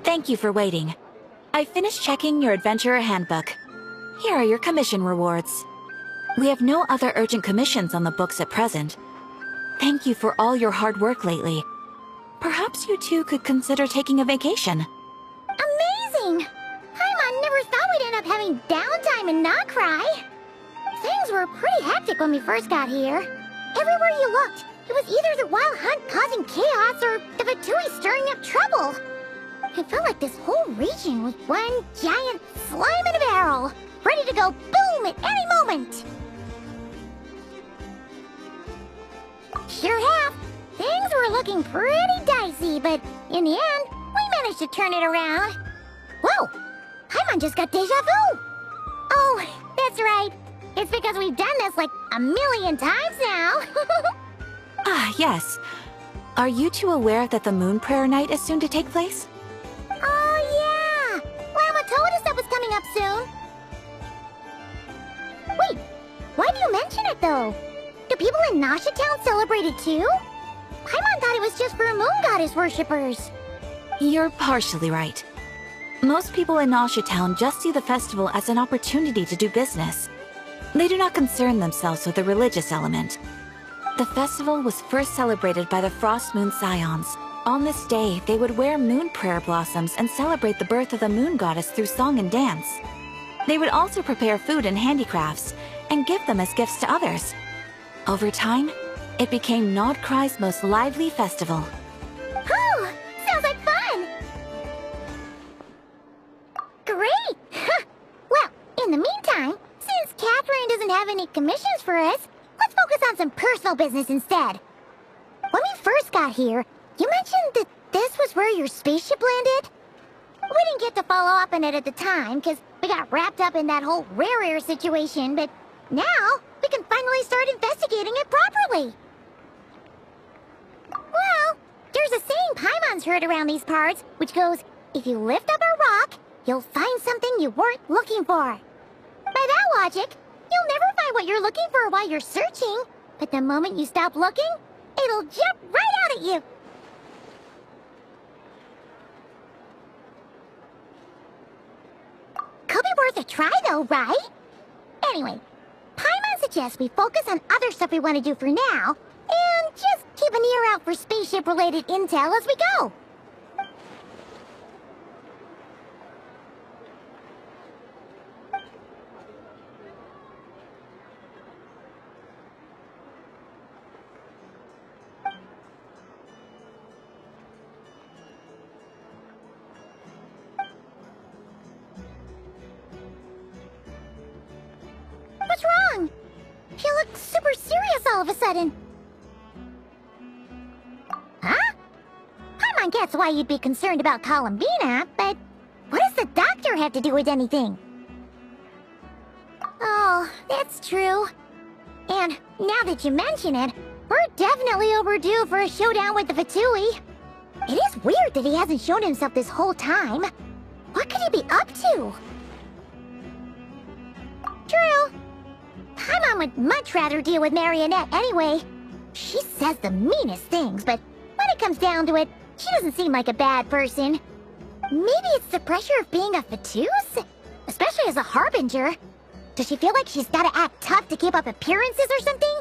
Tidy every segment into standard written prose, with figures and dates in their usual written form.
Thank you for waiting. I finished checking your adventurer handbook. Here are your commission rewards. We have no other urgent commissions on the books at present. Thank you for all your hard work lately. Perhaps you two could consider taking a vacation. Amazing! Paimon never thought we'd end up having downtime in Nod-krai. Things were pretty hectic when we first got here. Everywhere you looked, it was either the wild hunt causing chaos or the Fatui stirring up trouble. It felt like this whole region was one giant slime in a barrel, ready to go boom at any moment. Sure have. Things were looking pretty dicey, but in the end, we managed to turn it around. Whoa! Paimon just got deja vu! Oh, that's right. It's because we've done this like a million times now. Ah, yes. Are you two aware that the Moon Prayer Night is soon to take place? Oh, yeah! Lama told us that was coming up soon. Wait, why do you mention it, though? Do people in Nasha Town celebrate it, too? Paimon thought it was just for moon goddess worshippers. You're partially right. Most people in Nasha Town just see the festival as an opportunity to do business. They do not concern themselves with the religious element. The festival was first celebrated by the Frost Moon Scions. On this day, they would wear moon prayer blossoms and celebrate the birth of the moon goddess through song and dance. They would also prepare food and handicrafts, and give them as gifts to others. Over time, it became Nod-krai's most lively festival. Oh, sounds like fun! Great! Well, in the meantime, since Catherine doesn't have any commissions for us, let's focus on some personal business instead. When we first got here, you mentioned that this was where your spaceship landed? We didn't get to follow up on it at the time, because we got wrapped up in that whole rare situation, but now we can finally start investigating it properly. Well, there's a saying Paimon's heard around these parts, which goes, if you lift up a rock, you'll find something you weren't looking for. By that logic, you'll never find what you're looking for while you're searching, but the moment you stop looking, it'll jump right out at you. Could be worth a try though, right? Anyway, Paimon suggests we focus on other stuff we want to do for now, and just keep an ear out for spaceship-related intel as we go. What's wrong? You look super serious all of a sudden. Huh? Paimon gets why you'd be concerned about Columbina, but what does the doctor have to do with anything? Oh, that's true. And now that you mention it, we're definitely overdue for a showdown with the Fatui. It is weird that he hasn't shown himself this whole time. What could he be up to? True. Paimon would much rather deal with Marionette anyway. She says the meanest things, but when it comes down to it, she doesn't seem like a bad person. Maybe it's the pressure of being a Fatuse? Especially as a Harbinger. Does she feel like she's gotta act tough to keep up appearances or something?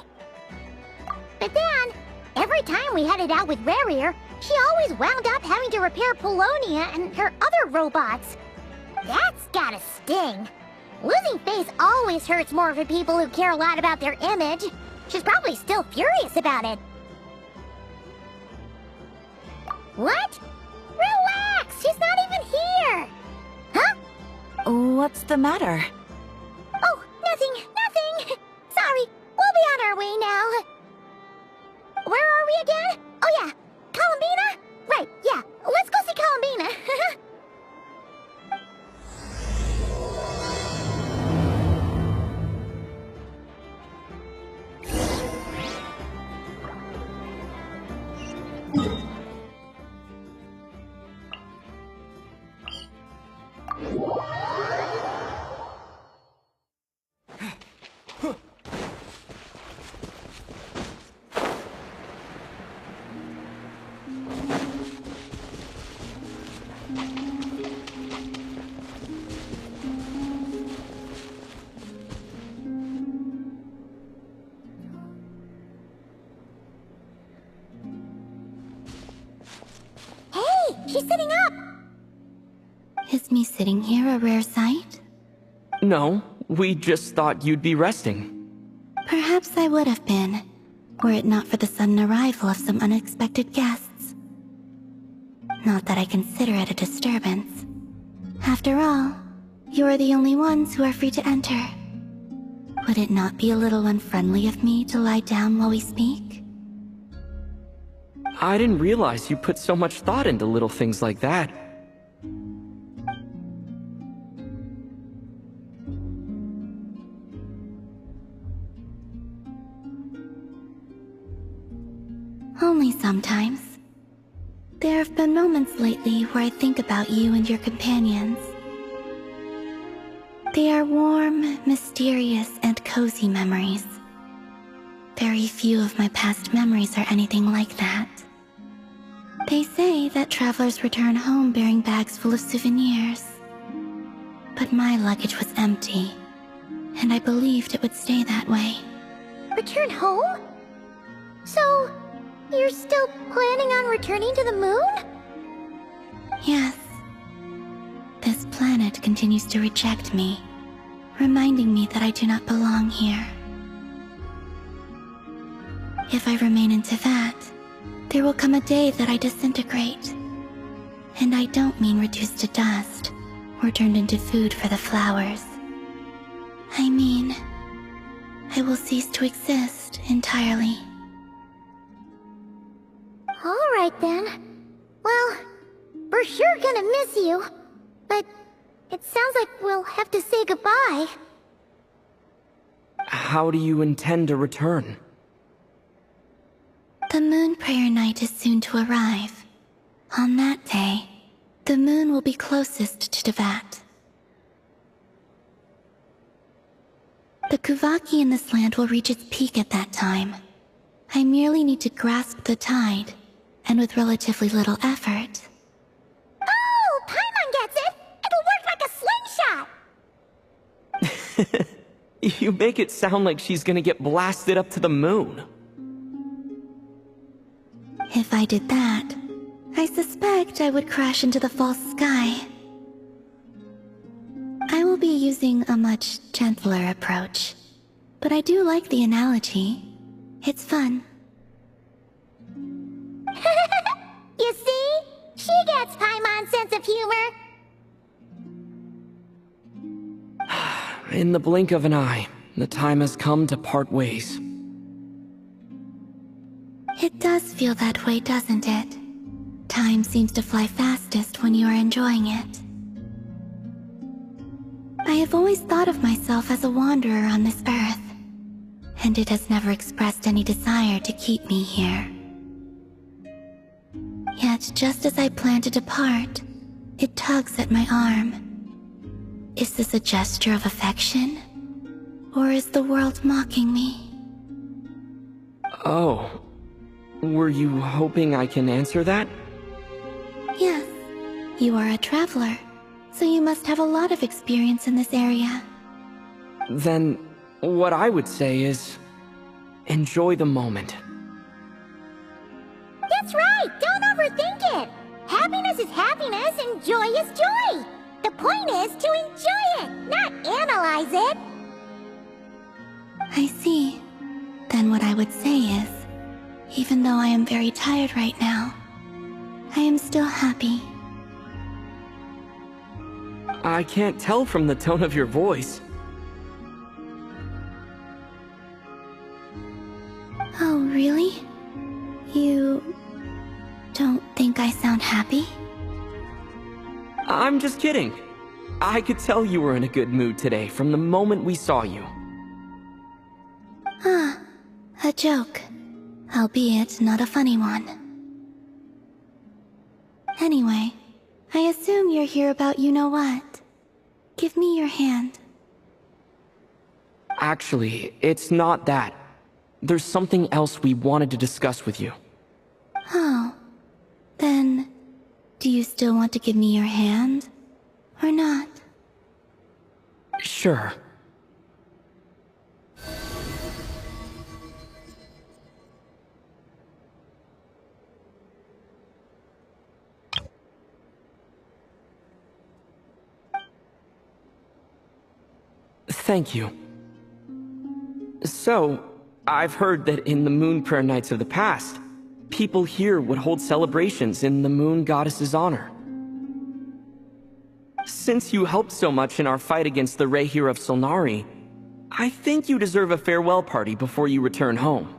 But then, every time we headed out with Rarier, she always wound up having to repair Polonia and her other robots. That's gotta sting. Losing face always hurts more for people who care a lot about their image. She's probably still furious about it. What? Relax! She's not even here! Huh? What's the matter? Oh, nothing. Sorry, we'll be on our way now. Where are we again? Oh yeah, Columbina? Right, yeah, let's go see Columbina. She's sitting up! Is me sitting here a rare sight? No, we just thought you'd be resting. Perhaps I would have been, were it not for the sudden arrival of some unexpected guests. Not that I consider it a disturbance. After all, you are the only ones who are free to enter. Would it not be a little unfriendly of me to lie down while we speak? I didn't realize you put so much thought into little things like that. Only sometimes. There have been moments lately where I think about you and your companions. They are warm, mysterious, and cozy memories. Very few of my past memories are anything like that. They say that travelers return home bearing bags full of souvenirs. But my luggage was empty, and I believed it would stay that way. Return home? So, you're still planning on returning to the moon? Yes. This planet continues to reject me, reminding me that I do not belong here. If I remain into that, there will come a day that I disintegrate. And I don't mean reduced to dust, or turned into food for the flowers. I mean, I will cease to exist entirely. Alright then. Well, we're sure gonna miss you. But it sounds like we'll have to say goodbye. How do you intend to return? The moon prayer night is soon to arrive. On that day, the moon will be closest to Teyvat. The Kuvaki in this land will reach its peak at that time. I merely need to grasp the tide, and with relatively little effort. Oh! Paimon gets it! It'll work like a slingshot! You make it sound like she's gonna get blasted up to the moon. If I did that, I suspect I would crash into the false sky. I will be using a much gentler approach, but I do like the analogy. It's fun. You see? She gets Paimon's sense of humor. In the blink of an eye, the time has come to part ways. It does feel that way, doesn't it? Time seems to fly fastest when you are enjoying it. I have always thought of myself as a wanderer on this earth, and it has never expressed any desire to keep me here. Yet, just as I plan to depart, it tugs at my arm. Is this a gesture of affection? Or is the world mocking me? Oh. Were you hoping I can answer that? Yes. You are a traveler, so you must have a lot of experience in this area. Then, what I would say is, enjoy the moment. That's right! Don't overthink it! Happiness is happiness and joy is joy! The point is to enjoy it, not analyze it! I see. Then what I would say is, even though I am very tired right now, I am still happy. I can't tell from the tone of your voice. Oh, really? You don't think I sound happy? I'm just kidding. I could tell you were in a good mood today from the moment we saw you. Ah, a joke. Albeit not a funny one. Anyway, I assume you're here about you-know-what. Give me your hand. Actually, it's not that. There's something else we wanted to discuss with you. Oh. Then, do you still want to give me your hand? Or not? Sure. Thank you. So, I've heard that in the Moon Prayer Nights of the past, people here would hold celebrations in the Moon Goddess's honor. Since you helped so much in our fight against the Rehir of Solnari, I think you deserve a farewell party before you return home.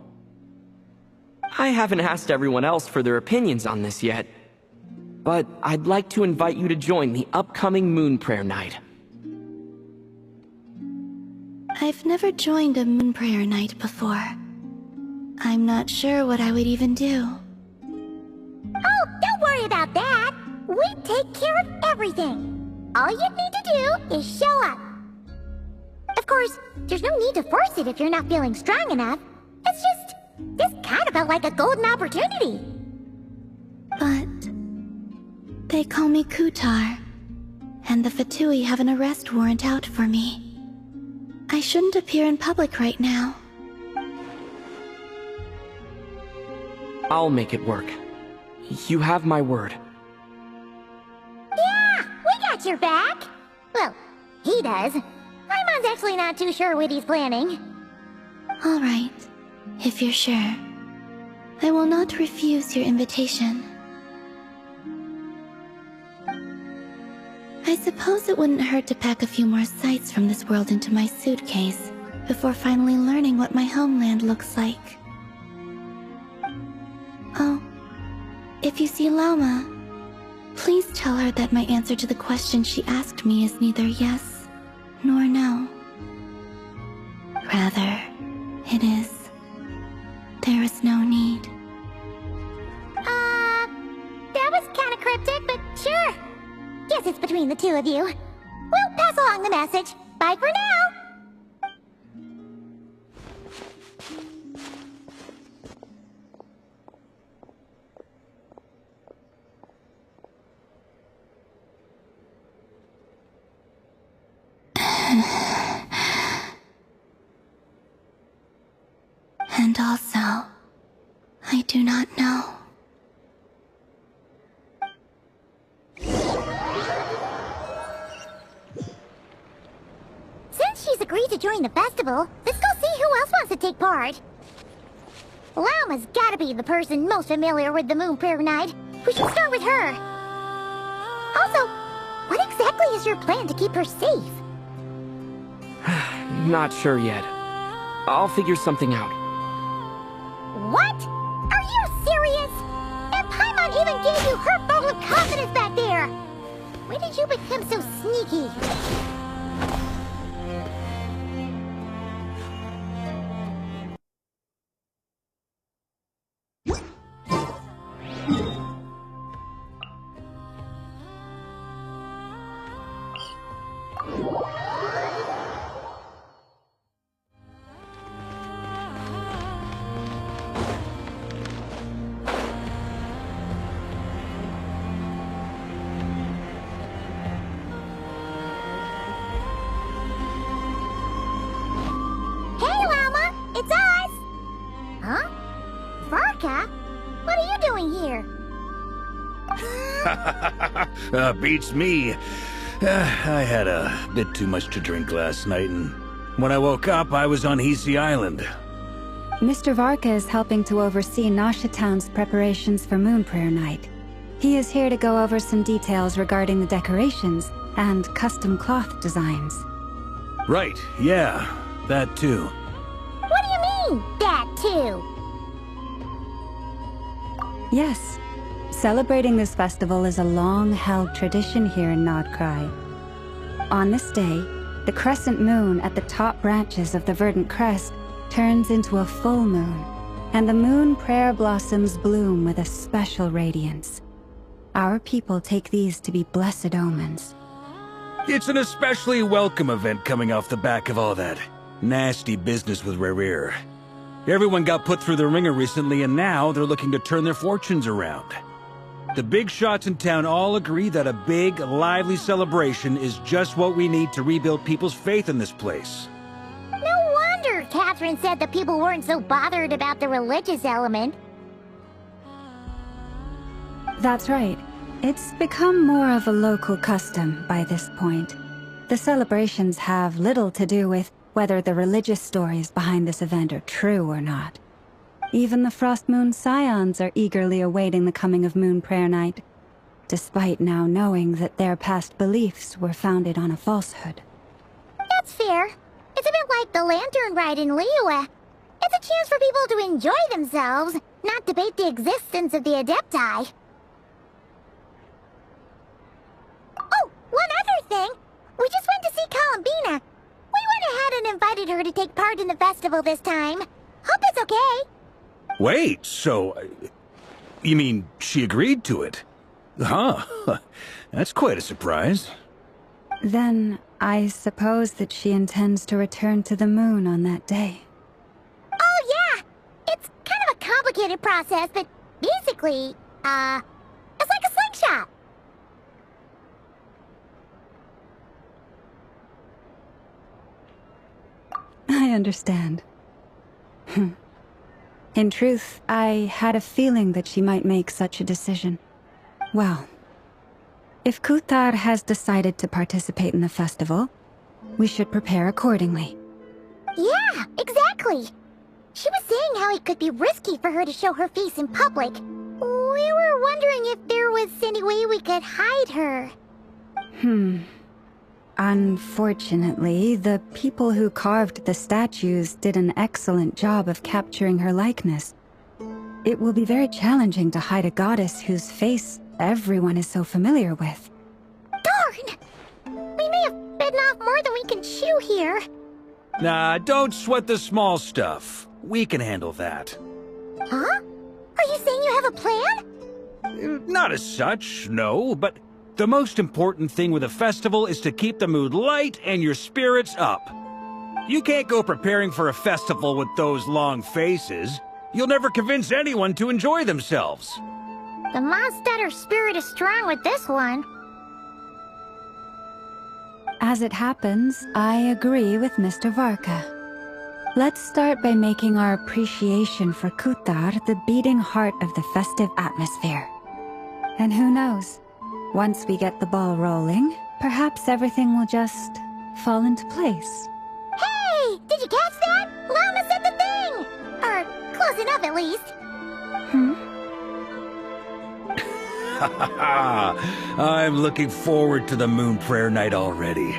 I haven't asked everyone else for their opinions on this yet, but I'd like to invite you to join the upcoming Moon Prayer Night. I've never joined a Moon Prayer Night before. I'm not sure what I would even do. Oh, don't worry about that. We take care of everything. All you need to do is show up. Of course, there's no need to force it if you're not feeling strong enough. It's just, this kind of felt like a golden opportunity. But they call me Kutar, and the Fatui have an arrest warrant out for me. I shouldn't appear in public right now. I'll make it work. You have my word. Yeah, we got your back. Well, he does. Paimon's actually not too sure what he's planning. All right, if you're sure. I will not refuse your invitation. I suppose it wouldn't hurt to pack a few more sights from this world into my suitcase before finally learning what my homeland looks like. Oh, if you see Lauma, please tell her that my answer to the question she asked me is neither yes nor no. Rather, it is, there is no need. That was kind of cryptic, but sure. Guess it's between the two of you. We'll pass along the message. Bye for now. And also, I do not know. Since she's agreed to join the festival, let's go see who else wants to take part. Lauma's gotta be the person most familiar with the Moon Prayer Night. We should start with her. Also, what exactly is your plan to keep her safe? Not sure yet. I'll figure something out. What? Are you serious? And Paimon even gave you her vote of confidence back there! When did you become so sneaky? Beats me. I had a bit too much to drink last night, and when I woke up, I was on Hisi Island. Mr. Varka is helping to oversee Nasha Town's preparations for Moon Prayer Night. He is here to go over some details regarding the decorations and custom cloth designs. Right, yeah, that too. What do you mean, that too? Yes. Celebrating this festival is a long-held tradition here in Nod-krai. On this day, the crescent moon at the top branches of the verdant crest turns into a full moon, and the moon prayer blossoms bloom with a special radiance. Our people take these to be blessed omens. It's an especially welcome event coming off the back of all that nasty business with Rehir. Everyone got put through the ringer recently, and now they're looking to turn their fortunes around. The big shots in town all agree that a big, lively celebration is just what we need to rebuild people's faith in this place. No wonder Catherine said that people weren't so bothered about the religious element. That's right. It's become more of a local custom by this point. The celebrations have little to do with whether the religious stories behind this event are true or not. Even the Frost Moon Scions are eagerly awaiting the coming of Moon Prayer Night, despite now knowing that their past beliefs were founded on a falsehood. That's fair. It's a bit like the Lantern Ride in Liyue. It's a chance for people to enjoy themselves, not debate the existence of the Adepti. Oh, one other thing! We just went to see Columbina. We went ahead and invited her to take part in the festival this time. Hope it's okay. Wait, so... you mean she agreed to it? Huh. That's quite a surprise. Then, I suppose that she intends to return to the moon on that day. Oh, yeah! It's kind of a complicated process, but basically, it's like a slingshot. I understand. In truth, I had a feeling that she might make such a decision. Well, if Kuthar has decided to participate in the festival, we should prepare accordingly. Yeah, exactly. She was saying how it could be risky for her to show her face in public. We were wondering if there was any way we could hide her. Unfortunately, the people who carved the statues did an excellent job of capturing her likeness. It will be very challenging to hide a goddess whose face everyone is so familiar with. Darn! We may have bitten off more than we can chew here. Nah, don't sweat the small stuff. We can handle that. Huh? Are you saying you have a plan? Not as such, no, but the most important thing with a festival is to keep the mood light and your spirits up. You can't go preparing for a festival with those long faces. You'll never convince anyone to enjoy themselves. The Mondstatter spirit is strong with this one. As it happens, I agree with Mr. Varka. Let's start by making our appreciation for Kuthar the beating heart of the festive atmosphere. And who knows? Once we get the ball rolling, perhaps everything will just fall into place. Hey! Did you catch that? Lama said the thing! Or, close enough at least. I'm looking forward to the Moon Prayer Night already.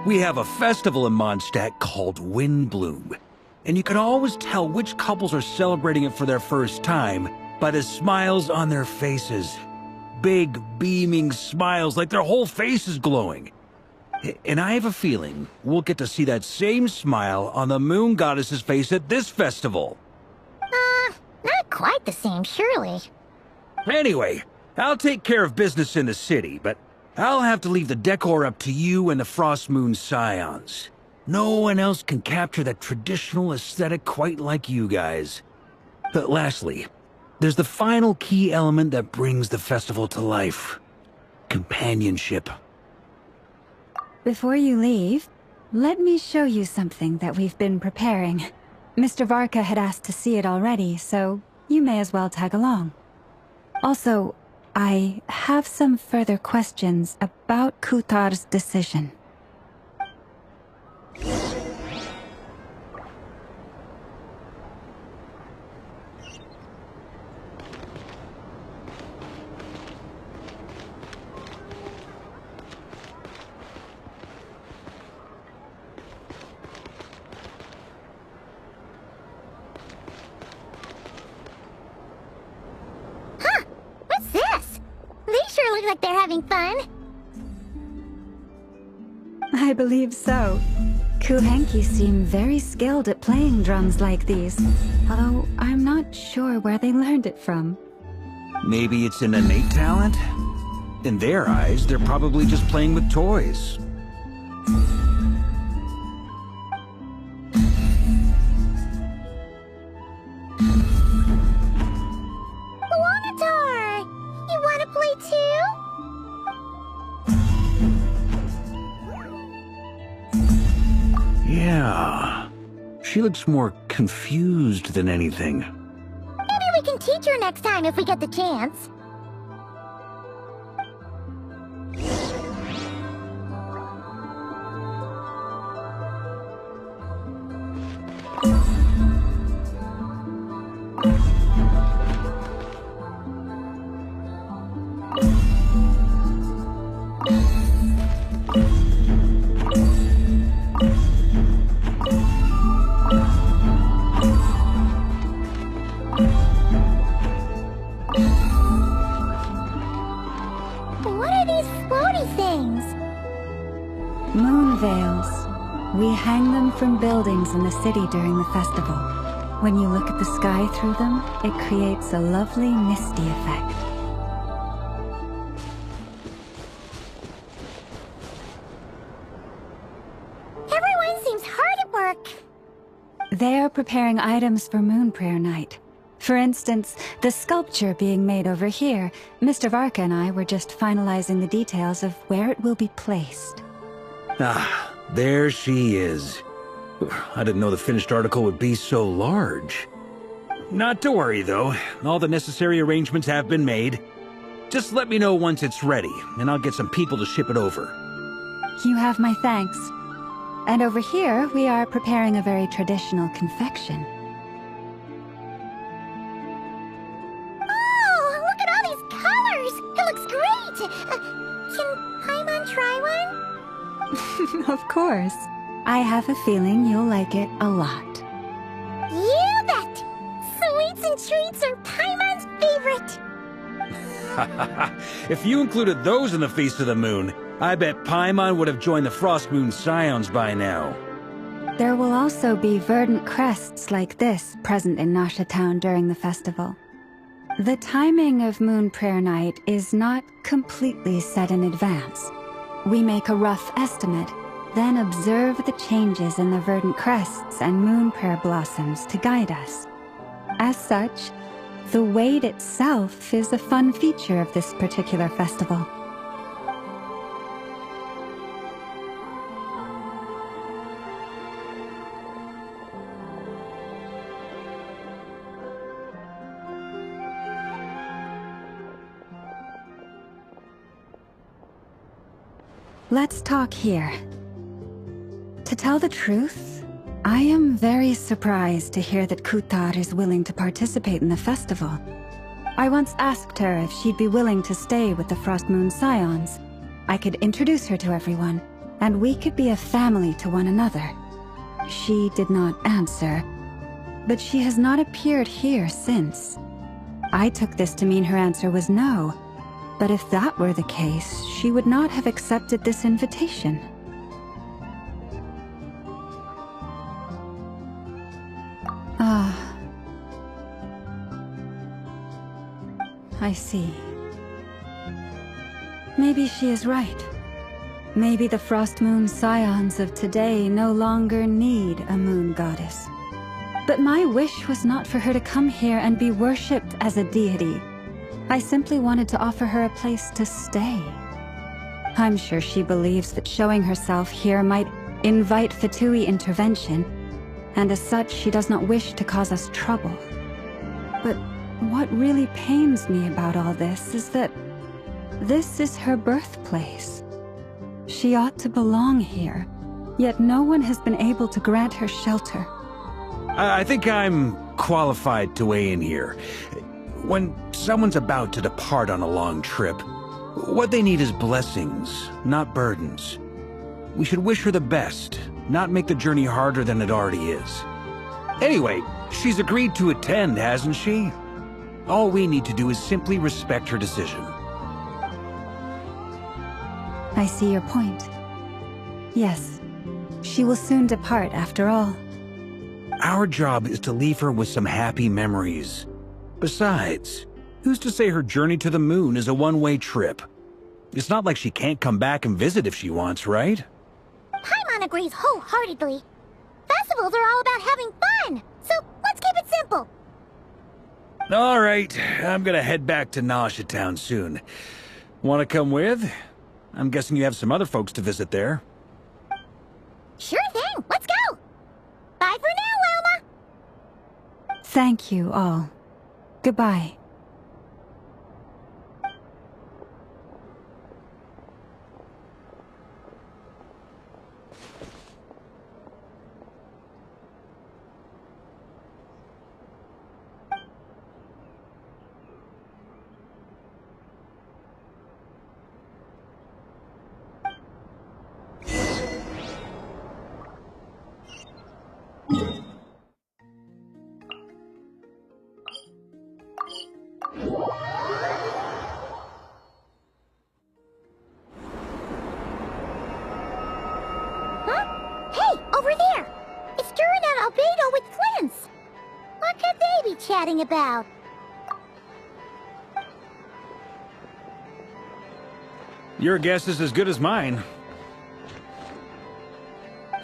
We have a festival in Mondstadt called Windbloom, and you can always tell which couples are celebrating it for their first time by the smiles on their faces. Big, beaming smiles like their whole face is glowing. And I have a feeling we'll get to see that same smile on the Moon Goddess's face at this festival. Not quite the same, surely. Anyway, I'll take care of business in the city, but I'll have to leave the decor up to you and the Frost Moon Scions. No one else can capture that traditional aesthetic quite like you guys. But lastly, there's the final key element that brings the festival to life. Companionship. Before you leave, let me show you something that we've been preparing. Mr. Varka had asked to see it already, so you may as well tag along. Also, I have some further questions about Kuthar's decision. What's this? They sure look like they're having fun. I believe so. Kuhenki seem very skilled at playing drums like these, although I'm not sure where they learned it from. Maybe it's an innate talent? In their eyes, they're probably just playing with toys. Dottore! You want to play too? Yeah. She looks more confused than anything. Maybe we can teach her next time if we get the chance. pretty things. Moon veils. We hang them from buildings in the city during the festival. When you look at the sky through them, it creates a lovely misty effect. Everyone seems hard at work. They are preparing items for Moon Prayer Night. For instance, the sculpture being made over here, Mr. Varka and I were just finalizing the details of where it will be placed. Ah, there she is. I didn't know the finished article would be so large. Not to worry, though. All the necessary arrangements have been made. Just let me know once it's ready, and I'll get some people to ship it over. You have my thanks. And over here, we are preparing a very traditional confection. Oh, look at all these colors! It looks great! Can Paimon try one? Of course. I have a feeling you'll like it a lot. You bet! Sweets and treats are Paimon's favorite! If you included those in the Feast of the Moon, I bet Paimon would have joined the Frost Moon Scions by now. There will also be verdant crests like this present in Nasha Town during the festival. The timing of Moon Prayer Night is not completely set in advance. We make a rough estimate, then observe the changes in the verdant crests and moon prayer blossoms to guide us. As such, the wait itself is a fun feature of this particular festival. Let's talk here. To tell the truth, I am very surprised to hear that Kutar is willing to participate in the festival. I once asked her if she'd be willing to stay with the Frost Moon Scions. I could introduce her to everyone, and we could be a family to one another. She did not answer, but she has not appeared here since. I took this to mean her answer was no, but if that were the case, she would not have accepted this invitation. I see. Maybe she is right. Maybe the Frost Moon Scions of today no longer need a moon goddess. But my wish was not for her to come here and be worshipped as a deity. I simply wanted to offer her a place to stay. I'm sure she believes that showing herself here might invite Fatui intervention, and as such she does not wish to cause us trouble. But what really pains me about all this is that this is her birthplace. She ought to belong here, yet no one has been able to grant her shelter. I think I'm qualified to weigh in here. When someone's about to depart on a long trip, what they need is blessings, not burdens. We should wish her the best, not make the journey harder than it already is. Anyway, she's agreed to attend, hasn't she? All we need to do is simply respect her decision. I see your point. Yes, she will soon depart after all. Our job is to leave her with some happy memories. Besides, who's to say her journey to the moon is a one-way trip? It's not like she can't come back and visit if she wants, right? Paimon agrees wholeheartedly. Festivals are all about having fun, so let's keep it simple. All right, I'm gonna head back to Nasha Town soon. Want to come with? I'm guessing you have some other folks to visit there. Sure thing, let's go! Bye for now, Wilma! Thank you all. Goodbye. chatting about? Your guess is as good as mine.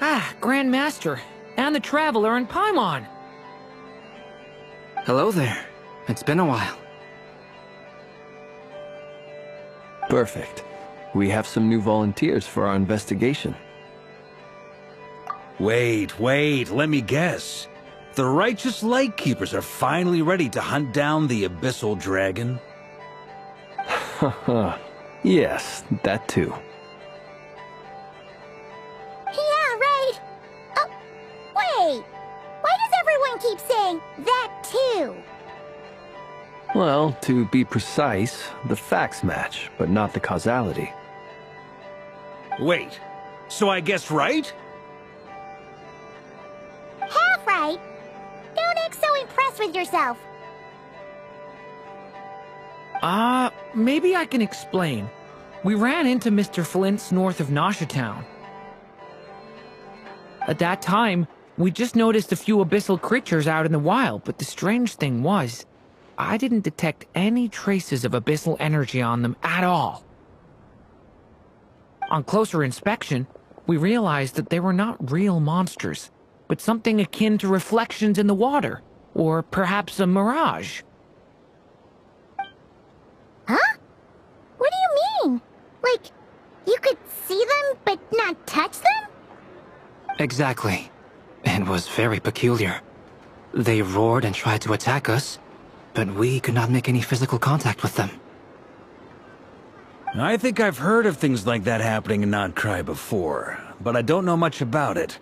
Ah, Grand Master, and the Traveler in Paimon. Hello there. It's been a while. Perfect. We have some new volunteers for our investigation. Wait, let me guess. The righteous Lightkeepers are finally ready to hunt down the Abyssal Dragon? Haha. Yes, that too. Yeah, right. Oh, wait. Why does everyone keep saying that too? Well, to be precise, the facts match, but not the causality. Wait, so I guessed right? Half right. Don't act so impressed with yourself. Maybe I can explain. We ran into Mr. Flint's north of Nosha Town. At that time, we just noticed a few abyssal creatures out in the wild, but the strange thing was, I didn't detect any traces of abyssal energy on them at all. On closer inspection, we realized that they were not real monsters, but something akin to reflections in the water, or perhaps a mirage. Huh? What do you mean? Like, you could see them, but not touch them? Exactly. It was very peculiar. They roared and tried to attack us, but we could not make any physical contact with them. I think I've heard of things like that happening in Nod-krai before, but I don't know much about it.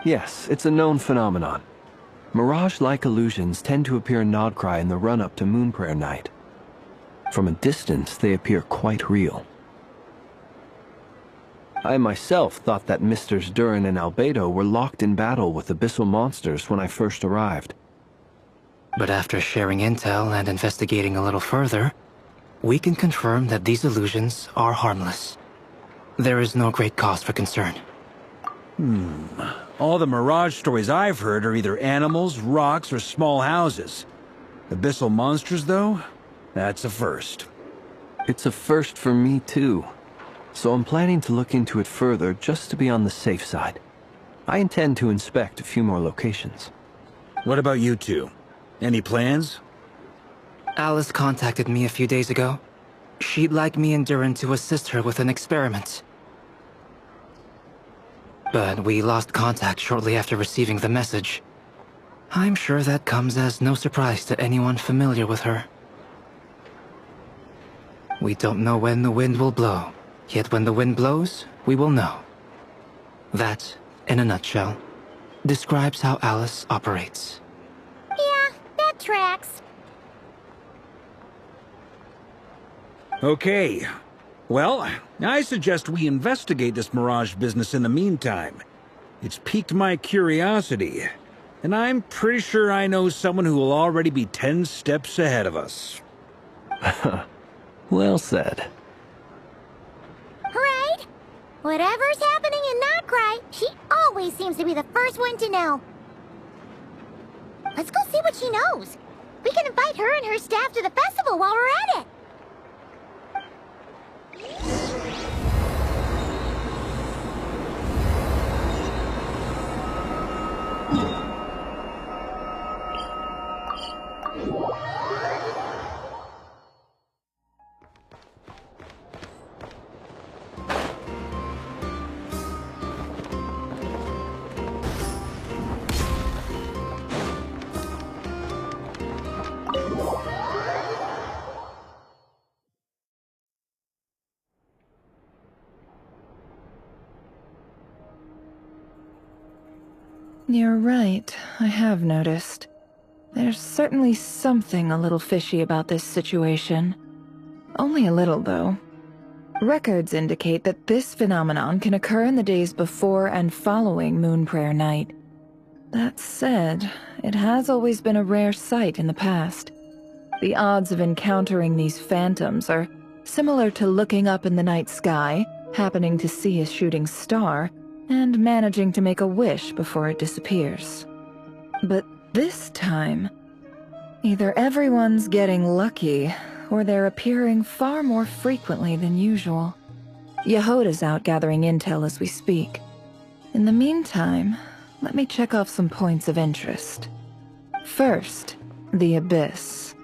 Yes, it's a known phenomenon. Mirage-like illusions tend to appear in nod-krai in the run-up to Moon Prayer Night. From a distance, they appear quite real. I myself thought that Misters Durin and Albedo were locked in battle with abyssal monsters when I first arrived. But after sharing intel and investigating a little further, we can confirm that these illusions are harmless. There is no great cause for concern. All the Mirage stories I've heard are either animals, rocks, or small houses. Abyssal monsters, though? That's a first. It's a first for me, too. So I'm planning to look into it further just to be on the safe side. I intend to inspect a few more locations. What about you two? Any plans? Alice contacted me a few days ago. She'd like me and Durin to assist her with an experiment. But we lost contact shortly after receiving the message. I'm sure that comes as no surprise to anyone familiar with her. We don't know when the wind will blow, yet when the wind blows, we will know. That, in a nutshell, describes how Alice operates. Yeah, that tracks. Okay. Well, I suggest we investigate this Mirage business in the meantime. It's piqued my curiosity, and I'm pretty sure I know someone who will already be 10 steps ahead of us. Well said. Right? Whatever's happening in Nocturne, she always seems to be the first one to know. Let's go see what she knows. We can invite her and her staff to the festival while we're at it. You're right, I have noticed. There's certainly something a little fishy about this situation. Only a little, though. Records indicate that this phenomenon can occur in the days before and following Moon Prayer Night. That said, it has always been a rare sight in the past. The odds of encountering these phantoms are similar to looking up in the night sky, happening to see a shooting star, and managing to make a wish before it disappears. But this time, Either everyone's getting lucky, or they're appearing far more frequently than usual. Yehoda's out gathering intel as we speak. In the meantime, let me check off some points of interest. First, the Abyss.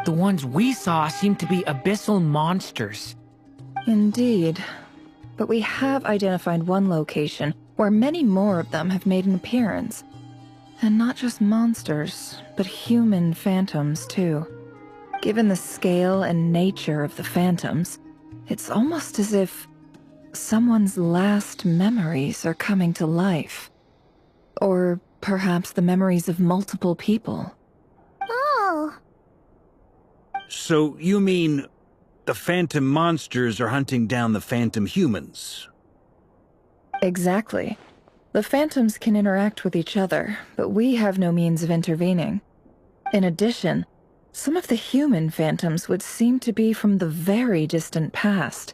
The ones we saw seem to be abyssal monsters. Indeed. But we have identified one location where many more of them have made an appearance. And not just monsters, but human phantoms too. Given the scale and nature of the phantoms, it's almost as if someone's last memories are coming to life. Or perhaps the memories of multiple people. Oh. So you mean the phantom monsters are hunting down the phantom humans? Exactly. The phantoms can interact with each other, but we have no means of intervening. In addition, some of the human phantoms would seem to be from the very distant past.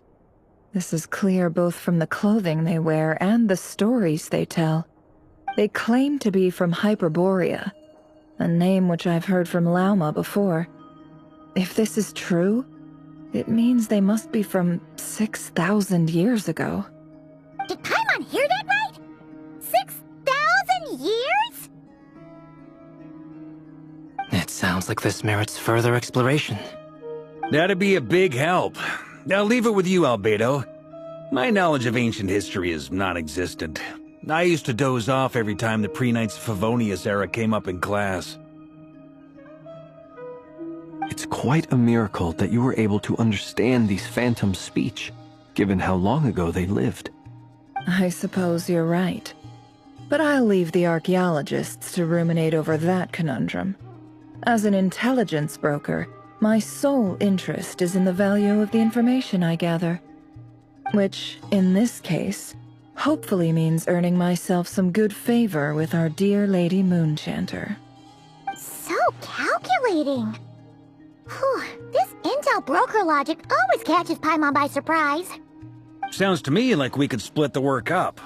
This is clear both from the clothing they wear and the stories they tell. They claim to be from Hyperborea, a name which I've heard from Lauma before. If this is true, it means they must be from 6,000 years ago. Did Paimon hear that right? 6,000 years? It sounds like this merits further exploration. That'd be a big help. I'll leave it with you, Albedo. My knowledge of ancient history is non-existent. I used to doze off every time the pre-Knights Favonius era came up in class. It's quite a miracle that you were able to understand these phantoms' speech, given how long ago they lived. I suppose you're right. But I'll leave the archaeologists to ruminate over that conundrum. As an intelligence broker, my sole interest is in the value of the information I gather. Which, in this case, hopefully means earning myself some good favor with our dear Lady Moonchanter. So calculating. Whew, this intel broker logic always catches Paimon by surprise. Sounds to me like we could split the work up.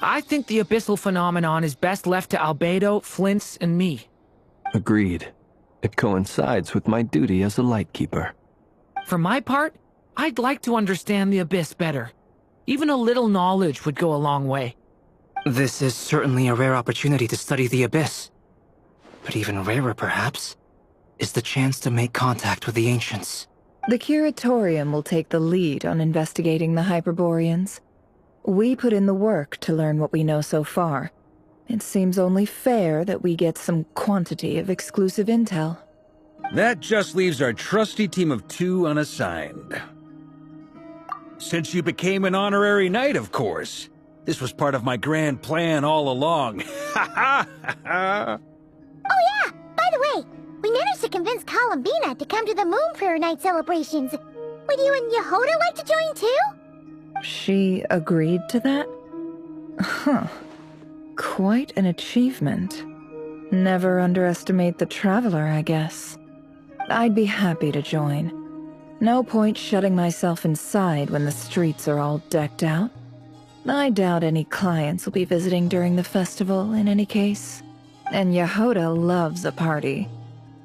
I think the abyssal phenomenon is best left to Albedo, Flint's, and me. Agreed. It coincides with my duty as a lightkeeper. For my part, I'd like to understand the Abyss better. Even a little knowledge would go a long way. This is certainly a rare opportunity to study the Abyss. But even rarer, perhaps, is the chance to make contact with the Ancients. The Curatorium will take the lead on investigating the Hyperboreans. We put in the work to learn what we know so far. It seems only fair that we get some quantity of exclusive intel. That just leaves our trusty team of 2 unassigned. Since you became an honorary knight, of course. This was part of my grand plan all along. Ha ha ha! Oh yeah, by the way, we managed to convince Columbina to come to the Moonlight Night celebrations. Would you and Yehoda like to join too? She agreed to that? Huh. Quite an achievement. Never underestimate the traveler, I guess. I'd be happy to join. No point shutting myself inside when the streets are all decked out. I doubt any clients will be visiting during the festival in any case. And Yehoda loves a party,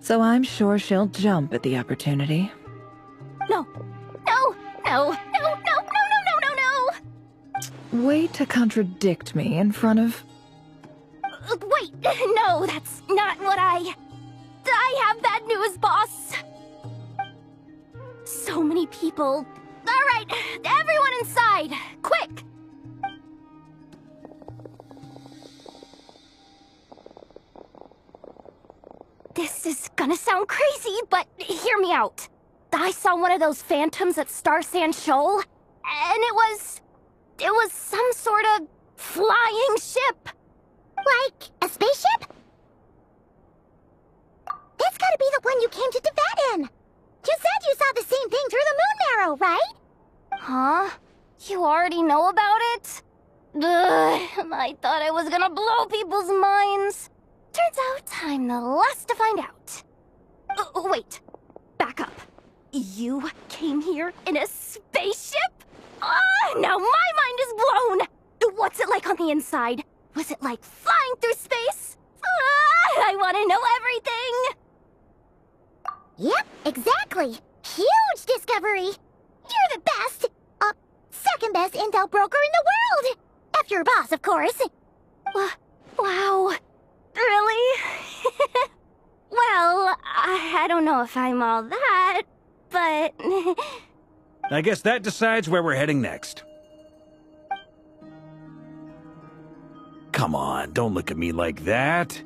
so I'm sure she'll jump at the opportunity. No. No! No! No! No! No! No! No! No! Way to contradict me in front of... Wait! No, that's not what I have bad news, boss! So many people. Alright, everyone inside! Quick! This is gonna sound crazy, but hear me out. I saw one of those phantoms at Star Sand Shoal, and it was some sort of flying ship. Like a spaceship? That's gotta be the one you came to Tibet in. You said you saw the same thing through the moon marrow, right? Huh? You already know about it? Ugh, I thought I was gonna blow people's minds. Turns out I'm the last to find out. Wait. Back up. You came here in a spaceship? Now my mind is blown! What's it like on the inside? Was it like flying through space? I want to know everything! Yep, exactly. Huge discovery. You're the best. Second best intel broker in the world. After your boss, of course. Wow. Really? Well, I don't know if I'm all that, but... I guess that decides where we're heading next. Come on, don't look at me like that.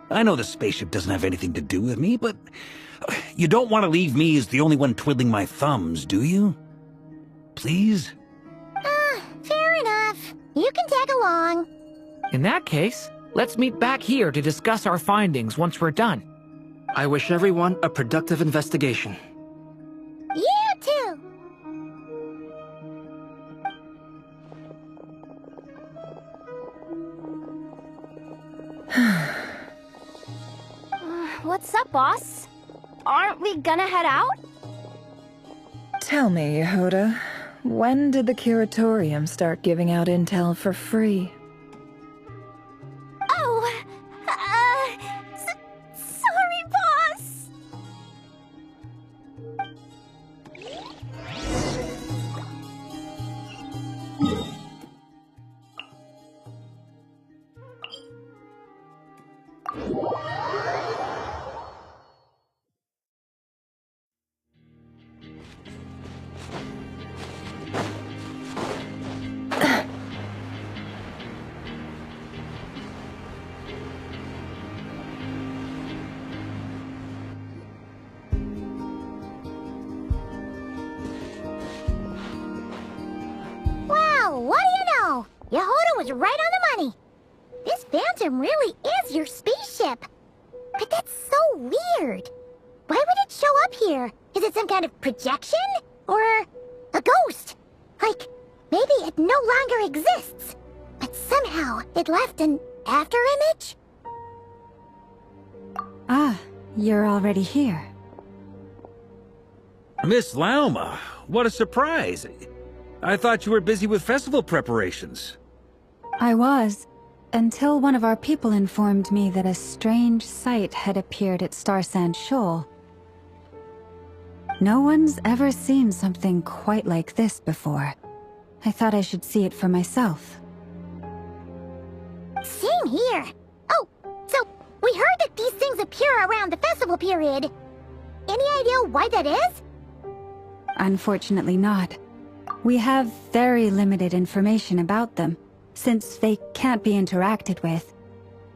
I know the spaceship doesn't have anything to do with me, but... You don't want to leave me as the only one twiddling my thumbs, do you? Please? Fair enough. You can tag along. In that case, let's meet back here to discuss our findings once we're done. I wish everyone a productive investigation. You too! What's up, boss? Aren't we gonna head out? Tell me, Yehoda, when did the curatorium start giving out intel for free? Oh, sorry, boss! Wow, what do you know? Yehoda was right on the money. This phantom really is your spaceship. But that's so weird. Why would it show up here? Is it some kind of projection? Or a ghost? Like, maybe it no longer exists. But somehow it left an afterimage? Ah, you're already here. Miss Lauma, what a surprise. I thought you were busy with festival preparations. I was, until one of our people informed me that a strange sight had appeared at Starsand Shoal. No one's ever seen something quite like this before. I thought I should see it for myself. Same here. Oh, so we heard that these things appear around the festival period. Any idea why that is? Unfortunately not. We have very limited information about them, since they can't be interacted with.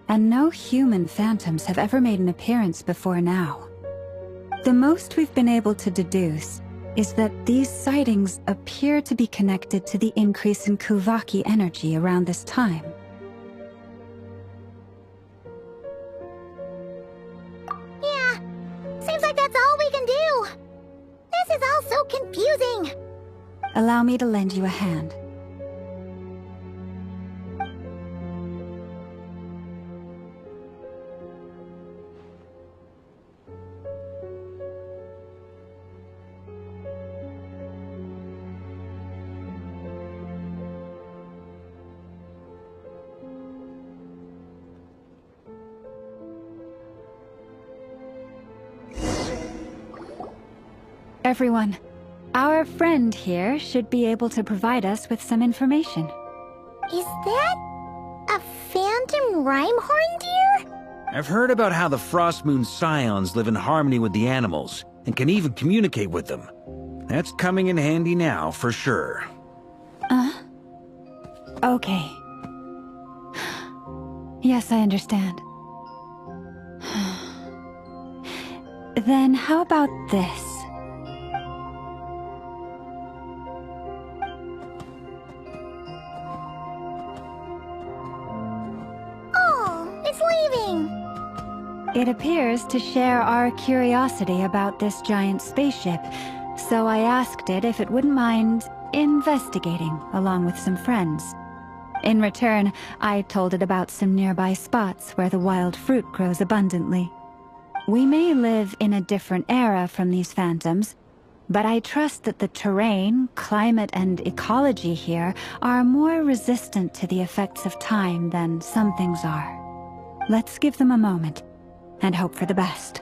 And no human phantoms have ever made an appearance before now. The most we've been able to deduce is that these sightings appear to be connected to the increase in Kuvaki energy around this time. Yeah, seems like that's all we can do. This is all so confusing. Allow me to lend you a hand. Everyone, our friend here should be able to provide us with some information. Is that a phantom rhymehorn deer? I've heard about how the Frost Moon Scions live in harmony with the animals, and can even communicate with them. That's coming in handy now, for sure. Okay. Yes, I understand. Then how about this? It appears to share our curiosity about this giant spaceship, so I asked it if it wouldn't mind investigating along with some friends. In return, I told it about some nearby spots where the wild fruit grows abundantly. We may live in a different era from these phantoms, but I trust that the terrain, climate, and ecology here are more resistant to the effects of time than some things are. Let's give them a moment. and hope for the best.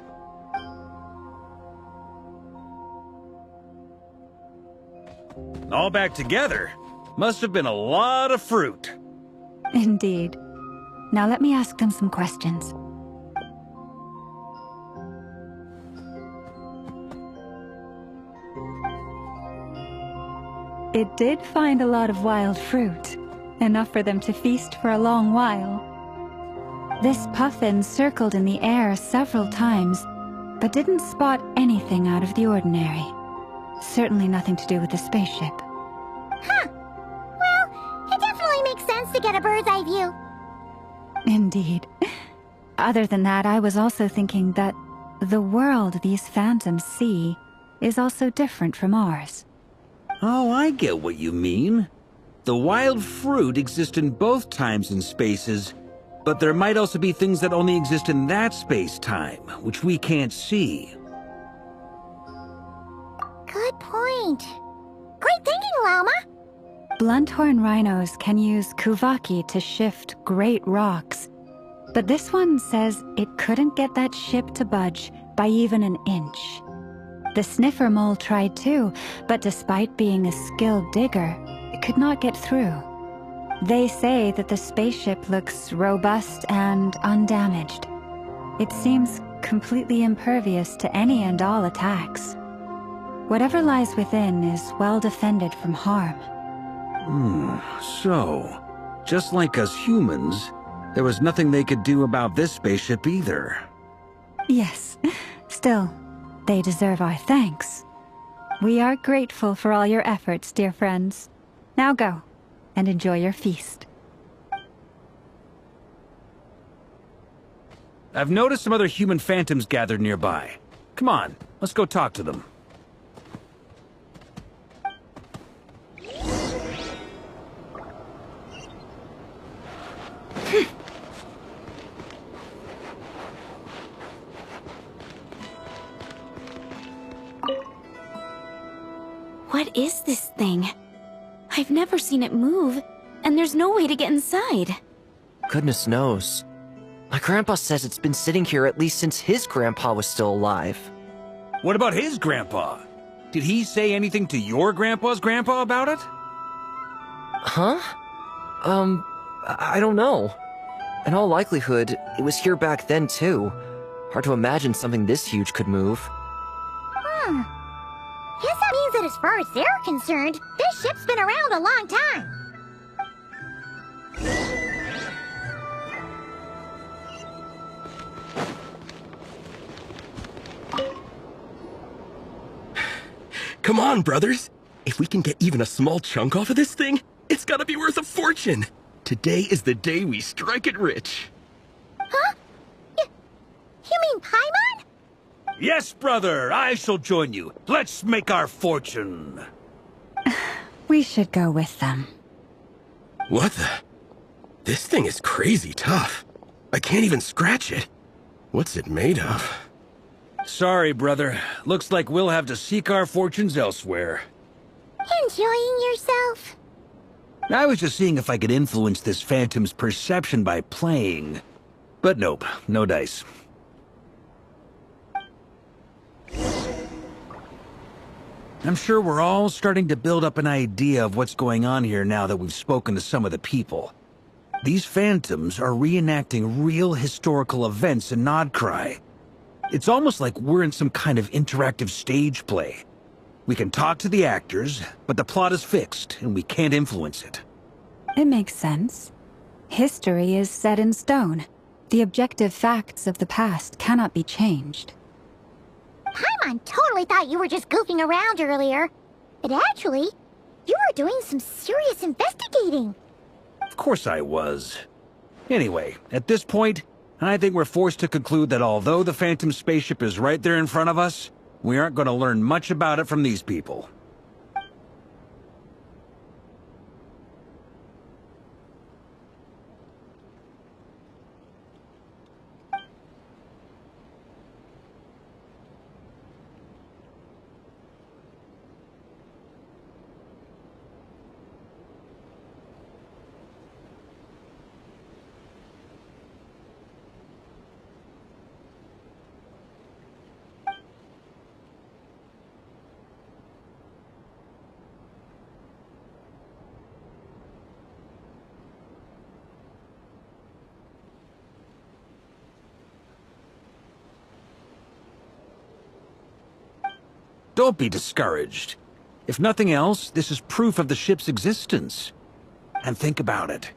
All back together? Must have been a lot of fruit. Indeed. Now let me ask them some questions. It did find a lot of wild fruit, enough for them to feast for a long while. This puffin circled in the air several times, but didn't spot anything out of the ordinary. Certainly nothing to do with the spaceship. Huh. Well, it definitely makes sense to get a bird's eye view. Indeed. Other than that, I was also thinking that the world these phantoms see is also different from ours. Oh, I get what you mean. The wild fruit exists in both times and spaces, but there might also be things that only exist in that space-time, which we can't see. Good point. Great thinking, Lauma. Blunthorn rhinos can use kuvaki to shift great rocks, but this one says it couldn't get that ship to budge by even an inch. The sniffer mole tried too, but despite being a skilled digger, it could not get through. They say that the spaceship looks robust and undamaged. It seems completely impervious to any and all attacks. Whatever lies within is well defended from harm. So, just like us humans, there was nothing they could do about this spaceship either. Yes, still, they deserve our thanks. We are grateful for all your efforts, dear friends. Now go, and enjoy your feast. I've noticed some other human phantoms gathered nearby. Come on, let's go talk to them. What is this thing? I've never seen it move, and there's no way to get inside. Goodness knows. My grandpa says it's been sitting here at least since his grandpa was still alive. What about his grandpa? Did he say anything to your grandpa's grandpa about it? Huh? I don't know. In all likelihood, it was here back then too. Hard to imagine something this huge could move. Guess that means that as far as they're concerned, this ship's been around a long time. Come on, brothers. If we can get even a small chunk off of this thing, it's gotta be worth a fortune. Today is the day we strike it rich. Huh? You mean Paimon? Yes, brother, I shall join you. Let's make our fortune. We should go with them. What the? This thing is crazy tough. I can't even scratch it. What's it made of? Sorry, brother. Looks like we'll have to seek our fortunes elsewhere. Enjoying yourself? I was just seeing if I could influence this phantom's perception by playing. But nope, no dice. I'm sure we're all starting to build up an idea of what's going on here now that we've spoken to some of the people. These phantoms are reenacting real historical events in Nod-krai. It's almost like we're in some kind of interactive stage play. We can talk to the actors, but the plot is fixed, and we can't influence it. It makes sense. History is set in stone. The objective facts of the past cannot be changed. Paimon totally thought you were just goofing around earlier. But actually, you were doing some serious investigating. Of course I was. Anyway, at this point, I think we're forced to conclude that although the Phantom spaceship is right there in front of us, we aren't going to learn much about it from these people. Don't be discouraged. If nothing else, this is proof of the ship's existence. And think about it.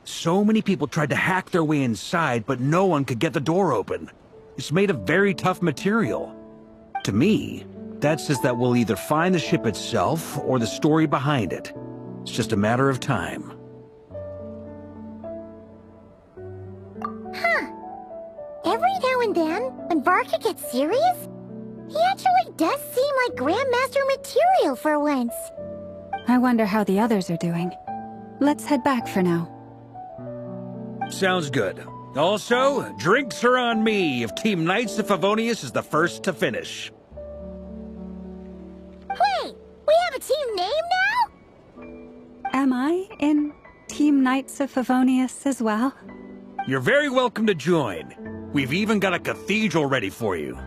So many people tried to hack their way inside, but no one could get the door open. It's made of very tough material. To me, that says that we'll either find the ship itself or the story behind it. It's just a matter of time. Huh. Every now and then, when Varka gets serious, he actually does seem like Grandmaster material for once. I wonder how the others are doing. Let's head back for now. Sounds good. Also, drinks are on me if Team Knights of Favonius is the first to finish. Wait, we have a team name now? Am I in Team Knights of Favonius as well? You're very welcome to join. We've even got a cathedral ready for you.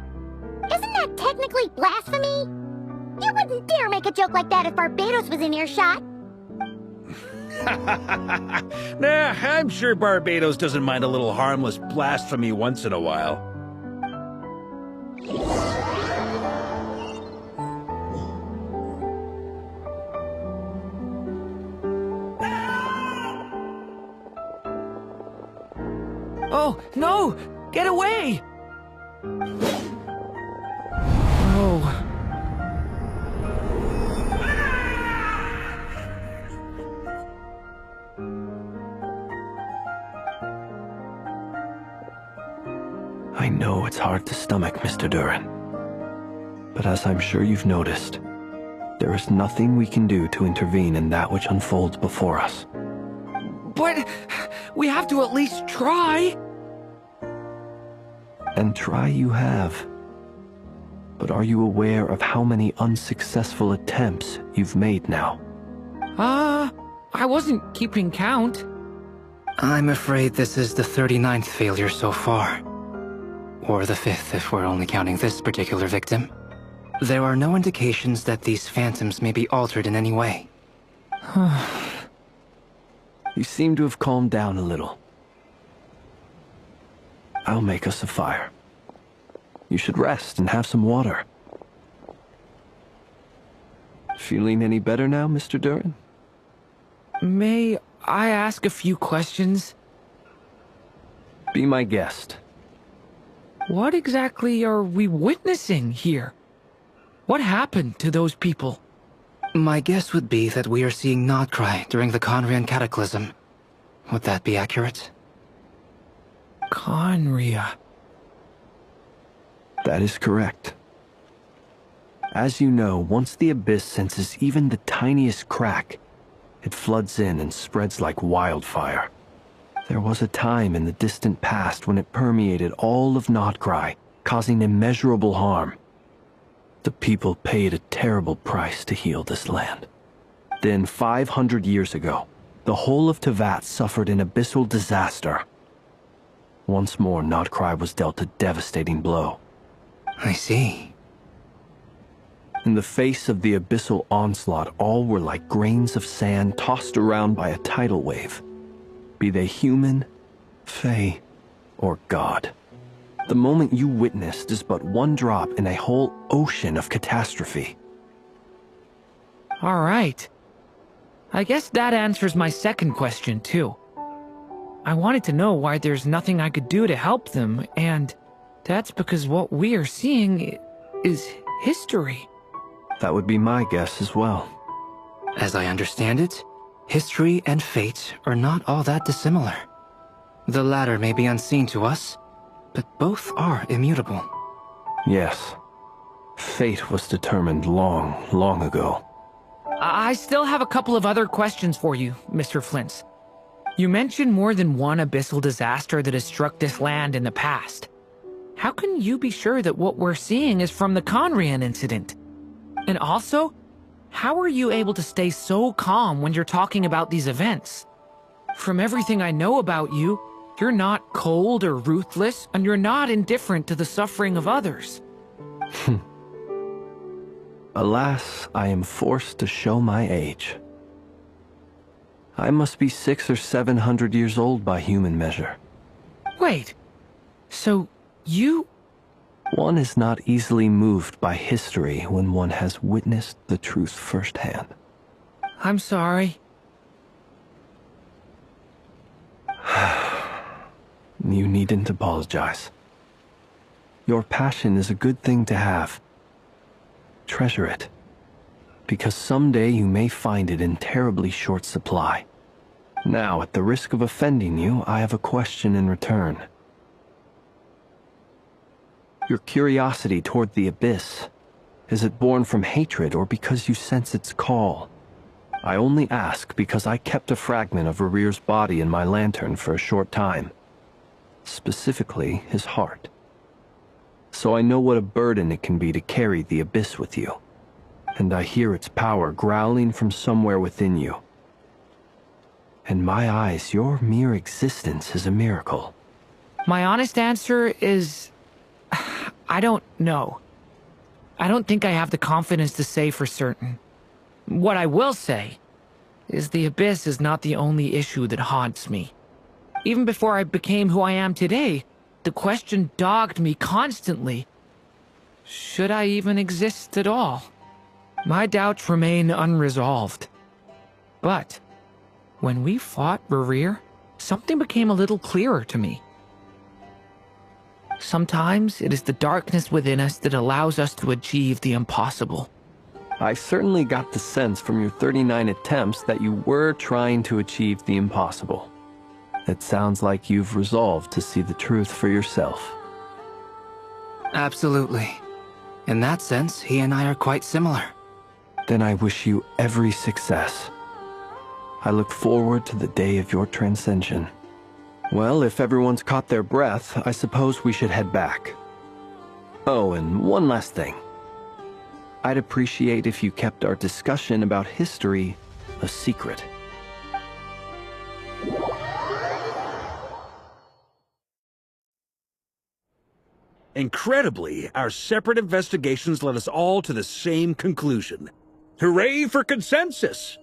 Isn't that technically blasphemy? You wouldn't dare make a joke like that if Barbados was in earshot. Nah, I'm sure Barbados doesn't mind a little harmless blasphemy once in a while. Oh, no! Get away! Oh. I know it's hard to stomach, Mr. Durin. But as I'm sure you've noticed, there is nothing we can do to intervene in that which unfolds before us. But we have to at least try! And try you have. But are you aware of how many unsuccessful attempts you've made now? I wasn't keeping count. I'm afraid this is the 39th failure so far. Or the 5th if we're only counting this particular victim. There are no indications that these phantoms may be altered in any way. You seem to have calmed down a little. I'll make us a fire. You should rest and have some water. Feeling any better now, Mr. Durin? May I ask a few questions? Be my guest. What exactly are we witnessing here? What happened to those people? My guess would be that we are seeing nod-krai during the Conrian cataclysm. Would that be accurate? Conria. That is correct. As you know, once the Abyss senses even the tiniest crack, it floods in and spreads like wildfire. There was a time in the distant past when it permeated all of Nod-krai, causing immeasurable harm. The people paid a terrible price to heal this land. Then, 500 years ago, the whole of Teyvat suffered an abyssal disaster. Once more, Nod-krai was dealt a devastating blow. I see. In the face of the abyssal onslaught, all were like grains of sand tossed around by a tidal wave. Be they human, fae, or god. The moment you witnessed is but one drop in a whole ocean of catastrophe. All right. I guess that answers my second question, too. I wanted to know why there's nothing I could do to help them, and that's because what we are seeing is history. That would be my guess as well. As I understand it, history and fate are not all that dissimilar. The latter may be unseen to us, but both are immutable. Yes. Fate was determined long, long ago. I still have a couple of other questions for you, Mr. Flintz. You mentioned more than one abyssal disaster that has struck this land in the past. How can you be sure that what we're seeing is from the Conrian incident? And also, how are you able to stay so calm when you're talking about these events? From everything I know about you, you're not cold or ruthless, and you're not indifferent to the suffering of others. Alas, I am forced to show my age. I must be 600 or 700 years old by human measure. Wait, so you... One is not easily moved by history when one has witnessed the truth firsthand. I'm sorry. You needn't apologize. Your passion is a good thing to have. Treasure it, because someday you may find it in terribly short supply. Now, at the risk of offending you, I have a question in return. Your curiosity toward the Abyss, is it born from hatred or because you sense its call? I only ask because I kept a fragment of Rerear's body in my lantern for a short time. Specifically, his heart. So I know what a burden it can be to carry the Abyss with you. And I hear its power growling from somewhere within you. In my eyes, your mere existence is a miracle. My honest answer is... I don't know. I don't think I have the confidence to say for certain. What I will say is the Abyss is not the only issue that haunts me. Even before I became who I am today, the question dogged me constantly. Should I even exist at all? My doubts remain unresolved. But when we fought Rerear, something became a little clearer to me. Sometimes it is the darkness within us that allows us to achieve the impossible. I certainly got the sense from your 39 attempts that you were trying to achieve the impossible. It sounds like you've resolved to see the truth for yourself. Absolutely. In that sense, he and I are quite similar. Then I wish you every success. I look forward to the day of your transcension. Well, if everyone's caught their breath, I suppose we should head back. Oh, and one last thing. I'd appreciate if you kept our discussion about history a secret. Incredibly, our separate investigations led us all to the same conclusion. Hooray for consensus!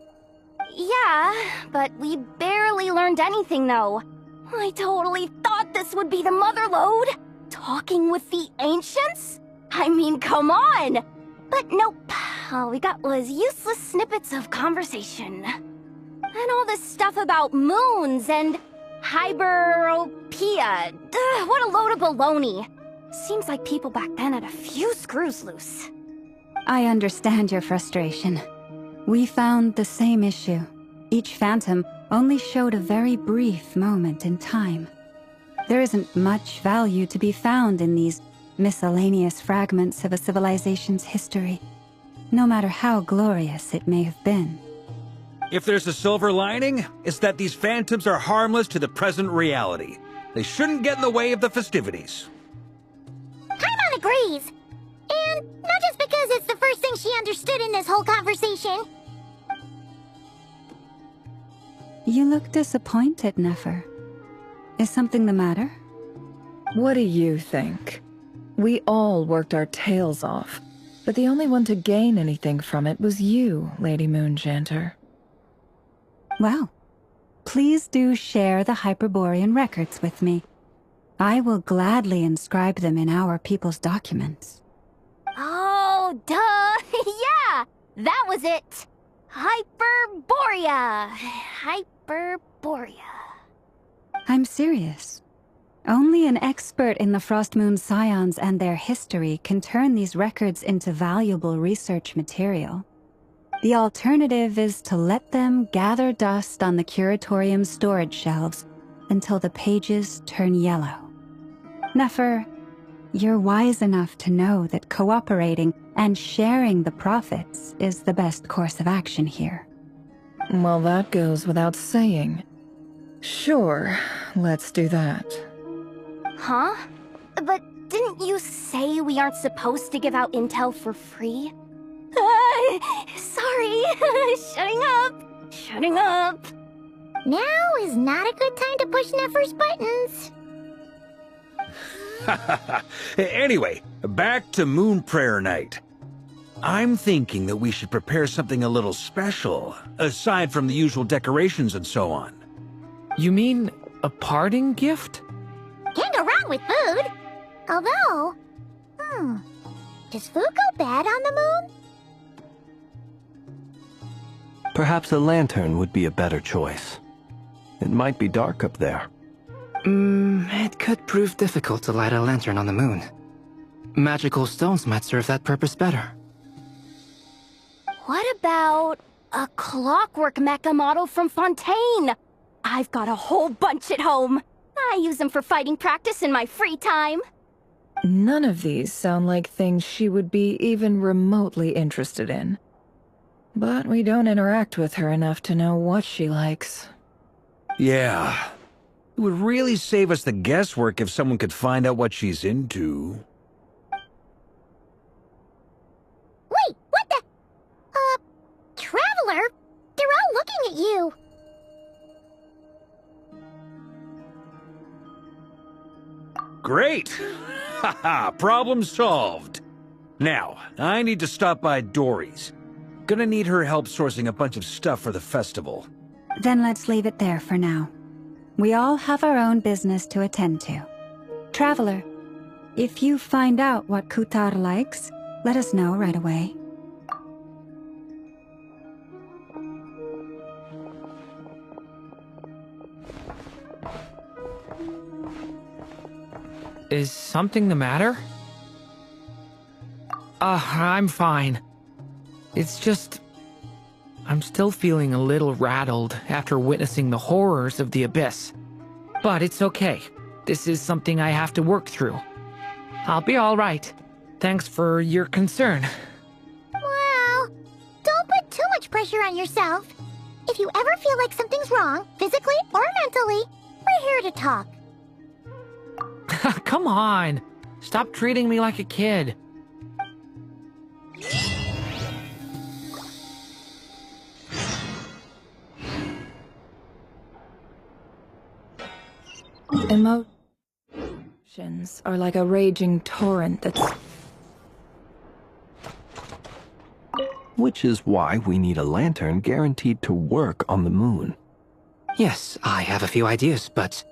Yeah, but we barely learned anything, though. I totally thought this would be the motherlode. Talking with the ancients? I mean, come on! But nope, all we got was useless snippets of conversation. And all this stuff about moons and hyperopia. What a load of baloney. Seems like people back then had a few screws loose. I understand your frustration. We found the same issue. Each phantom only showed a very brief moment in time. There isn't much value to be found in these miscellaneous fragments of a civilization's history, no matter how glorious it may have been. If there's a silver lining, it's that these phantoms are harmless to the present reality. They shouldn't get in the way of the festivities. Paimon agrees! And not just because it's the first thing she understood in this whole conversation. You look disappointed, Nefer. Is something the matter? What do you think? We all worked our tails off, but the only one to gain anything from it was you, Lady Moonjanter. Well, please do share the Hyperborean records with me. I will gladly inscribe them in our people's documents. Oh, duh! Yeah! That was it! Hyperborea! Hyperborea. I'm serious. Only an expert in the Frostmoon Scions and their history can turn these records into valuable research material. The alternative is to let them gather dust on the Curatorium's storage shelves until the pages turn yellow. Nefer, you're wise enough to know that cooperating and sharing the profits is the best course of action here. Well, that goes without saying. Sure, let's do that. Huh? But didn't you say we aren't supposed to give out intel for free? Sorry. Shutting up. Now is not a good time to push Nefer's buttons. Anyway, back to Moon Prayer Night. I'm thinking that we should prepare something a little special, aside from the usual decorations and so on. You mean a parting gift? Can't go wrong with food. Although, Does food go bad on the moon? Perhaps a lantern would be a better choice. It might be dark up there. It could prove difficult to light a lantern on the moon. Magical stones might serve that purpose better. What about a clockwork mecha model from Fontaine? I've got a whole bunch at home. I use them for fighting practice in my free time. None of these sound like things she would be even remotely interested in. But we don't interact with her enough to know what she likes. Yeah. It would really save us the guesswork if someone could find out what she's into. Wait, what the? Traveler? They're all looking at you. Great! Haha, problem solved. Now, I need to stop by Dory's. Gonna need her help sourcing a bunch of stuff for the festival. Then let's leave it there for now. We all have our own business to attend to. Traveler, if you find out what Kutar likes, let us know right away. Is something the matter? I'm fine. It's just... I'm still feeling a little rattled after witnessing the horrors of the Abyss. But it's okay. This is something I have to work through. I'll be all right. Thanks for your concern. Well, don't put too much pressure on yourself. If you ever feel like something's wrong, physically or mentally, we're here to talk. Come on. Stop treating me like a kid. Emotions are like a raging torrent that's... Which is why we need a lantern guaranteed to work on the moon. Yes, I have a few ideas, but...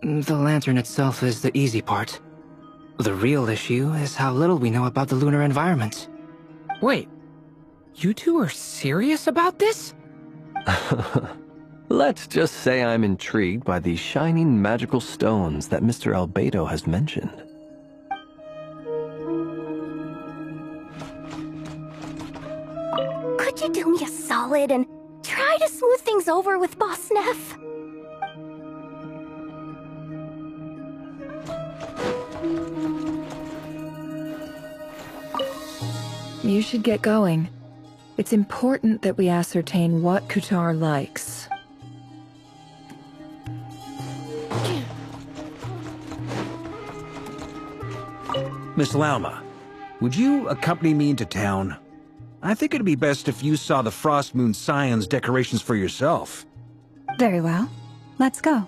the lantern itself is the easy part. The real issue is how little we know about the lunar environment. Wait, you two are serious about this? Let's just say I'm intrigued by these shining magical stones that Mr. Albedo has mentioned. Could you do me a solid and try to smooth things over with Boss Neff? You should get going. It's important that we ascertain what Kutar likes. Miss Lauma, would you accompany me into town? I think it'd be best if you saw the Frost Moon Scion's decorations for yourself. Very well. Let's go.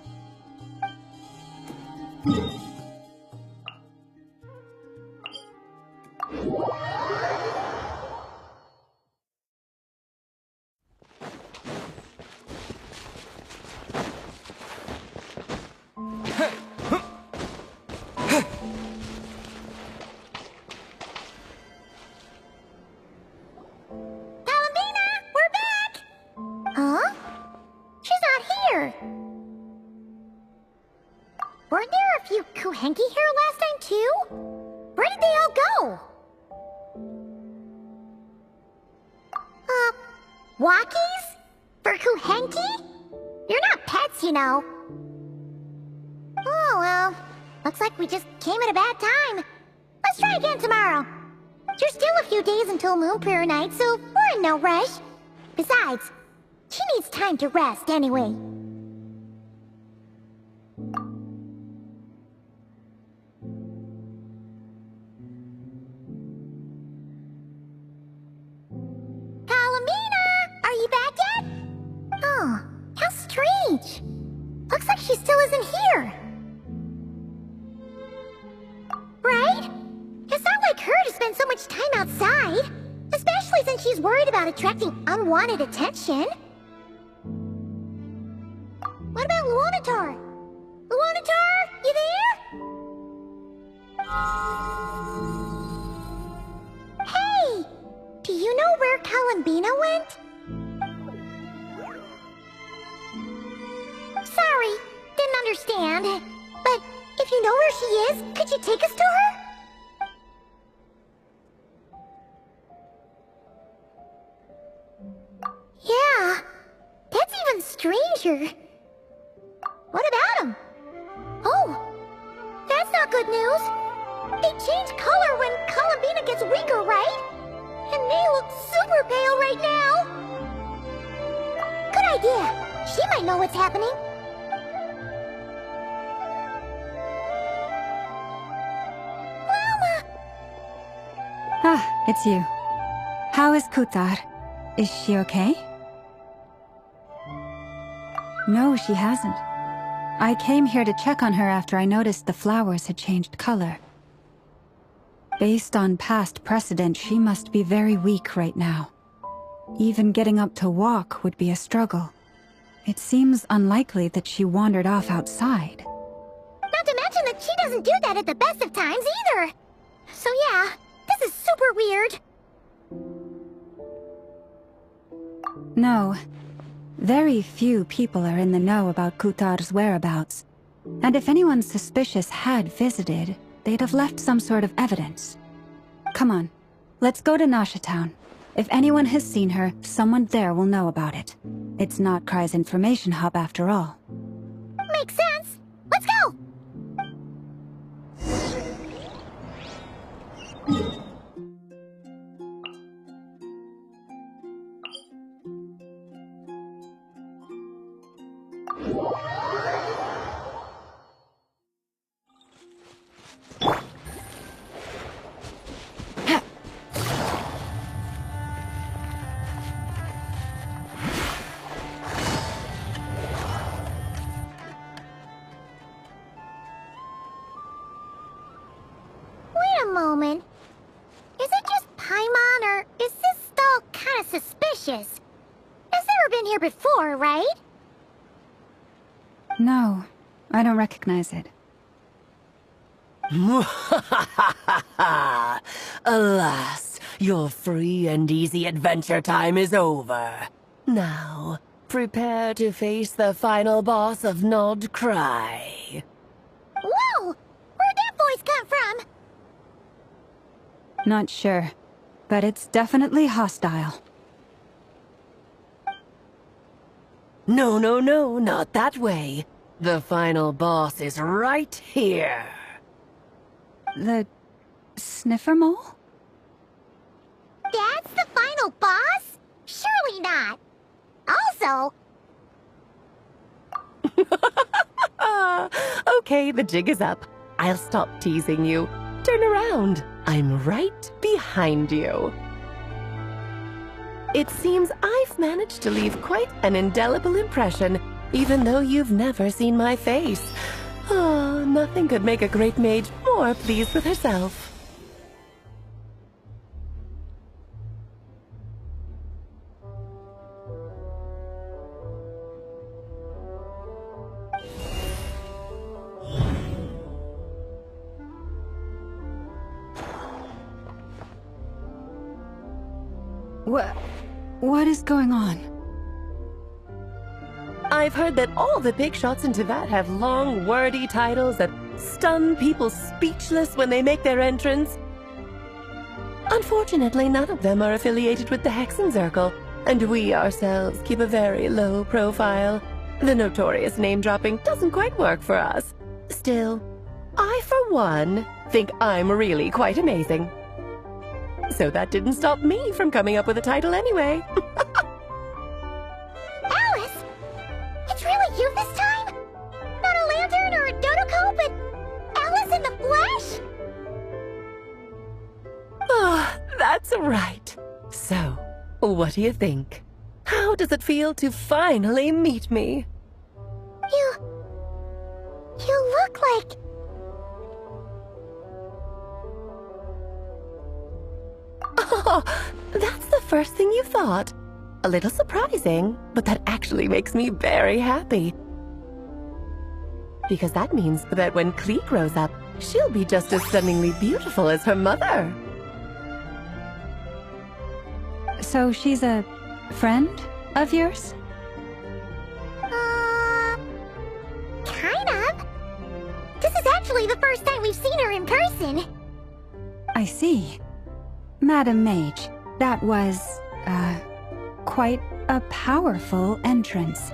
Weren't there a few Kuhenki here last time too? Where did they all go? Walkies? For Kuhenki? You're not pets, you know. Oh well, looks like we just came at a bad time. Let's try again tomorrow. There's still a few days until Moon Prayer Night, so we're in no rush. Besides, she needs time to rest anyway. Looks like she still isn't here. Right? It's not like her to spend so much time outside. Especially since she's worried about attracting unwanted attention. What about Luonatar? Luonatar, you there? you know where Columbina went? Sorry, didn't understand. But if you know where she is, could you take us to her? Yeah, that's even stranger. What about him? Oh, that's not good news. They change color when Columbina gets weaker, right? And they look super pale right now. Good idea. She might know what's happening. Mama! Ah, it's you. How is Kutar? Is she okay? No, she hasn't. I came here to check on her after I noticed the flowers had changed color. Based on past precedent, she must be very weak right now. Even getting up to walk would be a struggle. It seems unlikely that she wandered off outside. Not to mention that she doesn't do that at the best of times either. So yeah, this is super weird. No. Very few people are in the know about Kutar's whereabouts. And if anyone suspicious had visited, they'd have left some sort of evidence. Come on, let's go to Nasha Town. If anyone has seen her, someone there will know about it. It's Nod-Krai's information hub after all. Makes sense. Let's go! Moment. Is it just Paimon, or is this stall kind of suspicious? It's never been here before, right? No, I don't recognize it. Alas, your free and easy adventure time is over. Now, prepare to face the final boss of Nod-Krai. Whoa! Where'd that voice come from? Not sure, but it's definitely hostile. No, no, no, not that way. The final boss is right here. The sniffer mole? That's the final boss? Surely not. Also... Okay, the jig is up. I'll stop teasing you. Turn around. I'm right behind you. It seems I've managed to leave quite an indelible impression, even though you've never seen my face. Oh, nothing could make a great mage more pleased with herself. What is going on? I've heard that all the big shots in Teyvat have long, wordy titles that stun people speechless when they make their entrance. Unfortunately, none of them are affiliated with the Hexen Circle, and we ourselves keep a very low profile. The notorious name-dropping doesn't quite work for us. Still, I, for one, think I'm really quite amazing. So that didn't stop me from coming up with a title anyway. Alice! It's really you this time? Not a lantern or a dodo, but Alice in the flesh? Oh, that's right. So, what do you think? How does it feel to finally meet me? You look like... Oh, that's the first thing you thought. A little surprising, but that actually makes me very happy. Because that means that when Klee grows up, she'll be just as stunningly beautiful as her mother. So she's a friend of yours? Kind of. This is actually the first time we've seen her in person. I see. Madam Mage, that was, quite a powerful entrance.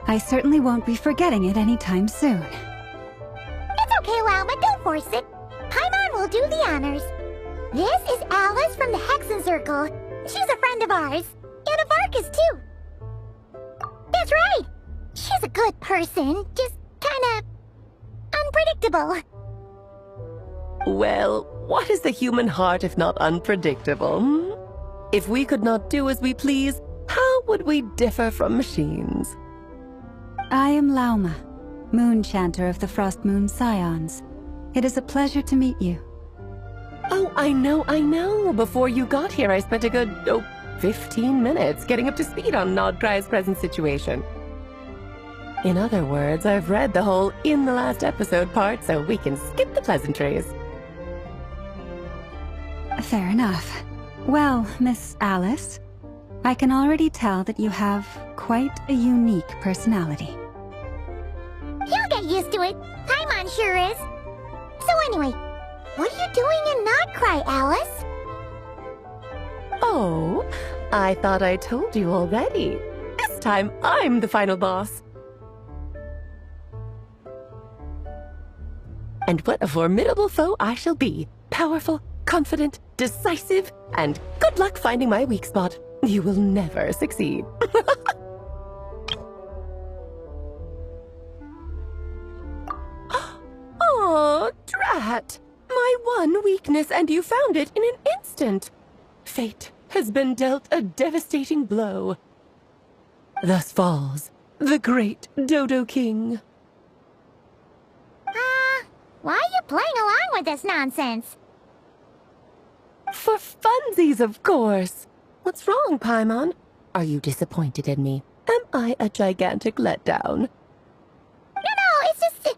I certainly won't be forgetting it anytime soon. It's okay, Lauma, don't force it. Paimon will do the honors. This is Alice from the Hexen Circle. She's a friend of ours. And of Arcus, too. That's right. She's a good person, just kinda unpredictable. Well, what is the human heart if not unpredictable? Hmm? If we could not do as we please, how would we differ from machines? I am Lauma, Moon Chanter of the Frost Moon Scions. It is a pleasure to meet you. Oh, I know. Before you got here, I spent a good, 15 minutes getting up to speed on Nod-krai's present situation. In other words, I've read the whole in the last episode part, so we can skip the pleasantries. Fair enough. Well, Miss Alice, I can already tell that you have quite a unique personality. You'll get used to it. Paimon sure is. So anyway, what are you doing in Nod-krai, Alice? Oh, I thought I told you already. This time, I'm the final boss. And what a formidable foe I shall be. Powerful, confident, decisive, and good luck finding my weak spot. You will never succeed. Oh, drat! My one weakness, and you found it in an instant. Fate has been dealt a devastating blow. Thus falls the great Dodo King. Why are you playing along with this nonsense? For funsies, of course. What's wrong, Paimon? Are you disappointed in me? Am I a gigantic letdown? No, it's just...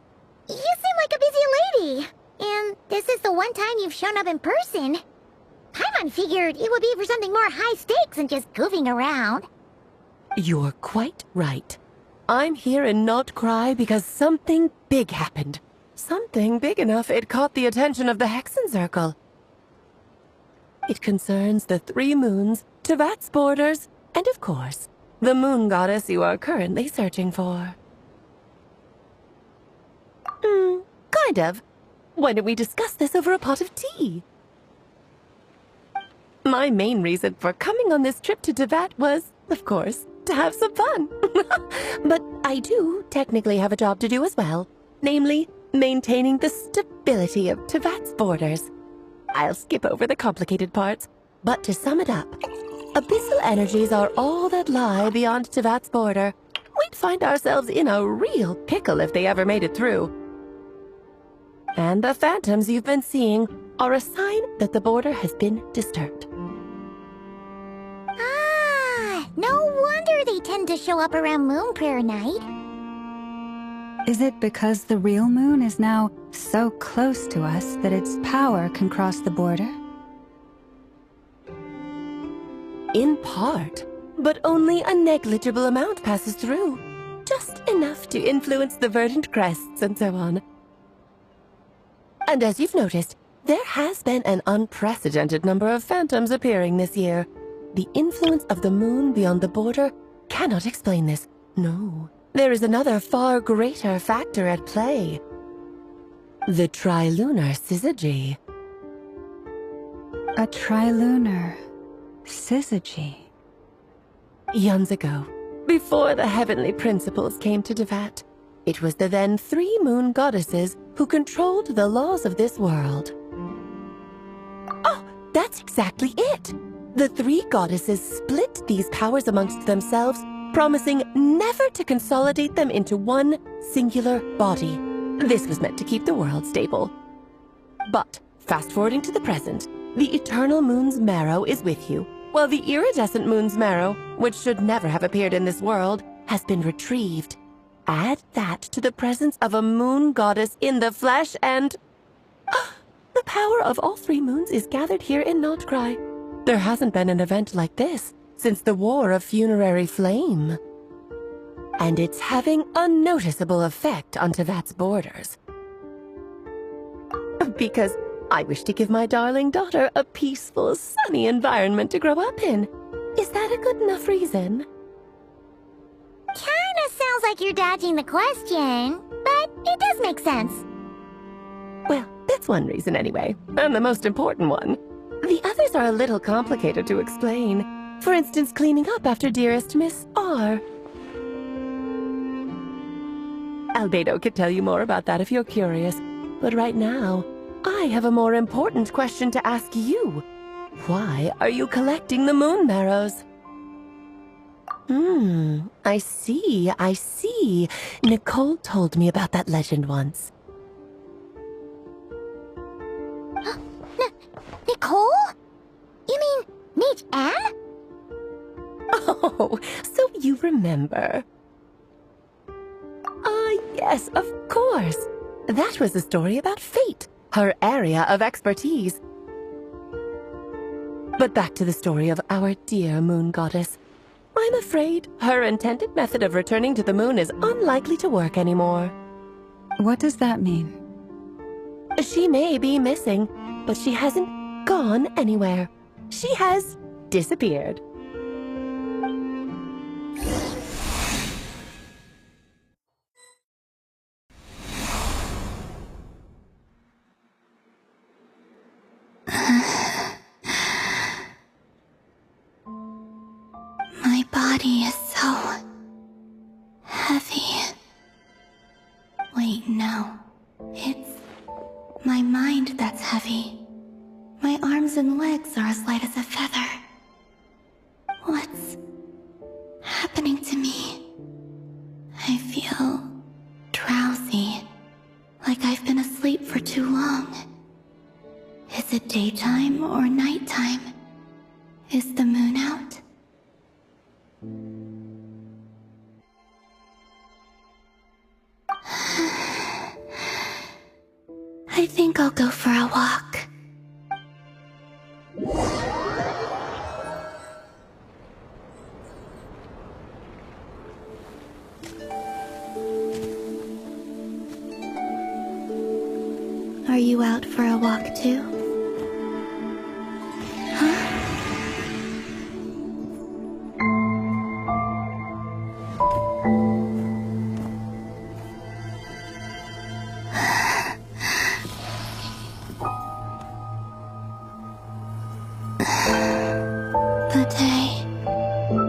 You seem like a busy lady. And this is the one time you've shown up in person. Paimon figured it would be for something more high stakes than just goofing around. You're quite right. I'm here in Nocturne because something big happened. Something big enough it caught the attention of the Hexen Circle. It concerns the 3 moons, Teyvat's borders, and of course, the moon goddess you are currently searching for. Kind of. Why don't we discuss this over a pot of tea? My main reason for coming on this trip to Teyvat was, of course, to have some fun. But I do technically have a job to do as well, namely, maintaining the stability of Teyvat's borders. I'll skip over the complicated parts, but to sum it up, abyssal energies are all that lie beyond Teyvat's border. We'd find ourselves in a real pickle if they ever made it through. And the phantoms you've been seeing are a sign that the border has been disturbed. No wonder they tend to show up around Moon Prayer Night. Is it because the real moon is now so close to us that its power can cross the border? In part, but only a negligible amount passes through. Just enough to influence the verdant crests and so on. And as you've noticed, there has been an unprecedented number of phantoms appearing this year. The influence of the moon beyond the border cannot explain this. No, there is another far greater factor at play. The trilunar syzygy. A trilunar syzygy. Eons ago, before the heavenly principles came to Teyvat, it was the then 3 moon goddesses who controlled the laws of this world. Oh, that's exactly it! The 3 goddesses split these powers amongst themselves, promising never to consolidate them into one singular body. This was meant to keep the world stable. But, fast-forwarding to the present, the eternal moon's marrow is with you, while the iridescent moon's marrow, which should never have appeared in this world, has been retrieved. Add that to the presence of a moon goddess in the flesh and... the power of all 3 moons is gathered here in Nod-krai. There hasn't been an event like this since the War of Funerary Flame. And it's having a noticeable effect on Tevat's borders. Because I wish to give my darling daughter a peaceful, sunny environment to grow up in. Is that a good enough reason? Kinda sounds like you're dodging the question, but it does make sense. Well, that's one reason anyway, and the most important one. The others are a little complicated to explain. For instance, cleaning up after dearest Miss R. Albedo could tell you more about that if you're curious, but right now, I have a more important question to ask you. Why are you collecting the moon marrows? I see. Nicole told me about that legend once. Nicole? You mean Mage Anne? Oh, so you remember. Yes, of course. That was the story about Fate, her area of expertise. But back to the story of our dear moon goddess. I'm afraid her intended method of returning to the moon is unlikely to work anymore. What does that mean? She may be missing, but she hasn't gone anywhere. She has disappeared. My body is so heavy. Wait, no. It's my mind that's heavy. My arms and legs are as light as a feather. What's happening to me? I feel drowsy, like I've been asleep for too long. Is it daytime or nighttime? Is the moon out? I think I'll go for a walk. Are you out for a walk too? The day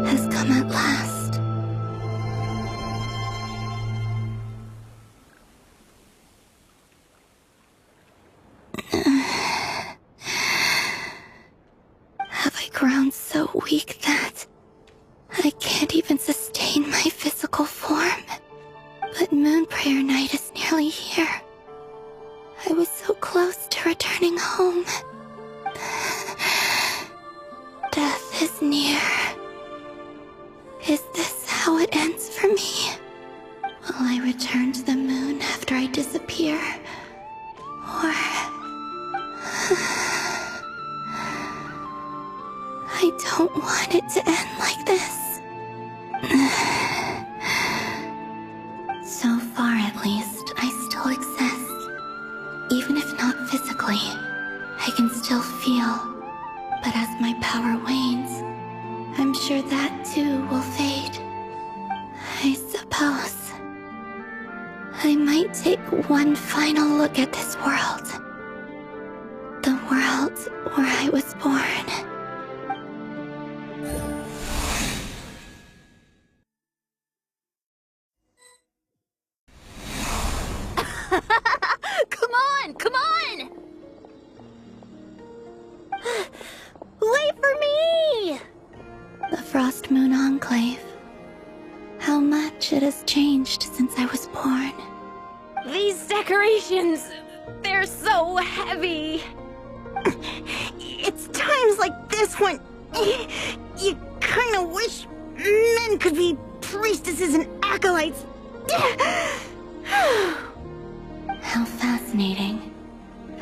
has come at last. Have I grown so weak that I can't even sustain my physical form? But Moon Prayer Night is nearly here. I was so close to returning home. Death is near. Is this how it ends for me? Will I return to the moon after I disappear? Or... I don't want it to end like this. So far, at least, I still exist. Even if not physically, I can still feel. But as my power wanes, I'm sure that too will fade. I suppose I might take one final look at this world. The world where I was born. Come on! Wait for me! The Frost Moon Enclave. How much it has changed since I was born. These decorations, they're so heavy. It's times like this when you kind of wish men could be priestesses and acolytes. How fascinating.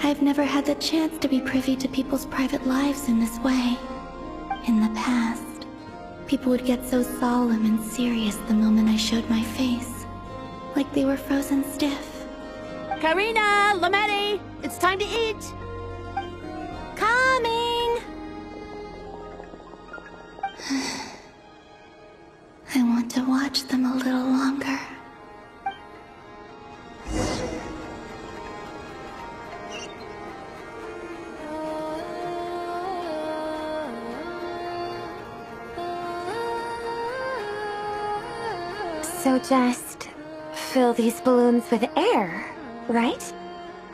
I've never had the chance to be privy to people's private lives in this way. In the past. People would get so solemn and serious the moment I showed my face. Like they were frozen stiff. Karina! Lametti! It's time to eat! Coming! I want to watch them a little longer. So just fill these balloons with air, right?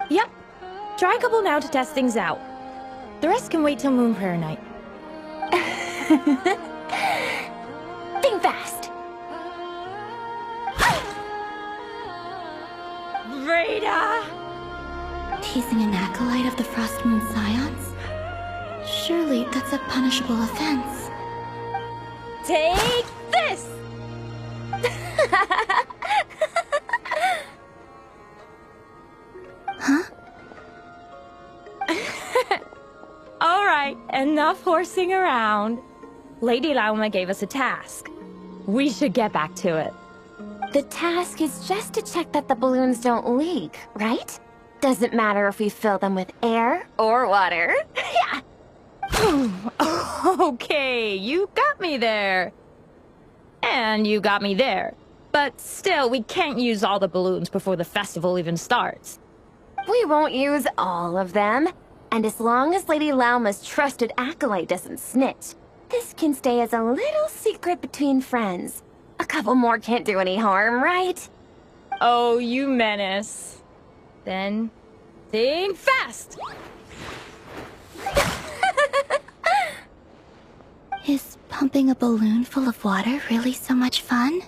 Yep. Try a couple now to test things out. The rest can wait till Moon Prayer night. Think fast. Vreda! Teasing an acolyte of the Frost Moon Scions? Surely that's a punishable offense. Take this! Huh? Alright, enough horsing around. Lady Lauma gave us a task. We should get back to it. The task is just to check that the balloons don't leak, right? Doesn't matter if we fill them with air or water. Yeah. Okay, you got me there. And you got me there. But still, we can't use all the balloons before the festival even starts. We won't use all of them. And as long as Lady Lauma's trusted acolyte doesn't snitch, this can stay as a little secret between friends. A couple more can't do any harm, right? Oh, you menace. Then, think fast! Is pumping a balloon full of water really so much fun?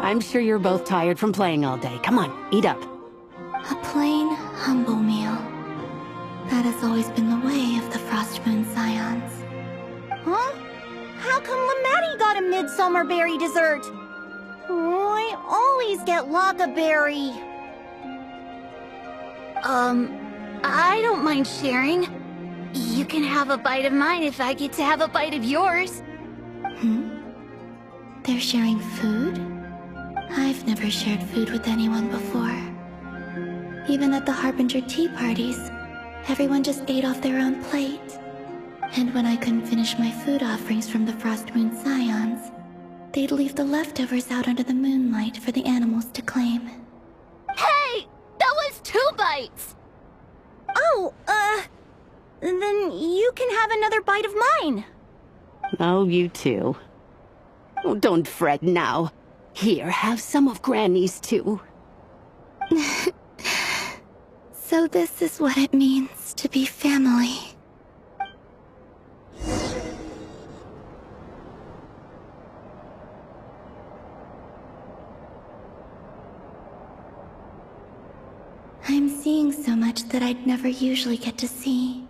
I'm sure you're both tired from playing all day. Come on, eat up. A plain, humble meal. That has always been the way of the Frost Moon Scions. Huh? How come Lametti got a midsummer berry dessert? I always get Lockaberry. I don't mind sharing. You can have a bite of mine if I get to have a bite of yours. They're sharing food? I've never shared food with anyone before. Even at the Harbinger tea parties, everyone just ate off their own plate. And when I couldn't finish my food offerings from the Frost Moon Scions, they'd leave the leftovers out under the moonlight for the animals to claim. Hey! That was 2 bites! Oh, then you can have another bite of mine. Oh, you too. Oh, don't fret now. Here, have some of Granny's too. So this is what it means to be family. I'm seeing so much that I'd never usually get to see.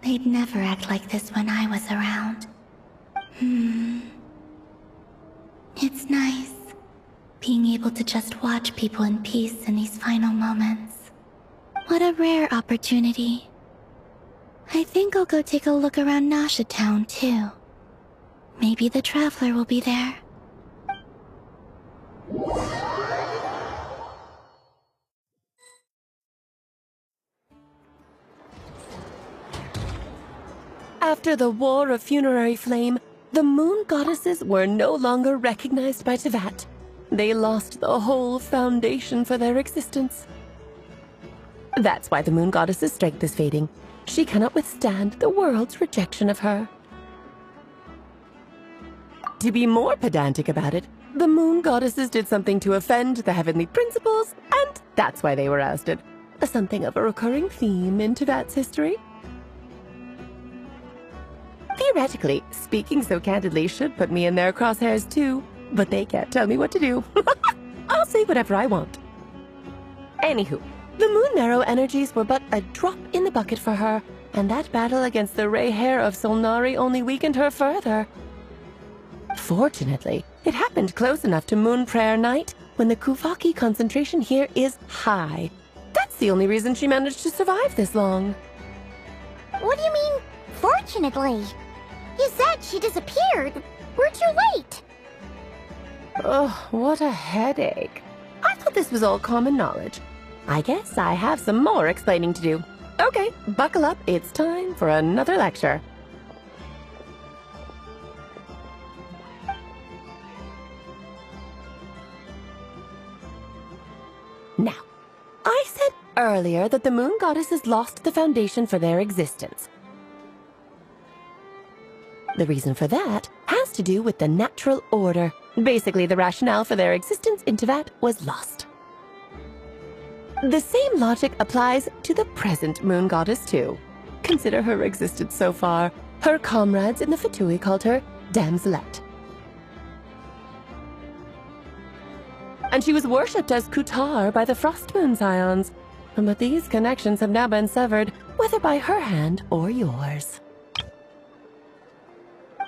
They'd never act like this when I was around. It's nice. being able to just watch people in peace in these final moments. What a rare opportunity. I think I'll go take a look around Nasha Town, too. Maybe the Traveler will be there. After the War of Funerary Flame, the Moon Goddesses were no longer recognized by Teyvat. They lost the whole foundation for their existence. That's why the Moon Goddess's strength is fading. She cannot withstand the world's rejection of her. To be more pedantic about it, the Moon Goddesses did something to offend the heavenly principles, and that's why they were ousted. Something of a recurring theme in Teyvat's history. Theoretically, speaking so candidly should put me in their crosshairs too, but they can't tell me what to do. I'll say whatever I want. Anywho, the Moon Marrow energies were but a drop in the bucket for her, and that battle against the Ray Hair of Solnari only weakened her further. Fortunately, it happened close enough to Moon Prayer Night when the Kuvaki concentration here is high. That's the only reason she managed to survive this long. What do you mean, fortunately? You said she disappeared. We're too late. Ugh, what a headache. I thought this was all common knowledge. I guess I have some more explaining to do. Okay, buckle up. It's time for another lecture. Now, I said earlier that the Moon Goddesses lost the foundation for their existence. The reason for that has to do with the natural order. Basically, the rationale for their existence in Teyvat was lost. The same logic applies to the present Moon Goddess too. Consider her existence so far. Her comrades in the Fatui called her Damselette. And she was worshipped as Kutar by the Frost Moon Scions. But these connections have now been severed, whether by her hand or yours.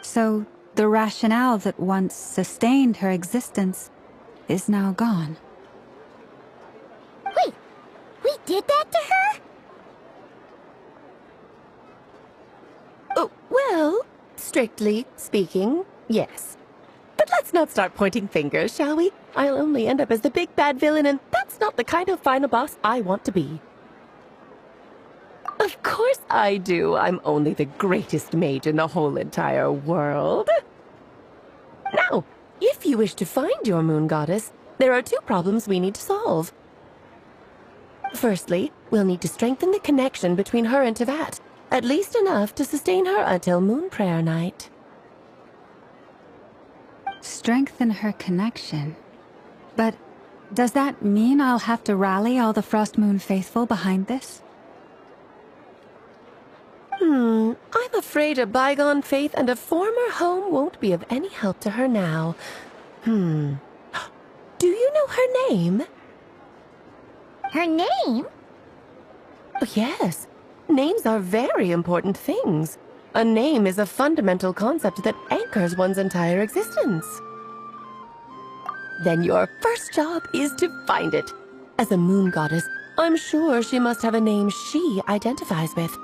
So, the rationale that once sustained her existence is now gone. Wait, we did that to her? Oh, well, strictly speaking, yes. But let's not start pointing fingers, shall we? I'll only end up as the big bad villain, and that's not the kind of final boss I want to be. Of course I do. I'm only the greatest mage in the whole entire world. Now, if you wish to find your Moon Goddess, there are two problems we need to solve. Firstly, we'll need to strengthen the connection between her and Teyvat, at least enough to sustain her until Moon Prayer Night. Strengthen her connection? But does that mean I'll have to rally all the Frost Moon faithful behind this? I'm afraid a bygone faith and a former home won't be of any help to her now. Do you know her name? Her name? Oh, yes. Names are very important things. A name is a fundamental concept that anchors one's entire existence. Then your first job is to find it. As a Moon Goddess, I'm sure she must have a name she identifies with.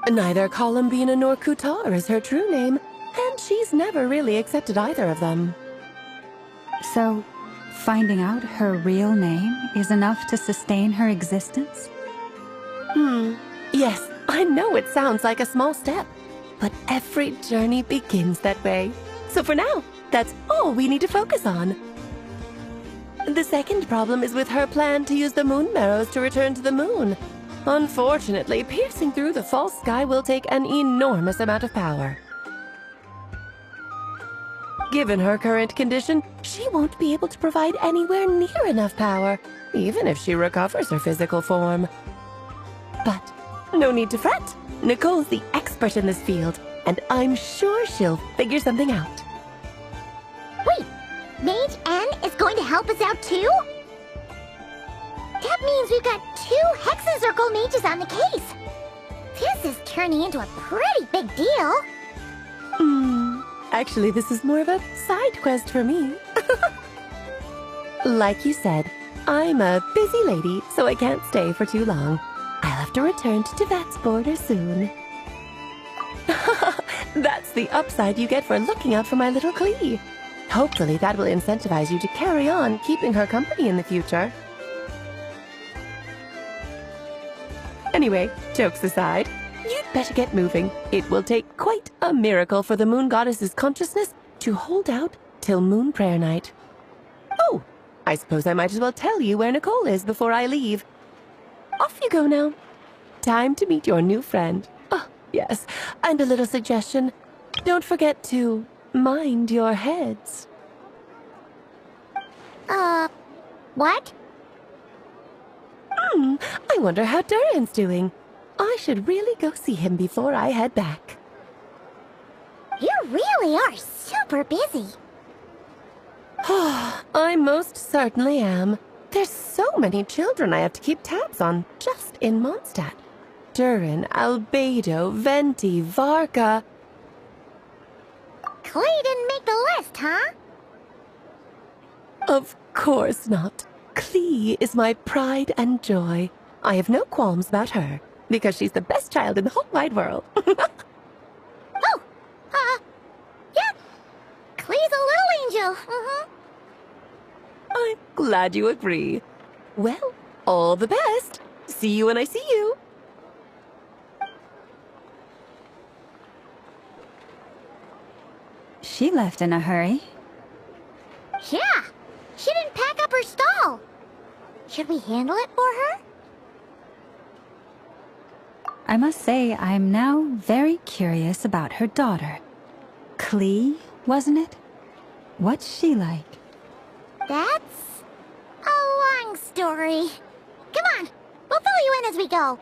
Neither Columbina nor Kutar is her true name, and she's never really accepted either of them. So, finding out her real name is enough to sustain her existence? Yes, I know it sounds like a small step, but every journey begins that way. So for now, that's all we need to focus on. The second problem is with her plan to use the Moon Marrows to return to the moon. Unfortunately, piercing through the false sky will take an enormous amount of power. Given her current condition, she won't be able to provide anywhere near enough power, even if she recovers her physical form. But no need to fret. Nicole's the expert in this field, and I'm sure she'll figure something out. Wait, Mage N is going to help us out too? That means we've got 2 Hexen Circle mages on the case. This is turning into a pretty big deal. Actually, this is more of a side quest for me. Like you said, I'm a busy lady, so I can't stay for too long. I'll have to return to Tivat's border soon. That's the upside you get for looking out for my little Klee. Hopefully that will incentivize you to carry on keeping her company in the future. Anyway, jokes aside, you'd better get moving. It will take quite a miracle for the Moon Goddess's consciousness to hold out till Moon Prayer Night. Oh, I suppose I might as well tell you where Nicole is before I leave. Off you go now. Time to meet your new friend. Oh, yes, and a little suggestion. Don't forget to mind your heads. What? I wonder how Durin's doing. I should really go see him before I head back. You really are super busy. I most certainly am. There's so many children I have to keep tabs on just in Mondstadt. Durin, Albedo, Venti, Varka. Klee didn't make the list, huh? Of course not. Klee is my pride and joy. I have no qualms about her, because she's the best child in the whole wide world. Yeah. Klee's a little angel. I'm glad you agree. Well, all the best. See you when I see you. She left in a hurry. Yeah. She didn't pack up her stall. Should we handle it for her? I must say, I'm now very curious about her daughter. Klee, wasn't it? What's she like? That's a long story. Come on, we'll fill you in as we go.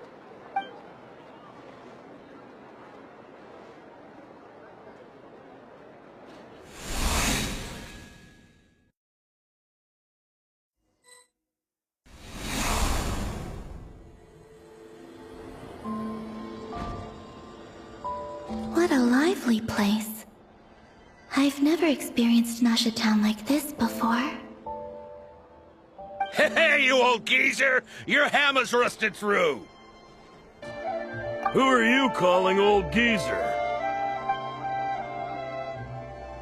What a lively place. I've never experienced Nasha Town like this before. Hey, you old geezer! Your hammer's rusted through! Who are you calling old geezer?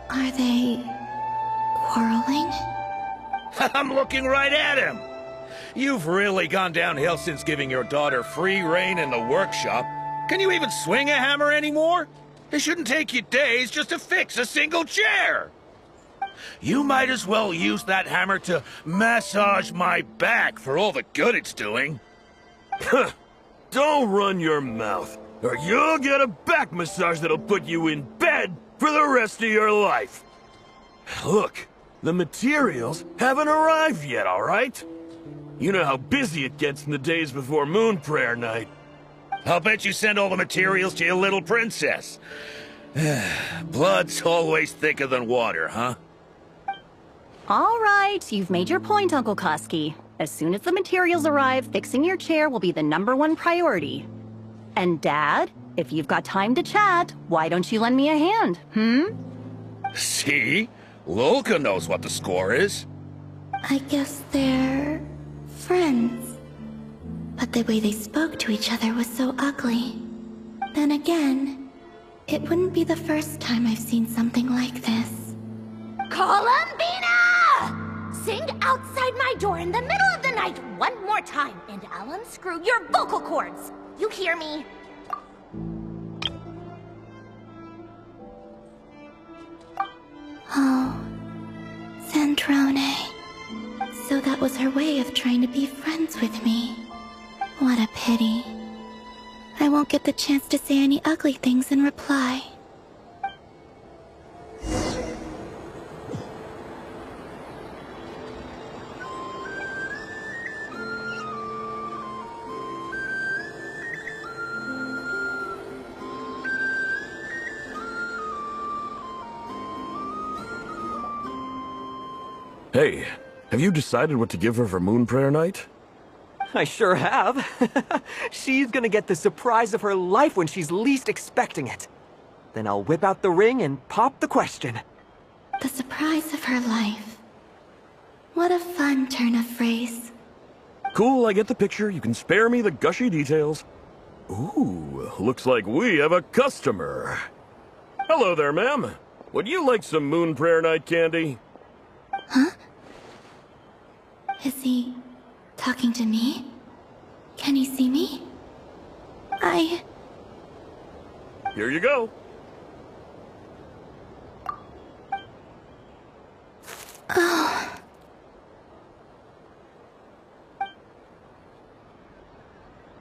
Are they quarreling? I'm looking right at him! You've really gone downhill since giving your daughter free rein in the workshop. Can you even swing a hammer anymore? It shouldn't take you days just to fix a single chair! You might as well use that hammer to massage my back for all the good it's doing. Don't run your mouth, or you'll get a back massage that'll put you in bed for the rest of your life. Look, the materials haven't arrived yet, all right? You know how busy it gets in the days before Moon Prayer Night. I'll bet you send all the materials to your little princess. Blood's always thicker than water, huh? All right, you've made your point, Uncle Koski. As soon as the materials arrive, fixing your chair will be the #1 priority. And Dad, if you've got time to chat, why don't you lend me a hand, See? Lolka knows what the score is. I guess they're friends. But the way they spoke to each other was so ugly. Then again, it wouldn't be the first time I've seen something like this. Columbina! Sing outside my door in the middle of the night one more time, and I'll unscrew your vocal cords. You hear me? Oh, Sandrone. So that was her way of trying to be friends with me. What a pity. I won't get the chance to say any ugly things in reply. Hey, have you decided what to give her for Moon Prayer Night? I sure have. She's gonna get the surprise of her life when she's least expecting it. Then I'll whip out the ring and pop the question. The surprise of her life. What a fun turn of phrase. Cool, I get the picture. You can spare me the gushy details. Ooh, looks like we have a customer. Hello there, ma'am. Would you like some Moon Prayer Night candy? Huh? Is he talking to me? Can he see me? Here you go. Oh.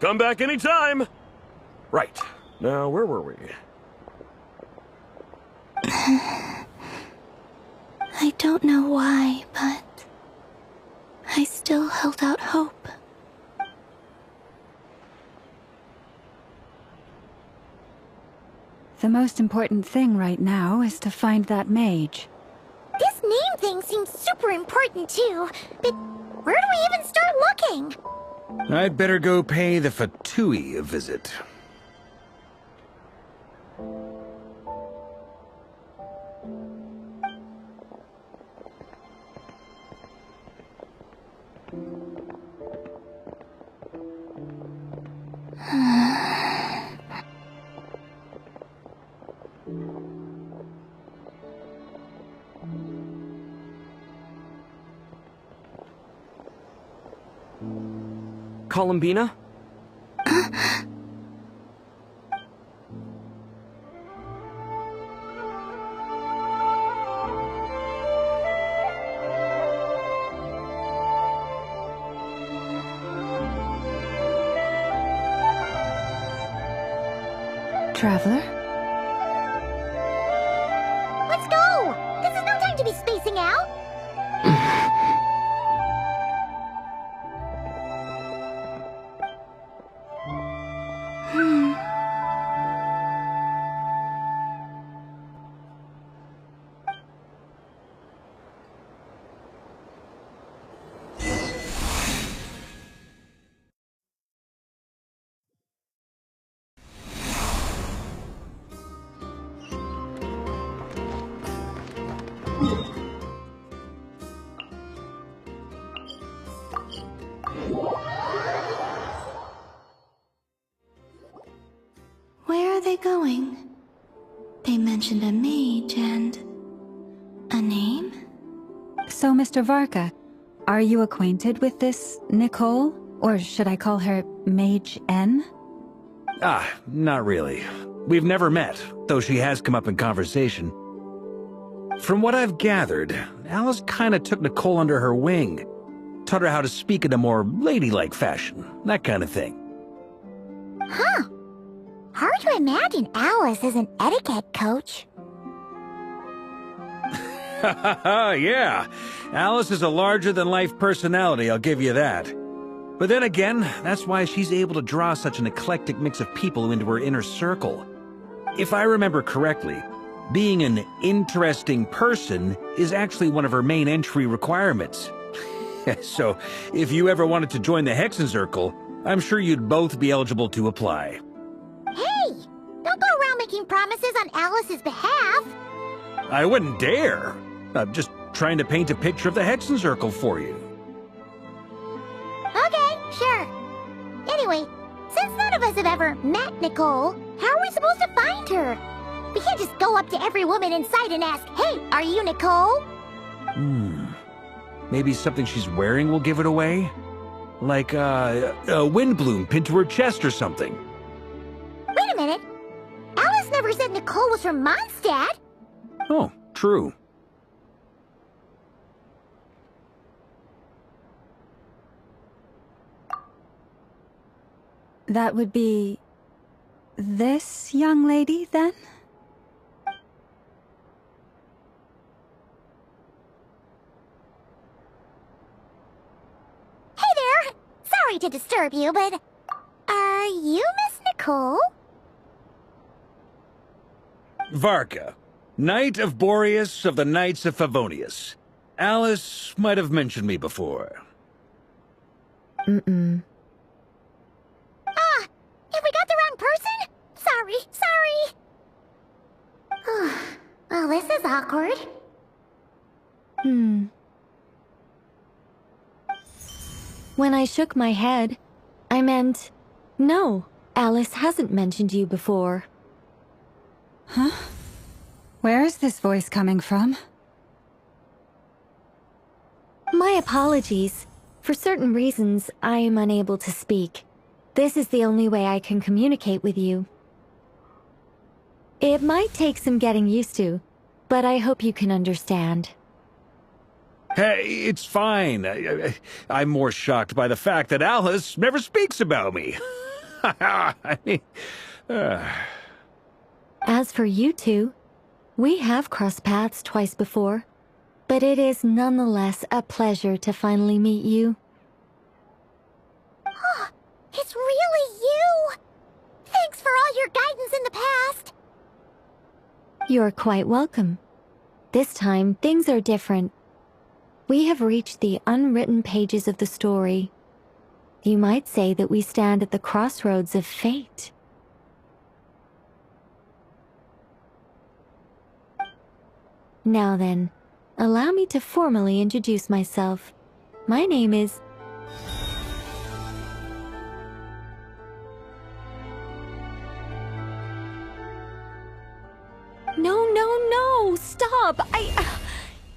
Come back anytime. Right. Now, where were we? I don't know why, but I still held out hope. The most important thing right now is to find that mage. This name thing seems super important too, but where do we even start looking? I'd better go pay the Fatui a visit. Columbina? Traveler? Let's go! This is no time to be spacing out! Where are they going? They mentioned a mage and... a name? So, Mr. Varka, are you acquainted with this Nicole? Or should I call her Mage N? Ah, not really. We've never met, though she has come up in conversation. From what I've gathered, Alice kinda took Nicole under her wing. Taught her how to speak in a more ladylike fashion, that kind of thing. Huh. Hard to imagine Alice as an etiquette coach. Yeah, Alice is a larger-than-life personality, I'll give you that. But then again, that's why she's able to draw such an eclectic mix of people into her inner circle. If I remember correctly, being an interesting person is actually one of her main entry requirements. So, if you ever wanted to join the Hexenzirkel, I'm sure you'd both be eligible to apply. Hey! Don't go around making promises on Alice's behalf! I wouldn't dare. I'm just trying to paint a picture of the Hexenzirkel for you. Okay, sure. Anyway, since none of us have ever met Nicole, how are we supposed to find her? We can't just go up to every woman in sight and ask, "Hey, are you Nicole?" Maybe something she's wearing will give it away? Like, a wind bloom pinned to her chest or something. Wait a minute. Alice never said Nicole was from Mondstadt. Oh, true. That would be... this young lady, then? Hey there! Sorry to disturb you, but... are you Miss Nicole? Varka, Knight of Boreas of the Knights of Favonius. Alice might have mentioned me before. Mm-mm. Ah! Have we got the wrong person? Sorry. Well, this is awkward. When I shook my head, I meant, no, Alice hasn't mentioned you before. Huh? Where is this voice coming from? My apologies. For certain reasons, I am unable to speak. This is the only way I can communicate with you. It might take some getting used to, but I hope you can understand. Hey, it's fine. I'm more shocked by the fact that Alice never speaks about me. I mean, As for you two, we have crossed paths twice before, but it is nonetheless a pleasure to finally meet you. Oh, it's really you! Thanks for all your guidance in the past! You're quite welcome. This time, things are different. We have reached the unwritten pages of the story. You might say that we stand at the crossroads of fate. Now then, allow me to formally introduce myself. My name is... No, stop!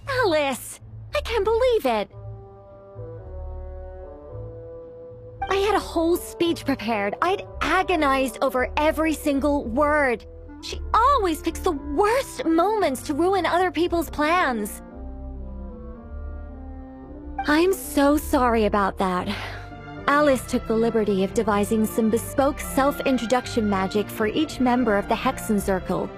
Alice! I can't believe it! I had a whole speech prepared. I'd agonized over every single word. She always picks the worst moments to ruin other people's plans. I'm so sorry about that. Alice took the liberty of devising some bespoke self-introduction magic for each member of the Hexen Circle.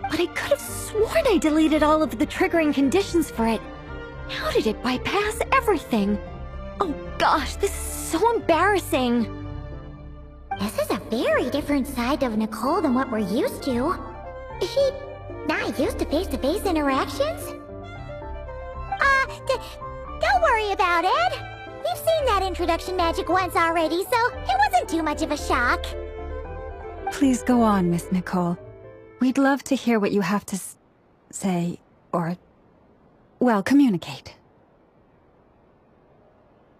But I could have sworn I deleted all of the triggering conditions for it. How did it bypass everything? Oh gosh, this is so embarrassing. This is a very different side of Nicole than what we're used to. Is she not used to face-to-face interactions? Don't worry about it. We've seen that introduction magic once already, so it wasn't too much of a shock. Please go on, Miss Nicole. We'd love to hear what you have to say, or, well, communicate.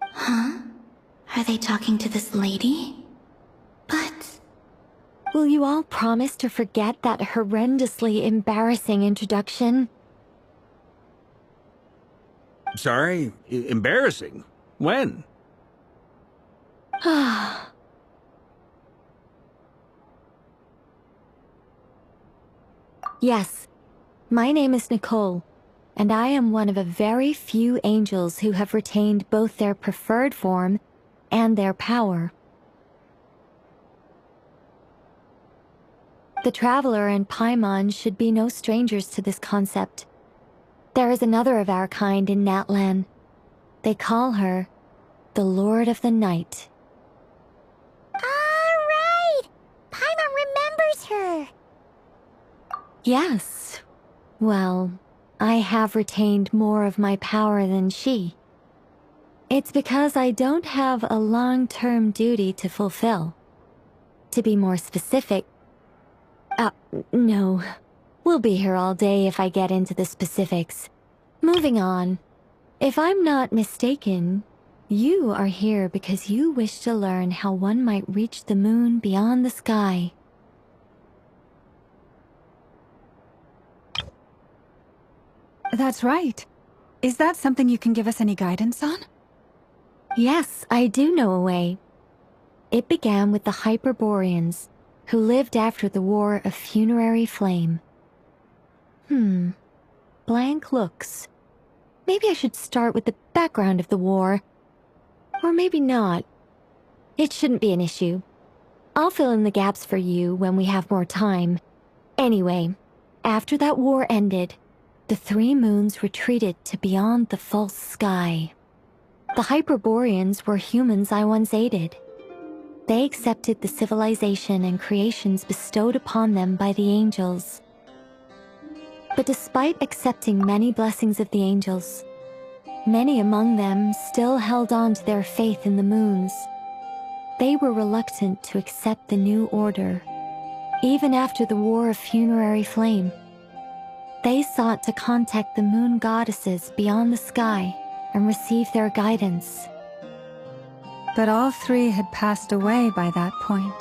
Huh? Are they talking to this lady? But... Will you all promise to forget that horrendously embarrassing introduction? sorry, embarrassing. When? Yes, my name is Nicole, and I am one of a very few angels who have retained both their preferred form and their power. The Traveler and Paimon should be no strangers to this concept. There is another of our kind in Natlan. They call her the Lord of the Night. Right! Paimon remembers her! Yes. Well, I have retained more of my power than she. It's because I don't have a long-term duty to fulfill. To be more specific... no. We'll be here all day if I get into the specifics. Moving on. If I'm not mistaken, you are here because you wish to learn how one might reach the moon beyond the sky. That's right. Is that something you can give us any guidance on? Yes, I do know a way. It began with the Hyperboreans, who lived after the War of Funerary Flame. Blank looks. Maybe I should start with the background of the war. Or maybe not. It shouldn't be an issue. I'll fill in the gaps for you when we have more time. Anyway, after that war ended, the three moons retreated to beyond the false sky. The Hyperboreans were humans I once aided. They accepted the civilization and creations bestowed upon them by the angels. But despite accepting many blessings of the angels, many among them still held on to their faith in the moons. They were reluctant to accept the new order, even after the War of Funerary Flame. They sought to contact the moon goddesses beyond the sky and receive their guidance. But all three had passed away by that point.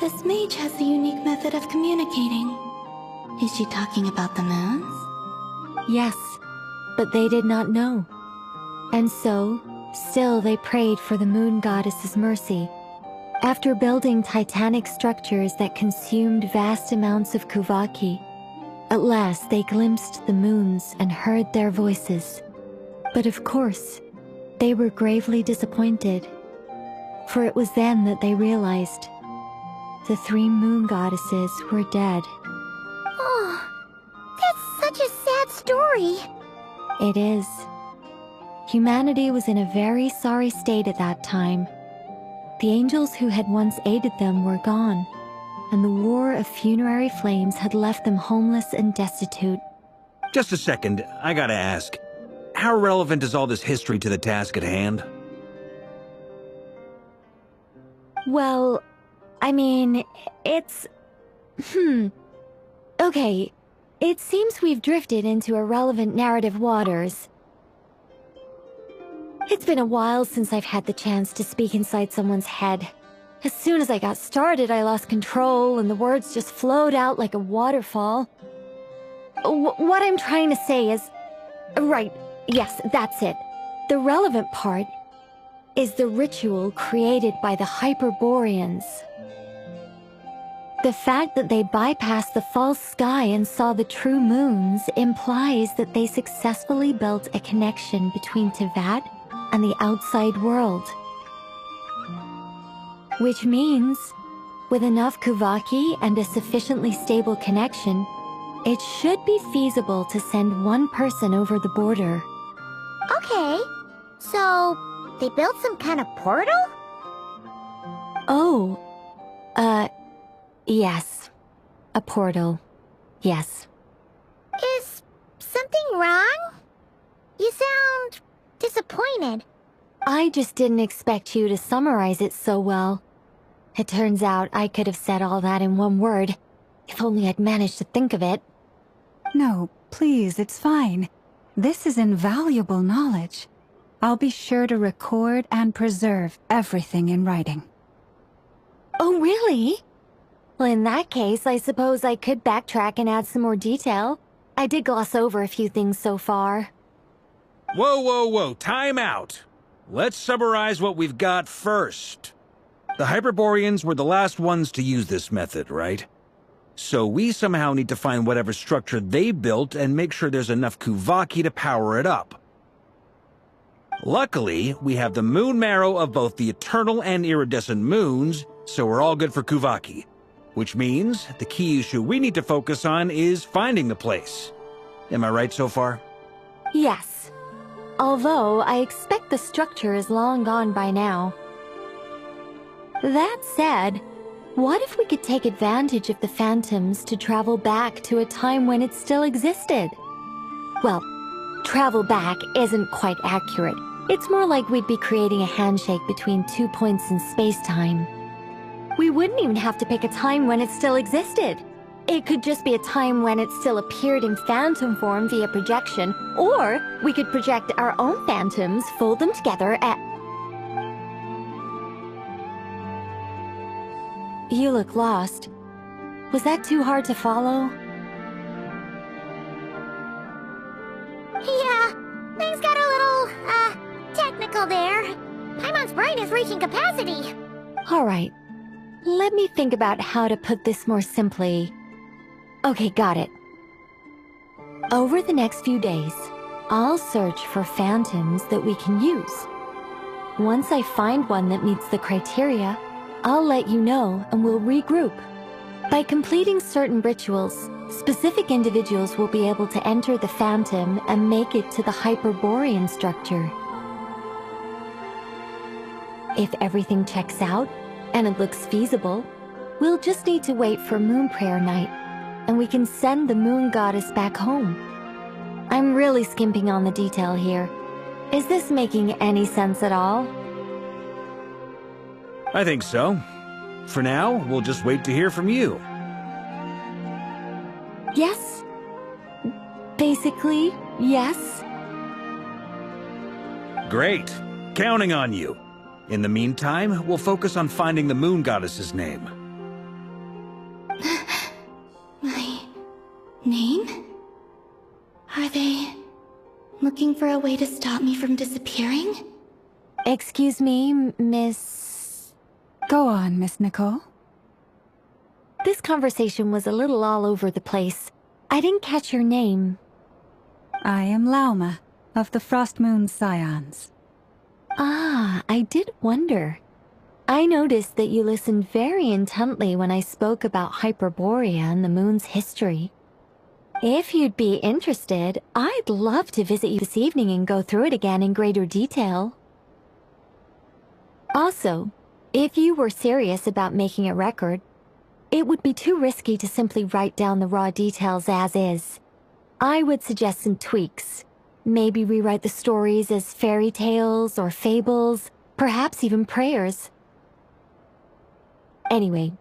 This mage has a unique method of communicating. Is she talking about the moons? Yes, but they did not know. And so, still they prayed for the moon goddess's mercy. After building titanic structures that consumed vast amounts of Kuvaki, at last they glimpsed the moons and heard their voices. But of course, they were gravely disappointed. For it was then that they realized the three moon goddesses were dead. Oh, that's such a sad story. It is. Humanity was in a very sorry state at that time. The angels who had once aided them were gone, and the war of funerary flames had left them homeless and destitute. Just a second, I gotta ask. How relevant is all this history to the task at hand? Well, I mean, it's... Okay, it seems we've drifted into irrelevant narrative waters. It's been a while since I've had the chance to speak inside someone's head. As soon as I got started, I lost control and the words just flowed out like a waterfall. What I'm trying to say is... Right, yes, that's it. The relevant part is the ritual created by the Hyperboreans. The fact that they bypassed the false sky and saw the true moons implies that they successfully built a connection between Teyvat and the outside world. Which means, with enough Kuvaki and a sufficiently stable connection, it should be feasible to send one person over the border. Okay, so they built some kind of portal? Oh, yes. A portal. Yes. Is something wrong? You sound disappointed. I just didn't expect you to summarize it so well. It turns out I could have said all that in one word, if only I'd managed to think of it. No, please, it's fine. This is invaluable knowledge. I'll be sure to record and preserve everything in writing. Oh, really? Well, in that case, I suppose I could backtrack and add some more detail. I did gloss over a few things so far. Whoa, whoa, whoa, time out. Let's summarize what we've got first. The Hyperboreans were the last ones to use this method, right? So we somehow need to find whatever structure they built and make sure there's enough Kuvaki to power it up. Luckily, we have the moon marrow of both the eternal and iridescent moons, so we're all good for Kuvaki. Which means the key issue we need to focus on is finding the place. Am I right so far? Yes. Although I expect the structure is long gone by now. That said, what if we could take advantage of the phantoms to travel back to a time when it still existed? Well, travel back isn't quite accurate. It's more like we'd be creating a handshake between 2 points in space-time. We wouldn't even have to pick a time when it still existed. It could just be a time when it still appeared in phantom form via projection, or we could project our own phantoms, fold them together at... You look lost. Was that too hard to follow? Yeah, things got a little, technical there. Paimon's brain is reaching capacity. Alright. Let me think about how to put this more simply. Okay, got it. Over the next few days, I'll search for phantoms that we can use. Once I find one that meets the criteria, I'll let you know and we'll regroup. By completing certain rituals, specific individuals will be able to enter the phantom and make it to the Hyperborean structure. If everything checks out, and it looks feasible, we'll just need to wait for Moon Prayer Night, and we can send the Moon Goddess back home. I'm really skimping on the detail here. Is this making any sense at all? I think so. For now, we'll just wait to hear from you. Yes. Basically, Yes? Great. Counting on you. In the meantime, we'll focus on finding the moon goddess's name. My name? Are they looking for a way to stop me from disappearing? Excuse me, Miss... Go on, Miss Nicole. This conversation was a little all over the place. I didn't catch your name. I am Lauma, of the Frost Moon Scions. Ah, I did wonder. I noticed that you listened very intently when I spoke about Hyperborea and the moon's history. If you'd be interested, I'd love to visit you this evening and go through it again in greater detail. Also, if you were serious about making a record, it would be too risky to simply write down the raw details as is. I would suggest some tweaks. Maybe rewrite the stories as fairy tales or fables, perhaps even prayers. Anyway,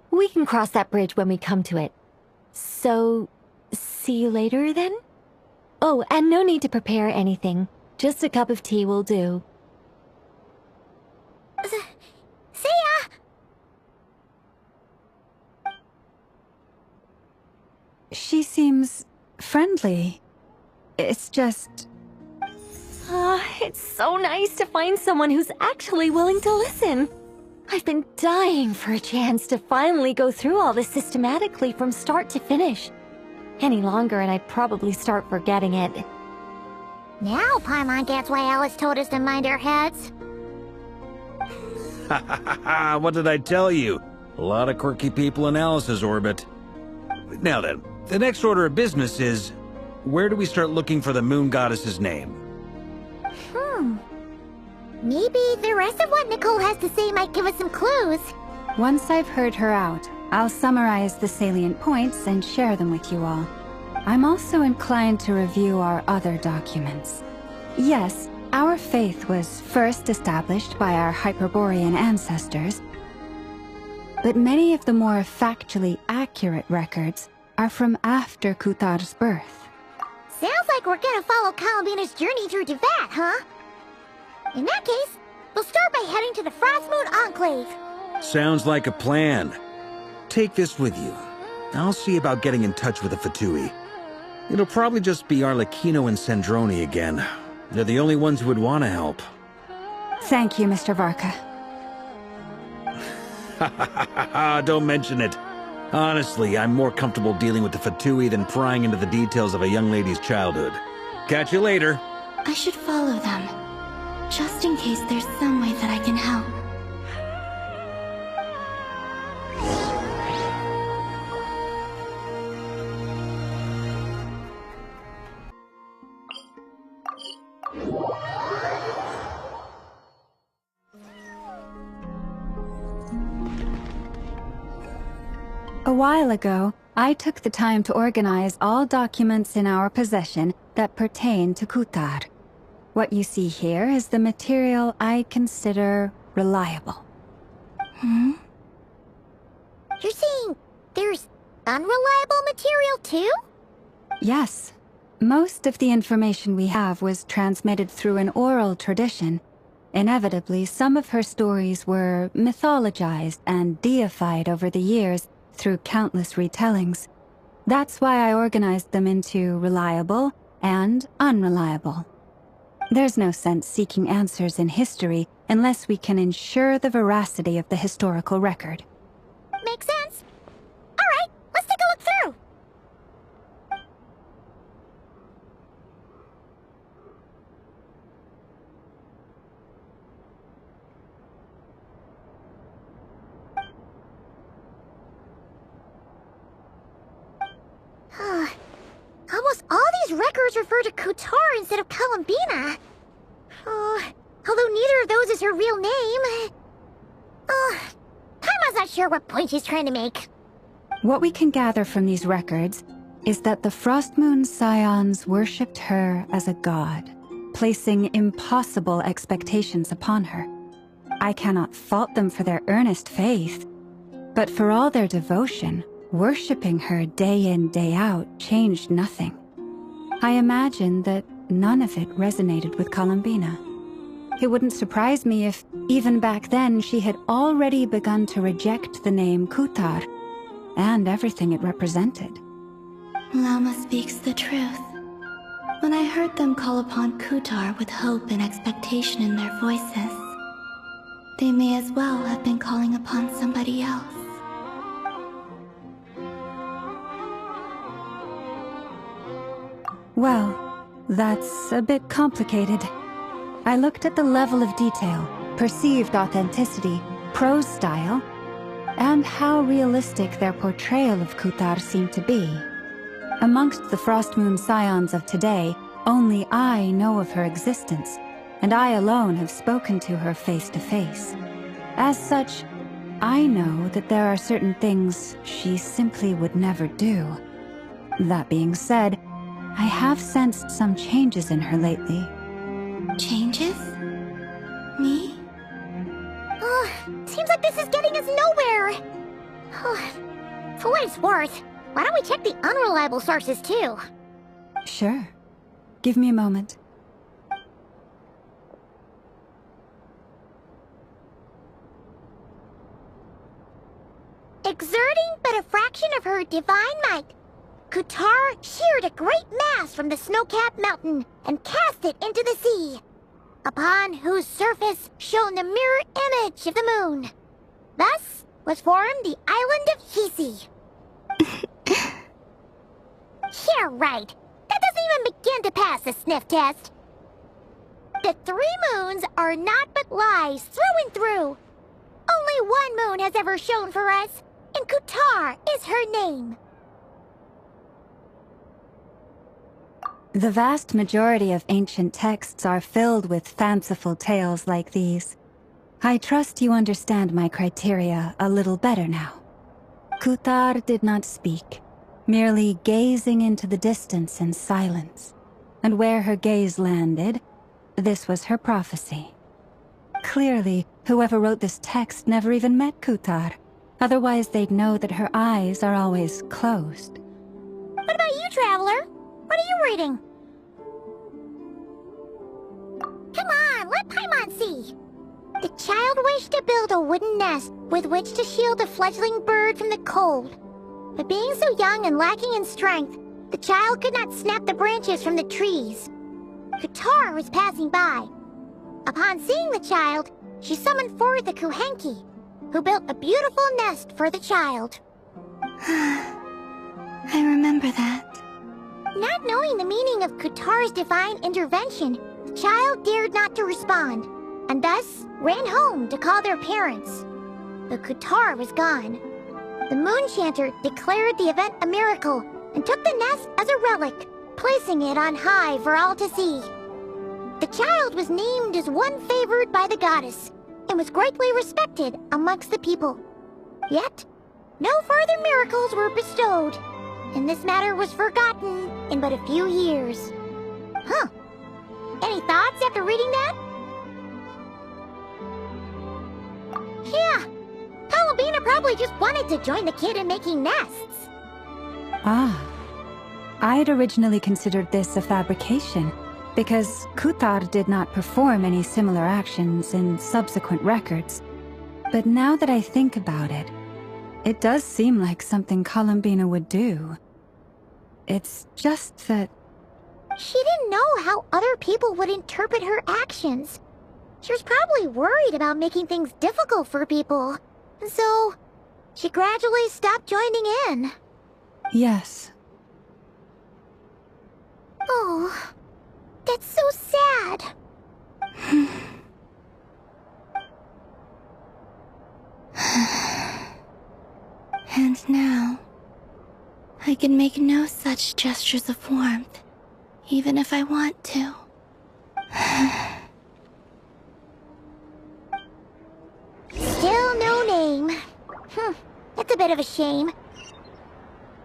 we can cross that bridge when we come to it. So, see you later then? Oh, and no need to prepare anything. Just a cup of tea will do. See ya! She seems friendly. It's just... It's so nice to find someone who's actually willing to listen. I've been dying for a chance to finally go through all this systematically from start to finish. Any longer and I'd probably start forgetting it. Now Paimon gets why Alice told us to mind our heads. Ha ha ha! What did I tell you? A lot of quirky people in Alice's orbit. Now then, the next order of business is... where do we start looking for the moon goddess's name? Maybe the rest of what Nicole has to say might give us some clues. Once I've heard her out, I'll summarize the salient points and share them with you all. I'm also inclined to review our other documents. Yes, our faith was first established by our Hyperborean ancestors, but many of the more factually accurate records are from after Kuthar's birth. Sounds like we're gonna follow Columbina's journey through Teyvat, huh? In that case, we'll start by heading to the Frost Moon Enclave. Sounds like a plan. Take this with you. I'll see about getting in touch with the Fatui. It'll probably just be Arlecchino and Sandrone again. They're the only ones who would want to help. Thank you, Mr. Varka. Don't mention it. Honestly, I'm more comfortable dealing with the Fatui than prying into the details of a young lady's childhood. Catch you later. I should follow them, just in case there's some way that I can help. A while ago, I took the time to organize all documents in our possession that pertain to Kuthar. What you see here is the material I consider reliable. You're saying there's unreliable material too? Yes. Most of the information we have was transmitted through an oral tradition. Inevitably, some of her stories were mythologized and deified over the years through countless retellings. That's why I organized them into reliable and unreliable. There's no sense seeking answers in history unless we can ensure the veracity of the historical record. Makes sense. Alright, let's take a look through. Almost all these records refer to Kuthar instead of Columbina. Although neither of those is her real name. Paimon's not sure what point she's trying to make. What we can gather from these records is that the Frost Moon Scions worshipped her as a god, placing impossible expectations upon her. I cannot fault them for their earnest faith, but for all their devotion, worshipping her day in, day out changed nothing. I imagine that none of it resonated with Columbina. It wouldn't surprise me if, even back then, she had already begun to reject the name Kutar and everything it represented. Lauma speaks the truth. When I heard them call upon Kutar with hope and expectation in their voices, they may as well have been calling upon somebody else. Well, that's a bit complicated. I looked at the level of detail, perceived authenticity, prose style, and how realistic their portrayal of Kutar seemed to be. Amongst the Frostmoon Scions of today, only I know of her existence, and I alone have spoken to her face to face. As such, I know that there are certain things she simply would never do. That being said, I have sensed some changes in her lately. Changes? Me? Seems like this is getting us nowhere. For what it's worth, why don't we check the unreliable sources too? Sure. Give me a moment. Exerting but a fraction of her divine might, Kutar sheared a great mass from the snow-capped mountain and cast it into the sea, upon whose surface shone the mirror image of the moon. Thus was formed the island of Hisi. Yeah, right. That doesn't even begin to pass the sniff test. The 3 moons are naught but lies through and through. Only one moon has ever shone for us, and Kutar is her name. The vast majority of ancient texts are filled with fanciful tales like these. I trust you understand my criteria a little better now. Kutar did not speak, merely gazing into the distance in silence. And where her gaze landed, this was her prophecy. Clearly, whoever wrote this text never even met Kutar. Otherwise, they'd know that her eyes are always closed. What about you, Traveler? What are you reading? Come on, let Paimon see. The child wished to build a wooden nest with which to shield the fledgling bird from the cold. But being so young and lacking in strength, the child could not snap the branches from the trees. Kutar was passing by. Upon seeing the child, she summoned forth the Kuhenki, who built a beautiful nest for the child. I remember that. Not knowing the meaning of Kutar's divine intervention, the child dared not to respond, and thus ran home to call their parents. But Kutar was gone. The Moon Chanter declared the event a miracle and took the nest as a relic, placing it on high for all to see. The child was named as one favored by the goddess, and was greatly respected amongst the people. Yet, no further miracles were bestowed, and this matter was forgotten in but a few years. Huh. Any thoughts after reading that? Yeah. Columbina probably just wanted to join the kid in making nests. Ah. I'd originally considered this a fabrication, because Kutar did not perform any similar actions in subsequent records. But now that I think about it, it does seem like something Columbina would do. It's just that... She didn't know how other people would interpret her actions. She was probably worried about making things difficult for people. So, she gradually stopped joining in. Yes. Oh, that's so sad. And now, I can make no such gestures of warmth, even if I want to. Still no name. That's a bit of a shame.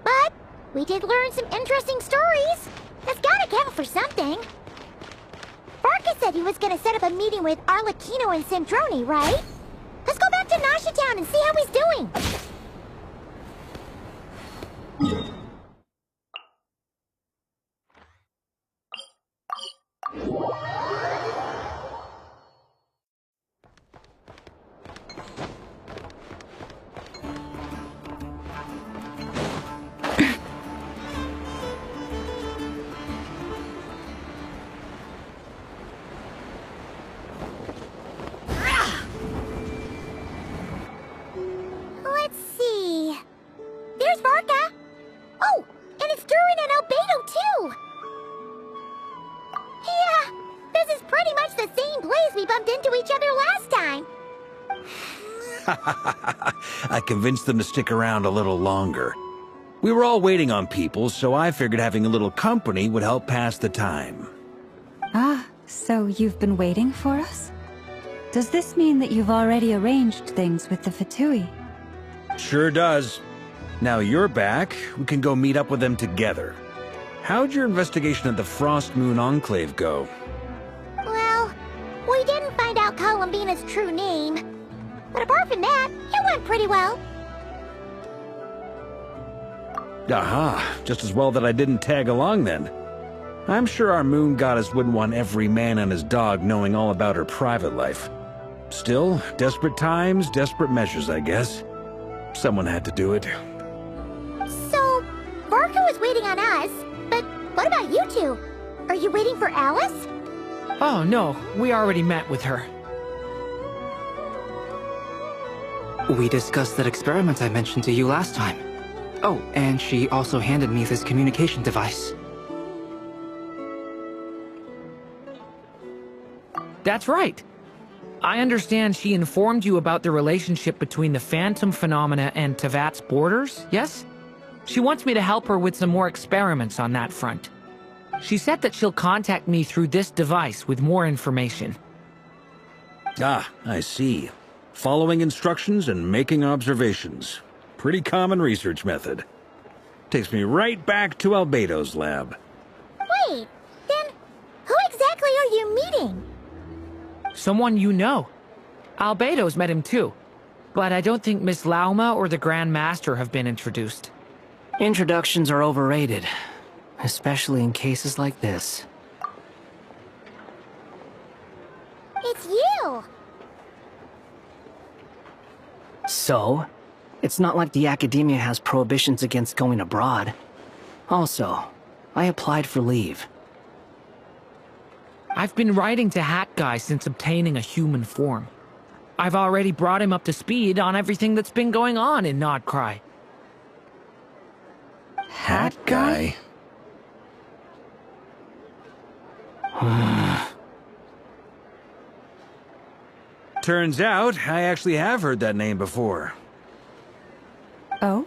But we did learn some interesting stories. That's gotta count for something. Farkas said he was gonna set up a meeting with Arlecchino and Sandrone, right? Let's go back to Nasha Town and see how he's doing. Let's see. There's Varka. Oh, and it's Durin and Albedo too. Yeah, this is pretty much the same place we bumped into each other last time. I convinced them to stick around a little longer. We were all waiting on people, so I figured having a little company would help pass the time. Ah, so you've been waiting for us? Does this mean that you've already arranged things with the Fatui? Sure does. Now you're back, we can go meet up with them together. How'd your investigation of the Frost Moon Enclave go? Well, we didn't find out Columbina's true name. But apart from that, it went pretty well. Aha, just as well that I didn't tag along then. I'm sure our moon goddess wouldn't want every man and his dog knowing all about her private life. Still, desperate times, desperate measures, I guess. Someone had to do it. So, Varka was waiting on us, but what about you two? Are you waiting for Alice? Oh, no. We already met with her. We discussed that experiment I mentioned to you last time. Oh, and she also handed me this communication device. That's right. I understand she informed you about the relationship between the Phantom phenomena and Tevat's borders, yes? She wants me to help her with some more experiments on that front. She said that she'll contact me through this device with more information. Ah, I see. Following instructions and making observations. Pretty common research method. Takes me right back to Albedo's lab. Wait, then who exactly are you meeting? Someone you know. Albedo's met him too. But I don't think Miss Lauma or the Grand Master have been introduced. Introductions are overrated, especially in cases like this. It's you! So, it's not like the academia has prohibitions against going abroad. Also, I applied for leave. I've been writing to Hat Guy since obtaining a human form. I've already brought him up to speed on everything that's been going on in Nod-krai. Hat Guy? Turns out, I actually have heard that name before. Oh?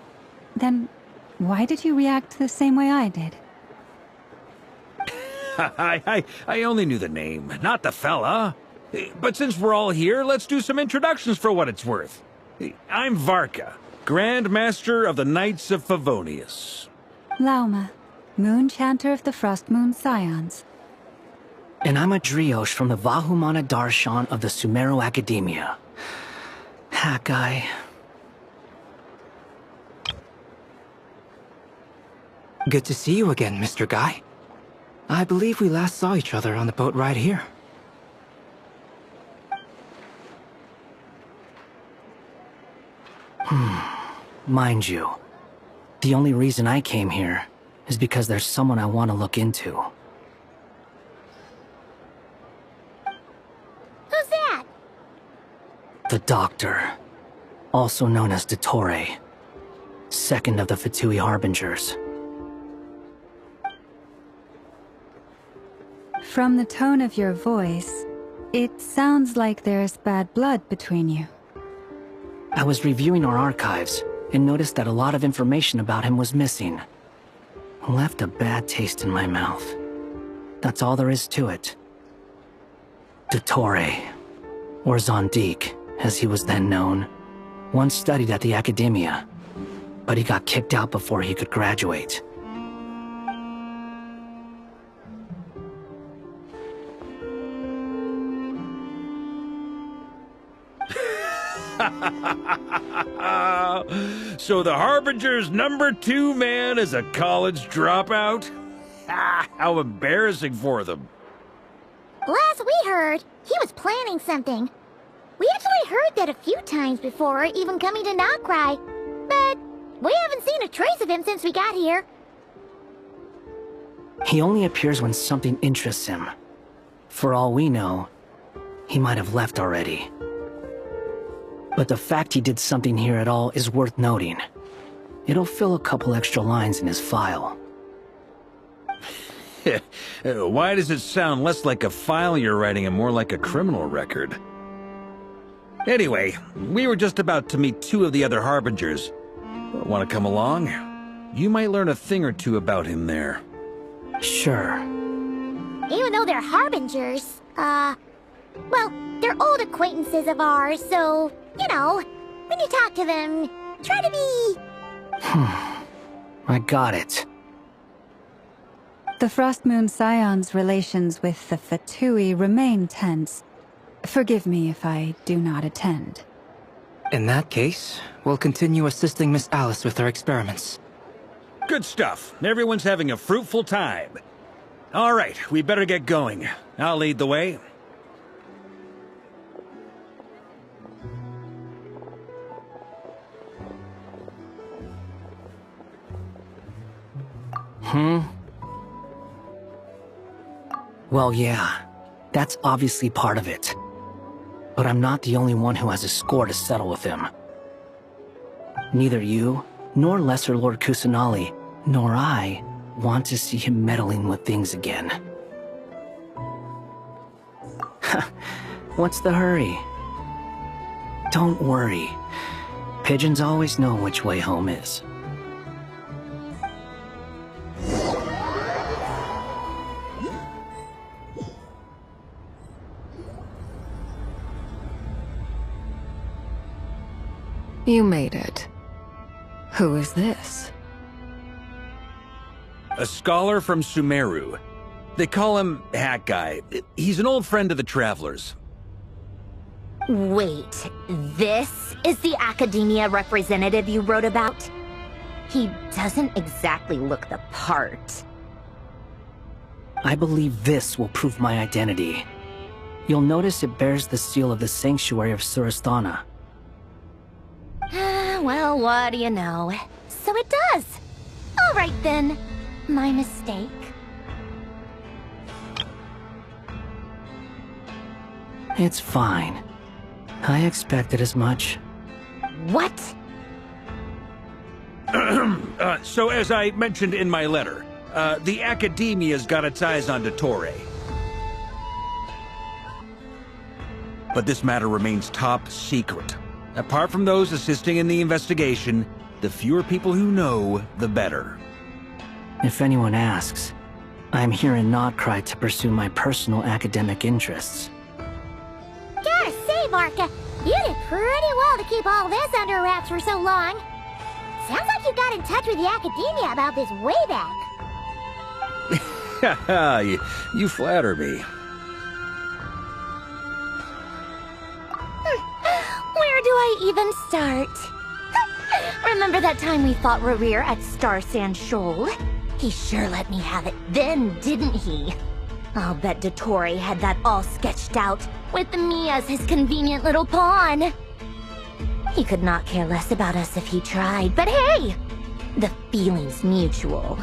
Then why did you react the same way I did? I only knew the name, not the fella. But since we're all here, let's do some introductions for what it's worth. I'm Varka, Grand Master of the Knights of Favonius. Lauma, Moon Chanter of the Frost Moon Scions. And I'm a Driosh from the Vahumana Darshan of the Sumero Academia. Hat Guy. Good to see you again, Mr. Guy. I believe we last saw each other on the boat ride here. Mind you, the only reason I came here is because there's someone I want to look into. Who's that? The Doctor, also known as Dottore, second of the Fatui Harbingers. From the tone of your voice, it sounds like there's bad blood between you. I was reviewing our archives and noticed that a lot of information about him was missing. Left a bad taste in my mouth. That's all there is to it. Dottore, or Zondik, as he was then known, once studied at the Academia, but he got kicked out before he could graduate. So the Harbinger's #2 man is a college dropout? How embarrassing for them. Last we heard, he was planning something. We actually heard that a few times before, even coming to Nod-krai. But we haven't seen a trace of him since we got here. He only appears when something interests him. For all we know, he might have left already. But the fact he did something here at all is worth noting. It'll fill a couple extra lines in his file. Why does it sound less like a file you're writing and more like a criminal record? Anyway, we were just about to meet two of the other Harbingers. Want to come along? You might learn a thing or two about him there. Sure. Even though they're Harbingers, well, they're old acquaintances of ours, so, you know, when you talk to them, try to be... I got it. The Frost Moon Scion's relations with the Fatui remain tense. Forgive me if I do not attend. In that case, we'll continue assisting Miss Alice with her experiments. Good stuff. Everyone's having a fruitful time. All right, we better get going. I'll lead the way. Well, yeah. That's obviously part of it. But I'm not the only one who has a score to settle with him. Neither you, nor Lesser Lord Kusanali, nor I want to see him meddling with things again. What's the hurry? Don't worry. Pigeons always know which way home is. You made it. Who is this? A scholar from Sumeru. They call him Hat Guy. He's an old friend of the Travelers. Wait, this is the academia representative you wrote about? He doesn't exactly look the part. I believe this will prove my identity. You'll notice it bears the seal of the Sanctuary of Surasthana. Well, what do you know? So it does. All right then. My mistake. It's fine. I expected as much. What? So as I mentioned in my letter, the Academia's got its eyes on dottore. But this matter remains top secret. Apart from those assisting in the investigation, the fewer people who know, the better. If anyone asks, I'm here in Nod-krai to pursue my personal academic interests. Gotta say, Marka, you did pretty well to keep all this under wraps for so long. Sounds like you got in touch with the academia about this way back. Haha, you flatter me. Where do I even start? Remember that time we fought Rerir at Star Sand Shoal? He sure let me have it then, didn't he? I'll bet dottore had that all sketched out, with me as his convenient little pawn. He could not care less about us if he tried, but hey! The feeling's mutual.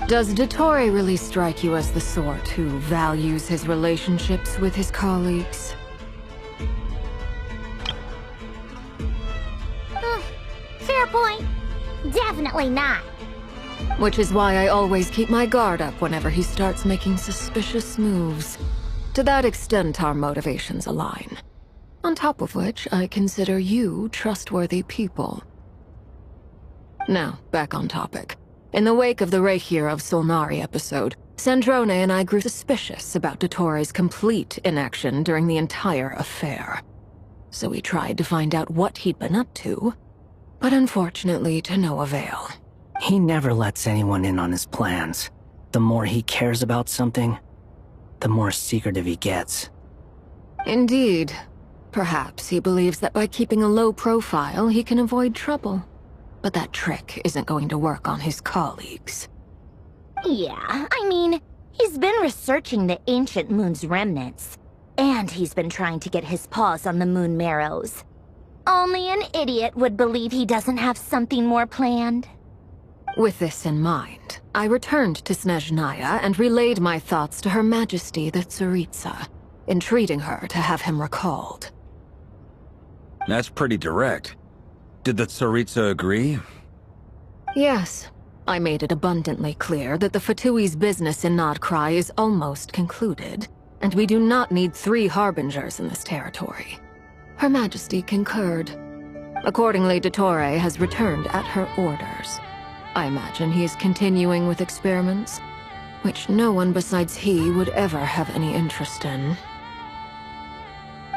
Does dottore really strike you as the sort who values his relationships with his colleagues? Fair point. Definitely not. Which is why I always keep my guard up whenever he starts making suspicious moves. To that extent, our motivations align. On top of which, I consider you trustworthy people. Now, back on topic. In the wake of the Reihir of Solnari episode, Sandrone and I grew suspicious about dottore's complete inaction during the entire affair. So we tried to find out what he'd been up to, but unfortunately to no avail. He never lets anyone in on his plans. The more he cares about something, the more secretive he gets. Indeed. Perhaps he believes that by keeping a low profile, he can avoid trouble. But that trick isn't going to work on his colleagues. Yeah, I mean, he's He's been researching the ancient moon's remnants, and he's been trying to get his paws on the moon marrows. Only an idiot would believe he doesn't have something more planned. With this in mind, I returned to Snezhnaya and relayed my thoughts to Her Majesty the Tsaritsa, entreating her to have him recalled. That's pretty direct. Did the Tsaritsa agree? Yes. I made it abundantly clear that the Fatui's business in Nod-krai is almost concluded, and we do not need 3 harbingers in this territory. Her Majesty concurred. Accordingly, dottore has returned at her orders. I imagine he is continuing with experiments, which no one besides he would ever have any interest in.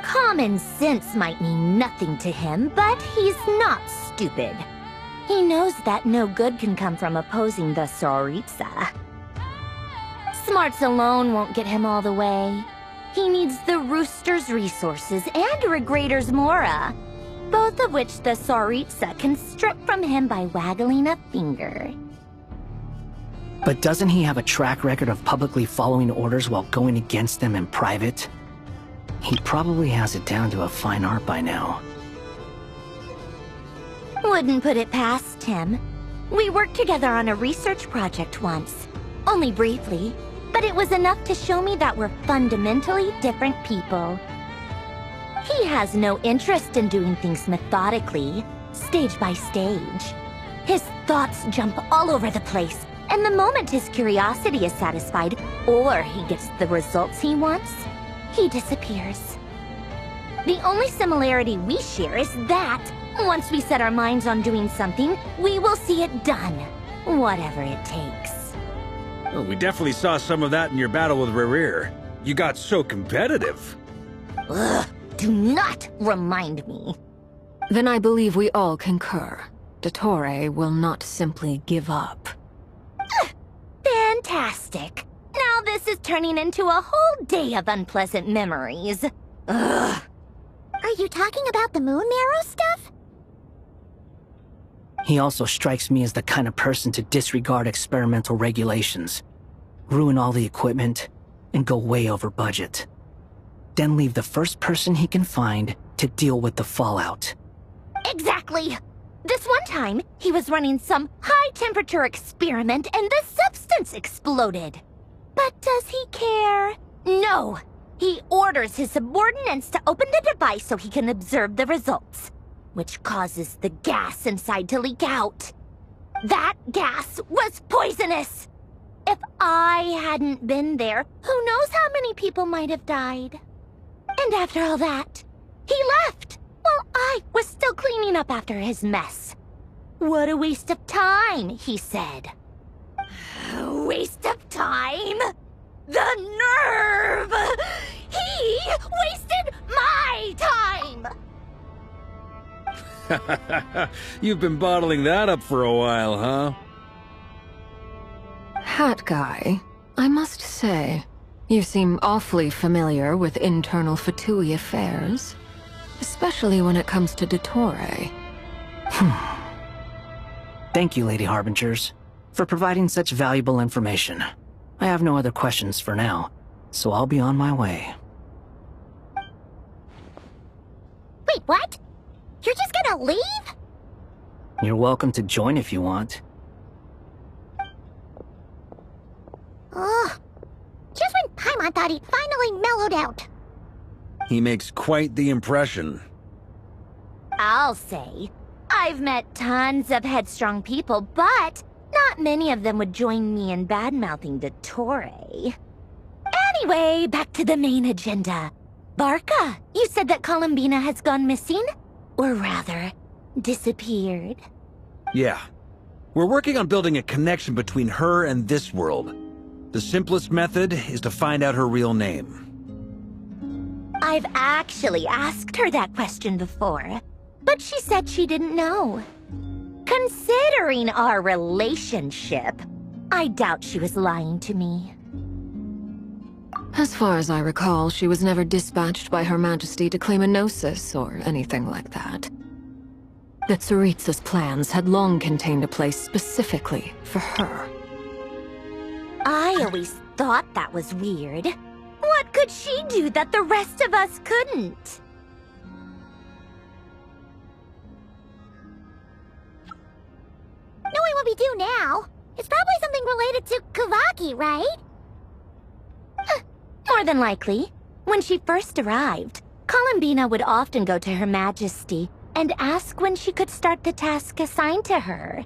Common sense might mean nothing to him, but he's not stupid. He knows that no good can come from opposing the Tsaritsa. Smarts alone won't get him all the way. He needs the Rooster's resources and Regrator's Mora, both of which the Tsaritsa can strip from him by waggling a finger. But doesn't he have a track record of publicly following orders while going against them in private? He probably has it down to a fine art by now. Wouldn't put it past him. We worked together on a research project once. Only briefly, but it was enough to show me that we're fundamentally different people. He has no interest in doing things methodically, stage by stage. His thoughts jump all over the place, and the moment his curiosity is satisfied, or he gets the results he wants, he disappears. The only similarity we share is that, once we set our minds on doing something, we will see it done, whatever it takes. Well, we definitely saw some of that in your battle with Rerir. You got so competitive. Ugh, do not remind me. Then I believe we all concur. Dottore will not simply give up. Fantastic. Now this is turning into a whole day of unpleasant memories. Ugh. Are you talking about the moon marrow stuff? He also strikes me as the kind of person to disregard experimental regulations, ruin all the equipment, and go way over budget. Then leave the first person he can find to deal with the fallout. Exactly! This one time, he was running some high-temperature experiment and the substance exploded. But does he care? No! He orders his subordinates to open the device so he can observe the results, which causes the gas inside to leak out. That gas was poisonous! If I hadn't been there, who knows how many people might have died. And after all that, he left, while I was still cleaning up after his mess. What a waste of time, he said. Waste of time? The nerve! He wasted my time! You've been bottling that up for a while, huh? Hat guy, I must say, you seem awfully familiar with internal Fatui affairs. Especially when it comes to dottore. Thank you, Lady Harbingers, for providing such valuable information. I have no other questions for now, so I'll be on my way. Wait, what? You're just gonna leave? You're welcome to join if you want. Ugh. Just when Paimon thought he'd finally mellowed out. He makes quite the impression. I'll say. I've met tons of headstrong people, but not many of them would join me in bad-mouthing dottore. Anyway, back to the main agenda. Barca, you said that Columbina has gone missing? Or rather, disappeared. Yeah. We're working on building a connection between her and this world. The simplest method is to find out her real name. I've actually asked her that question before, but she said she didn't know. Considering our relationship, I doubt she was lying to me. As far as I recall, she was never dispatched by Her Majesty to claim a gnosis or anything like that. The Tsaritsa's plans had long contained a place specifically for her. I always thought that was weird. What could she do that the rest of us couldn't? Knowing what we do now, it's probably something related to Kavaki, right? More than likely. When she first arrived, Columbina would often go to Her Majesty and ask when she could start the task assigned to her.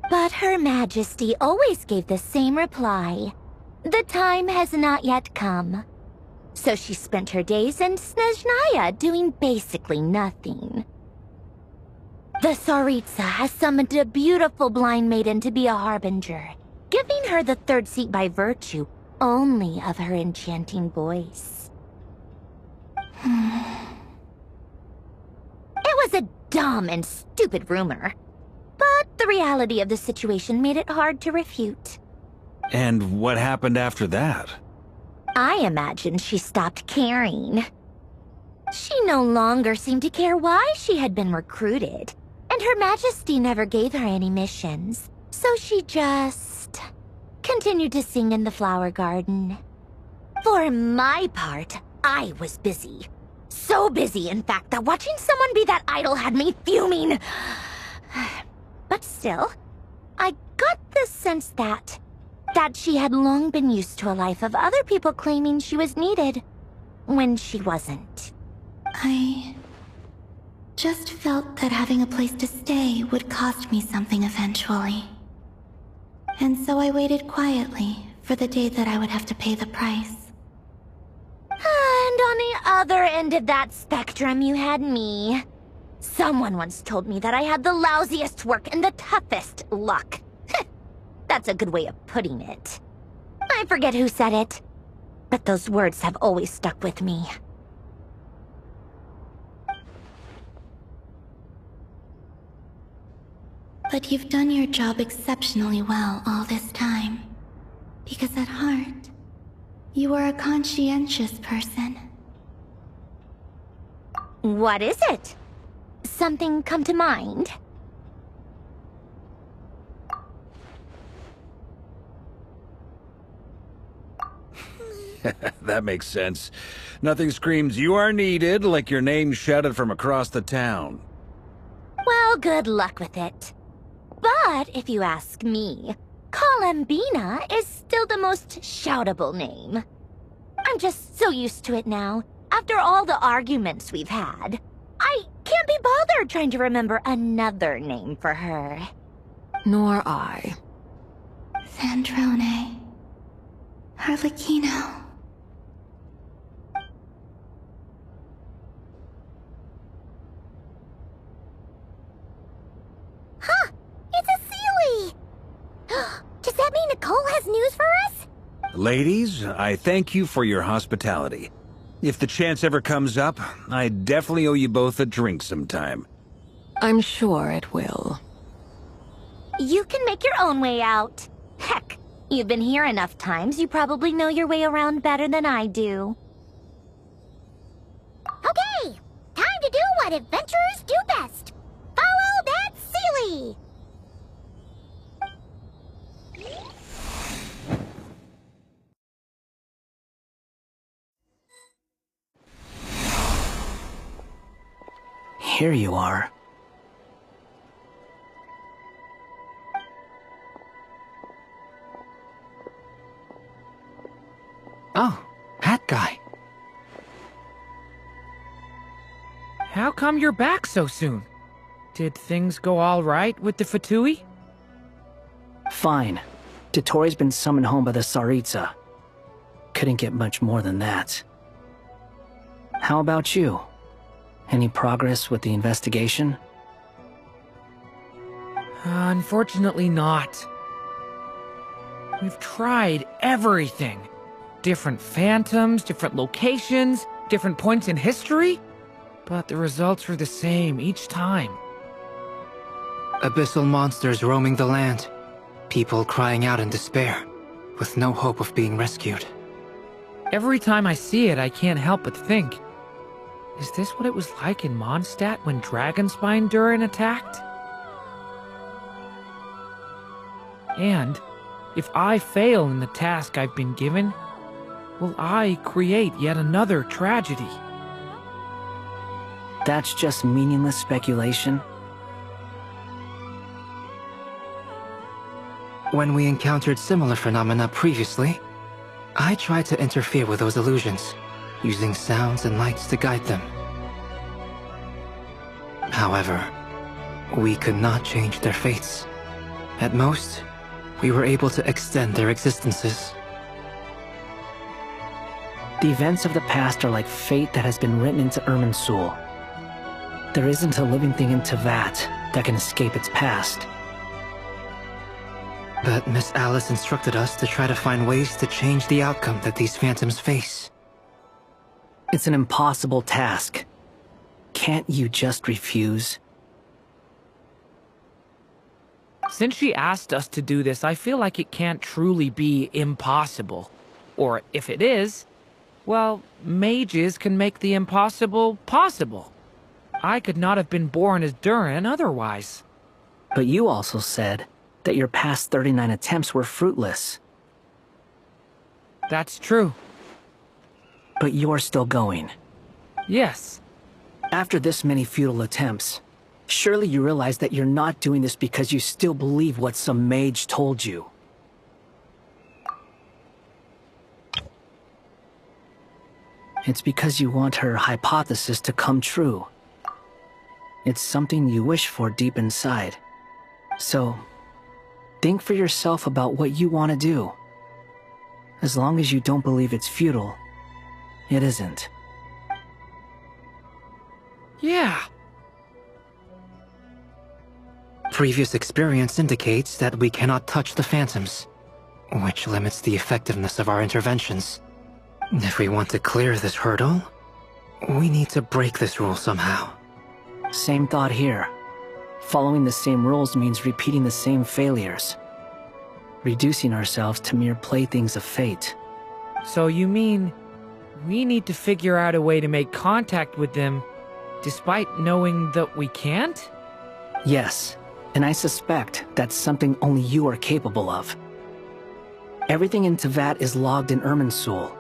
But Her Majesty always gave the same reply. The time has not yet come. So she spent her days in Snezhnaya doing basically nothing. The Tsaritsa has summoned a beautiful blind maiden to be a harbinger, giving her the third seat by virtue only of her enchanting voice. It was a dumb and stupid rumor, but the reality of the situation made it hard to refute. And what happened after that? I imagine she stopped caring. She no longer seemed to care why she had been recruited, and Her Majesty never gave her any missions, so she just continued to sing in the flower garden. For my part, I was busy. So busy, in fact, that watching someone be that idol had me fuming. But still, I got the sense that she had long been used to a life of other people claiming she was needed when she wasn't. I just felt that having a place to stay would cost me something eventually. And so I waited quietly for the day that I would have to pay the price. And on the other end of that spectrum, you had me. Someone once told me that I had the lousiest work and the toughest luck. That's a good way of putting it. I forget who said it, but those words have always stuck with me. But you've done your job exceptionally well all this time. Because at heart, you are a conscientious person. What is it? Something come to mind? That makes sense. Nothing screams you are needed like your name shouted from across the town. Well, good luck with it. But if you ask me, Columbina is still the most shoutable name. I'm just so used to it now, after all the arguments we've had. I can't be bothered trying to remember another name for her. Nor I. Sandrone. Arlecchino. Huh! It's a Sealy! Does that mean Nicole has news for us? Ladies, I thank you for your hospitality. If the chance ever comes up, I definitely owe you both a drink sometime. I'm sure it will. You can make your own way out. Heck, you've been here enough times, you probably know your way around better than I do. Okay, time to do what adventurers do best. Follow that Sealy! Here you are. Oh, that guy. How come you're back so soon? Did things go all right with the Fatui? Fine. Dottore's been summoned home by the Tsaritsa. Couldn't get much more than that. How about you? Any progress with the investigation? Unfortunately not. We've tried everything. Different phantoms, different locations, different points in history. But the results were the same each time. Abyssal monsters roaming the land. People crying out in despair, with no hope of being rescued. Every time I see it, I can't help but think, is this what it was like in Mondstadt when Dragonspine Durin attacked? And If I fail in the task I've been given, will I create yet another tragedy? That's just meaningless speculation. When we encountered similar phenomena previously, I tried to interfere with those illusions, using sounds and lights to guide them. However, we could not change their fates. At most, we were able to extend their existences. The events of the past are like fate that has been written into Irminsul. There isn't a living thing in Teyvat that can escape its past. But Miss Alice instructed us to try to find ways to change the outcome that these phantoms face. It's an impossible task. Can't you just refuse? Since she asked us to do this, I feel like it can't truly be impossible. Or if it is, well, mages can make the impossible possible. I could not have been born as Durin otherwise. But you also said that your past 39 attempts were fruitless. That's true. But you're still going. Yes. After this many futile attempts, surely you realize that you're not doing this because you still believe what some mage told you. It's because you want her hypothesis to come true. It's something you wish for deep inside. So, think for yourself about what you want to do. As long as you don't believe it's futile, it isn't. Yeah. Previous experience indicates that we cannot touch the phantoms, which limits the effectiveness of our interventions. If we want to clear this hurdle, we need to break this rule somehow. Same thought here. Following the same rules means repeating the same failures. Reducing ourselves to mere playthings of fate. So you mean we need to figure out a way to make contact with them despite knowing that we can't? Yes, and I suspect that's something only you are capable of. Everything in Teyvat is logged in Irminsul,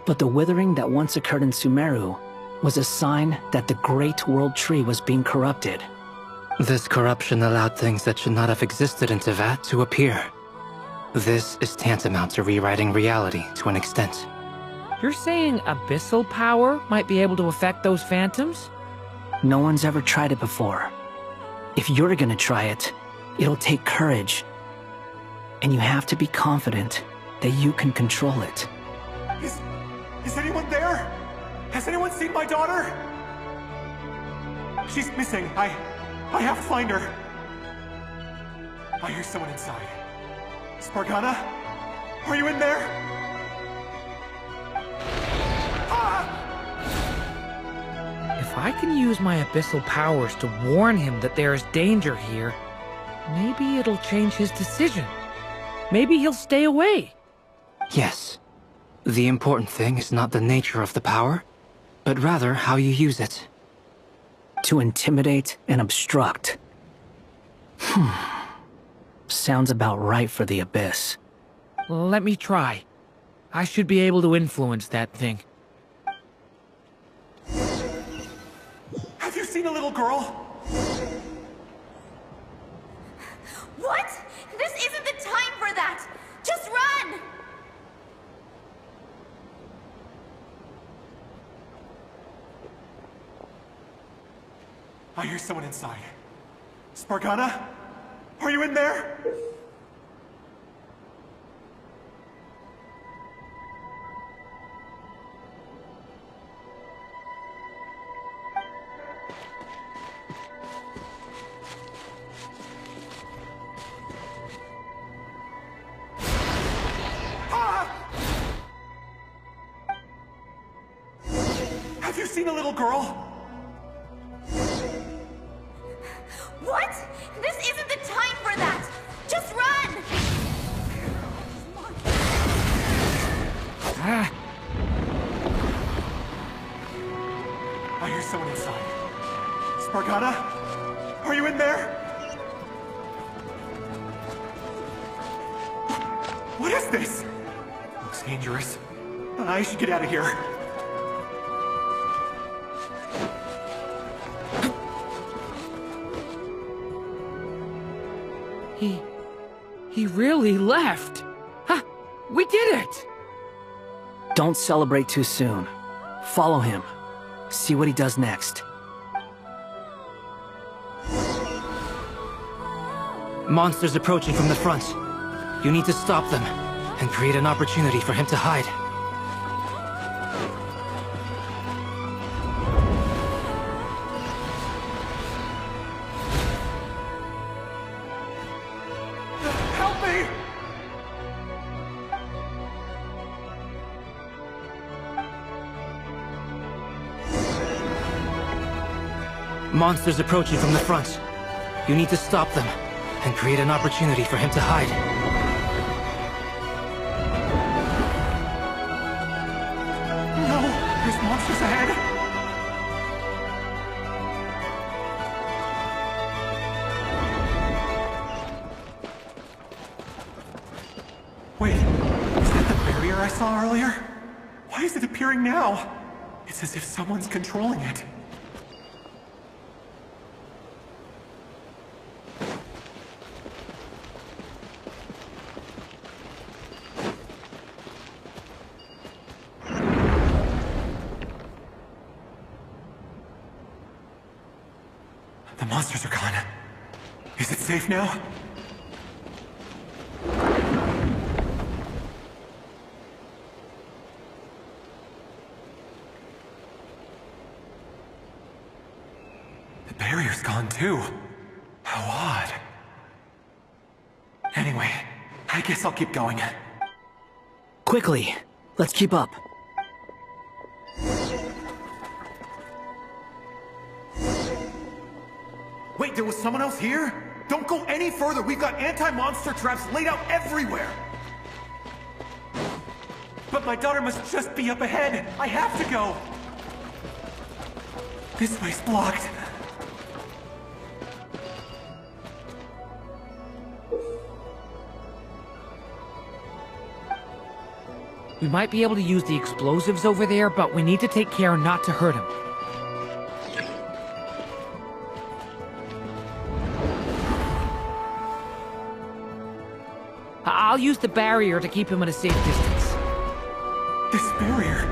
but the withering that once occurred in Sumeru was a sign that the Great World Tree was being corrupted. This corruption allowed things that should not have existed in Teyvat to appear. This is tantamount to rewriting reality to an extent. You're saying abyssal power might be able to affect those phantoms? No one's ever tried it before. If you're gonna try it, it'll take courage. And you have to be confident that you can control it. Is anyone there? Has anyone seen my daughter? She's missing. I have to find her. I hear someone inside. Spargana? Are you in there? If I can use my abyssal powers to warn him that there is danger here, maybe it'll change his decision. Maybe he'll stay away. Yes. The important thing is not the nature of the power, but rather how you use it. To intimidate and obstruct. Sounds about right for the Abyss. Let me try. I should be able to influence that thing. Have you seen a little girl? What? This isn't the time for that! Just run! I hear someone inside. Spargana? Are you in there? Have you seen a little girl? What? This isn't the time for that! Just run! I hear someone inside. Spargana? Are you in there? is this? Looks dangerous. I should get out of here. He really left. Huh, we did it! Don't celebrate too soon. Follow him. See what he does next. Monsters approaching from the front. You need to stop them, and create an opportunity for him to hide. Help me! Monsters approaching from the front. You need to stop them, and create an opportunity for him to hide. No! There's monsters ahead! Wait, is that the barrier I saw earlier? Why is it appearing now? It's as if someone's controlling it. The monsters are gone. Is it safe now? The barrier's gone too. How odd. Anyway, I guess I'll keep going. Quickly, let's keep up. Wait, there was someone else here? Don't go any further. We've got anti-monster traps laid out everywhere. But my daughter must just be up ahead. I have to go. This way's blocked. We might be able to use the explosives over there, but we need to take care not to hurt him. I'll use the barrier to keep him at a safe distance. This barrier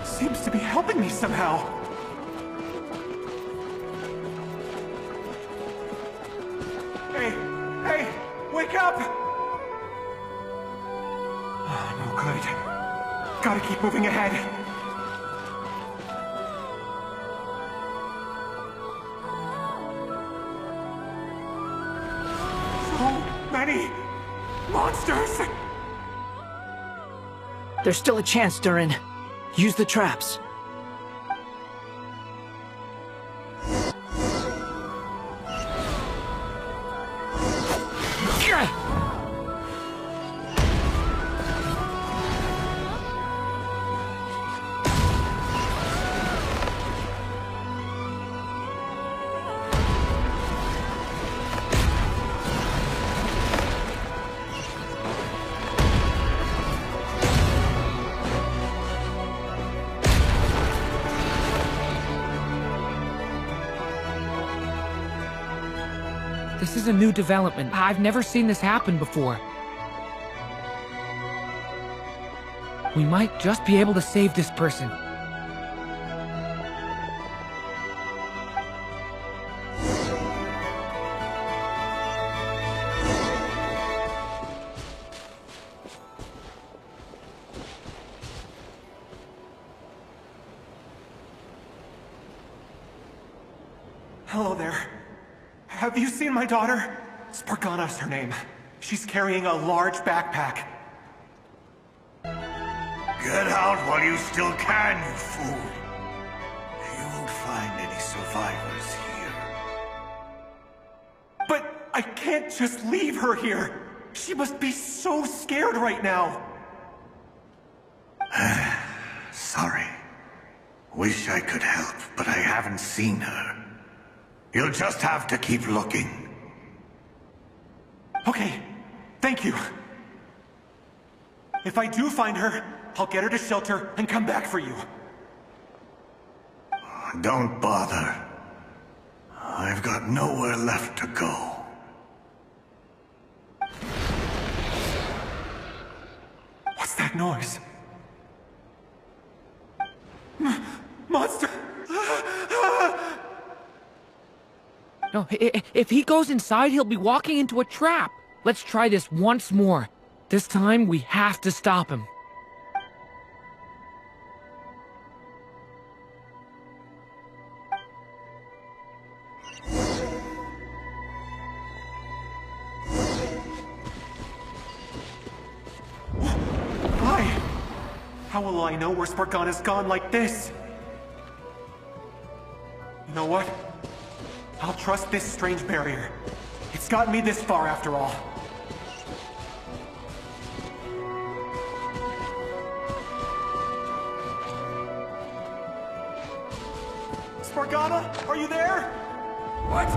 seems to be helping me somehow. Hey, wake up! Oh, no good. Gotta keep moving ahead. So many monsters! There's still a chance, Durin. Use the traps. This is a new development. I've never seen this happen before. We might just be able to save this person. Hello there. Have you seen my daughter? Spargana's her name. She's carrying a large backpack. Get out while you still can, you fool. You won't find any survivors here. But I can't just leave her here. She must be so scared right now. Sorry. Wish I could help, but I haven't seen her. You'll just have to keep looking. Okay, thank you. If I do find her, I'll get her to shelter and come back for you. Don't bother. I've got nowhere left to go. What's that noise? Monster! No, if he goes inside, he'll be walking into a trap. Let's try this once more. This time, we have to stop him. Why? How will I know where Spargana's gone like this? You know what? I'll trust this strange barrier. It's gotten me this far after all. Spargana, are you there? What?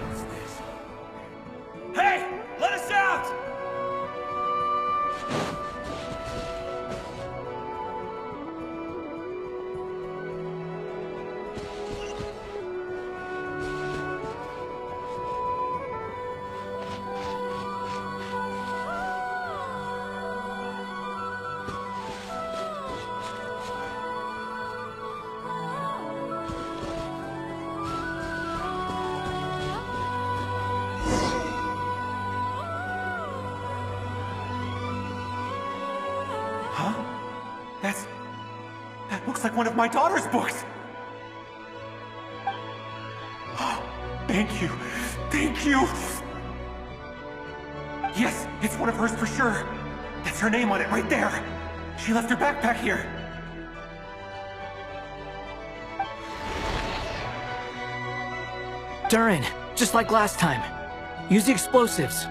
What's this? Hey! Let us out! That looks like one of my daughter's books! Thank you. Thank you! Yes, it's one of hers for sure. That's her name on it right there. She left her backpack here. Durin, just like last time. Use the explosives.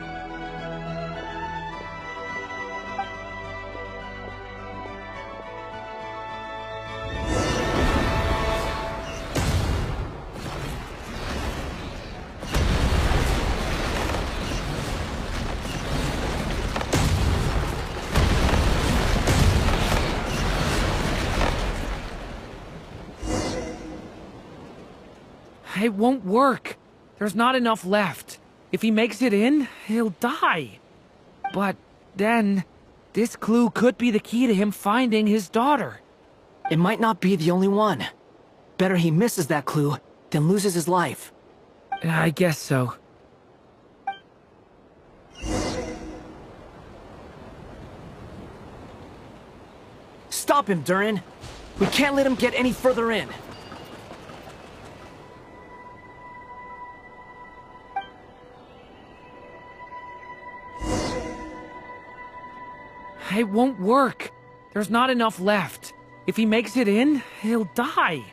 It won't work. There's not enough left. If he makes it in, he'll die. But then, this clue could be the key to him finding his daughter. It might not be the only one. Better he misses that clue than loses his life. I guess so. Stop him, Durin. We can't let him get any further in. It won't work. There's not enough left. If he makes it in, he'll die.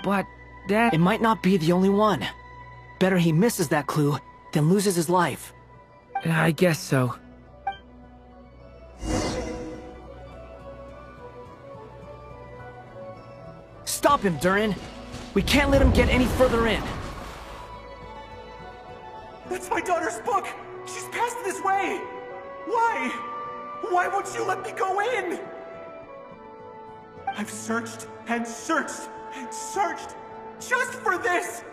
But then... It might not be the only one. Better he misses that clue than loses his life. I guess so. Stop him, Durin. We can't let him get any further in. That's my daughter's book! She's passed this way! Why? Why won't you let me go in? I've searched and searched and searched just for this!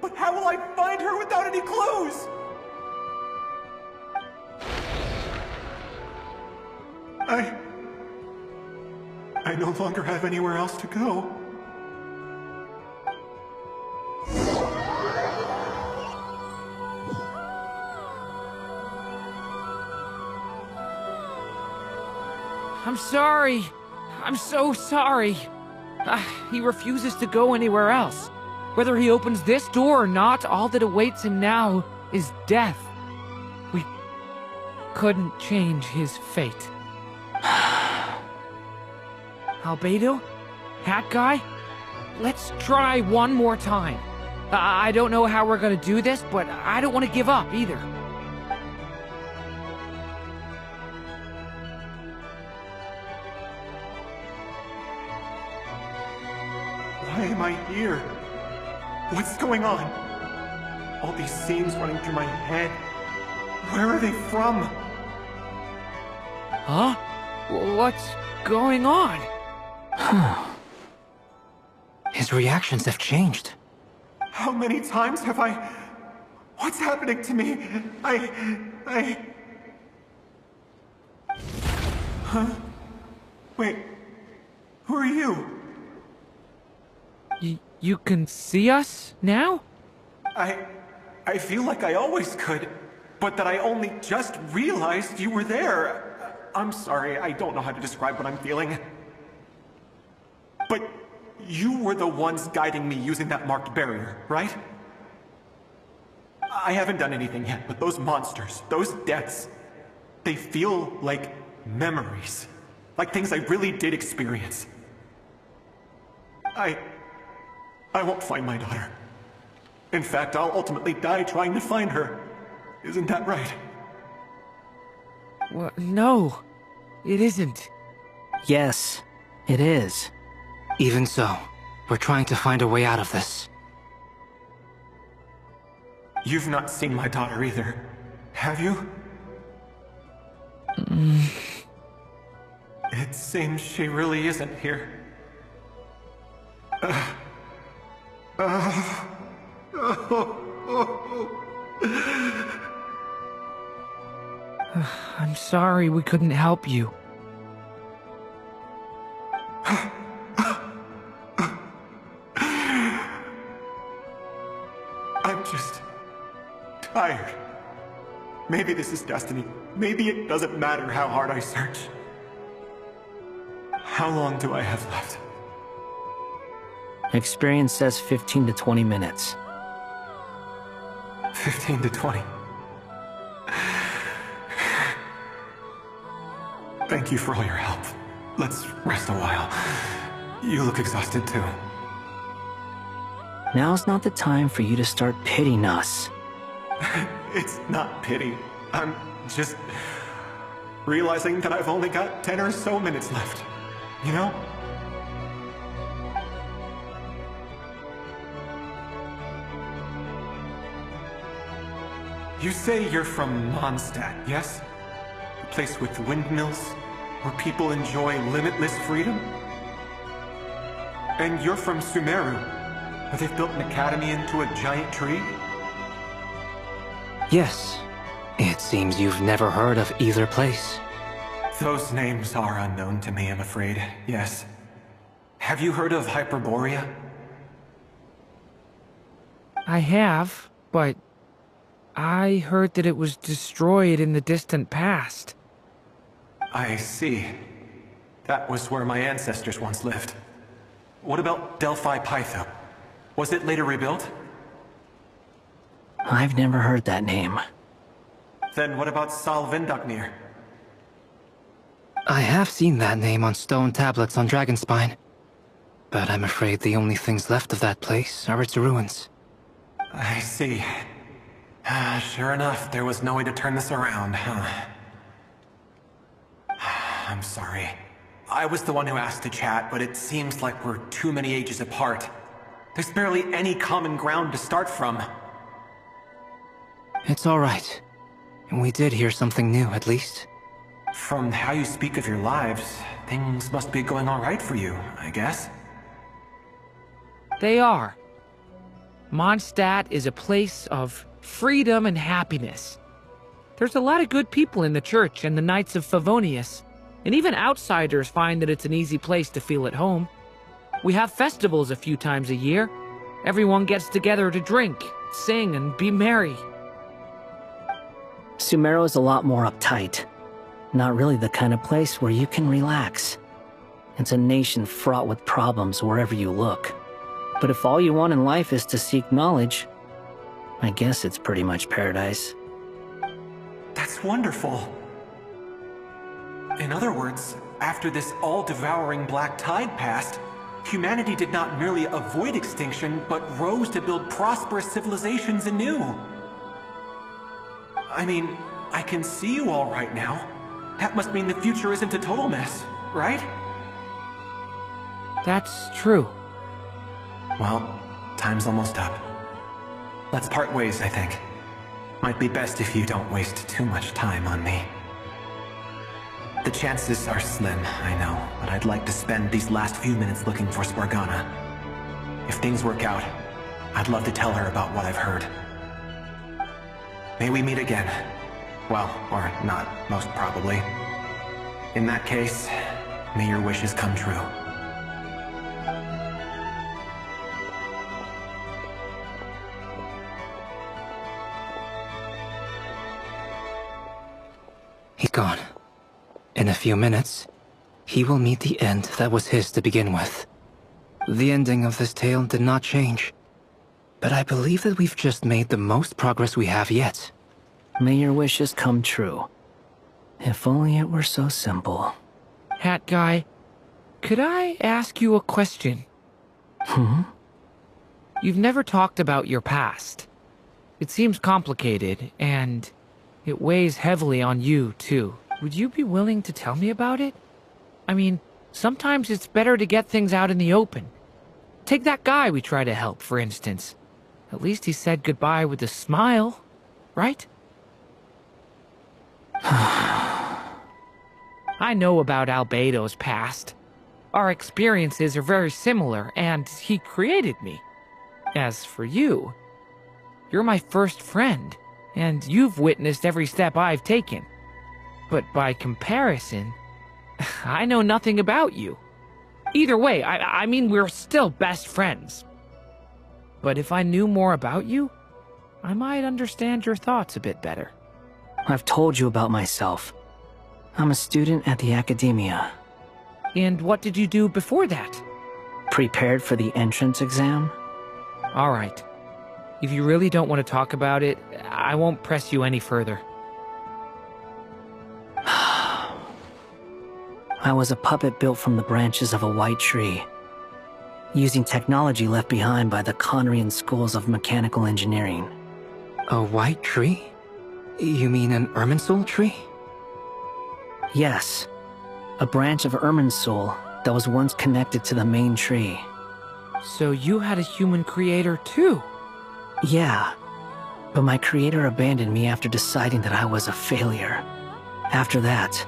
But how will I find her without any clues? I no longer have anywhere else to go. I'm sorry. I'm so sorry. He refuses to go anywhere else. Whether he opens this door or not, all that awaits him now is death. We couldn't change his fate. Albedo? Hat guy? Let's try one more time. I don't know how we're gonna do this, but I don't want to give up either. Why am I here? What's going on? All these scenes running through my head. Where are they from? Huh? What's going on? His reactions have changed. How many times have I... What's happening to me? Huh? Wait, who are you? You can see us now? I feel like I always could, but that I only just realized you were there. I'm sorry, I don't know how to describe what I'm feeling. But you were the ones guiding me using that marked barrier, right? I haven't done anything yet, but those monsters, those deaths, they feel like memories. Like things I really did experience. I won't find my daughter. In fact, I'll ultimately die trying to find her. Isn't that right? Well, no, it isn't. Yes, it is. Even so, we're trying to find a way out of this. You've not seen my daughter either, have you? It seems she really isn't here. I'm sorry we couldn't help you. I'm just... tired. Maybe this is destiny. Maybe it doesn't matter how hard I search. How long do I have left? Experience says 15 to 20 minutes. 15 to 20. Thank you for all your help. Let's rest a while. You look exhausted too. Now's not the time for you to start pitying us. It's not pity. I'm just realizing that I've only got 10 or so minutes left. You know? You say you're from Mondstadt, yes? A place with windmills, where people enjoy limitless freedom? And you're from Sumeru, where they've built an academy into a giant tree? Yes. It seems you've never heard of either place. Those names are unknown to me, I'm afraid, yes. Have you heard of Hyperborea? I have, but I heard that it was destroyed in the distant past. I see. That was where my ancestors once lived. What about Delphi Pytho? Was it later rebuilt? I've never heard that name. Then what about Sal Vindagnir? I have seen that name on stone tablets on Dragonspine. But I'm afraid the only things left of that place are its ruins. I see. Sure enough, there was no way to turn this around, huh? I'm sorry. I was the one who asked to chat, but it seems like we're too many ages apart. There's barely any common ground to start from. It's alright. We did hear something new, at least. From how you speak of your lives, things must be going alright for you, I guess. They are. Mondstadt is a place of freedom and happiness. There's a lot of good people in the church and the Knights of Favonius, and even outsiders find that it's an easy place to feel at home. We have festivals a few times a year. Everyone gets together to drink, sing, and be merry. Sumeru is a lot more uptight. Not really the kind of place where you can relax. It's a nation fraught with problems wherever you look. But if all you want in life is to seek knowledge, I guess it's pretty much paradise. That's wonderful. In other words, after this all-devouring black tide passed, humanity did not merely avoid extinction, but rose to build prosperous civilizations anew. I mean, I can see you all right now. That must mean the future isn't a total mess, right? That's true. Well, time's almost up. Let's part ways, I think. Might be best if you don't waste too much time on me. The chances are slim, I know, but I'd like to spend these last few minutes looking for Spargana. If things work out, I'd love to tell her about what I've heard. May we meet again. Well, or not, most probably. In that case, may your wishes come true. He's gone. In a few minutes, he will meet the end that was his to begin with. The ending of this tale did not change, but I believe that we've just made the most progress we have yet. May your wishes come true. If only it were so simple. Hat guy, could I ask you a question? You've never talked about your past. It seems complicated, and it weighs heavily on you, too. Would you be willing to tell me about it? I mean, sometimes it's better to get things out in the open. Take that guy we try to help, for instance. At least he said goodbye with a smile, right? I know about Albedo's past. Our experiences are very similar, and he created me. As for you, you're my first friend, and you've witnessed every step I've taken. But by comparison, I know nothing about you. Either way, I mean, we're still best friends. But if I knew more about you, I might understand your thoughts a bit better. I've told you about myself. I'm a student at the academia. And what did you do before that? Prepared for the entrance exam? All right. If you really don't want to talk about it, I won't press you any further. I was a puppet built from the branches of a white tree, using technology left behind by the Conrian schools of mechanical engineering. A white tree? You mean an Irminsul tree? Yes, a branch of Irminsul that was once connected to the main tree. So you had a human creator too? Yeah, but my creator abandoned me after deciding that I was a failure. After that,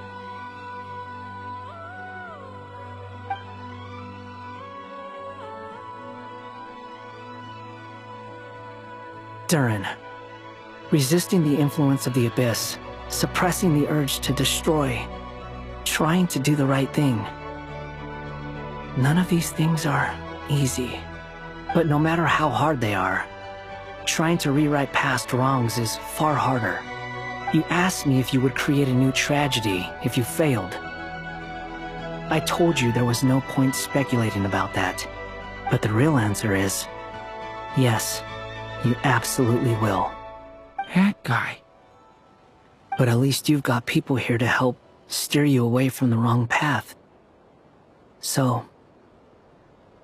Durin. Resisting the influence of the Abyss, suppressing the urge to destroy, trying to do the right thing. None of these things are easy, but no matter how hard they are, trying to rewrite past wrongs is far harder. You asked me if you would create a new tragedy if you failed. I told you there was no point speculating about that, but the real answer is, yes, you absolutely will. That guy. But at least you've got people here to help steer you away from the wrong path. So,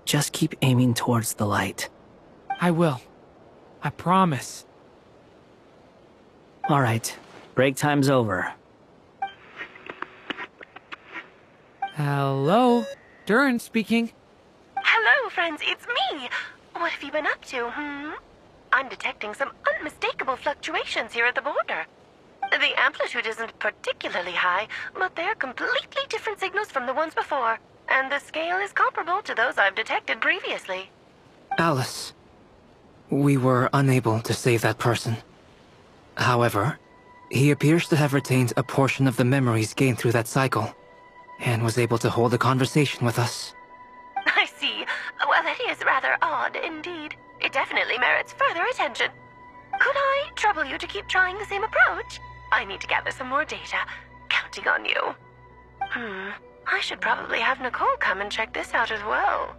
just keep aiming towards the light. I will. I promise. All right, break time's over. Hello, Durin speaking. Hello, friends, it's me. What have you been up to, I'm detecting some unmistakable fluctuations here at the border. The amplitude isn't particularly high, but they're completely different signals from the ones before, and the scale is comparable to those I've detected previously. Alice, we were unable to save that person. However, he appears to have retained a portion of the memories gained through that cycle, and was able to hold a conversation with us. I see. Well, that is rather odd indeed. It definitely merits further attention. Could I trouble you to keep trying the same approach? I need to gather some more data. Counting on you. I should probably have Nicole come and check this out as well.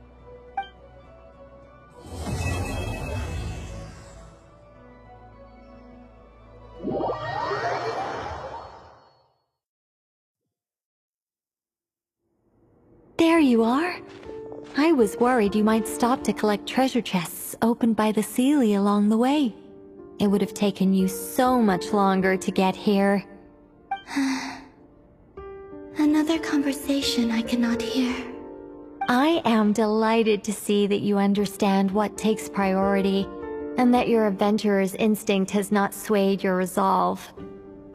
There you are. I was worried you might stop to collect treasure chests opened by the Seelie along the way. It would have taken you so much longer to get here. Another conversation I cannot hear. I am delighted to see that you understand what takes priority, and that your adventurer's instinct has not swayed your resolve.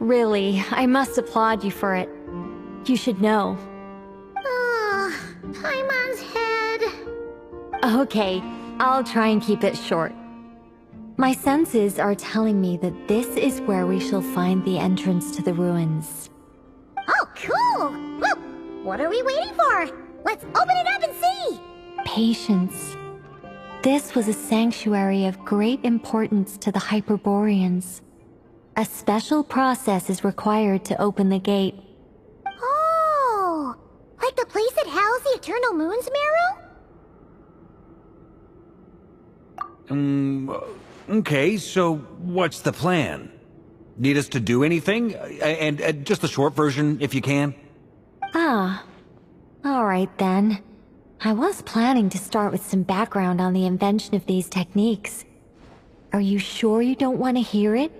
Really, I must applaud you for it. You should know. Paimon's head. Okay, I'll try and keep it short. My senses are telling me that this is where we shall find the entrance to the ruins. Oh, cool! Well, what are we waiting for? Let's open it up and see! Patience. This was a sanctuary of great importance to the Hyperboreans. A special process is required to open the gate. Oh! Like the place that housed the Eternal Moon's marrow? Okay, so what's the plan? Need us to do anything? And just the short version, if you can. Ah. Alright then. I was planning to start with some background on the invention of these techniques. Are you sure you don't want to hear it?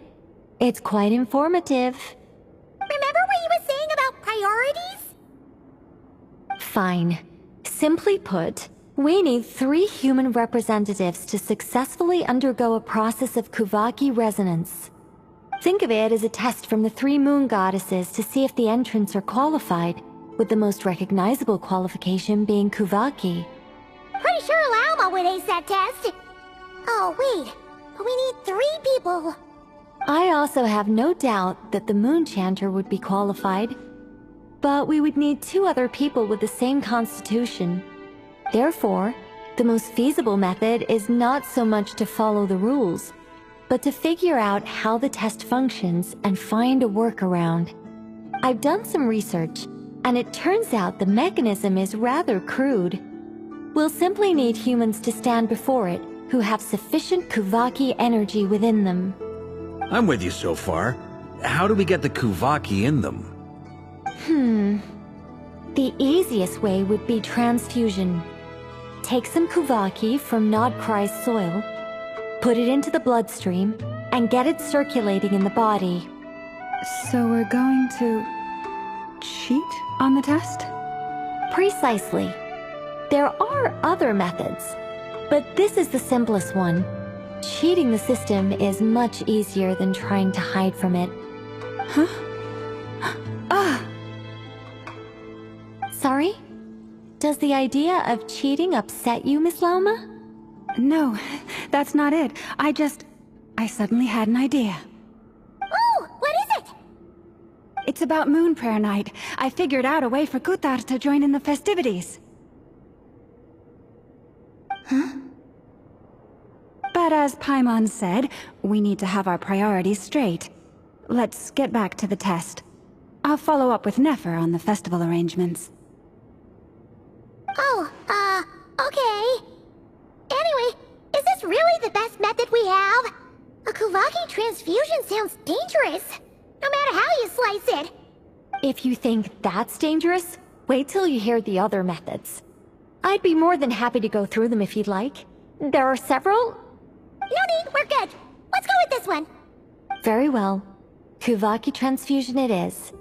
It's quite informative. Remember what you were saying about priorities? Fine. Simply put, we need 3 human representatives to successfully undergo a process of Kuvaki resonance. Think of it as a test from the 3 moon goddesses to see if the entrants are qualified, with the most recognizable qualification being Kuvaki. Pretty sure Lauma would ace that test. Oh, wait. But we need 3 people. I also have no doubt that the Moon Chanter would be qualified. But we would need 2 other people with the same constitution. Therefore, the most feasible method is not so much to follow the rules, but to figure out how the test functions and find a workaround. I've done some research, and it turns out the mechanism is rather crude. We'll simply need humans to stand before it who have sufficient Kuvaki energy within them. I'm with you so far. How do we get the Kuvaki in them? The easiest way would be transfusion. Take some Kuvaki from nod-krai's soil, put it into the bloodstream, and get it circulating in the body. So we're going to cheat on the test? Precisely. There are other methods, but this is the simplest one. Cheating the system is much easier than trying to hide from it. Huh? Ah! Sorry? Does the idea of cheating upset you, Miss Lauma? No, that's not it. I suddenly had an idea. Oh, what is it? It's about Moon Prayer Night. I figured out a way for Kuthar to join in the festivities. Huh? But as Paimon said, we need to have our priorities straight. Let's get back to the test. I'll follow up with Nefer on the festival arrangements. Oh, okay. Anyway, is this really the best method we have? A Kuvaki transfusion sounds dangerous, no matter how you slice it. If you think that's dangerous, wait till you hear the other methods. I'd be more than happy to go through them if you'd like. There are several. No need, we're good. Let's go with this one. Very well. Kuvaki transfusion it is.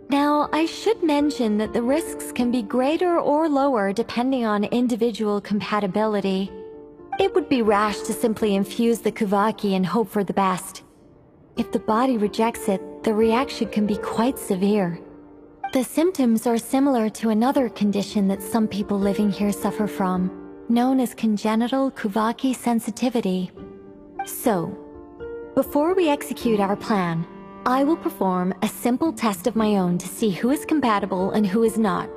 Now, I should mention that the risks can be greater or lower depending on individual compatibility. It would be rash to simply infuse the Kuvaki and hope for the best. If the body rejects it, the reaction can be quite severe. The symptoms are similar to another condition that some people living here suffer from, known as congenital Kuvaki sensitivity. So, before we execute our plan, I will perform a simple test of my own to see who is compatible and who is not.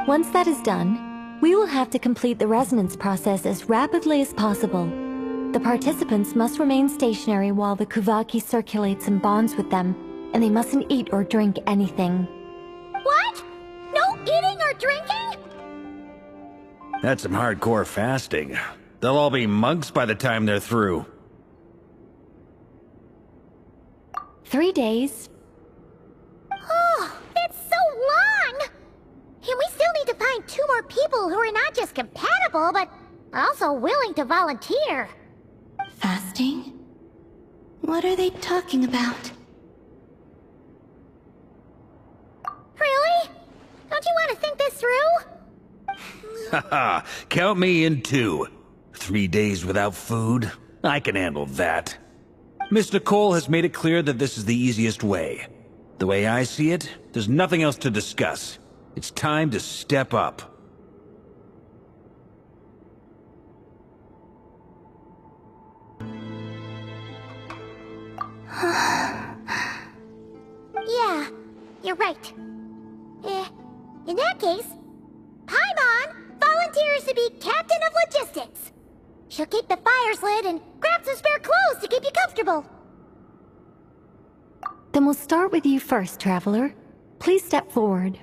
Once that is done, we will have to complete the resonance process as rapidly as possible. The participants must remain stationary while the Kuvaki circulates and bonds with them, and they mustn't eat or drink anything. What? No eating or drinking? That's some hardcore fasting. They'll all be monks by the time they're through. 3 days. Oh, it's so long! And we still need to find 2 more people who are not just compatible, but also willing to volunteer. Fasting? What are they talking about? Really? Don't you want to think this through? Haha, count me in too. 3 days without food? I can handle that. Miss Nicole has made it clear that this is the easiest way. The way I see it, there's nothing else to discuss. It's time to step up. Yeah, you're right. In that case, Paimon volunteers to be Captain of Logistics. She'll keep the fires lit and grab some spare clothes to keep you comfortable. Then we'll start with you first, Traveler. Please step forward.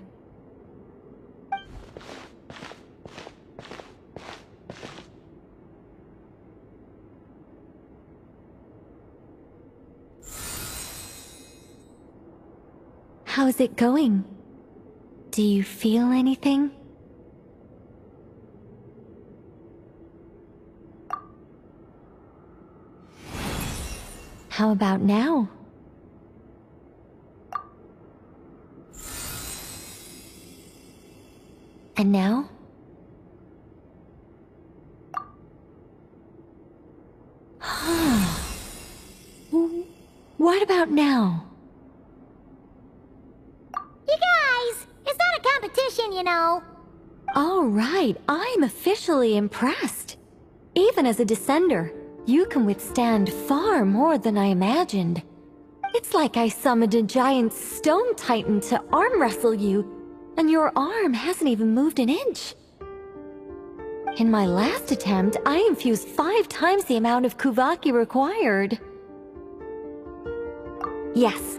How's it going? Do you feel anything? How about now? And now? What about now? You guys, it's not a competition, you know. All right, I'm officially impressed. Even as a descender, you can withstand far more than I imagined. It's like I summoned a giant stone titan to arm wrestle you, and your arm hasn't even moved an inch. In my last attempt, I infused 5 times the amount of Kuvaki required. Yes,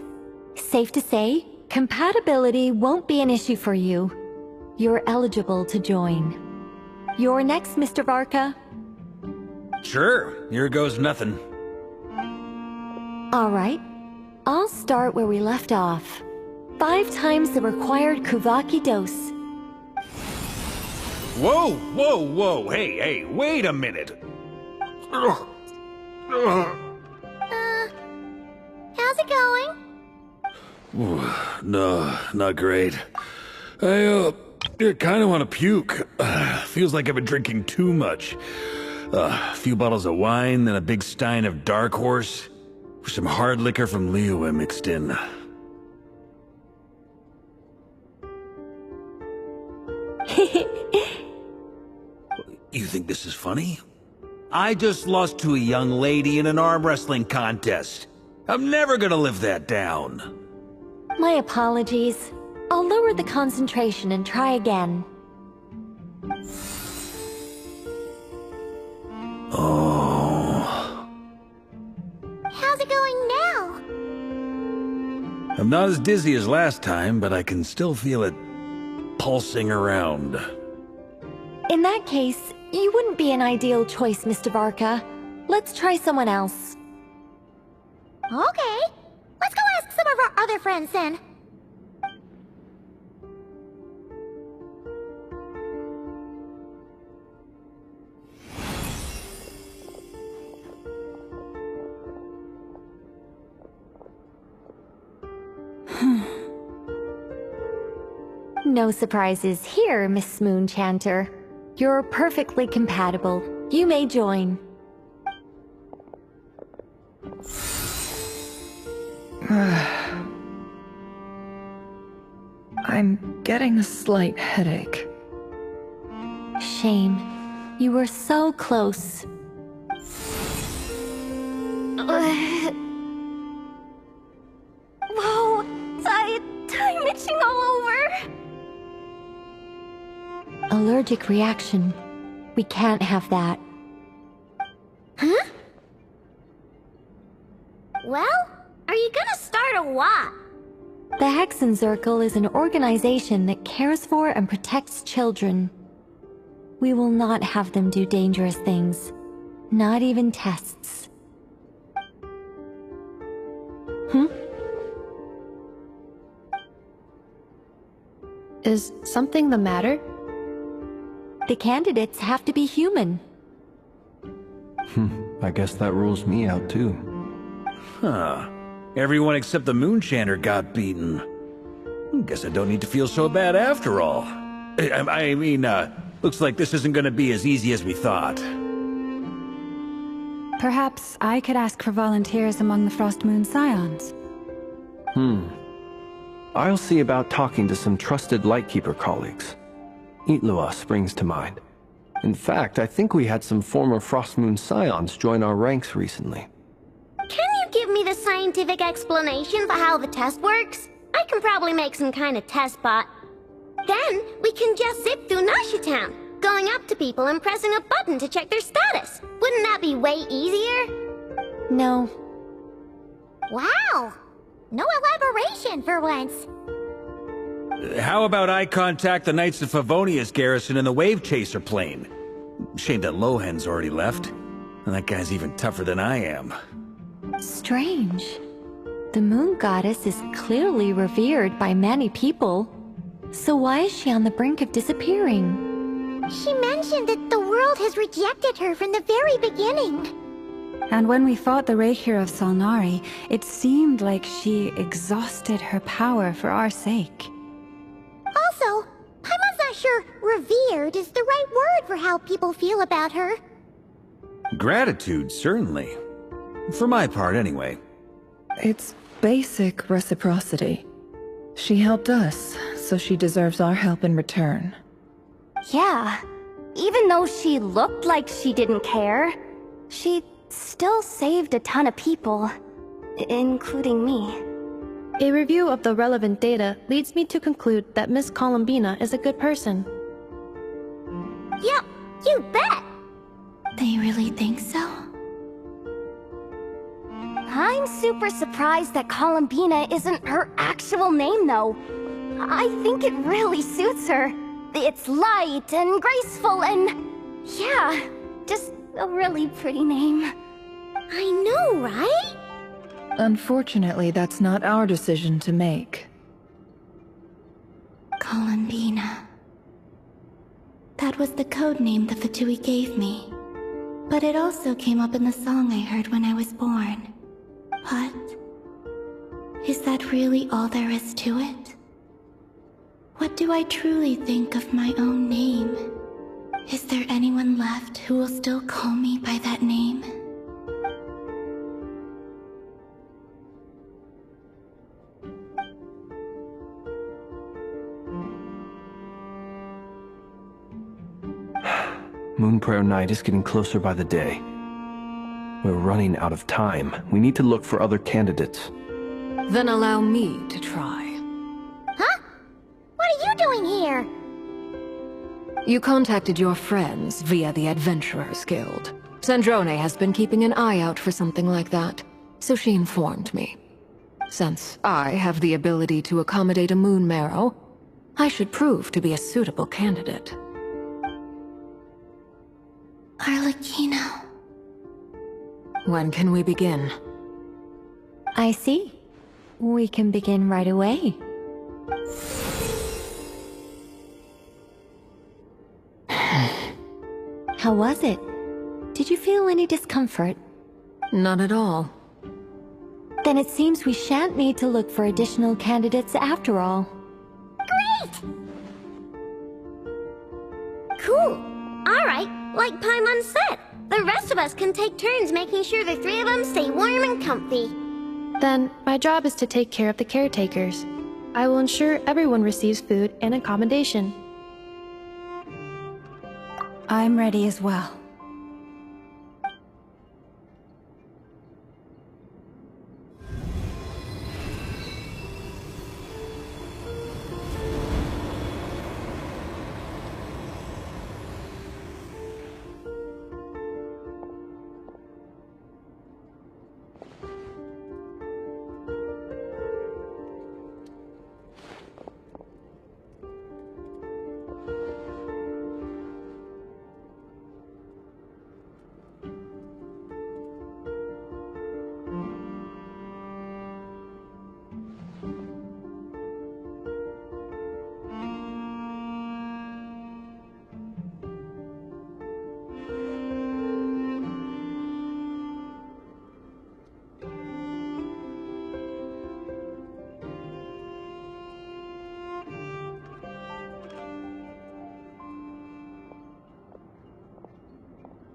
safe to say, compatibility won't be an issue for you. You're eligible to join. You're next, Mr. Varka. Sure, here goes nothing. All right, I'll start where we left off. 5 times the required Kuvaki dose. Whoa, whoa, whoa, hey, wait a minute. How's it going? No, not great. I kind of want to puke. Feels like I've been drinking too much. A few bottles of wine, then a big stein of Dark Horse. Some hard liquor from Liyue mixed in. You think this is funny? I just lost to a young lady in an arm wrestling contest. I'm never gonna live that down. My apologies. I'll lower the concentration and try again. Oh. How's it going now? I'm not as dizzy as last time, but I can still feel it pulsing around. In that case, you wouldn't be an ideal choice, Mr. Varka. Let's try someone else. Okay, let's go ask some of our other friends then. No surprises here, Miss Moonchanter. You're perfectly compatible. You may join. I'm getting a slight headache. Shame. You were so close. Whoa, I'm itching all over. Allergic reaction. We can't have that. Huh? Well, are you gonna start a what? The Hexenzirkel is an organization that cares for and protects children. We will not have them do dangerous things. Not even tests. Is something the matter? The candidates have to be human. I guess that rules me out too. Huh. Everyone except the Moonchanter got beaten. Guess I don't need to feel so bad after all. I mean, looks like this isn't gonna be as easy as we thought. Perhaps I could ask for volunteers among the Frost Moon Scions. I'll see about talking to some trusted Lightkeeper colleagues. Itlua springs to mind. In fact, I think we had some former Frostmoon Scions join our ranks recently. Can you give me the scientific explanation for how the test works? I can probably make some kind of test bot. Then, we can just zip through Nasha Town, going up to people and pressing a button to check their status. Wouldn't that be way easier? No. Wow! No elaboration for once. How about I contact the Knights of Favonia's garrison in the Wave Chaser plane? Shame that Lohan's already left. And that guy's even tougher than I am. Strange. The moon goddess is clearly revered by many people. So why is she on the brink of disappearing? She mentioned that the world has rejected her from the very beginning. And when we fought the Reikir of Solnari, it seemed like she exhausted her power for our sake. Also, I'm not sure revered is the right word for how people feel about her. Gratitude, certainly. For my part, anyway. It's basic reciprocity. She helped us, so she deserves our help in return. Yeah. Even though she looked like she didn't care, she still saved a ton of people, including me. A review of the relevant data leads me to conclude that Miss Columbina is a good person. Yep, you bet! They really think so? I'm super surprised that Columbina isn't her actual name, though. I think it really suits her. It's light and graceful and... yeah, just a really pretty name. I know, right? Unfortunately, that's not our decision to make. Columbina. That was the code name the Fatui gave me. But it also came up in the song I heard when I was born. But... is that really all there is to it? What do I truly think of my own name? Is there anyone left who will still call me by that name? Moonprayer Night is getting closer by the day. We're running out of time. We need to look for other candidates. Then allow me to try. Huh? What are you doing here? You contacted your friends via the Adventurers Guild. Sandrone has been keeping an eye out for something like that, so she informed me. Since I have the ability to accommodate a moon marrow, I should prove to be a suitable candidate. Arlecchino. When can we begin? I see. We can begin right away. How was it? Did you feel any discomfort? Not at all. Then it seems we shan't need to look for additional candidates after all. Great! Cool. Alright, like Paimon said, the rest of us can take turns making sure the three of them stay warm and comfy. Then, my job is to take care of the caretakers. I will ensure everyone receives food and accommodation. I'm ready as well.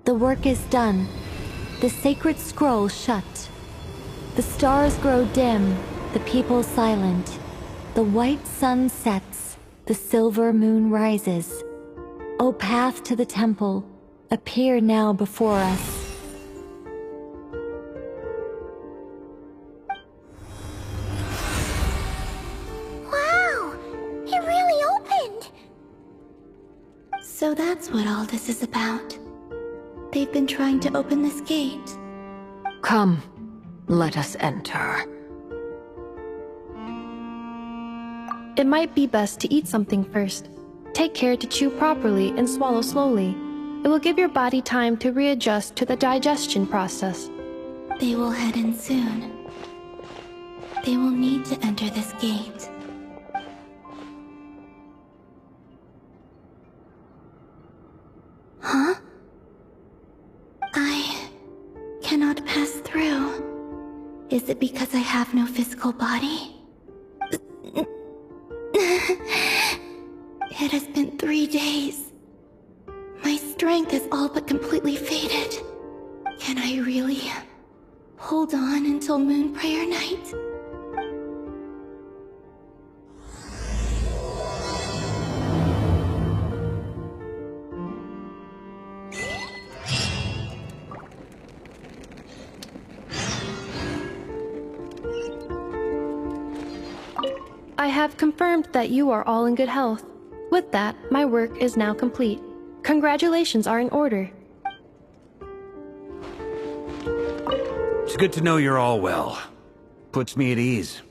The work is done. The sacred scroll shut. The stars grow dim, the people silent. The white sun sets, the silver moon rises. O path to the temple, appear now before us. Wow! It really opened! So that's what all this is about. They've been trying to open this gate. Come, let us enter. It might be best to eat something first. Take care to chew properly and swallow slowly. It will give your body time to readjust to the digestion process. They will head in soon. They will need to enter this gate. Huh? I cannot pass through. Is it because I have no physical body? It has been 3 days. My strength has all but completely faded. Can I really hold on until Moon Prayer Night? I have confirmed that you are all in good health. With that, my work is now complete. Congratulations are in order. It's good to know you're all well. Puts me at ease.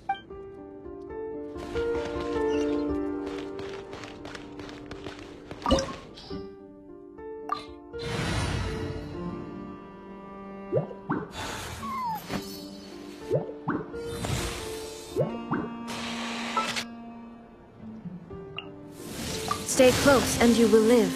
Stay close and you will live.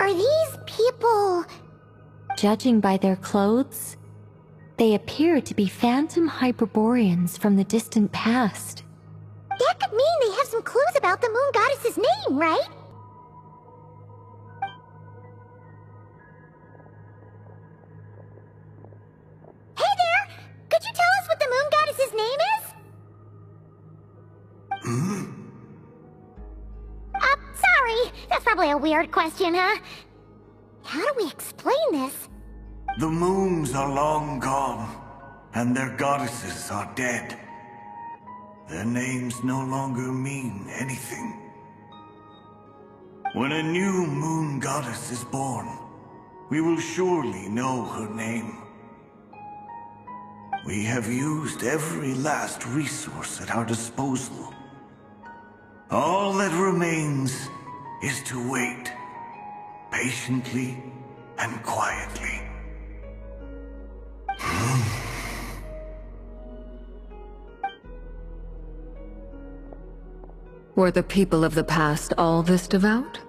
Are these people... Judging by their clothes, they appear to be phantom Hyperboreans from the distant past. That could mean they have some clues about the moon goddess's name, right? Hey there! Could you tell us what the moon goddess's name is? Sorry. That's probably a weird question, huh? How do we explain this? The moons are long gone, and their goddesses are dead. Their names no longer mean anything. When a new moon goddess is born, we will surely know her name. We have used every last resource at our disposal. All that remains is to wait, patiently and quietly. Were the people of the past all this devout?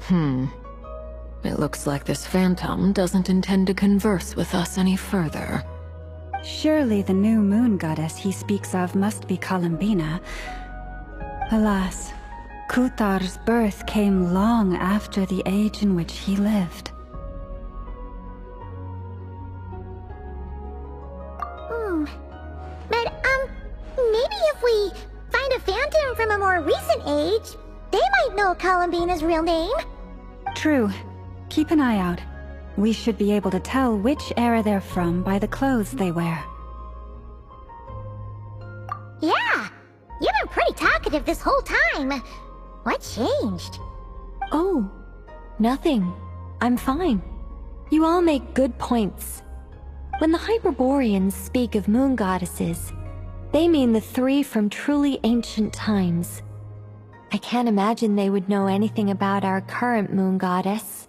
It looks like this phantom doesn't intend to converse with us any further. Surely the new moon goddess he speaks of must be Columbina. Alas, Kuthar's birth came long after the age in which he lived. But, maybe if we find a phantom from a more recent age, they might know Columbina's real name. True. Keep an eye out. We should be able to tell which era they're from by the clothes they wear. Yeah, you've been pretty talkative this whole time. What changed? Oh, nothing. I'm fine. You all make good points. When the Hyperboreans speak of moon goddesses, they mean the three from truly ancient times. I can't imagine they would know anything about our current moon goddess.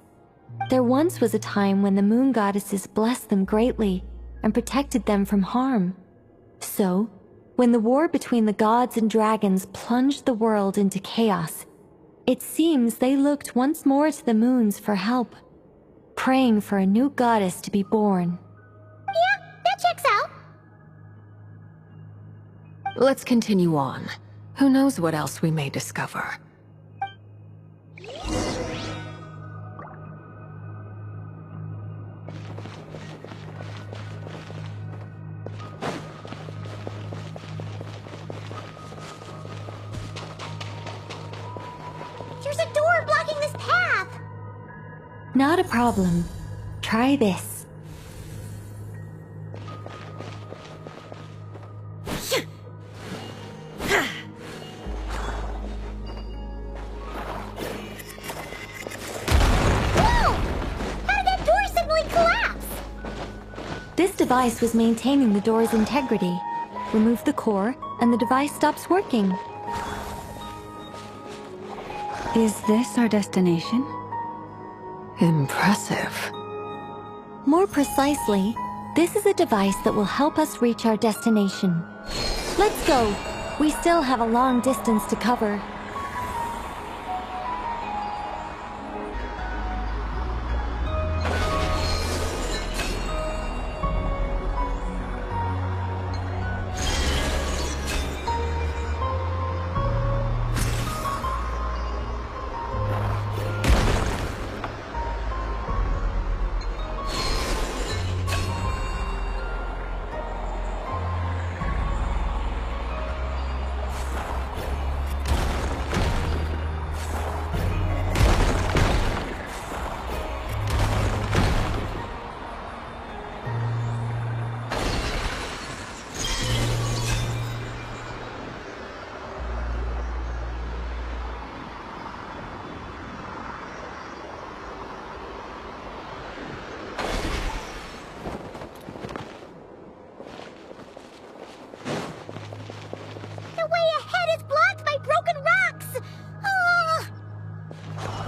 There once was a time when the moon goddesses blessed them greatly and protected them from harm. So, when the war between the gods and dragons plunged the world into chaos, it seems they looked once more to the moons for help, praying for a new goddess to be born. Yeah, that checks out. Let's continue on. Who knows what else we may discover. There's a door blocking this path! Not a problem. Try this. This device was maintaining the door's integrity. Remove the core, and the device stops working. Is this our destination? Impressive. More precisely, this is a device that will help us reach our destination. Let's go. We still have a long distance to cover.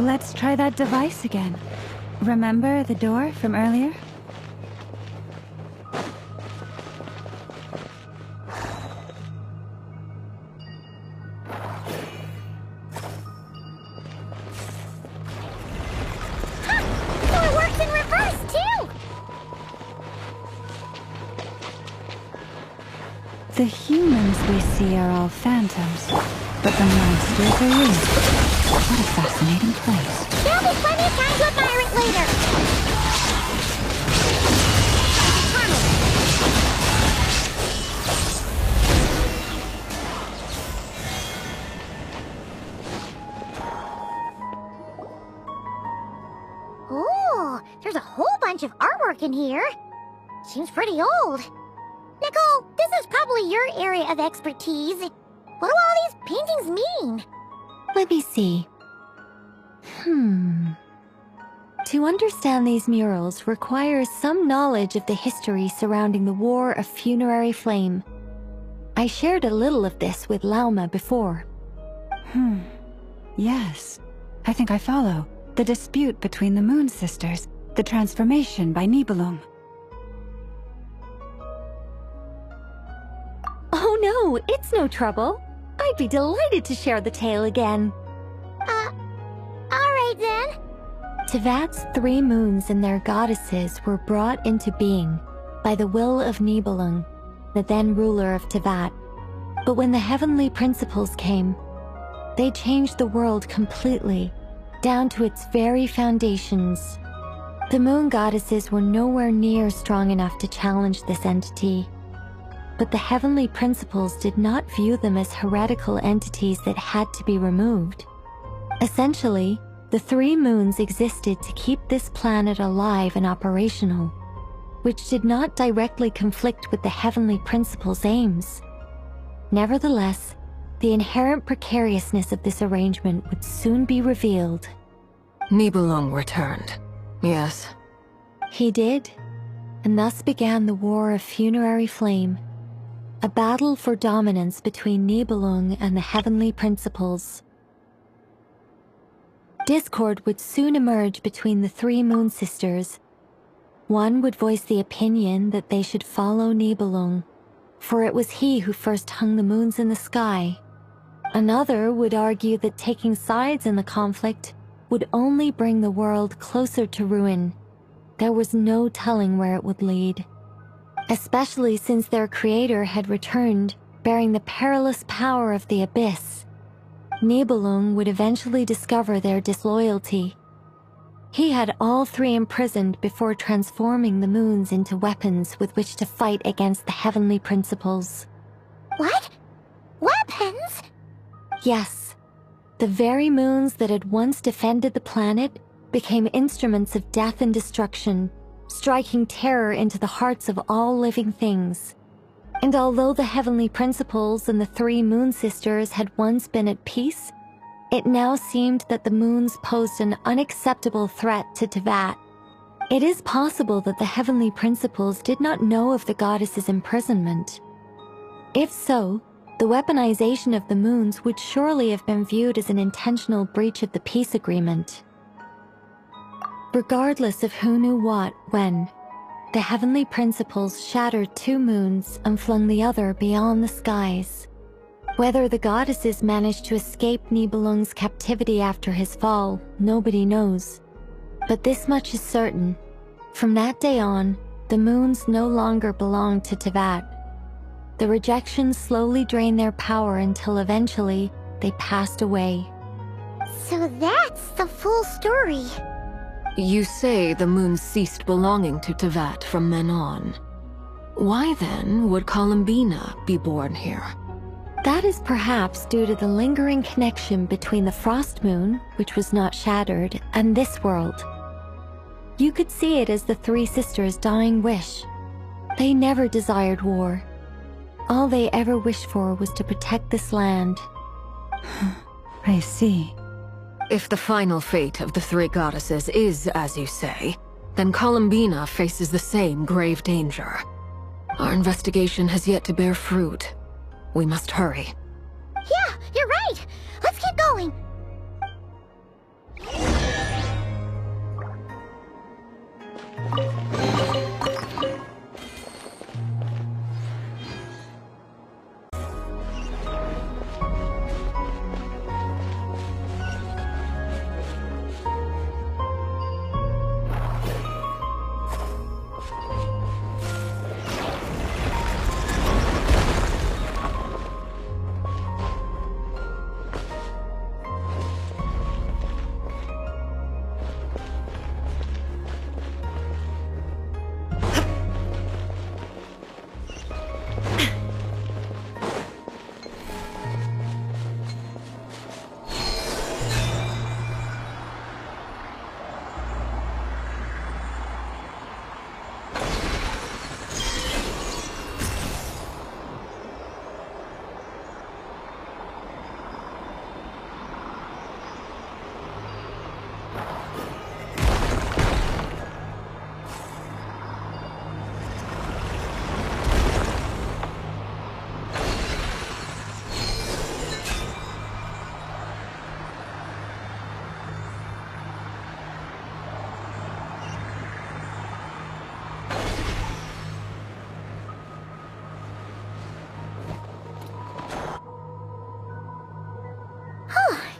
Let's try that device again. Remember the door from earlier? Door works in reverse, too! The humans we see are all phantoms, but the monsters are real. What a fascinating place. There'll be plenty of time to admire it later. Ooh, there's a whole bunch of artwork in here. Seems pretty old. Nicole, this is probably your area of expertise. What do all these paintings mean? Let me see. To understand these murals requires some knowledge of the history surrounding the War of Funerary Flame. I shared a little of this with Lauma before. Yes. I think I follow. The dispute between the Moon Sisters, the transformation by Nibelung. Oh no, it's no trouble. I'd be delighted to share the tale again. Alright then. Tevat's 3 moons and their goddesses were brought into being by the will of Nibelung, the then ruler of Tevat. But when the heavenly principles came, they changed the world completely, down to its very foundations. The moon goddesses were nowhere near strong enough to challenge this entity. But the heavenly principles did not view them as heretical entities that had to be removed. Essentially, the 3 moons existed to keep this planet alive and operational, which did not directly conflict with the heavenly principles' aims. Nevertheless, the inherent precariousness of this arrangement would soon be revealed. Nibelung returned, yes. He did, and thus began the War of Funerary Flame, a battle for dominance between Nibelung and the heavenly principles. Discord would soon emerge between the 3 Moon Sisters. One would voice the opinion that they should follow Nibelung, for it was he who first hung the moons in the sky. Another would argue that taking sides in the conflict would only bring the world closer to ruin. There was no telling where it would lead. Especially since their creator had returned, bearing the perilous power of the Abyss. Nibelung would eventually discover their disloyalty. He had all three imprisoned before transforming the moons into weapons with which to fight against the heavenly principles. What? Weapons? Yes. The very moons that had once defended the planet became instruments of death and destruction, striking terror into the hearts of all living things. And although the heavenly principles and the three moon sisters had once been at peace, it now seemed that the moons posed an unacceptable threat to Teyvat. It is possible that the heavenly principles did not know of the goddess's imprisonment. If so, the weaponization of the moons would surely have been viewed as an intentional breach of the peace agreement. Regardless of who knew what, when, the heavenly principles shattered two moons and flung the other beyond the skies. Whether the goddesses managed to escape Nibelung's captivity after his fall, nobody knows. But this much is certain. From that day on, the moons no longer belonged to Teyvat. The rejections slowly drained their power until eventually they passed away. So that's the full story. You say the moon ceased belonging to Teyvat from then on. Why then would Columbina be born here? That is perhaps due to the lingering connection between the Frost Moon, which was not shattered, and this world. You could see it as the three sisters' dying wish. They never desired war. All they ever wished for was to protect this land. I see. If the final fate of the three goddesses is as you say, then Columbina faces the same grave danger. Our investigation has yet to bear fruit. We must hurry. Yeah, you're right. Let's keep going.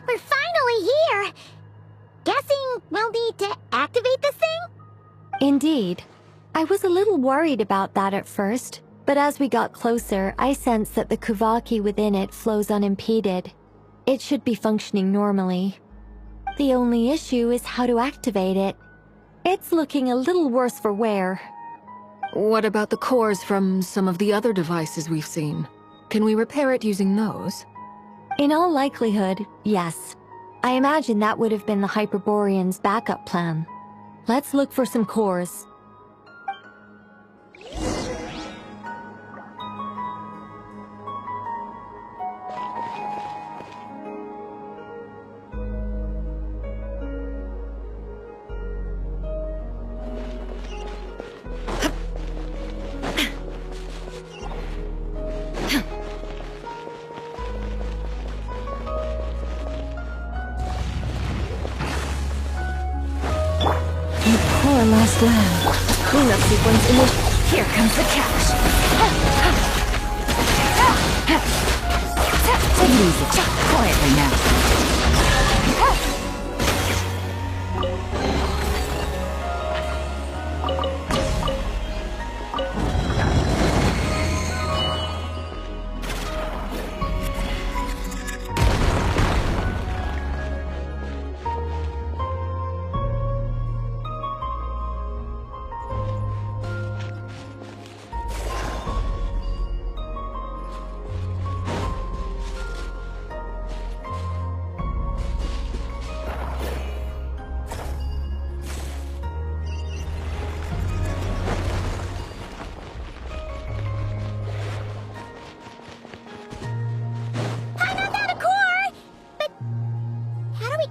We're finally here. Guessing we'll need to activate this thing? Indeed. I was a little worried about that at first, but as we got closer, I sensed that the Kuvaki within it flows unimpeded. It should be functioning normally. The only issue is how to activate it. It's looking a little worse for wear. What about the cores from some of the other devices we've seen? Can we repair it using those? In all likelihood, yes. I imagine that would have been the Hyperborean's backup plan. Let's look for some cores. Lost land. Cleanup sequence in which... Here comes the catch. Take it easy. Quietly now.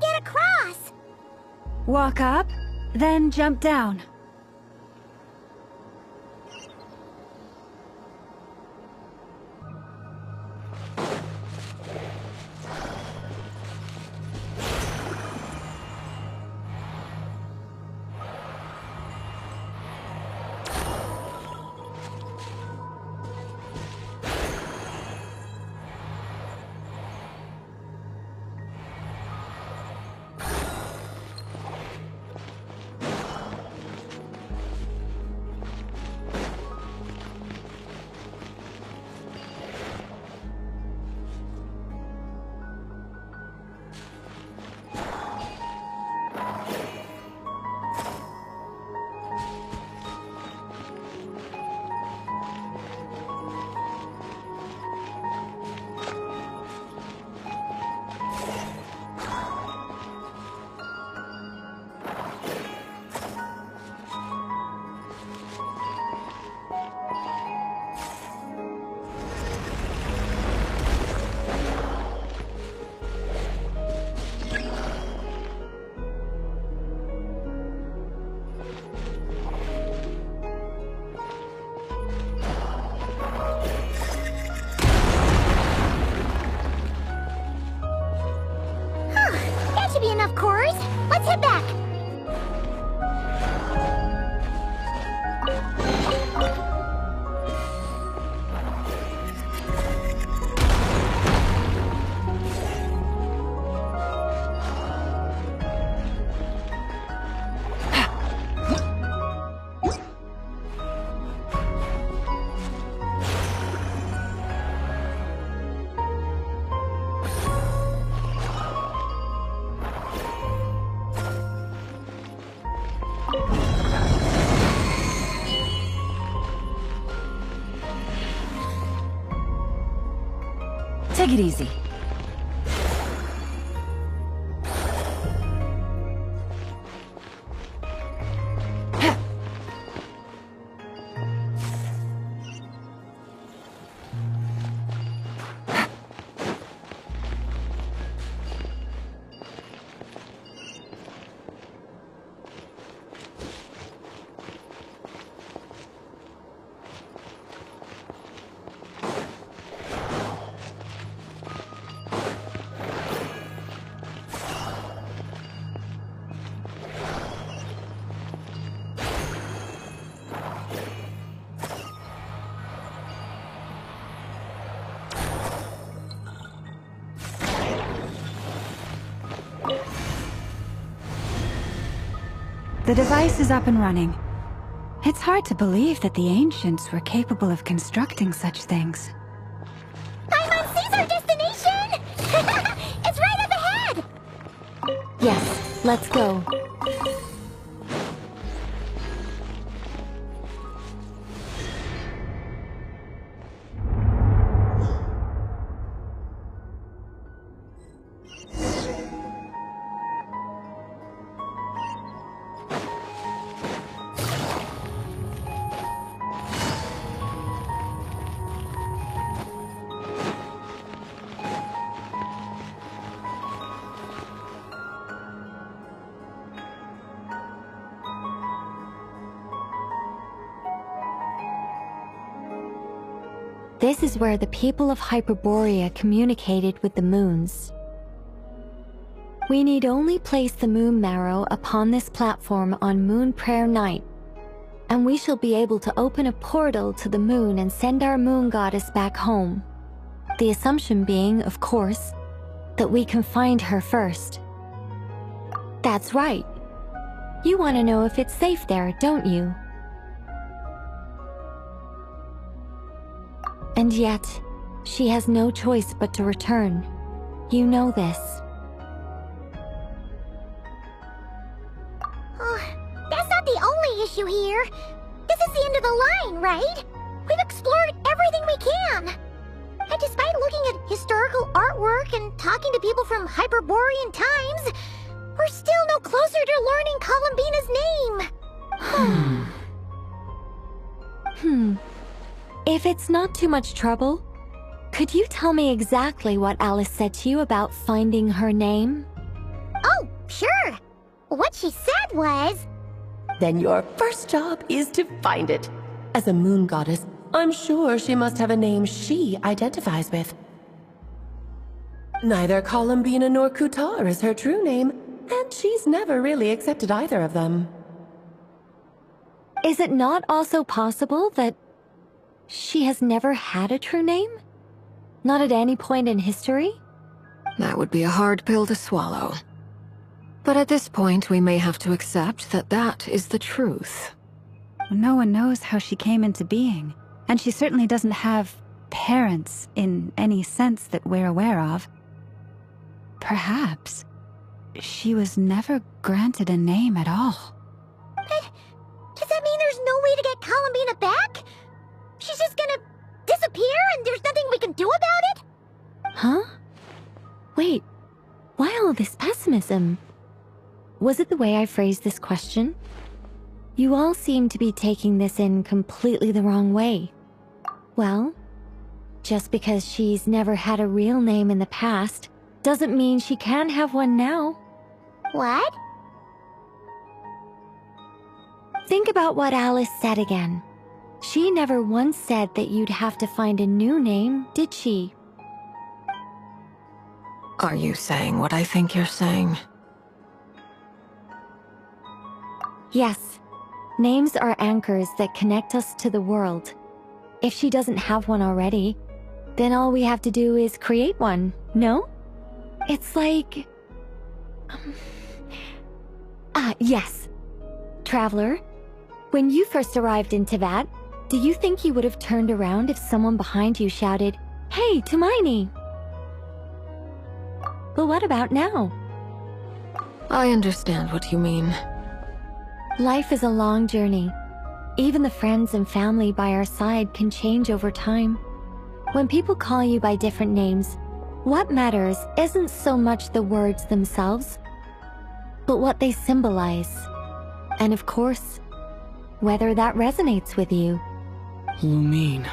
get across? Walk up, then jump down. Enough cores. Let's head back. Take it easy. The device is up and running. It's hard to believe that the ancients were capable of constructing such things. Paimon sees our destination! It's right up ahead! Yes, let's go. This is where the people of Hyperborea communicated with the moons. We need only place the moon marrow upon this platform on Moon Prayer Night, and we shall be able to open a portal to the moon and send our moon goddess back home. The assumption being, of course, that we can find her first. That's right. You want to know if it's safe there, don't you? And yet, she has no choice but to return. You know this. That's not the only issue here. This is the end of the line, right? We've explored everything we can. And despite looking at historical artwork and talking to people from Hyperborean times, we're still no closer to learning Columbina's name. If it's not too much trouble, could you tell me exactly what Alice said to you about finding her name? Oh, Sure. What she said was... Then your first job is to find it. As a moon goddess, I'm sure she must have a name she identifies with. Neither Columbina nor Kutar is her true name, and she's never really accepted either of them. Is it not also possible that she has never had a true name? Not at any point in history? That would be a hard pill to swallow. But at this point, we may have to accept that that is the truth. No one knows how she came into being, and she certainly doesn't have parents in any sense that we're aware of. Perhaps she was never granted a name at all. Does that mean there's no way to get Columbina back? She's just gonna disappear and there's nothing we can do about it? Huh? Wait, why all this pessimism? Was it the way I phrased this question? You all seem to be taking this in completely the wrong way. Well, just because she's never had a real name in the past doesn't mean she can't have one now. What? Think about what Alice said again. She never once said that you'd have to find a new name, did she? Are you saying what I think you're saying? Yes. Names are anchors that connect us to the world. If she doesn't have one already, then all we have to do is create one, no? It's like... yes. Traveler, when you first arrived in Teyvat, do you think you would have turned around if someone behind you shouted, "Hey, Tumaini"? But what about now? I understand what you mean. Life is a long journey. Even the friends and family by our side can change over time. When people call you by different names, what matters isn't so much the words themselves, but what they symbolize. And of course, whether that resonates with you. Lumine.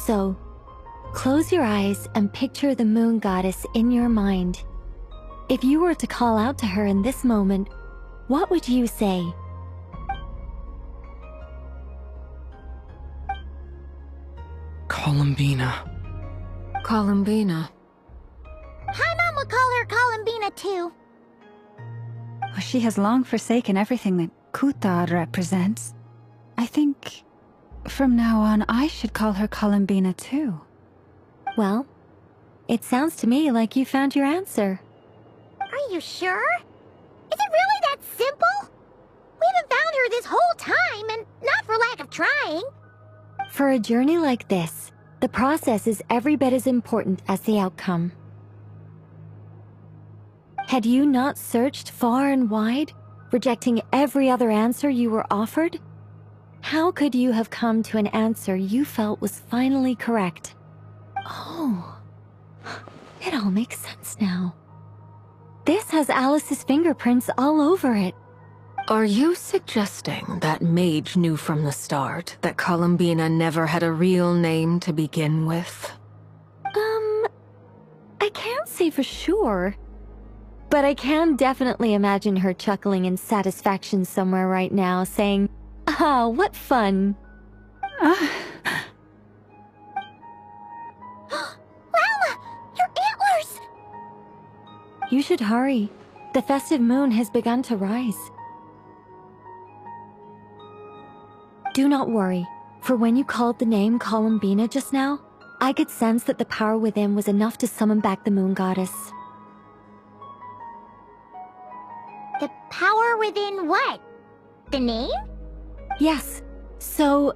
So, close your eyes and picture the moon goddess in your mind. If you were to call out to her in this moment, what would you say? Columbina. Columbina. Paimon would call her Columbina too. She has long forsaken everything that Kutar represents. I think from now on I should call her Columbina too. Well, it sounds to me like you found your answer. Are you sure? Is it really that simple? We haven't found her this whole time, and not for lack of trying. For a journey like this, the process is every bit as important as the outcome. Had you not searched far and wide, rejecting every other answer you were offered? How could you have come to an answer you felt was finally correct? Oh, it all makes sense now. This has Alice's fingerprints all over it. Are you suggesting that Mage knew from the start that Columbina never had a real name to begin with? I can't say for sure. But I can definitely imagine her chuckling in satisfaction somewhere right now, saying, "Ah, what fun." Llama! Your antlers! You should hurry. The festive moon has begun to rise. Do not worry, for when you called the name Columbina just now, I could sense that the power within was enough to summon back the moon goddess. The power within what? The name? Yes. So,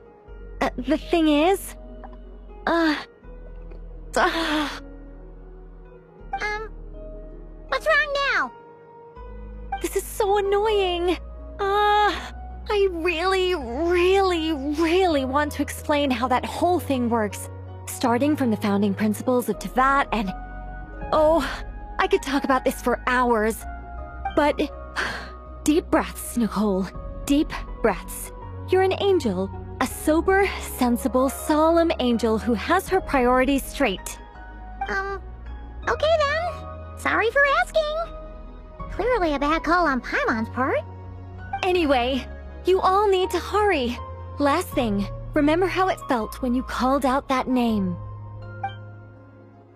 the thing is... What's wrong now? This is so annoying. I really want to explain how that whole thing works. Starting from the founding principles of Teyvat and... Oh, I could talk about this for hours. But... Deep breaths, Nicole. Deep breaths. You're an angel. A sober, sensible, solemn angel who has her priorities straight. Sorry for asking. Clearly a bad call on Paimon's part. Anyway, you all need to hurry. Last thing, remember how it felt when you called out that name.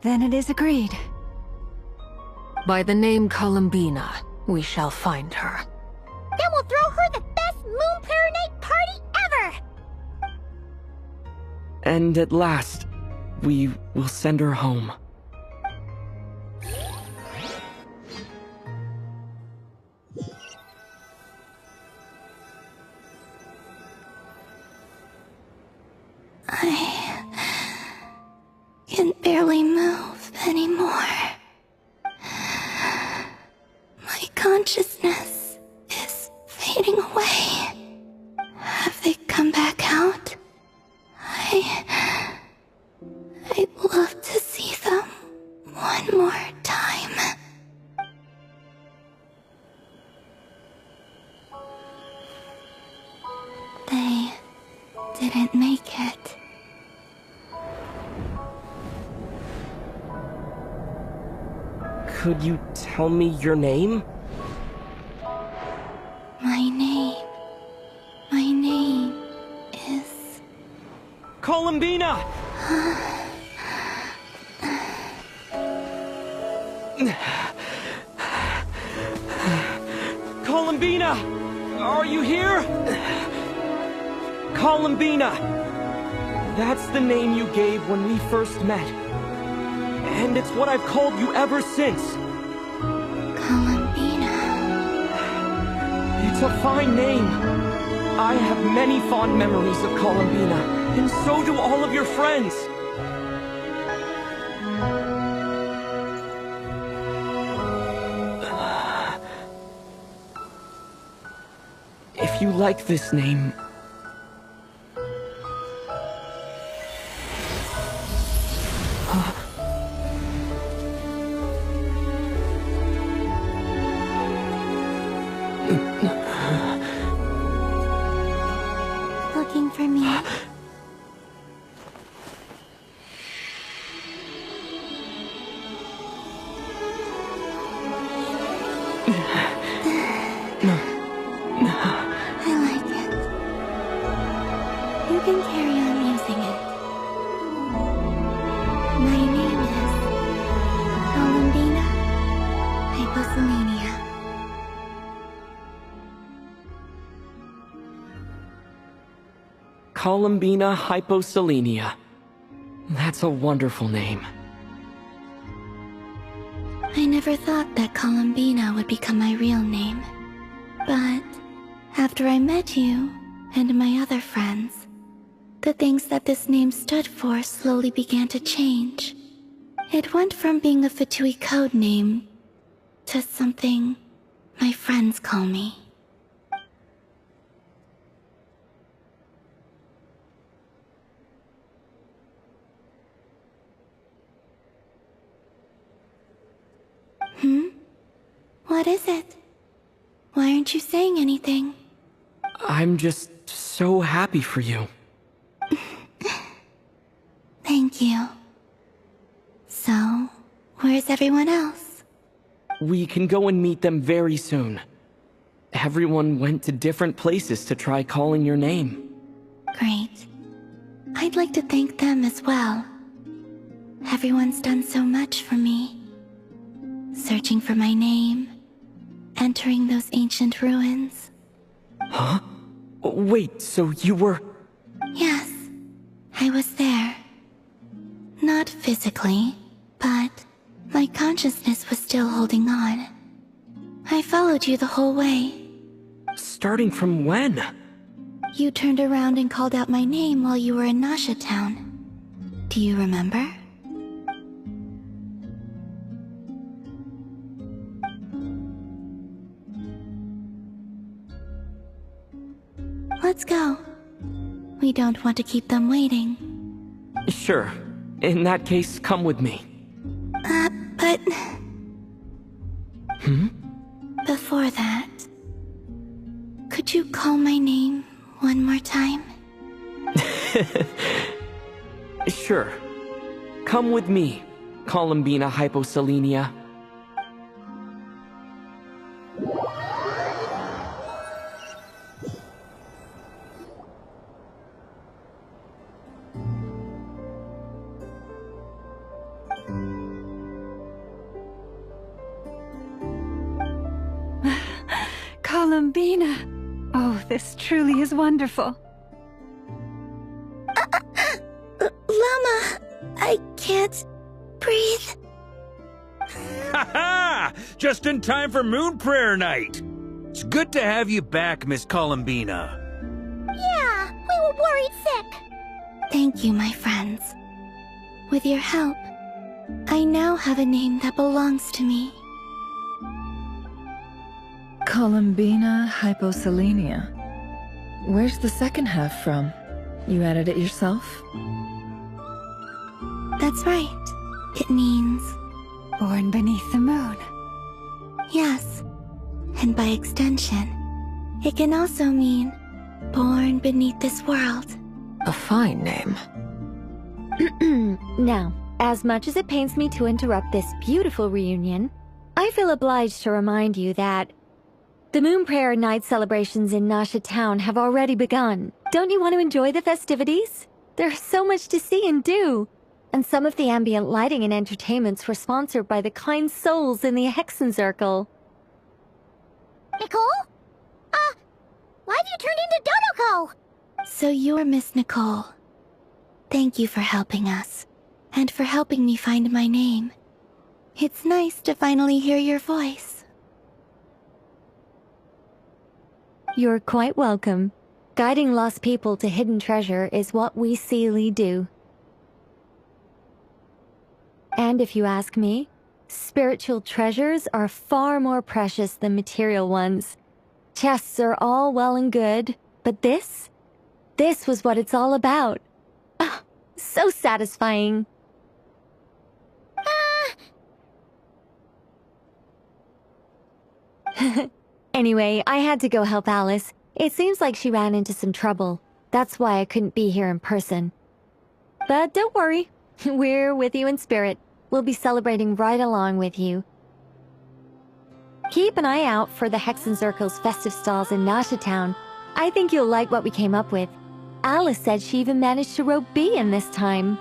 Then it is agreed. By the name Columbina, we shall find her. Then we'll throw her the best Moon Prayer Night party ever! And at last, we will send her home. I can barely move anymore. My consciousness is fading away. Have they come back out? I'd love to see them one more time. They didn't make it. Could you tell me your name? My name is... Columbina! Columbina! Are you here? Columbina! That's the name you gave when we first met. And it's what I've called you ever since. Columbina. It's a fine name. I have many fond memories of Columbina, and so do all of your friends. If you like this name... Looking for me? I like it. You can carry on using it. My name is Columbina Hyposelenia. Columbina Hyposelenia. That's a wonderful name. I never thought that Columbina would become my real name. But after I met you and my other friends, the things that this name stood for slowly began to change. It went from being a Fatui code name to something my friends call me. What is it? Why aren't you saying anything? I'm just so happy for you. Thank you. So, where's everyone else? We can go and meet them very soon. Everyone went to different places to try calling your name. Great. I'd like to thank them as well. Everyone's done so much for me. Searching for my name, entering those ancient ruins. Huh? Wait, so you were... Yes, I was there. Not physically, but my consciousness was still holding on. I followed you the whole way. Starting from when? You turned around and called out my name while you were in Nasha Town. Do you remember? Let's go. We don't want to keep them waiting. Sure. In that case, come with me. But... Before that... Could you call my name one more time? Sure. Come with me, Columbina Hyposelenia. Columbina! Oh, this truly is wonderful. Llama, I can't breathe. Ha ha! Just in time for Moon Prayer Night! It's good to have you back, Miss Columbina. Yeah, we were worried sick. Thank you, my friends. With your help, I now have a name that belongs to me. Columbina hyposelenia. Where's the second half from? You added it yourself? That's right. It means... born beneath the moon. Yes. And by extension, it can also mean born beneath this world. A fine name. Now, as much as it pains me to interrupt this beautiful reunion, I feel obliged to remind you that the Moon Prayer Night celebrations in Nasha Town have already begun. Don't you want to enjoy the festivities? There's so much to see and do. And some of the ambient lighting and entertainments were sponsored by the kind souls in the Hexenzirkel. Nicole? Why have you turned into Dotoko? So you're Miss Nicole. Thank you for helping us, and for helping me find my name. It's nice to finally hear your voice. You're quite welcome. Guiding lost people to hidden treasure is what we Seelie do. And if you ask me, spiritual treasures are far more precious than material ones. Chests are all well and good, but this was what it's all about. Ah, so satisfying. Anyway, I had to go help Alice. It seems like she ran into some trouble. That's why I couldn't be here in person. But don't worry, we're with you in spirit. We'll be celebrating right along with you. Keep an eye out for the Hexenzirkel's festive stalls in Nasha Town. I think you'll like what we came up with. Alice said she even managed to rope B in this time.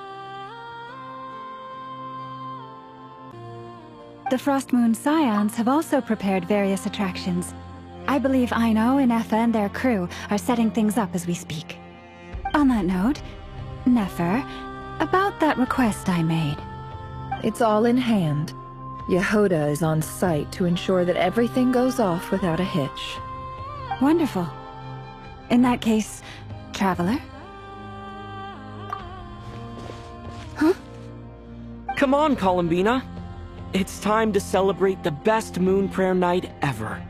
The Frost Moon Scions have also prepared various attractions. I believe Aino, Nefer, and their crew are setting things up as we speak. On that note, Nefer, about that request I made. It's all in hand. Yehoda is on site to ensure that everything goes off without a hitch. Wonderful. In that case, Traveler? Huh? Come on, Columbina. It's time to celebrate the best Moon Prayer Night ever.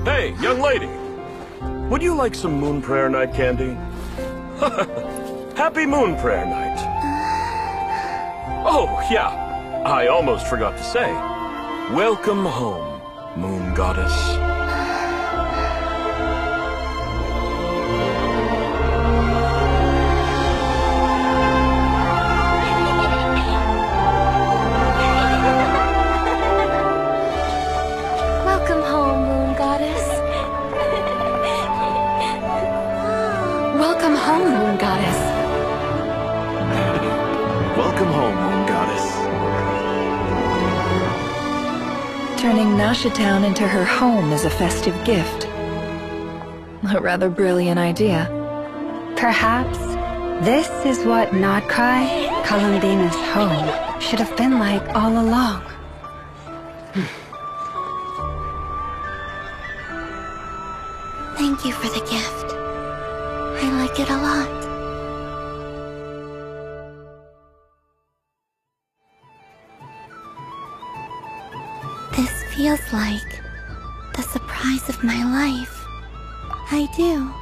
Hey, young lady! Would you like some Moon Prayer Night candy? Happy Moon Prayer Night! Oh, yeah, I almost forgot to say. Welcome home, Moon Goddess. Welcome home, Moon Goddess. Welcome home, Moon Goddess. Welcome home, Moon Goddess. Turning Nasha Town into her home is a festive gift. A rather brilliant idea. Perhaps this is what Nod-krai, Columbina's home, should have been like all along. Thank you for the gift. I like it a lot. This feels like the surprise of my life. I do.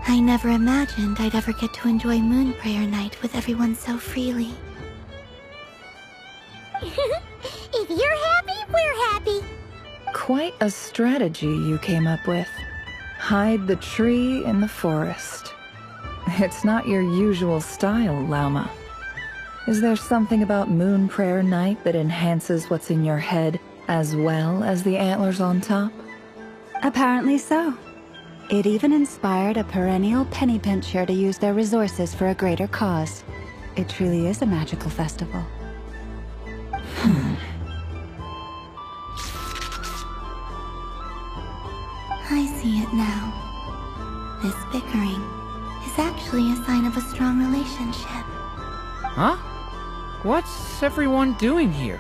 I never imagined I'd ever get to enjoy Moon Prayer Night with everyone so freely. If you're happy, we're happy. Quite a strategy you came up with. Hide the tree in the forest. It's not your usual style, Llama. Is there something about Moon Prayer Night that enhances what's in your head as well as the antlers on top? Apparently so. It even inspired a perennial penny pincher to use their resources for a greater cause. It truly is a magical festival. I see it now. This bickering is actually a sign of a strong relationship. Huh? What's everyone doing here?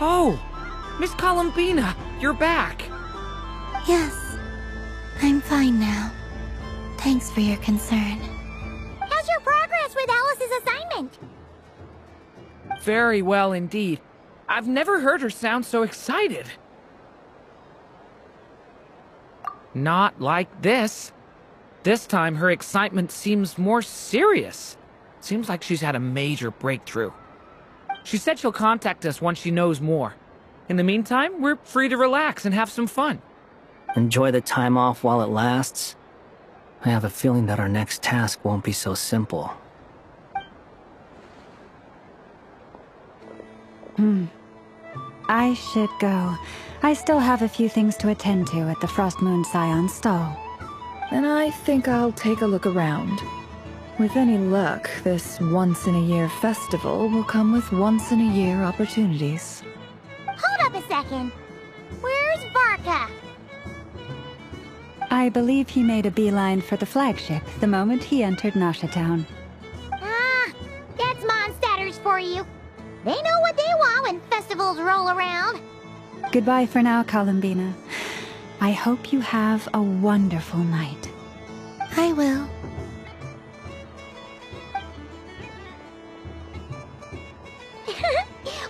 Oh! Miss Columbina, you're back! Yes, I'm fine now. Thanks for your concern. How's your progress with Alice's assignment? Very well indeed. I've never heard her sound so excited. Not like this. This time her excitement seems more serious. Seems like she's had a major breakthrough. She said she'll contact us once she knows more. In the meantime, we're free to relax and have some fun. Enjoy the time off while it lasts. I have a feeling that our next task won't be so simple. I should go. I still have a few things to attend to at the Frost Moon Scion stall. And I think I'll take a look around. With any luck, this once-in-a-year festival will come with once-in-a-year opportunities. Hold up a second. Where's Varka? I believe he made a beeline for the flagship the moment he entered Nasha Town. Ah, that's Mondstadters for you. They know what they want when festivals roll around. Goodbye for now, Columbina. I hope you have a wonderful night. I will.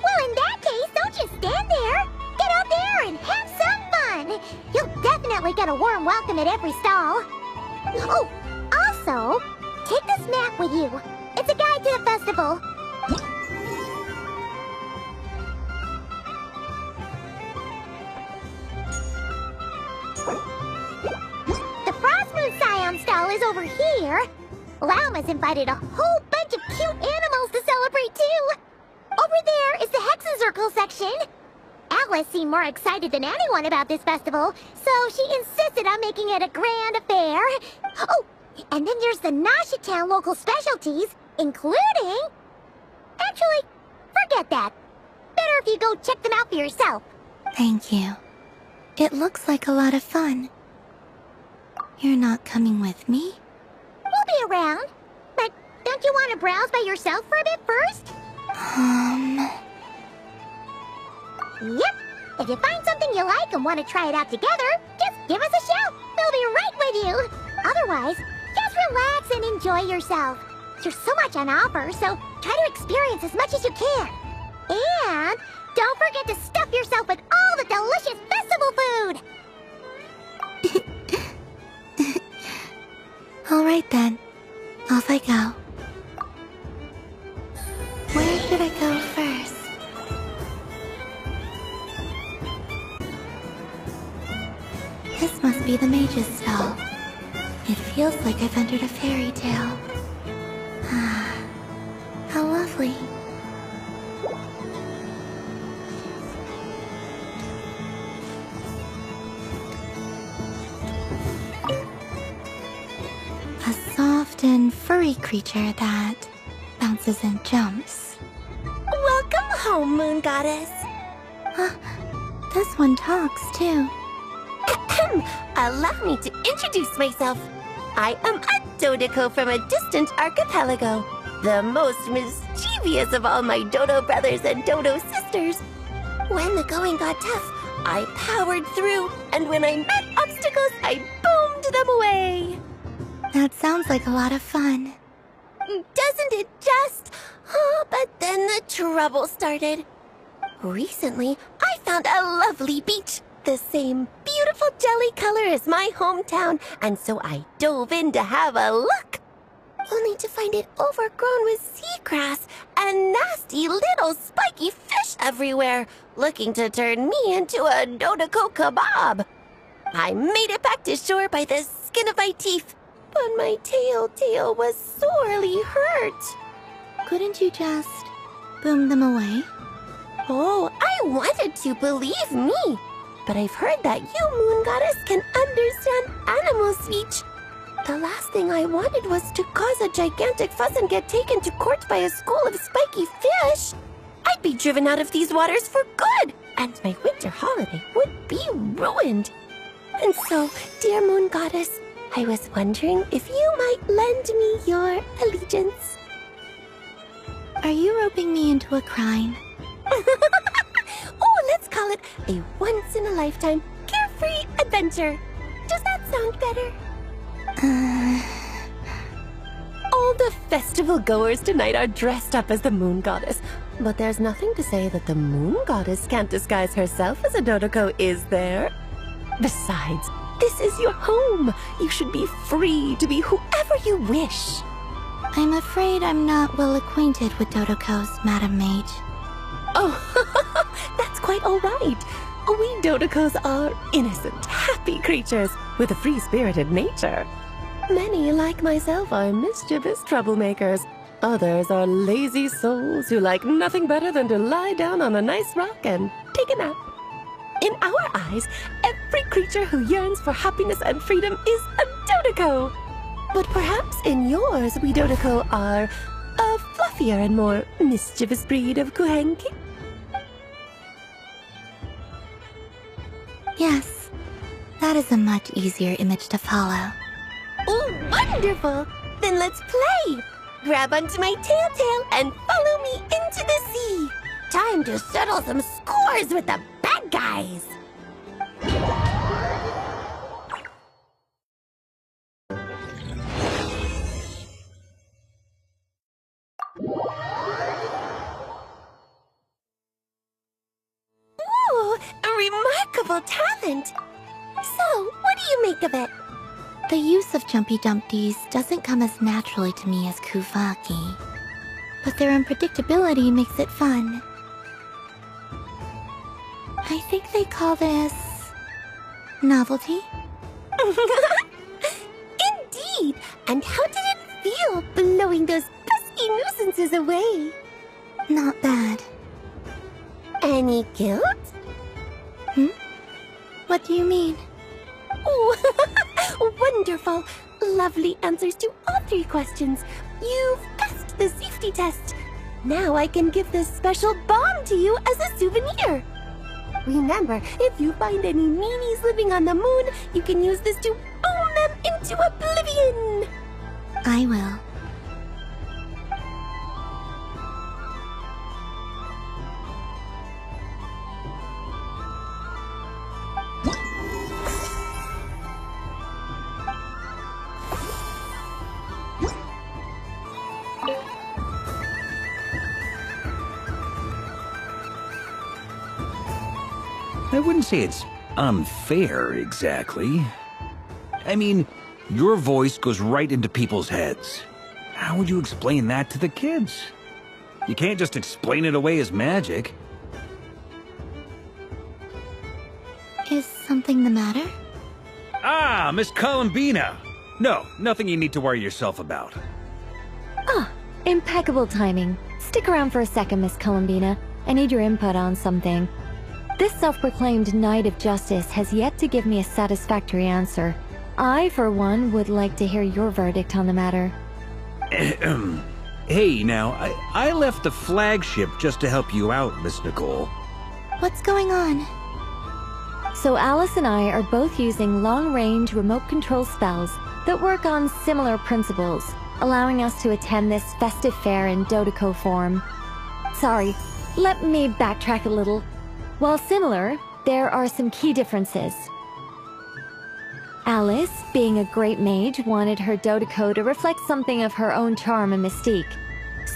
Well, in that case, don't just stand there. Get out there and have some fun. You'll definitely get a warm welcome at every stall. Oh, also, take this map with you. It's a guide to the festival. The Frost Moon Scion stall is over here. Lauma's invited a whole bunch of cute animals to celebrate too. Over there is the Hexencircle section. Alice seemed more excited than anyone about this festival, so she insisted on making it a grand affair. Oh, and then there's the Nasha Town local specialties, including... Actually, forget that. Better if you go check them out for yourself. Thank you. It looks like a lot of fun. You're not coming with me? We'll be around. But don't you want to browse by yourself for a bit first? Yep. If you find something you like and want to try it out together, just give us a shout. We'll be right with you. Otherwise, just relax and enjoy yourself. There's so much on offer, so try to experience as much as you can. And don't forget to stuff yourself with all the delicious festival food. All right then. Off I go. Where should I go first? This must be the mage's stall. It feels like I've entered a fairy tale. Ah, how lovely. A soft and furry creature that bounces and jumps. Welcome home, Moon Goddess. This one talks too. Allow me to introduce myself. I am a Dodeco from a distant archipelago, the most mischievous of all my Dodo brothers and Dodo sisters. When the going got tough, I powered through, and when I met obstacles, I boomed them away. That sounds like a lot of fun. Doesn't it just? Oh, but then the trouble started. Recently, I found a lovely beach, the same beautiful jelly color as my hometown, and so I dove in to have a look. Only to find it overgrown with seagrass and nasty little spiky fish everywhere, looking to turn me into a Dodeco kebab. I made it back to shore by the skin of my teeth, but my tail was sorely hurt. Couldn't you just boom them away? Oh, I wanted to, believe me. But I've heard that you, Moon Goddess, can understand animal speech. The last thing I wanted was to cause a gigantic fuss and get taken to court by a school of spiky fish. I'd be driven out of these waters for good, and my winter holiday would be ruined. And so, dear Moon Goddess, I was wondering if you might lend me your allegiance. Are you roping me into a crime? Oh, let's call it a once-in-a-lifetime carefree adventure. Does that sound better? All the festival goers tonight are dressed up as the Moon Goddess. But there's nothing to say that the Moon Goddess can't disguise herself as a Dodoko, is there? Besides, this is your home. You should be free to be whoever you wish. I'm afraid I'm not well acquainted with Dodokos, Madam Mage. Oh, that's quite all right. We Dodokos are innocent, happy creatures with a free-spirited nature. Many, like myself, are mischievous troublemakers. Others are lazy souls who like nothing better than to lie down on a nice rock and take a nap. In our eyes, every creature who yearns for happiness and freedom is a Dodoko. But perhaps in yours, we Dodoko are a fluffier and more mischievous breed of Kuhenki. Yes, that is a much easier image to follow. Oh, wonderful! Then let's play! Grab onto my tail and follow me into the sea! Time to settle some scores with the bad guys! Ooh, a remarkable talent! So, what do you make of it? The use of Jumpy Dumpties doesn't come as naturally to me as Kuvaki, but their unpredictability makes it fun. I think they call this novelty. Indeed! And how did it feel blowing those pesky nuisances away? Not bad. Any guilt? What do you mean? Oh, wonderful! Lovely answers to all 3 questions. You've passed the safety test. Now I can give this special bomb to you as a souvenir. Remember, if you find any meanies living on the moon, you can use this to boom them into oblivion. I will. I wouldn't say it's unfair, exactly. I mean, your voice goes right into people's heads. How would you explain that to the kids? You can't just explain it away as magic. Is something the matter? Ah, Miss Columbina! No, nothing you need to worry yourself about. Ah, impeccable timing. Stick around for a second, Miss Columbina. I need your input on something. This self-proclaimed Knight of Justice has yet to give me a satisfactory answer. I, for one, would like to hear your verdict on the matter. Hey, now, I left the flagship just to help you out, Miss Nicole. What's going on? So Alice and I are both using long-range remote control spells that work on similar principles, allowing us to attend this festive fair in Dodoko form. Sorry, let me backtrack a little. While similar, there are some key differences. Alice, being a great mage, wanted her Dodoko to reflect something of her own charm and mystique.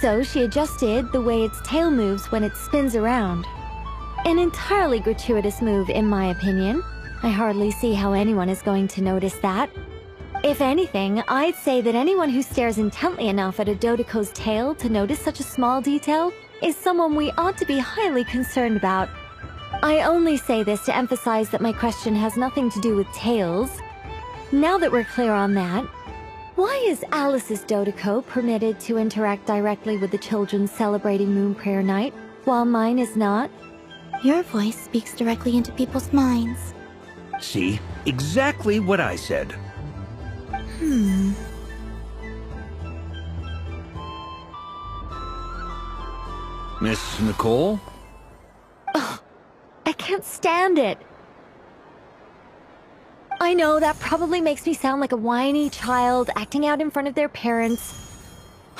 So she adjusted the way its tail moves when it spins around. An entirely gratuitous move, in my opinion. I hardly see how anyone is going to notice that. If anything, I'd say that anyone who stares intently enough at a Dodoko's tail to notice such a small detail is someone we ought to be highly concerned about. I only say this to emphasize that my question has nothing to do with tails. Now that we're clear on that, Why is Alice's Dottore permitted to interact directly with the children celebrating Moon Prayer Night, while mine is not? Your voice speaks directly into people's minds. See? Exactly what I said. Miss Nicole? Ugh, I can't stand it. I know that probably makes me sound like a whiny child acting out in front of their parents.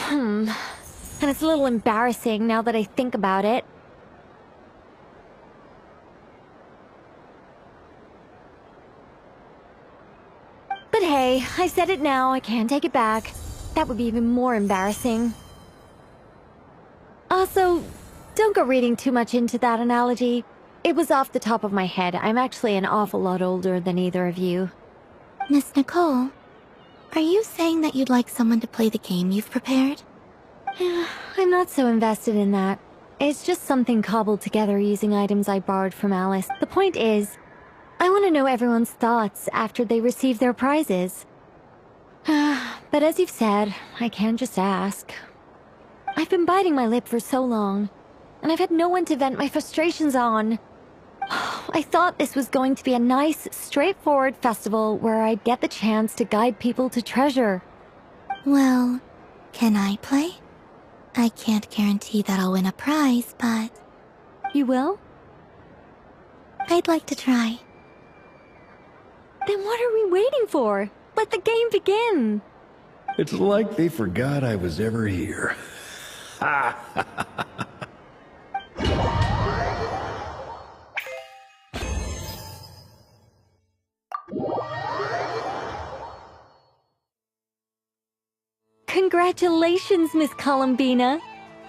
And it's a little embarrassing now that I think about it. But hey, I said it now, I can't take it back. That would be even more embarrassing. Also, don't go reading too much into that analogy. It was off the top of my head. I'm actually an awful lot older than either of you. Miss Nicole, are you saying that you'd like someone to play the game you've prepared? I'm not so invested in that. It's just something cobbled together using items I borrowed from Alice. The point is, I want to know everyone's thoughts after they receive their prizes. But as you've said, I can't just ask. I've been biting my lip for so long, and I've had no one to vent my frustrations on. I thought this was going to be a nice, straightforward festival where I'd get the chance to guide people to treasure. Well, can I play? I can't guarantee that I'll win a prize, but... You will? I'd like to try. Then what are we waiting for? Let the game begin! It's like they forgot I was ever here. Congratulations, Miss Columbina!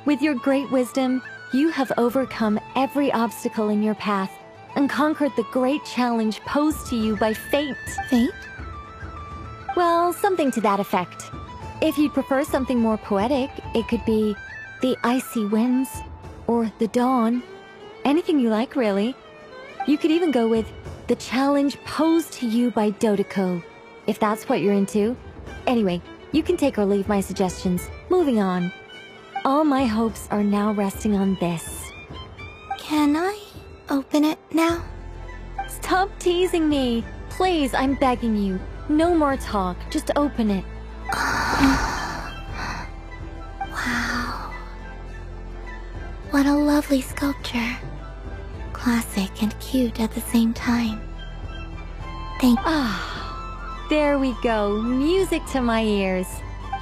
With your great wisdom, you have overcome every obstacle in your path and conquered the great challenge posed to you by fate. Fate? Well, something to that effect. If you'd prefer something more poetic, it could be the icy winds, or the dawn. Anything you like, really. You could even go with the challenge posed to you by Dottore, if that's what you're into. Anyway, you can take or leave my suggestions. Moving on. All my hopes are now resting on this. Can I open it now? Stop teasing me. Please, I'm begging you. No more talk. Just open it. Wow. What a lovely sculpture. Classic and cute at the same time. Thank you. There we go. Music to my ears.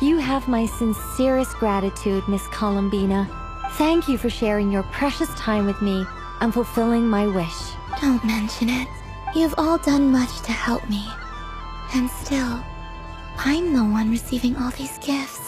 You have my sincerest gratitude, Miss Columbina. Thank you for sharing your precious time with me and fulfilling my wish. Don't mention it. You've all done much to help me. And still, I'm the one receiving all these gifts.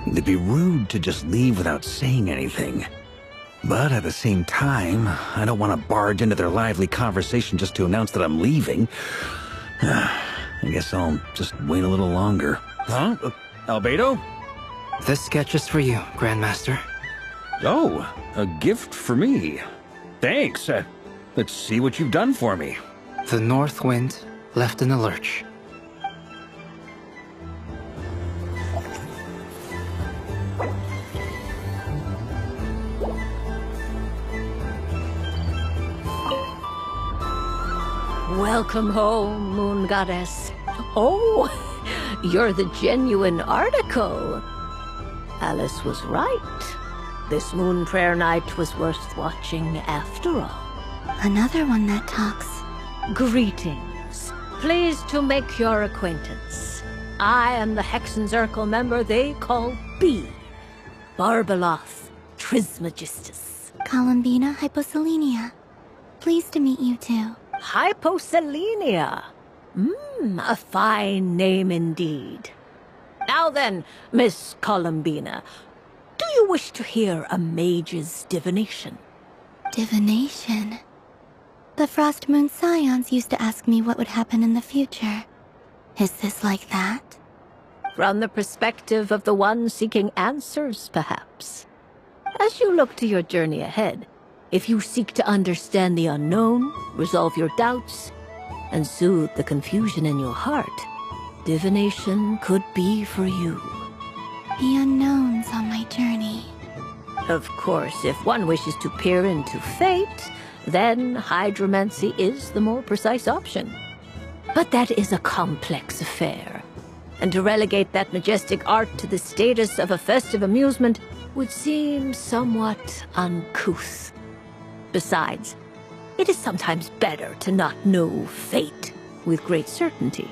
It'd be rude to just leave without saying anything. But at the same time, I don't want to barge into their lively conversation just to announce that I'm leaving. I guess I'll just wait a little longer. Huh? Albedo? This sketch is for you, Grandmaster. Oh, a gift for me. Thanks. Let's see what you've done for me. The north wind left in a lurch. Welcome home, Moon Goddess. Oh, you're the genuine article. Alice was right. This Moon Prayer Night was worth watching after all. Another one that talks. Greetings. Pleased to make your acquaintance. I am the Hexenzirkel member they call B. Barbeloth Trismegistus. Columbina Hyposelenia. Pleased to meet you too. Hyposelenia. A fine name indeed. Now then, Miss Columbina, do you wish to hear a mage's divination? Divination? The Frost Moon Scions used to ask me what would happen in the future. Is this like that? From the perspective of the one seeking answers, perhaps. As you look to your journey ahead, if you seek to understand the unknown, resolve your doubts, and soothe the confusion in your heart, divination could be for you. The unknowns on my journey. Of course, if one wishes to peer into fate, then hydromancy is the more precise option. But that is a complex affair, and to relegate that majestic art to the status of a festive amusement would seem somewhat uncouth. Besides, it is sometimes better to not know fate with great certainty.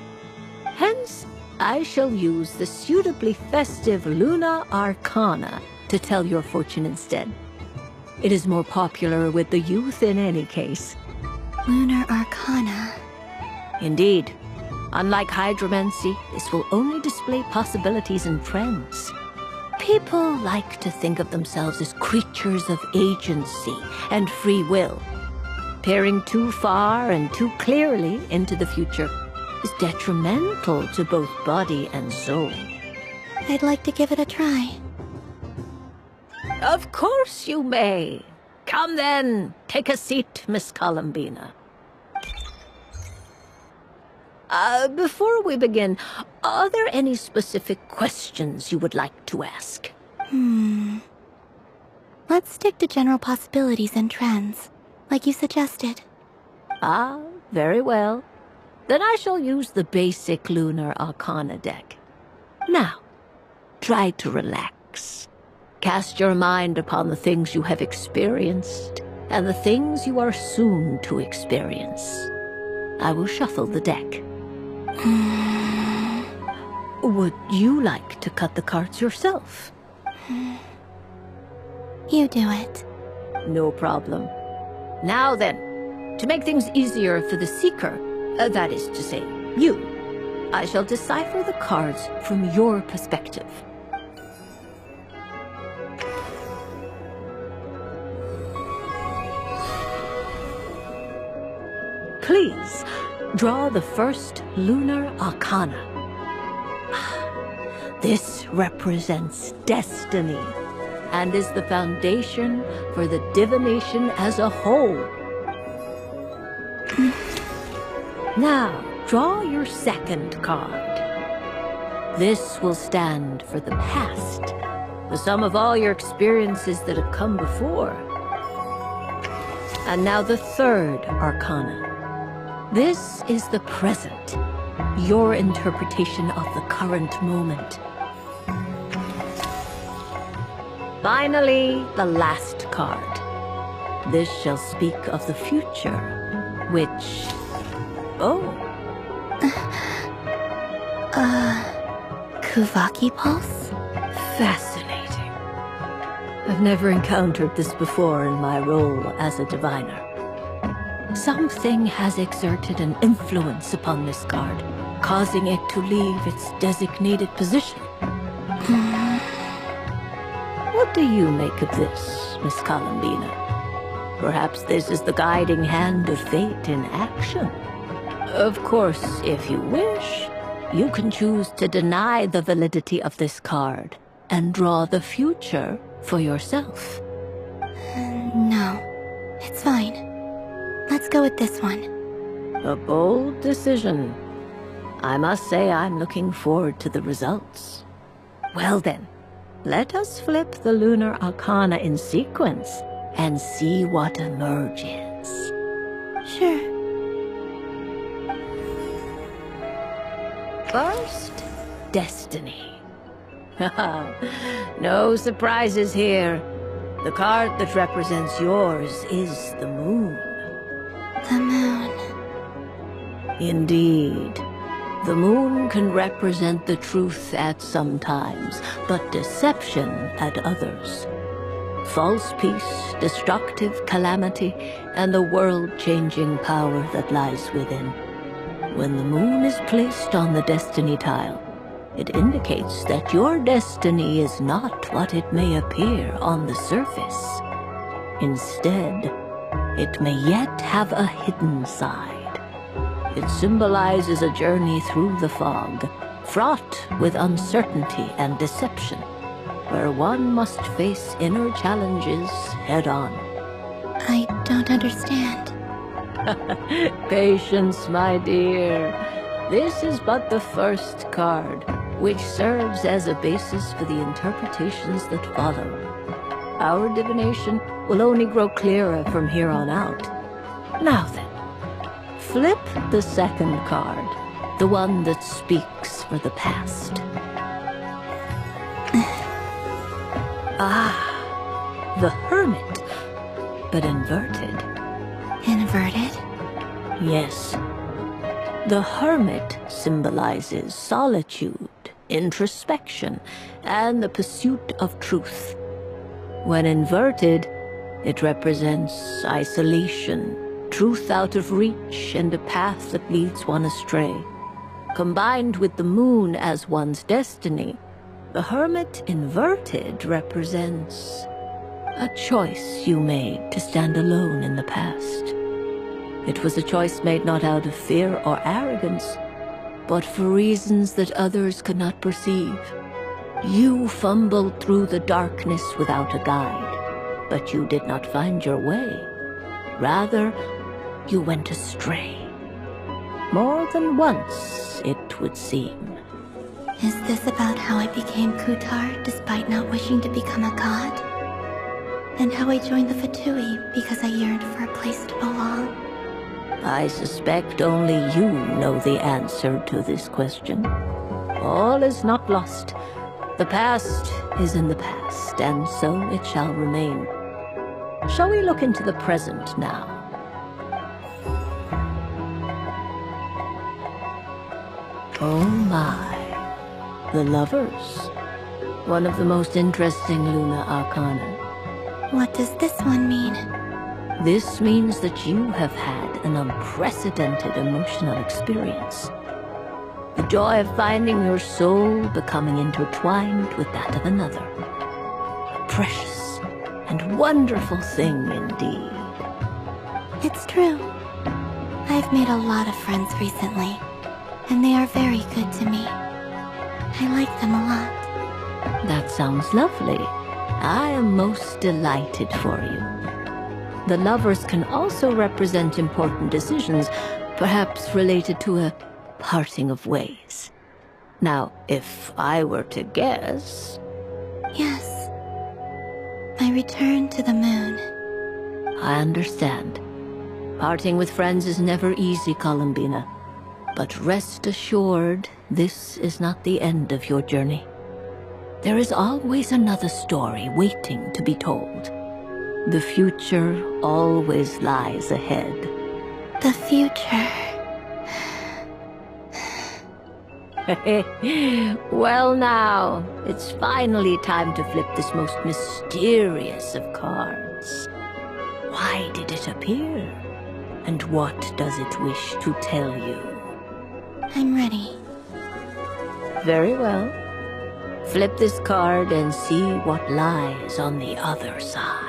Hence, I shall use the suitably festive Luna Arcana to tell your fortune instead. It is more popular with the youth in any case. Lunar Arcana. Indeed. Unlike hydromancy, this will only display possibilities and trends. People like to think of themselves as creatures of agency and free will. Peering too far and too clearly into the future is detrimental to both body and soul. I'd like to give it a try. Of course you may. Come then, take a seat, Miss Columbina. Before we begin, are there any specific questions you would like to ask? Let's stick to general possibilities and trends, like you suggested. Ah, very well. Then I shall use the basic Lunar Arcana deck. Now, try to relax. Cast your mind upon the things you have experienced, and the things you are soon to experience. I will shuffle the deck. Would you like to cut the cards yourself? You do it. No problem. Now then, to make things easier for the seeker, that is to say, you, I shall decipher the cards from your perspective. Please, draw the first Lunar Arcana. This represents destiny, and is the foundation for the divination as a whole. Now, draw your second card. This will stand for the past, the sum of all your experiences that have come before. And now the third Arcana. This is the present, your interpretation of the current moment. Finally, the last card. This shall speak of the future, which... Oh. Kuvaki Pulse? Fascinating. I've never encountered this before in my role as a diviner. Something has exerted an influence upon this card, causing it to leave its designated position. What do you make of this, Miss Columbina? Perhaps this is the guiding hand of fate in action. Of course, if you wish, you can choose to deny the validity of this card and draw the future for yourself. No, it's fine. Let's go with this one. A bold decision. I must say I'm looking forward to the results. Well then, let us flip the Lunar Arcana in sequence and see what emerges. Sure. First, Destiny. No surprises here. The card that represents yours is the Moon. The Moon. Indeed. The Moon can represent the truth at some times, but deception at others. False peace, destructive calamity, and the world-changing power that lies within. When the Moon is placed on the Destiny tile, it indicates that your destiny is not what it may appear on the surface. Instead, it may yet have a hidden side. It symbolizes a journey through the fog, fraught with uncertainty and deception, where one must face inner challenges head-on. I don't understand. Patience, my dear. This is but the first card, which serves as a basis for the interpretations that follow. Our divination will only grow clearer from here on out. Now then, flip the second card, the one that speaks for the past. The Hermit, but inverted. Inverted? Yes. The Hermit symbolizes solitude, introspection, and the pursuit of truth. When inverted, it represents isolation, truth out of reach, and a path that leads one astray. Combined with the moon as one's destiny, the Hermit inverted represents a choice you made to stand alone in the past. It was a choice made not out of fear or arrogance, but for reasons that others could not perceive. You fumbled through the darkness without a guide, but you did not find your way. Rather, you went astray. More than once, it would seem. Is this about how I became Kutar despite not wishing to become a god? And how I joined the Fatui because I yearned for a place to belong? I suspect only you know the answer to this question. All is not lost. The past is in the past, and so it shall remain. Shall we look into the present now? Oh my. The Lovers. One of the most interesting Luna Arcana. What does this one mean? This means that you have had an unprecedented emotional experience. The joy of finding your soul becoming intertwined with that of another. A precious and wonderful thing indeed. It's true. I've made a lot of friends recently, and they are very good to me. I like them a lot. That sounds lovely. I am most delighted for you. The Lovers can also represent important decisions, perhaps related to a parting of ways. Now, if I were to guess... Yes. I return to the moon. I understand. Parting with friends is never easy, Columbina. But rest assured, this is not the end of your journey. There is always another story waiting to be told. The future always lies ahead. The future. Well now, it's finally time to flip this most mysterious of cards. Why did it appear? And what does it wish to tell you? I'm ready. Very well. Flip this card and see what lies on the other side.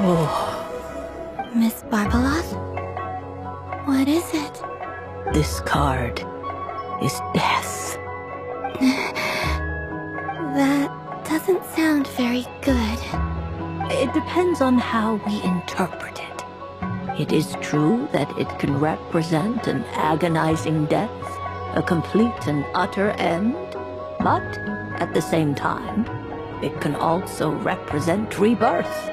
Oh. Miss Barbeloth? What is it? This card is death. That doesn't sound very good. It depends on how we interpret it. It is true that it can represent an agonizing death, a complete and utter end, but at the same time, it can also represent rebirth.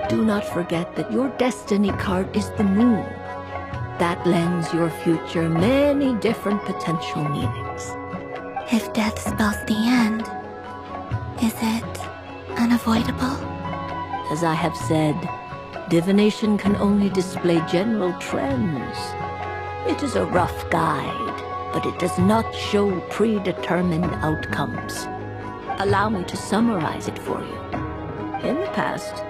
Do not forget that your destiny card is the moon. That lends your future many different potential meanings. If death spells the end, is it unavoidable? As I have said, divination can only display general trends. It is a rough guide, but it does not show predetermined outcomes. Allow me to summarize it for you. In the past,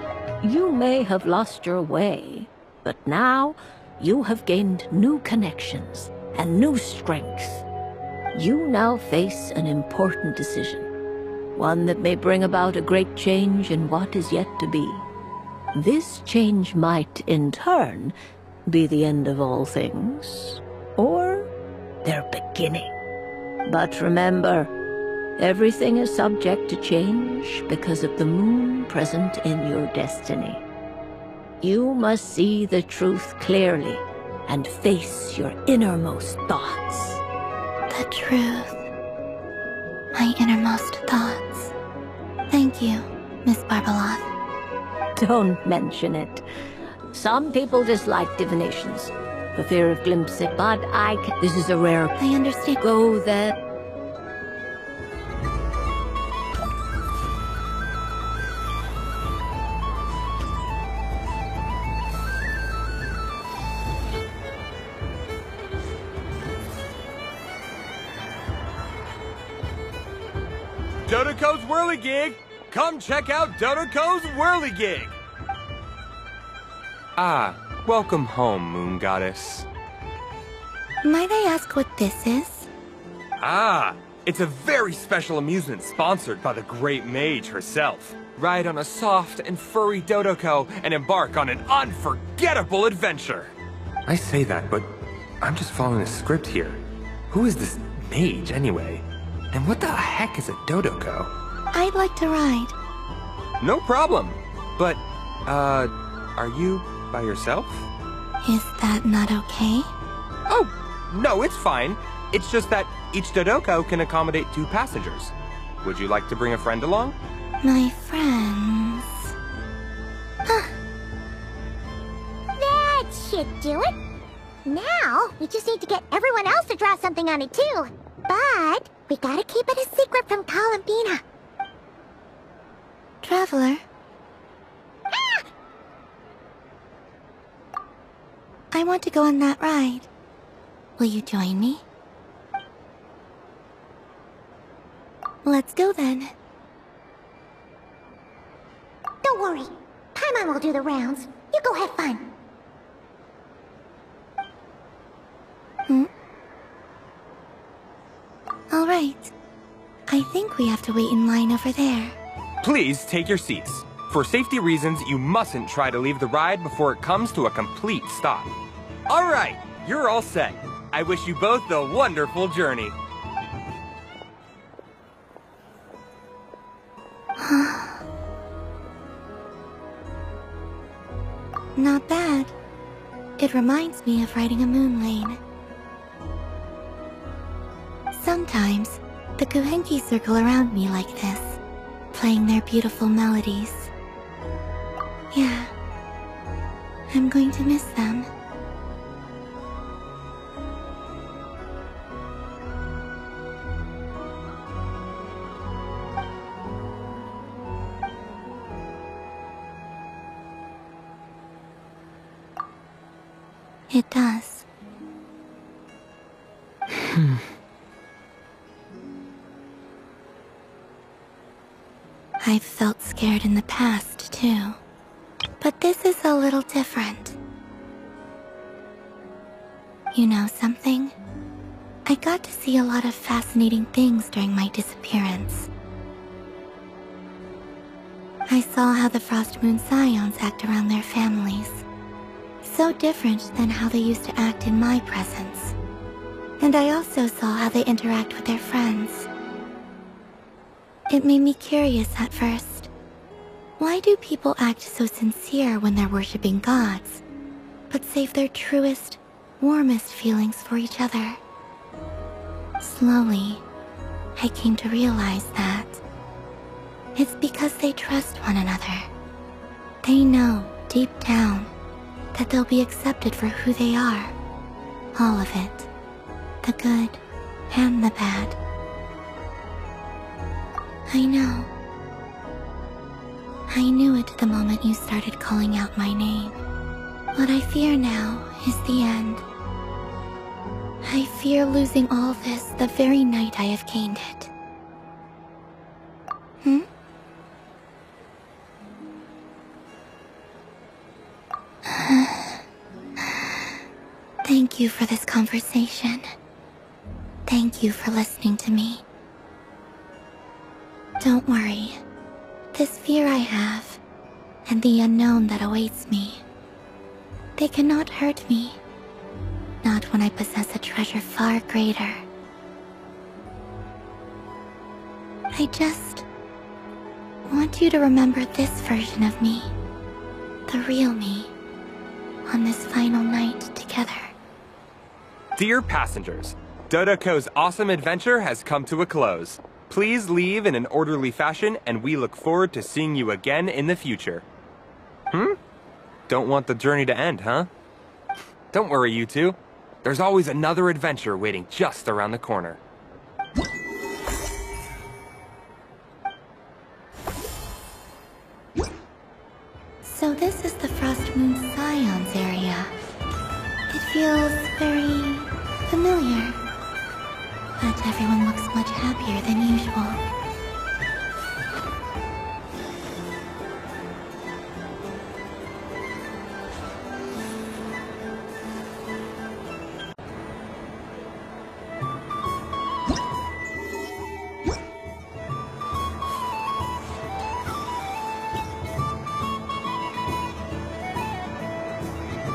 you may have lost your way, but now you have gained new connections and new strength. You now face an important decision, one that may bring about a great change in what is yet to be. This change might, in turn, be the end of all things, or their beginning. But remember, everything is subject to change because of the moon present in your destiny. You must see the truth clearly and face your innermost thoughts. The truth. My innermost thoughts. Thank you, Miss Barbeloth. Don't mention it. Some people dislike divinations, for fear of glimpsing, but this is a rare... I understand. Go there. Dodoko's Whirligig! Come check out Dodoko's Whirligig! Ah, welcome home, Moon Goddess. Might I ask what this is? Ah, it's a very special amusement sponsored by the great mage herself. Ride on a soft and furry Dodoko and embark on an unforgettable adventure. I say that, but I'm just following a script here. Who is this mage, anyway? And what the heck is a Dodoko? I'd like to ride. No problem. But, are you by yourself? Is that not okay? Oh, no, it's fine. It's just that each Dodoko can accommodate 2 passengers. Would you like to bring a friend along? My friends... That should do it. Now, we just need to get everyone else to draw something on it too. But we gotta keep it a secret from Columbina. Traveler? Ah! I want to go on that ride. Will you join me? Let's go then. Don't worry. Paimon will do the rounds. You go have fun. All right. I think we have to wait in line over there. Please take your seats. For safety reasons, you mustn't try to leave the ride before it comes to a complete stop. All right, you're all set. I wish you both a wonderful journey. Not bad. It reminds me of riding a moon lane. Sometimes, the Kuhenki circle around me like this, playing their beautiful melodies. Yeah, I'm going to miss them. It does. I've felt scared in the past, too. But this is a little different. You know something? I got to see a lot of fascinating things during my disappearance. I saw how the Frost Moon Scions act around their families. So different than how they used to act in my presence. And I also saw how they interact with their friends. It made me curious at first. Why do people act so sincere when they're worshipping gods, but save their truest, warmest feelings for each other? Slowly, I came to realize that it's because they trust one another. They know, deep down, that they'll be accepted for who they are. All of it. The good and the bad. I know. I knew it the moment you started calling out my name. What I fear now is the end. I fear losing all this the very night I have gained it. Thank you for this conversation. Thank you for listening to me. Don't worry. This fear I have, and the unknown that awaits me. They cannot hurt me. Not when I possess a treasure far greater. I just want you to remember this version of me. The real me. On this final night together. Dear passengers, Dodoko's awesome adventure has come to a close. Please leave in an orderly fashion, and we look forward to seeing you again in the future. Don't want the journey to end, huh? Don't worry, you two. There's always another adventure waiting just around the corner. So this is the Frost Moon Scions area. It feels very familiar. But everyone looks much happier than usual.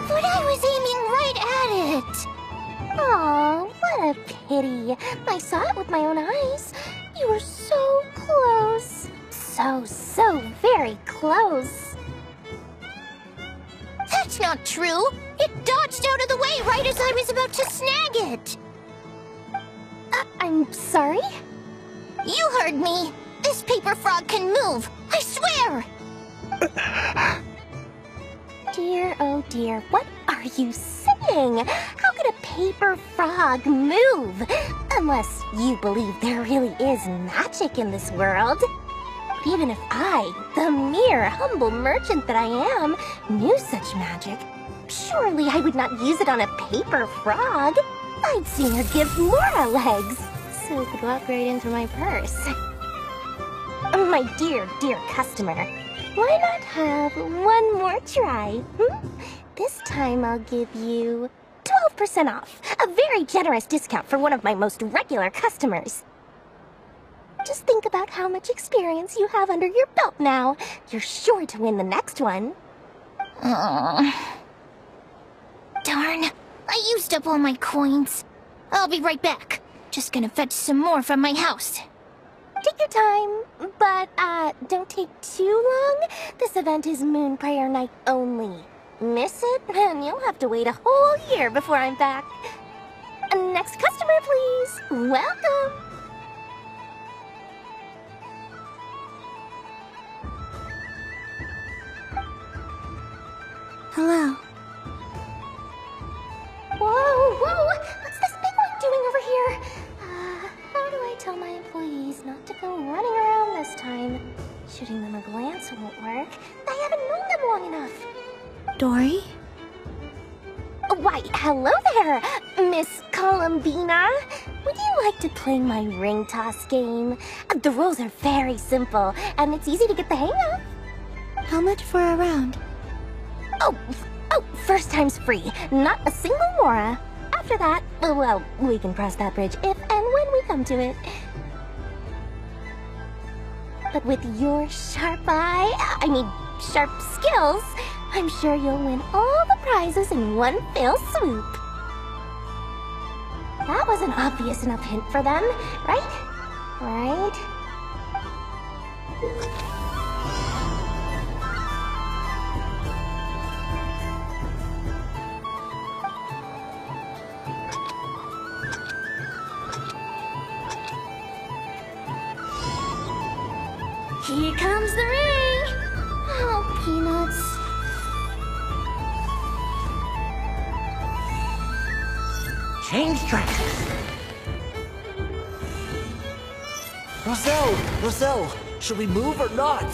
But I was aiming right at it! Aw, what a pity. I saw it with my own eyes. You were so close. So very close. That's not true. It dodged out of the way right as I was about to snag it. I'm sorry? You heard me. This paper frog can move. I swear! Dear, oh dear, what are you saying? How could a paper frog move? Unless you believe there really is magic in this world. But even if I, the mere humble merchant that I am, knew such magic, surely I would not use it on a paper frog. I'd sooner give Mora legs, so it could walk right into my purse. My dear, dear customer, why not have one more try? This time I'll give you 12% off. A very generous discount for one of my most regular customers. Just think about how much experience you have under your belt now. You're sure to win the next one. Darn. I used up all my coins. I'll be right back. Just gonna fetch some more from my house. Take your time, but don't take too long. This event is Moon Prayer Night only. Miss it, and you'll have to wait a whole year before I'm back. Next customer, please. Welcome. Hello. Whoa! What's this big one doing over here? How do I tell my employees not to go running around this time? Shooting them a glance won't work. I haven't known them long enough. Dory? Why, hello there, Miss Columbina. Would you like to play my ring toss game? The rules are very simple, and it's easy to get the hang of. How much for a round? Oh, first time's free. Not a single mora. After that, well, we can cross that bridge if and when we come to it. But with your sharp sharp skills, I'm sure you'll win all the prizes in one fell swoop. That was an obvious enough hint for them, right? Right? Here comes the ring! Oh, peanuts. Change tracks! Roselle, should we move or not?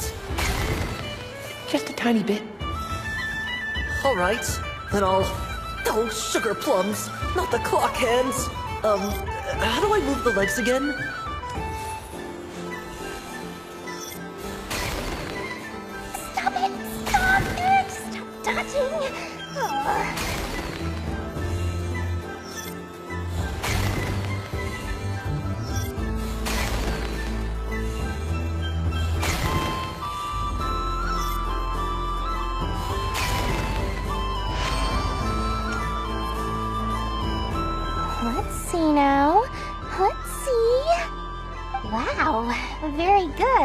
Just a tiny bit. All right, then I'll... Oh, sugar plums, not the clock hands. How do I move the legs again? Stop it! Stop dodging! Oh.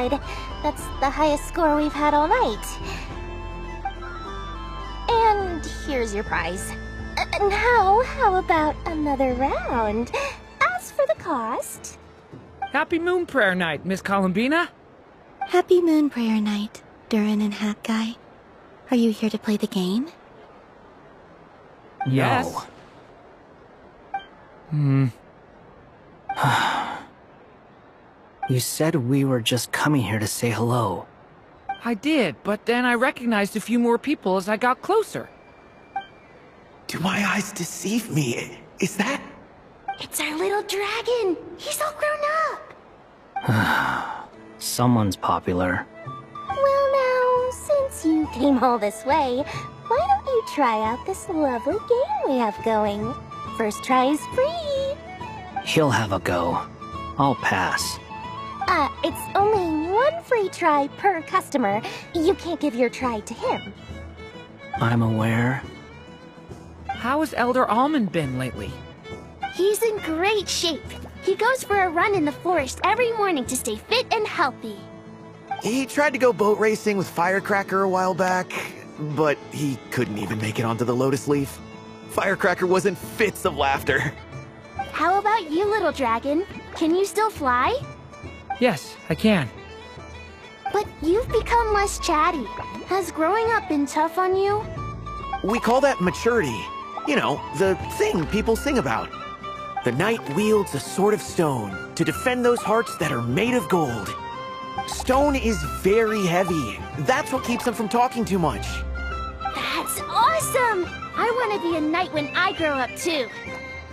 good. That's the highest score we've had all night. And here's your prize. Now, how about another round? As for the cost... Happy Moon Prayer Night, Miss Columbina. Happy Moon Prayer Night, Durin and Hat Guy. Are you here to play the game? Yes. You said we were just coming here to say hello. I did, but then I recognized a few more people as I got closer. Do my eyes deceive me? Is that... It's our little dragon! He's all grown up! Someone's popular. Well now, since you came all this way, why don't you try out this lovely game we have going? First try is free! He'll have a go. I'll pass. It's only one free try per customer. You can't give your try to him. I'm aware. How has Elder Almond been lately? He's in great shape. He goes for a run in the forest every morning to stay fit and healthy. He tried to go boat racing with Firecracker a while back, but he couldn't even make it onto the Lotus Leaf. Firecracker was in fits of laughter. How about you, little dragon? Can you still fly? Yes, I can. But you've become less chatty. Has growing up been tough on you? We call that maturity. You know, the thing people sing about. The knight wields a sword of stone to defend those hearts that are made of gold. Stone is very heavy. That's what keeps him from talking too much. That's awesome! I want to be a knight when I grow up too.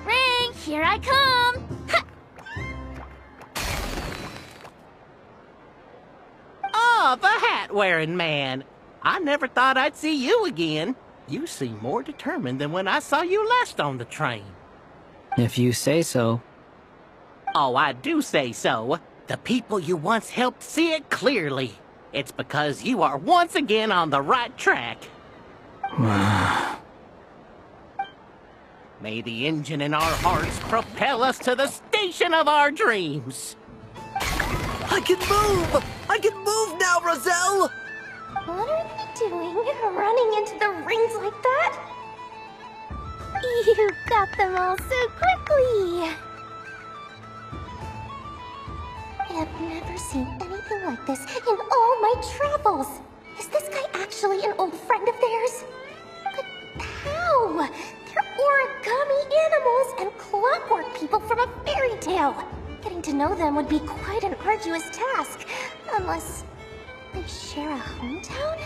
Ring, here I come! Ha! Oh, the hat-wearing man. I never thought I'd see you again. You seem more determined than when I saw you last on the train. If you say so. Oh, I do say so. The people you once helped see it clearly. It's because you are once again on the right track. May the engine in our hearts propel us to the station of our dreams. I can move! I can move now, Roselle! What are they doing, running into the rings like that? You got them all so quickly! I have never seen anything like this in all my travels! Is this guy actually an old friend of theirs? But how? They're origami animals and clockwork people from a fairy tale! Getting to know them would be quite an arduous task, unless they share a hometown?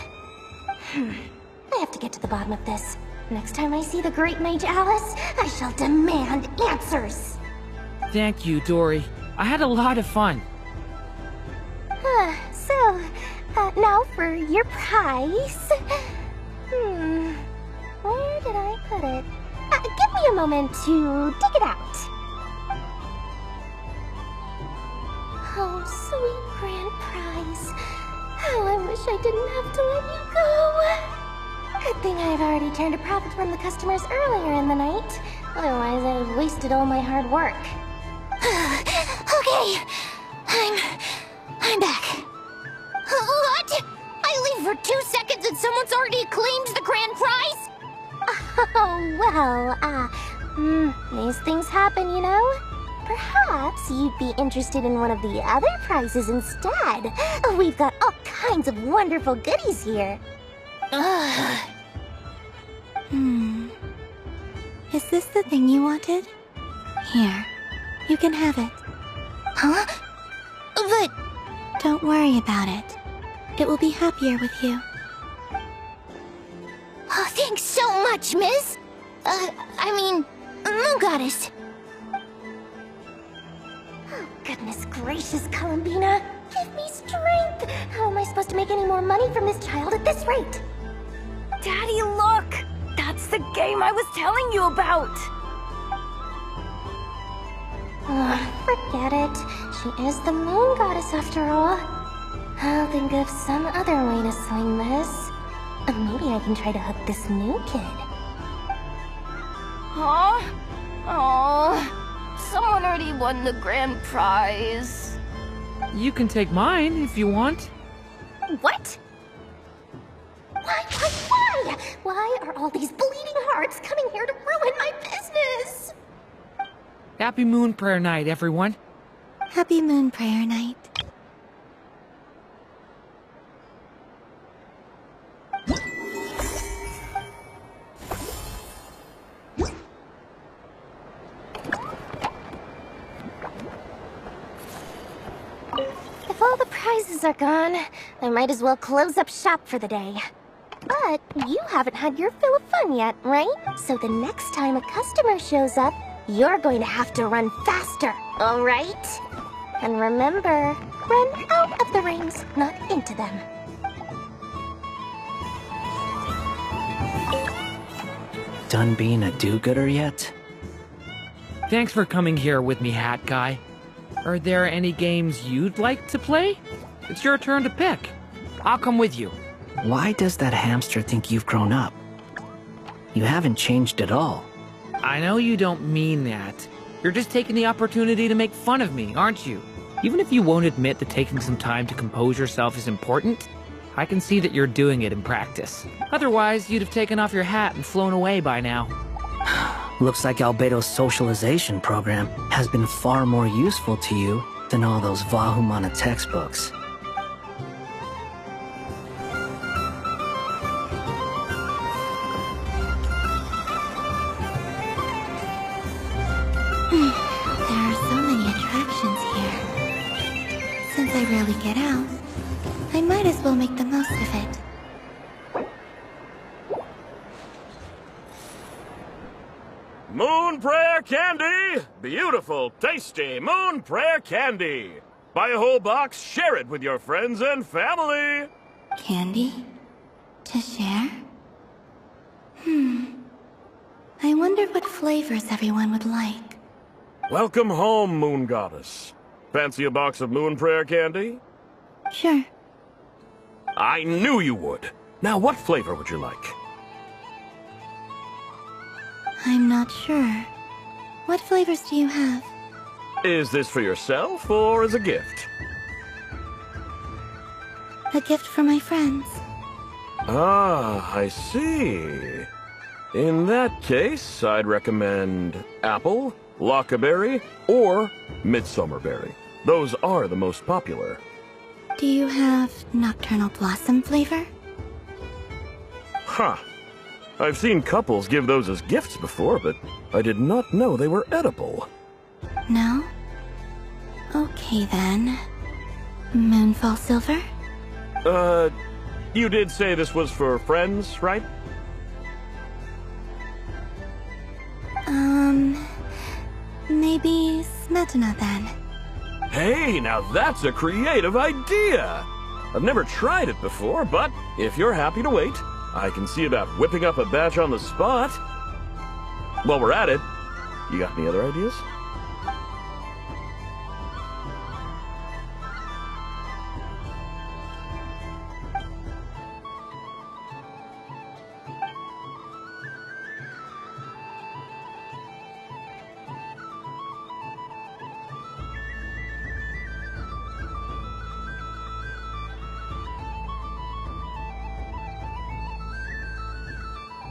I have to get to the bottom of this. Next time I see the Great Mage Alice, I shall demand answers! Thank you, Dory. I had a lot of fun. Now for your prize. Where did I put it? Give me a moment to dig it out. Oh, sweet grand prize. How I wish I didn't have to let you go. Good thing I've already turned a profit from the customers earlier in the night. Otherwise, I'd have wasted all my hard work. Okay, I'm back. What? I leave for 2 seconds and someone's already claimed the grand prize? Oh, well, these things happen, you know? Perhaps you'd be interested in one of the other prizes instead. We've got all kinds of wonderful goodies here. Is this the thing you wanted? Here, you can have it. Huh? But... Don't worry about it. It will be happier with you. Oh, thanks so much, miss. Moon Goddess. Oh, goodness gracious, Columbina. Give me strength. How am I supposed to make any more money from this child at this rate? Daddy, look! That's the game I was telling you about! Forget it. She is the Moon Goddess after all. I'll think of some other way to swing this. Maybe I can try to hook this new kid. Huh? Oh, someone already won the grand prize. You can take mine if you want. What? Why? Why are all these bleeding hearts coming here to ruin my business? Happy Moon Prayer Night, everyone. Happy Moon Prayer Night. If all the prizes are gone, I might as well close up shop for the day. But you haven't had your fill of fun yet, right? So the next time a customer shows up, you're going to have to run faster, all right? And remember, run out of the rings, not into them. Done being a do-gooder yet? Thanks for coming here with me, Hat Guy. Are there any games you'd like to play? It's your turn to pick. I'll come with you. Why does that hamster think you've grown up? You haven't changed at all. I know you don't mean that. You're just taking the opportunity to make fun of me, aren't you? Even if you won't admit that taking some time to compose yourself is important, I can see that you're doing it in practice. Otherwise, you'd have taken off your hat and flown away by now. Looks like Albedo's socialization program has been far more useful to you than all those Vahumana textbooks. There are so many attractions here. Since I rarely get out, I might as well make the most of it. Moon Prayer Candy! Beautiful, tasty Moon Prayer Candy! Buy a whole box, share it with your friends and family! Candy? To share? I wonder what flavors everyone would like. Welcome home, Moon Goddess. Fancy a box of Moon Prayer Candy? Sure. I knew you would. Now, what flavor would you like? I'm not sure. What flavors do you have? Is this for yourself or as a gift? A gift for my friends. Ah, I see. In that case, I'd recommend apple, lockaberry, or midsummerberry. Those are the most popular. Do you have nocturnal blossom flavor? Huh. I've seen couples give those as gifts before, but I did not know they were edible. No? Okay then. Moonfall silver? You did say this was for friends, right? Maybe smetana then. Hey, now that's a creative idea! I've never tried it before, but if you're happy to wait, I can see about whipping up a batch on the spot. While we're at it, you got any other ideas?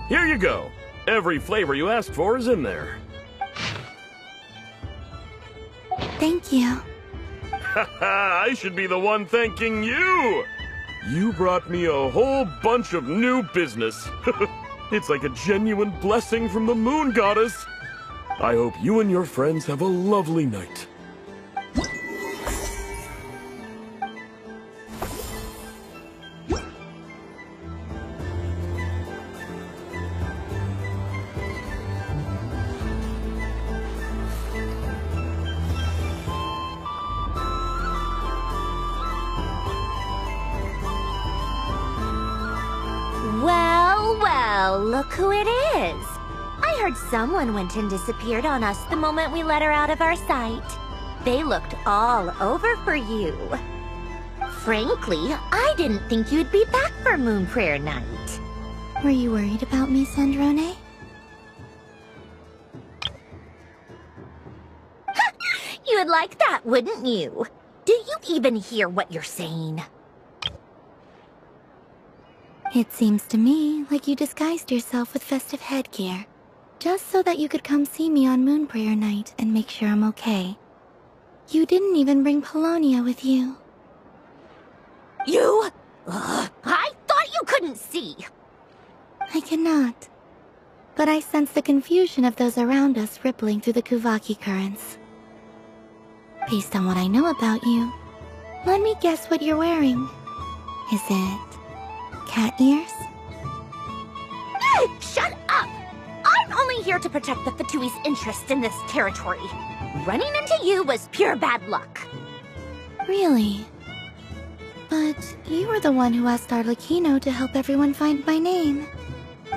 Here you go. Every flavor you asked for is in there. Thank you. Haha, I should be the one thanking you! You brought me a whole bunch of new business. It's like a genuine blessing from the Moon Goddess. I hope you and your friends have a lovely night. Well, look who it is. I heard someone went and disappeared on us the moment we let her out of our sight. They looked all over for you. Frankly, I didn't think you'd be back for Moon Prayer Night. Were you worried about me, Sandrone? You would like that, wouldn't you? Do you even hear what you're saying? It seems to me like you disguised yourself with festive headgear, just so that you could come see me on Moon Prayer Night and make sure I'm okay. You didn't even bring Polonia with you. You? I thought you couldn't see! I cannot. But I sense the confusion of those around us rippling through the Kuvaki currents. Based on what I know about you, let me guess what you're wearing. Is it cat ears? Shut up! I'm only here to protect the Fatui's interest in this territory. Running into you was pure bad luck. Really? But you were the one who asked Arlecchino to help everyone find my name.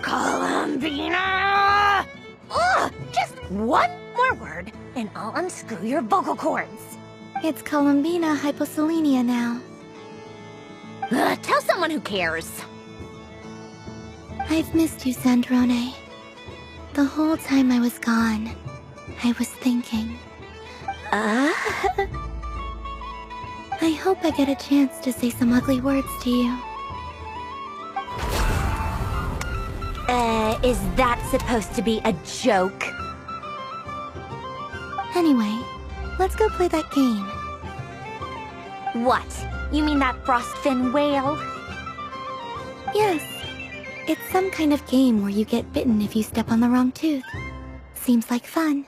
Columbina! Ugh! Just one more word, and I'll unscrew your vocal cords. It's columbina hyposelenia now. Tell someone who cares. I've missed you, Sandrone. The whole time I was gone, I was thinking. I hope I get a chance to say some ugly words to you. Is that supposed to be a joke? Anyway, let's go play that game. What? You mean that frostfin whale? Yes. It's some kind of game where you get bitten if you step on the wrong tooth. Seems like fun.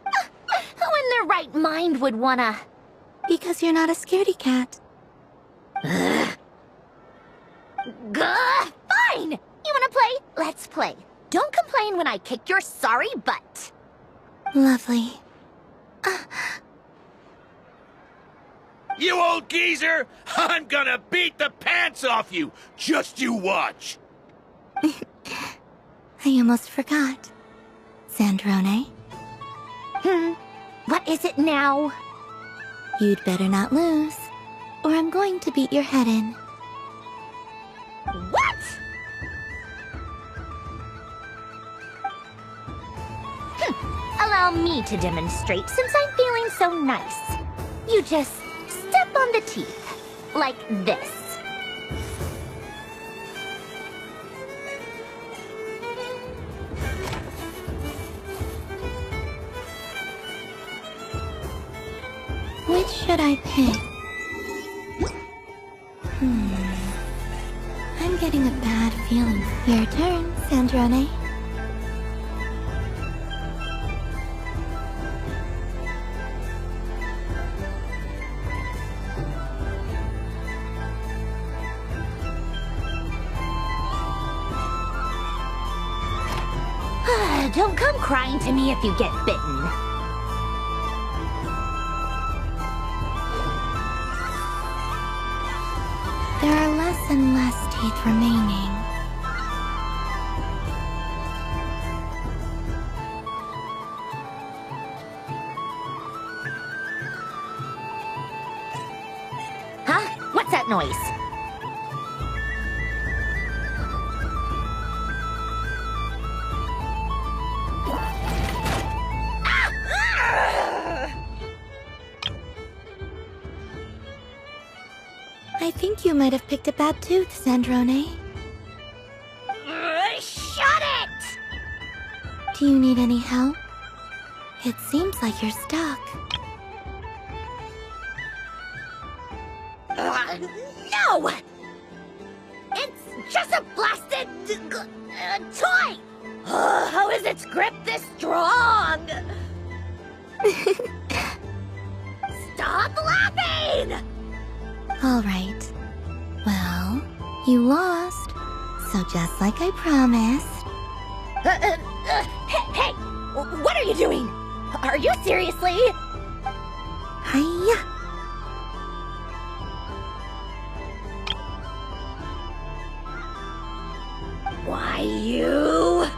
Who in their right mind would wanna... Because you're not a scaredy cat. Fine! You wanna play? Let's play. Don't complain when I kick your sorry butt. Lovely. You old geezer! I'm gonna beat the pants off you! Just you watch! I almost forgot. Sandrone? What is it now? You'd better not lose, or I'm going to beat your head in. What? Allow me to demonstrate since I'm feeling so nice. You just step on the teeth, like this. Which should I pick? I'm getting a bad feeling. Your turn, Sandrone. Don't come crying to me if you get bitten. There are less and less teeth remaining. Huh? What's that noise? I think you might have picked a bad tooth, Sandrone. Shut it! Do you need any help? It seems like you're stuck. No! It's just a blasted toy! How is its grip this strong? Stop laughing! All right. Well, you lost. So just like I promised. Hey! What are you doing? Are you seriously? Hiya! Why, you...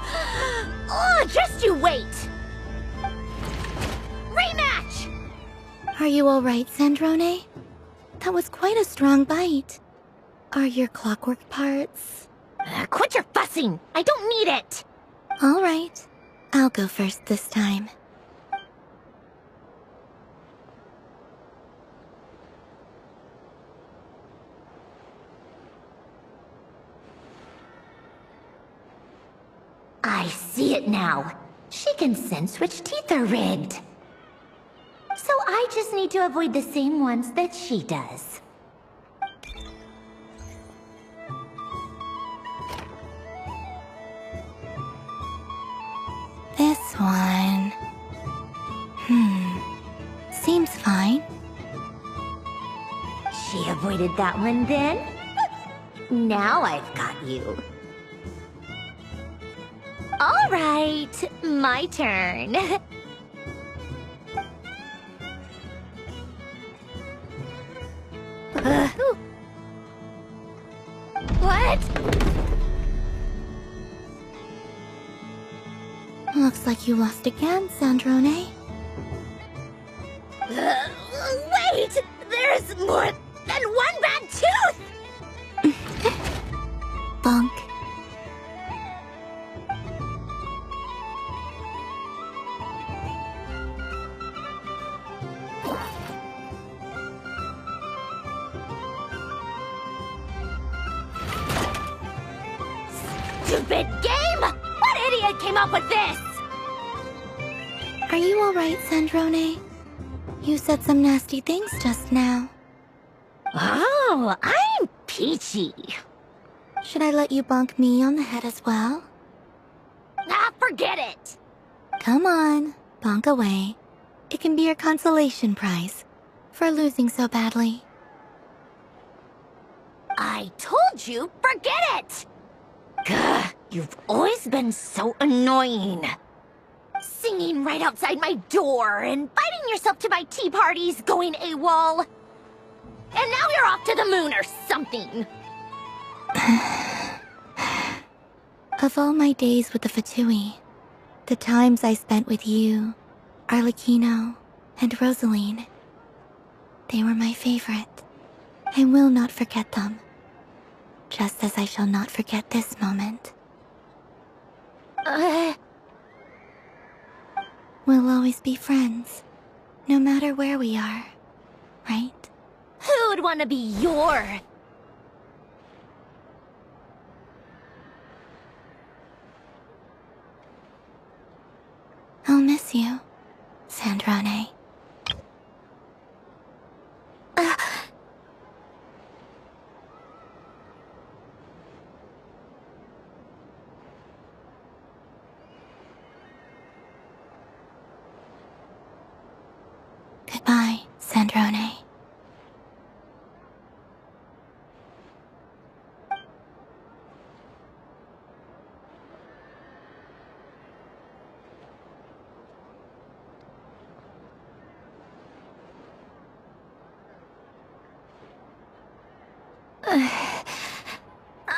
Oh, just you wait! Rematch! Are you all right, Sandrone? That was quite a strong bite. Are your clockwork parts? Quit your fussing! I don't need it! All right. I'll go first this time. see it now. She can sense which teeth are rigged. So I just need to avoid the same ones that she does. This one... Seems fine. She avoided that one then? Now I've got you. All right, my turn. What? Looks like you lost again, Sandrone. Wait! There's more than one bad tooth! Bonk. Stupid game! What idiot came up with this? Are you alright, Sandrone? You said some nasty things just now. Oh, I'm peachy. Should I let you bonk me on the head as well? Ah, forget it! Come on, bonk away. It can be your consolation prize for losing so badly. I told you, forget it! Gah, you've always been so annoying. Singing right outside my door, and inviting yourself to my tea parties, going AWOL. And now you're off to the moon or something. Of all my days with the Fatui, the times I spent with you, Arlecchino, and Rosaline, they were my favorite. I will not forget them. Just as I shall not forget this moment. We'll always be friends, no matter where we are, right? Who'd want to be your... I'll miss you, Sandrone. Goodbye, Sandrone.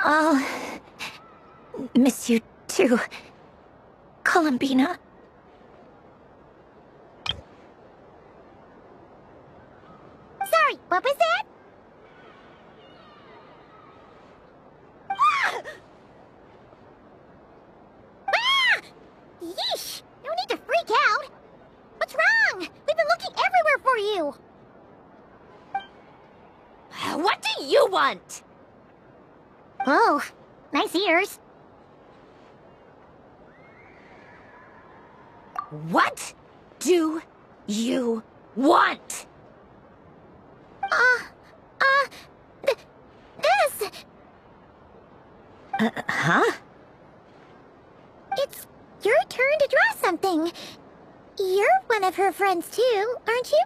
I'll miss you too, Columbina. Sorry, what was that? Ah! Ah! Yeesh! No need to freak out. What's wrong? We've been looking everywhere for you. What do you want? Oh, nice ears. What do you want? This! Huh? It's your turn to draw something. You're one of her friends too, aren't you?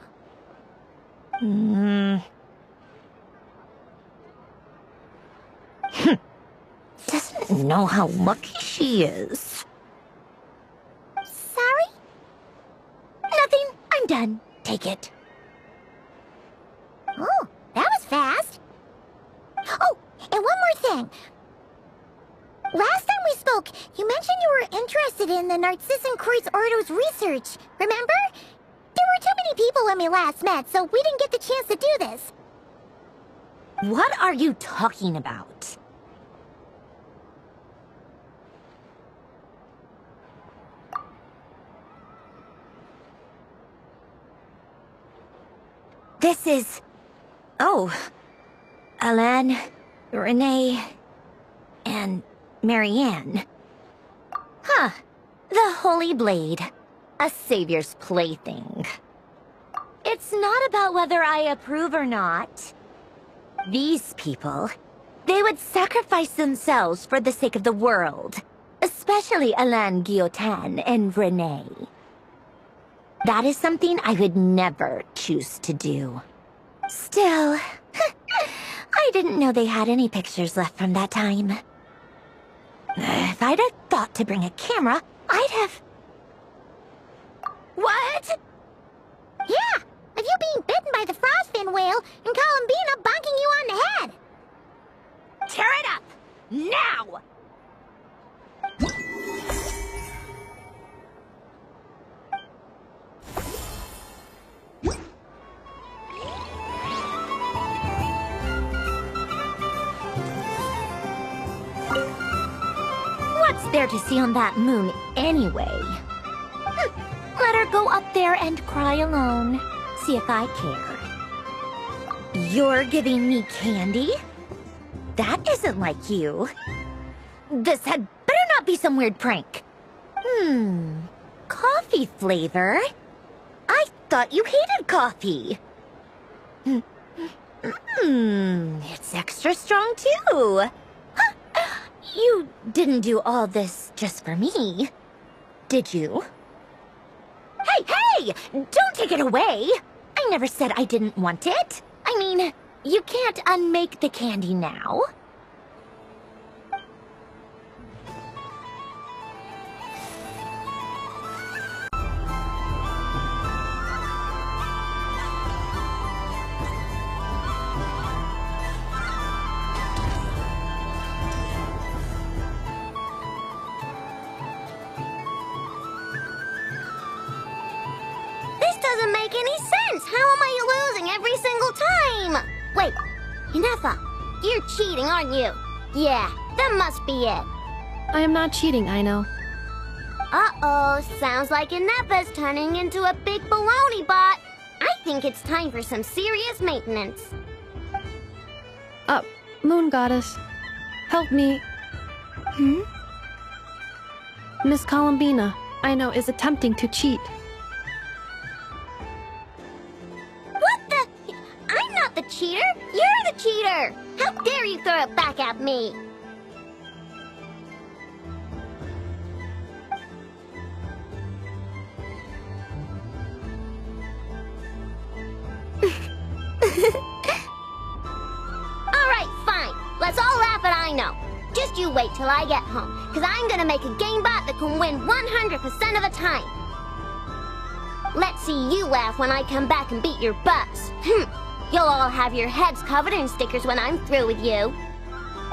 Doesn't know how lucky she is. Sorry? Nothing. I'm done. Take it. Oh, that was fast. Oh, and one more thing. Last time we spoke, you mentioned you were interested in the Narcissan Kreuz Ordo's research, remember? There were too many people when we last met, so we didn't get the chance to do this. What are you talking about? This is... Oh. Alain, Renee, and Marianne. Huh. Huh. The Holy Blade. A savior's plaything. It's not about whether I approve or not. These people, they would sacrifice themselves for the sake of the world. Especially Alain Guillotin and Renee. That is something I would never choose to do. Still, I didn't know they had any pictures left from that time. If I'd have thought to bring a camera, I'd have... What? Yeah, of you being bitten by the frostfin whale and Columbina bonking you on the head. Tear it up! Now! What's there to see on that moon anyway? Let her go up there and cry alone. See if I care. You're giving me candy? That isn't like you. This had better not be some weird prank. Coffee flavor? I thought you hated coffee. It's extra strong too. Huh. You didn't do all this just for me, did you? Hey! Don't take it away! I never said I didn't want it. I mean, you can't unmake the candy now. Doesn't make any sense. How am I losing every single time? Wait, Inefa, you're cheating, aren't you? Yeah, that must be it. I am not cheating, Aino. Uh-oh, sounds like Inefa's turning into a big baloney bot. I think it's time for some serious maintenance. Moon Goddess, help me. Miss Columbina, Aino is attempting to cheat. I'm not the cheater! You're the cheater! How dare you throw it back at me! Alright, fine. Let's all laugh at Aino. Just you wait till I get home, because I'm gonna make a game bot that can win 100% of the time. Let's see you laugh when I come back and beat your butts. You'll all have your heads covered in stickers when I'm through with you.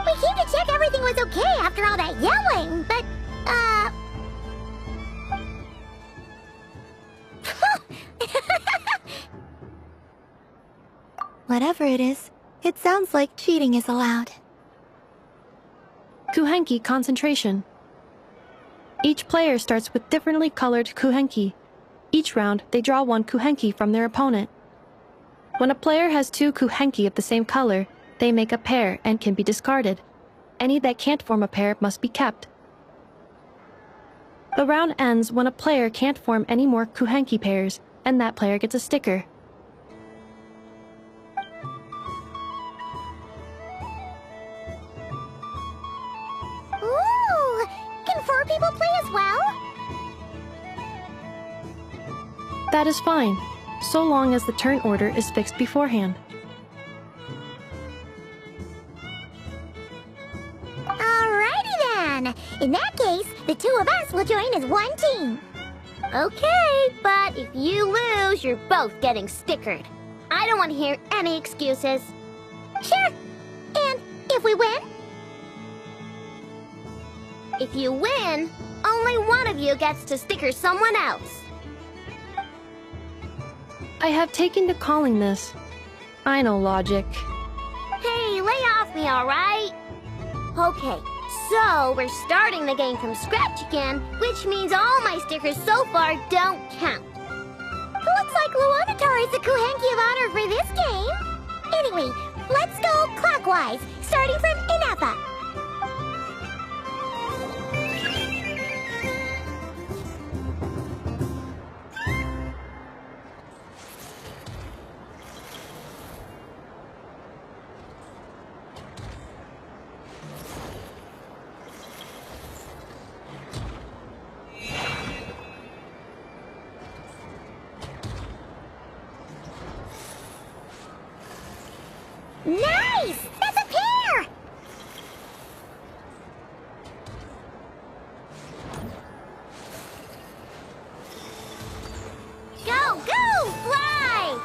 We came to check everything was okay after all that yelling, but, Whatever it is, it sounds like cheating is allowed. Kuhenki concentration. Each player starts with differently colored kuhenki. Each round, they draw one kuhenki from their opponent. When a player has two kuhenki of the same color, they make a pair and can be discarded. Any that can't form a pair must be kept. The round ends when a player can't form any more kuhenki pairs, and that player gets a sticker. ooh! Can 4 people play as well? That is fine, so long as the turn order is fixed beforehand. Alrighty then! In that case, the 2 of us will join as one team. Okay, but if you lose, you're both getting stickered. I don't want to hear any excuses. Sure. And if we win? If you win, only one of you gets to sticker someone else. I have taken to calling this. I know logic. Hey, lay off me, alright? Okay, so we're starting the game from scratch again, which means all my stickers so far don't count. Looks like Luonatar is the Kuhenki of honor for this game. Anyway, let's go clockwise, starting from Inefa. Nice! That's a pair! Go, go! Fly!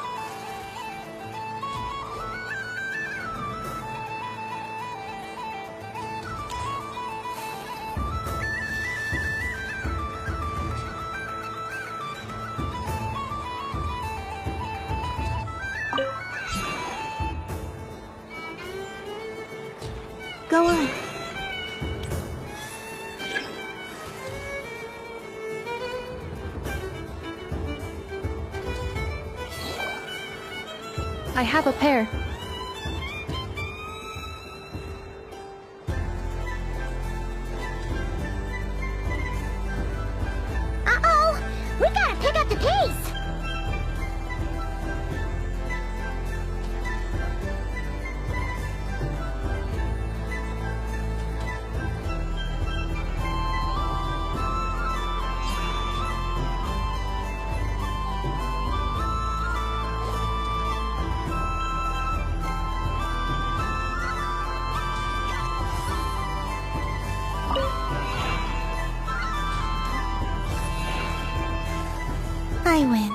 Go on. I have a pair. Uh-oh! We gotta pick up the pace! I win.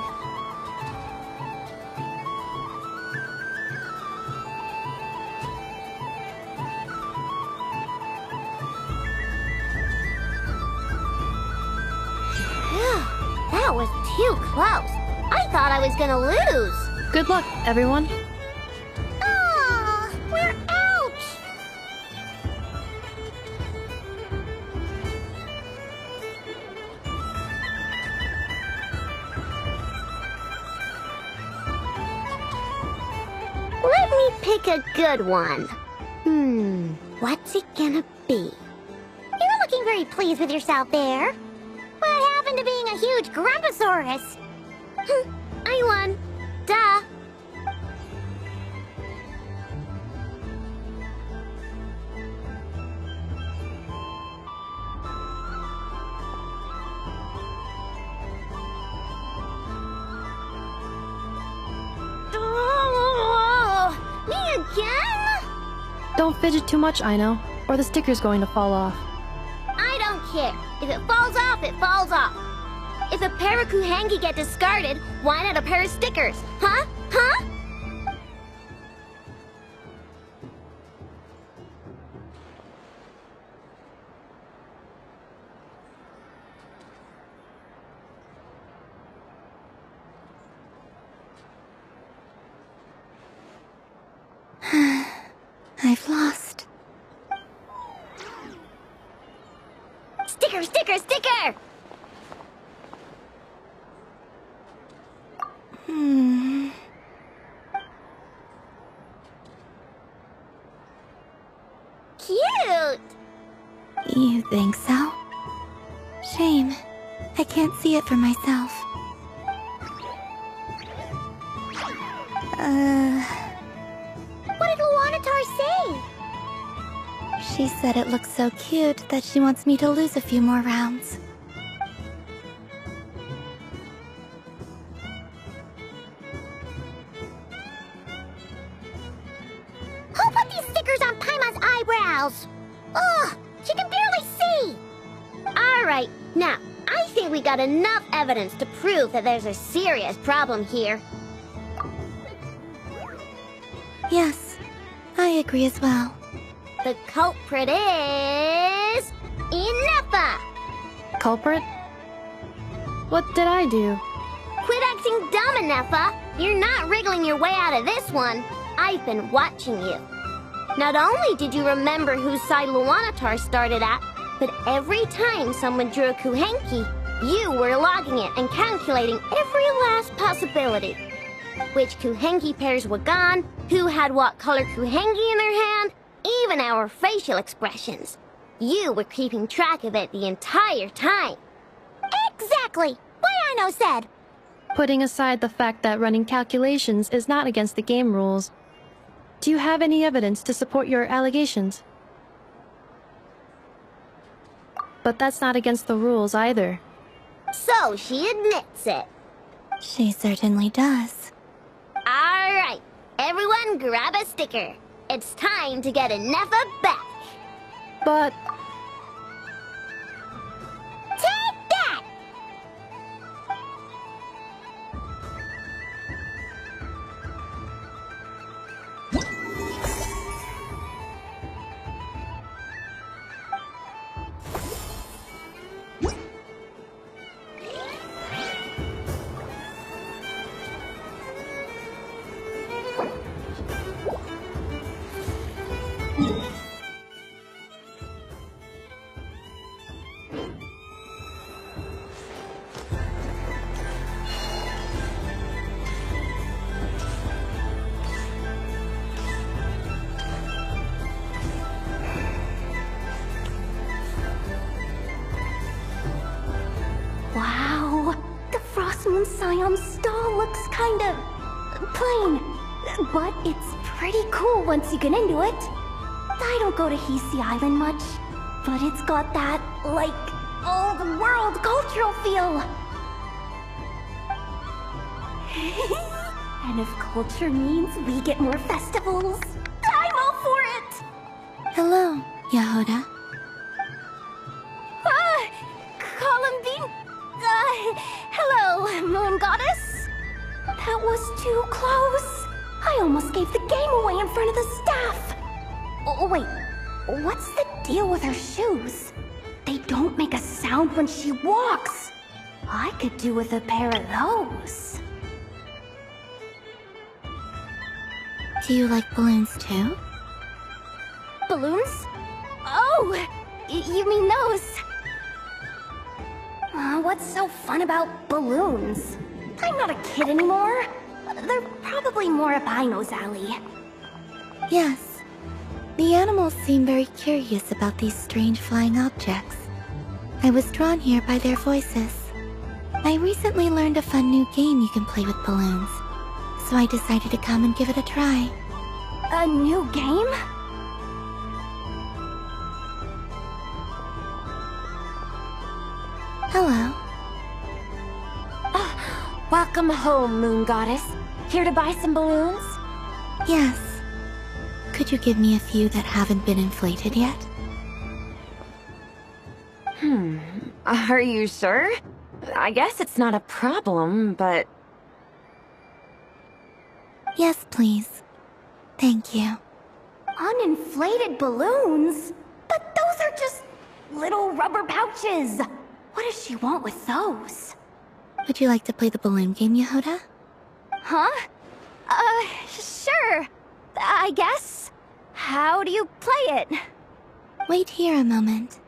That was too close. I thought I was gonna lose. Good luck, everyone. Aw, we're out! Let me pick a good one. What's it gonna be? You're looking very pleased with yourself there. What happened to being a huge Grumposaurus? I won. Duh. Oh, me again? Don't fidget too much, Ino, or the sticker's going to fall off. I don't care. If it falls off, it falls off. If a pair of Kuhengi get discarded, why not a pair of stickers? Huh? Huh? I've lost. Sticker, sticker, sticker! Cute! You think so? Shame. I can't see it for myself. What did Luanatar say? She said it looks so cute that she wants me to lose a few more rounds. Who put these stickers on Paimon's eyebrows? Ugh, she can barely see! Alright, now, I think we got enough evidence to prove that there's a serious problem here. Yes, I agree as well. The culprit is... Ineppa! Culprit? What did I do? Quit acting dumb, Ineppa! You're not wriggling your way out of this one. I've been watching you. Not only did you remember whose side Luanatar started at, but every time someone drew a Kuhenki, you were logging it and calculating every last possibility. Which Kuhenki pairs were gone, who had what color Kuhenki in their hand, even our facial expressions. You were keeping track of it the entire time. Exactly! What Ino said! Putting aside the fact that running calculations is not against the game rules, do you have any evidence to support your allegations? But that's not against the rules either. So she admits it. She certainly does. Alright, everyone and grab a sticker. It's time to get Nefa back. But... Take that! Wow, the Frost Moon Scion stall looks kinda plain, but it's pretty cool once you get into it. I don't go to Hisi Island much, but it's got that, like, old world cultural feel. And if culture means we get more festivals, I'm all for it! Hello, Yahoda. Columbine? Hello, Moon Goddess? That was too close. I almost gave the game away in front of the staff. Oh, wait, what's the deal with her shoes? They don't make a sound when she walks. I could do with a pair of those. Do you like balloons too? Balloons? Oh, you mean those? What's so fun about balloons? I'm not a kid anymore. They're probably more up Aino's alley. Yes. The animals seem very curious about these strange flying objects. I was drawn here by their voices. I recently learned a fun new game you can play with balloons, so I decided to come and give it a try. A new game? Hello. Welcome home, Moon Goddess. Here to buy some balloons? Yes. Could you give me a few that haven't been inflated yet? Are you sure? I guess it's not a problem, but... Yes, please. Thank you. Uninflated balloons? But those are just little rubber pouches. What does she want with those? Would you like to play the balloon game, Yahoda? Huh? Sure. I guess. How do you play it? Wait here a moment.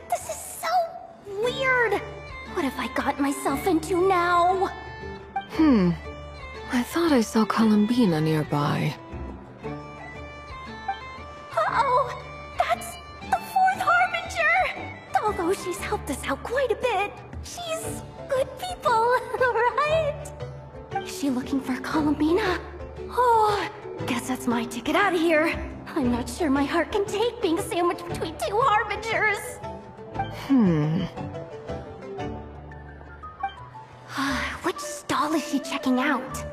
This is so weird. What have I got myself into now? I thought I saw Columbina nearby. Uh-oh! That's the fourth Harbinger! Although she's helped us out quite a bit, she's good people, right? Is she looking for Columbina? Oh, guess that's my ticket out of here. I'm not sure my heart can take being sandwiched between two Harbingers. Which stall is she checking out?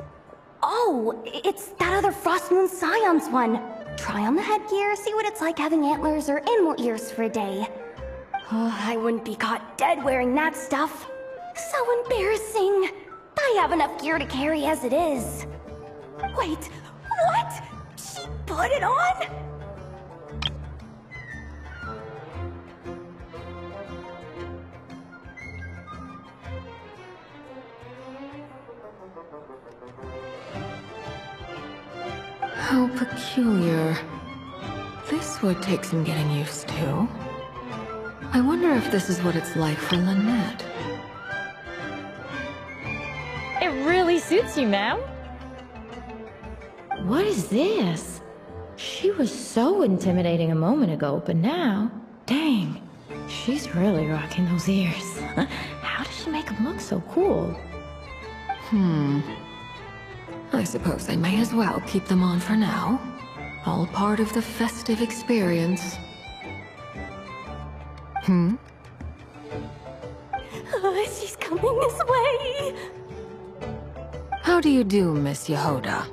Oh, it's that other Frost Moon Scion's one. Try on the headgear, see what it's like having antlers or animal ears for a day. Oh, I wouldn't be caught dead wearing that stuff. So embarrassing. I have enough gear to carry as it is. Wait, what? She put it on? How peculiar. This would take some getting used to. I wonder if this is what it's like for Lynette. It really suits you, ma'am. What is this? She was so intimidating a moment ago, but now, dang, she's really rocking those ears. How does she make them look so cool? I suppose I may as well keep them on for now. All part of the festive experience. She's coming this way. How do you do, Miss Yehoda?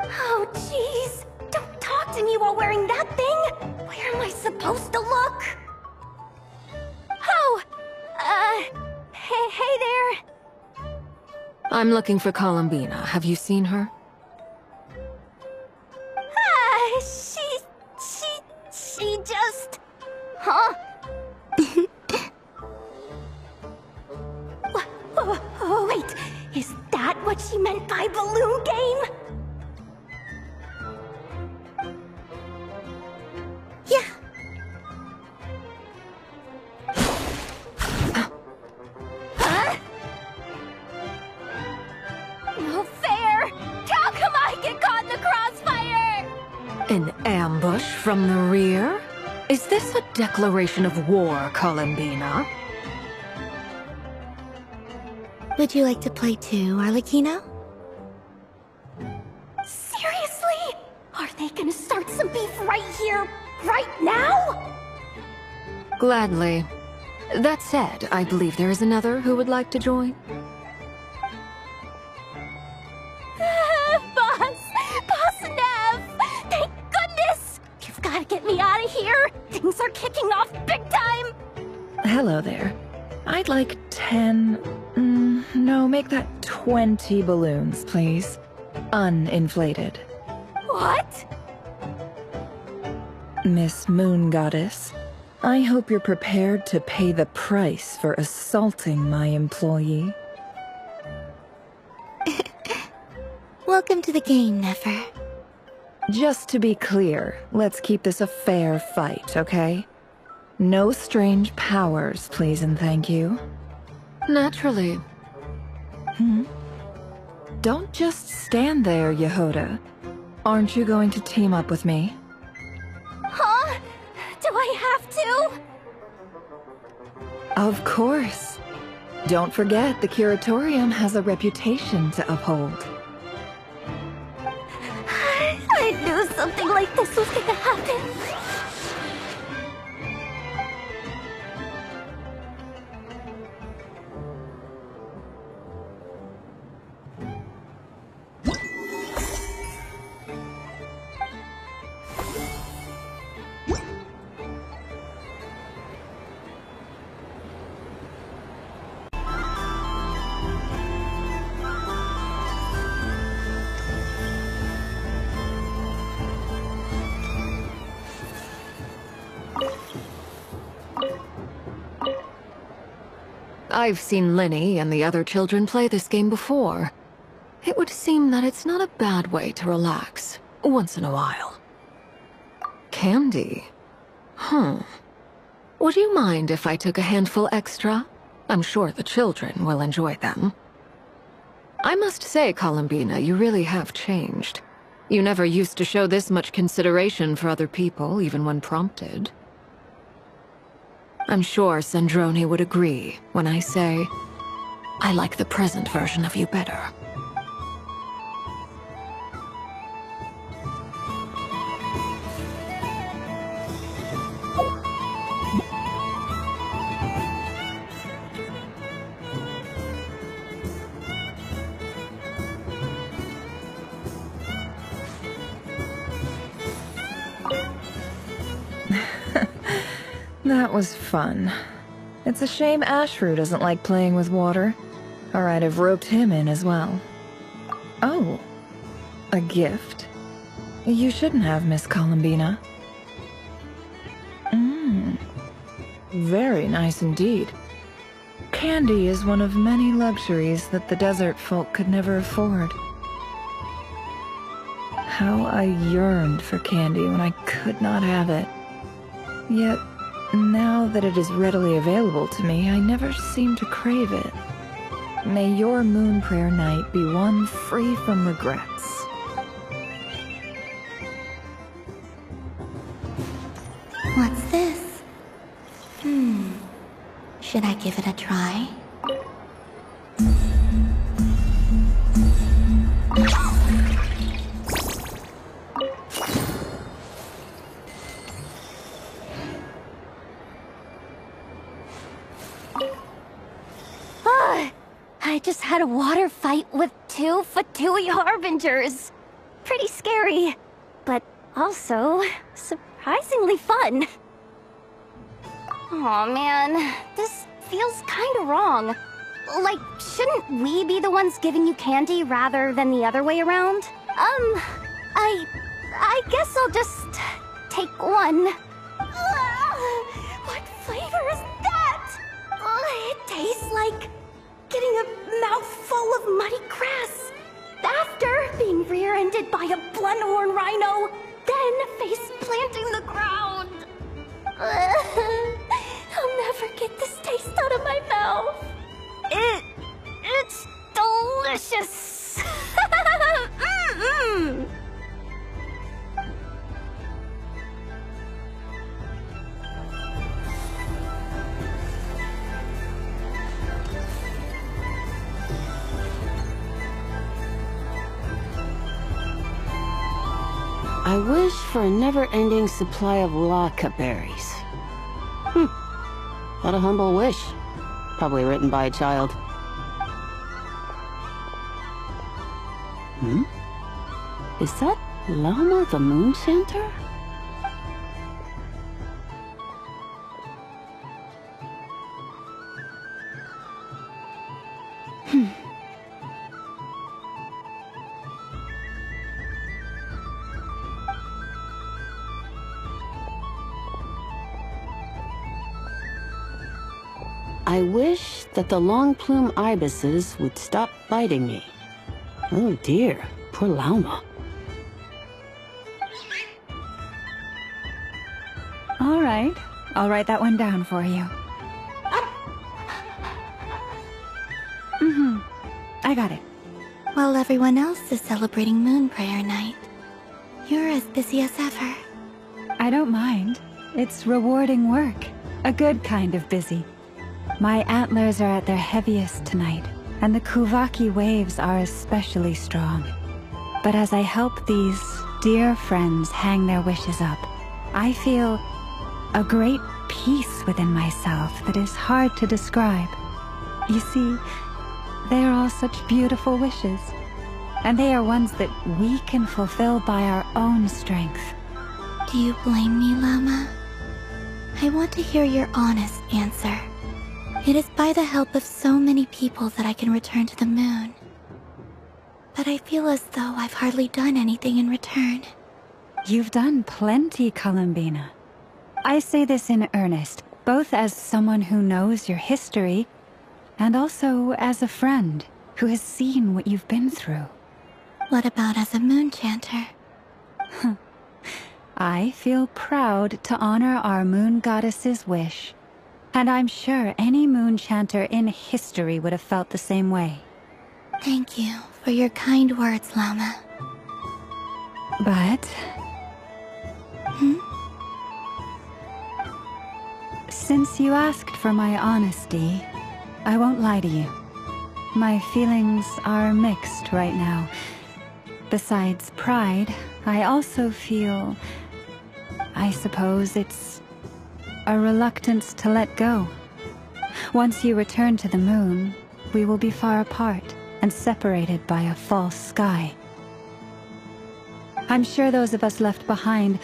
Oh, jeez. Don't talk to me while wearing that thing. Where am I supposed to look? Oh, hey there. I'm looking for Columbina. Have you seen her? She just... Huh? Wait, is that what she meant by balloon game? Yeah. Huh? No fair! How come I get caught in the crossfire? An ambush from the rear? Is this a declaration of war, Columbina? Would you like to play too, Arlecchino? Seriously? Are they gonna start some beef right here, right now? Gladly. That said, I believe there is another who would like to join. Boss Nev! Thank goodness! You've gotta get me out of here! Things are kicking off big time! Hello there. I'd like 10... no, make that 20 balloons, please. Uninflated. What? Miss Moon Goddess, I hope you're prepared to pay the price for assaulting my employee. Welcome to the game, Nefer. Just to be clear, let's keep this a fair fight, okay? No strange powers, please and thank you. Naturally. Don't just stand there, Yehoda. Aren't you going to team up with me? Huh? Do I have to? Of course. Don't forget, the Curatorium has a reputation to uphold. I knew something like this was gonna happen. I've seen Lenny and the other children play this game before. It would seem that it's not a bad way to relax, once in a while. Candy? Would you mind if I took a handful extra? I'm sure the children will enjoy them. I must say, Columbina, you really have changed. You never used to show this much consideration for other people, even when prompted. I'm sure Sandrone would agree when I say, I like the present version of you better. That was fun. It's a shame Ashru doesn't like playing with water, or I'd have roped him in as well. Oh, a gift? You shouldn't have, Miss Columbina. Very nice indeed. Candy is one of many luxuries that the desert folk could never afford. How I yearned for candy when I could not have it. Yet, now that it is readily available to me, I never seem to crave it. May your moon prayer night be one free from regrets. What's this? Should I give it a try? I just had a water fight with 2 Fatui Harbingers. Pretty scary, but also surprisingly fun. Aw, man, this feels kinda wrong. Like, shouldn't we be the ones giving you candy rather than the other way around? I guess I'll just take one. What flavor is that? It tastes like getting a mouthful of muddy grass. After being rear-ended by a blunt-horn rhino, then face-planting the ground. I'll never get this taste out of my mouth. It's delicious. I wish for a never-ending supply of laka berries. What a humble wish. Probably written by a child. Is that Llama the Moon Chanter? I wish that the long plume ibises would stop biting me. Oh dear, poor Llama. All right, I'll write that one down for you. I got it. While everyone else is celebrating Moon Prayer Night, you're as busy as ever. I don't mind. It's rewarding work. A good kind of busy. My antlers are at their heaviest tonight, and the Kuvaki waves are especially strong. But as I help these dear friends hang their wishes up, I feel a great peace within myself that is hard to describe. You see, they are all such beautiful wishes, and they are ones that we can fulfill by our own strength. Do you blame me, Llama? I want to hear your honest answer. It is by the help of so many people that I can return to the moon. But I feel as though I've hardly done anything in return. You've done plenty, Columbina. I say this in earnest, both as someone who knows your history, and also as a friend who has seen what you've been through. What about as a moon chanter? I feel proud to honor our moon goddess's wish. And I'm sure any moon chanter in history would have felt the same way. Thank you for your kind words, Llama. But... Since you asked for my honesty, I won't lie to you. My feelings are mixed right now. Besides pride, I also feel... I suppose it's... a reluctance to let go. Once you return to the moon, we will be far apart and separated by a false sky. I'm sure those of us left behind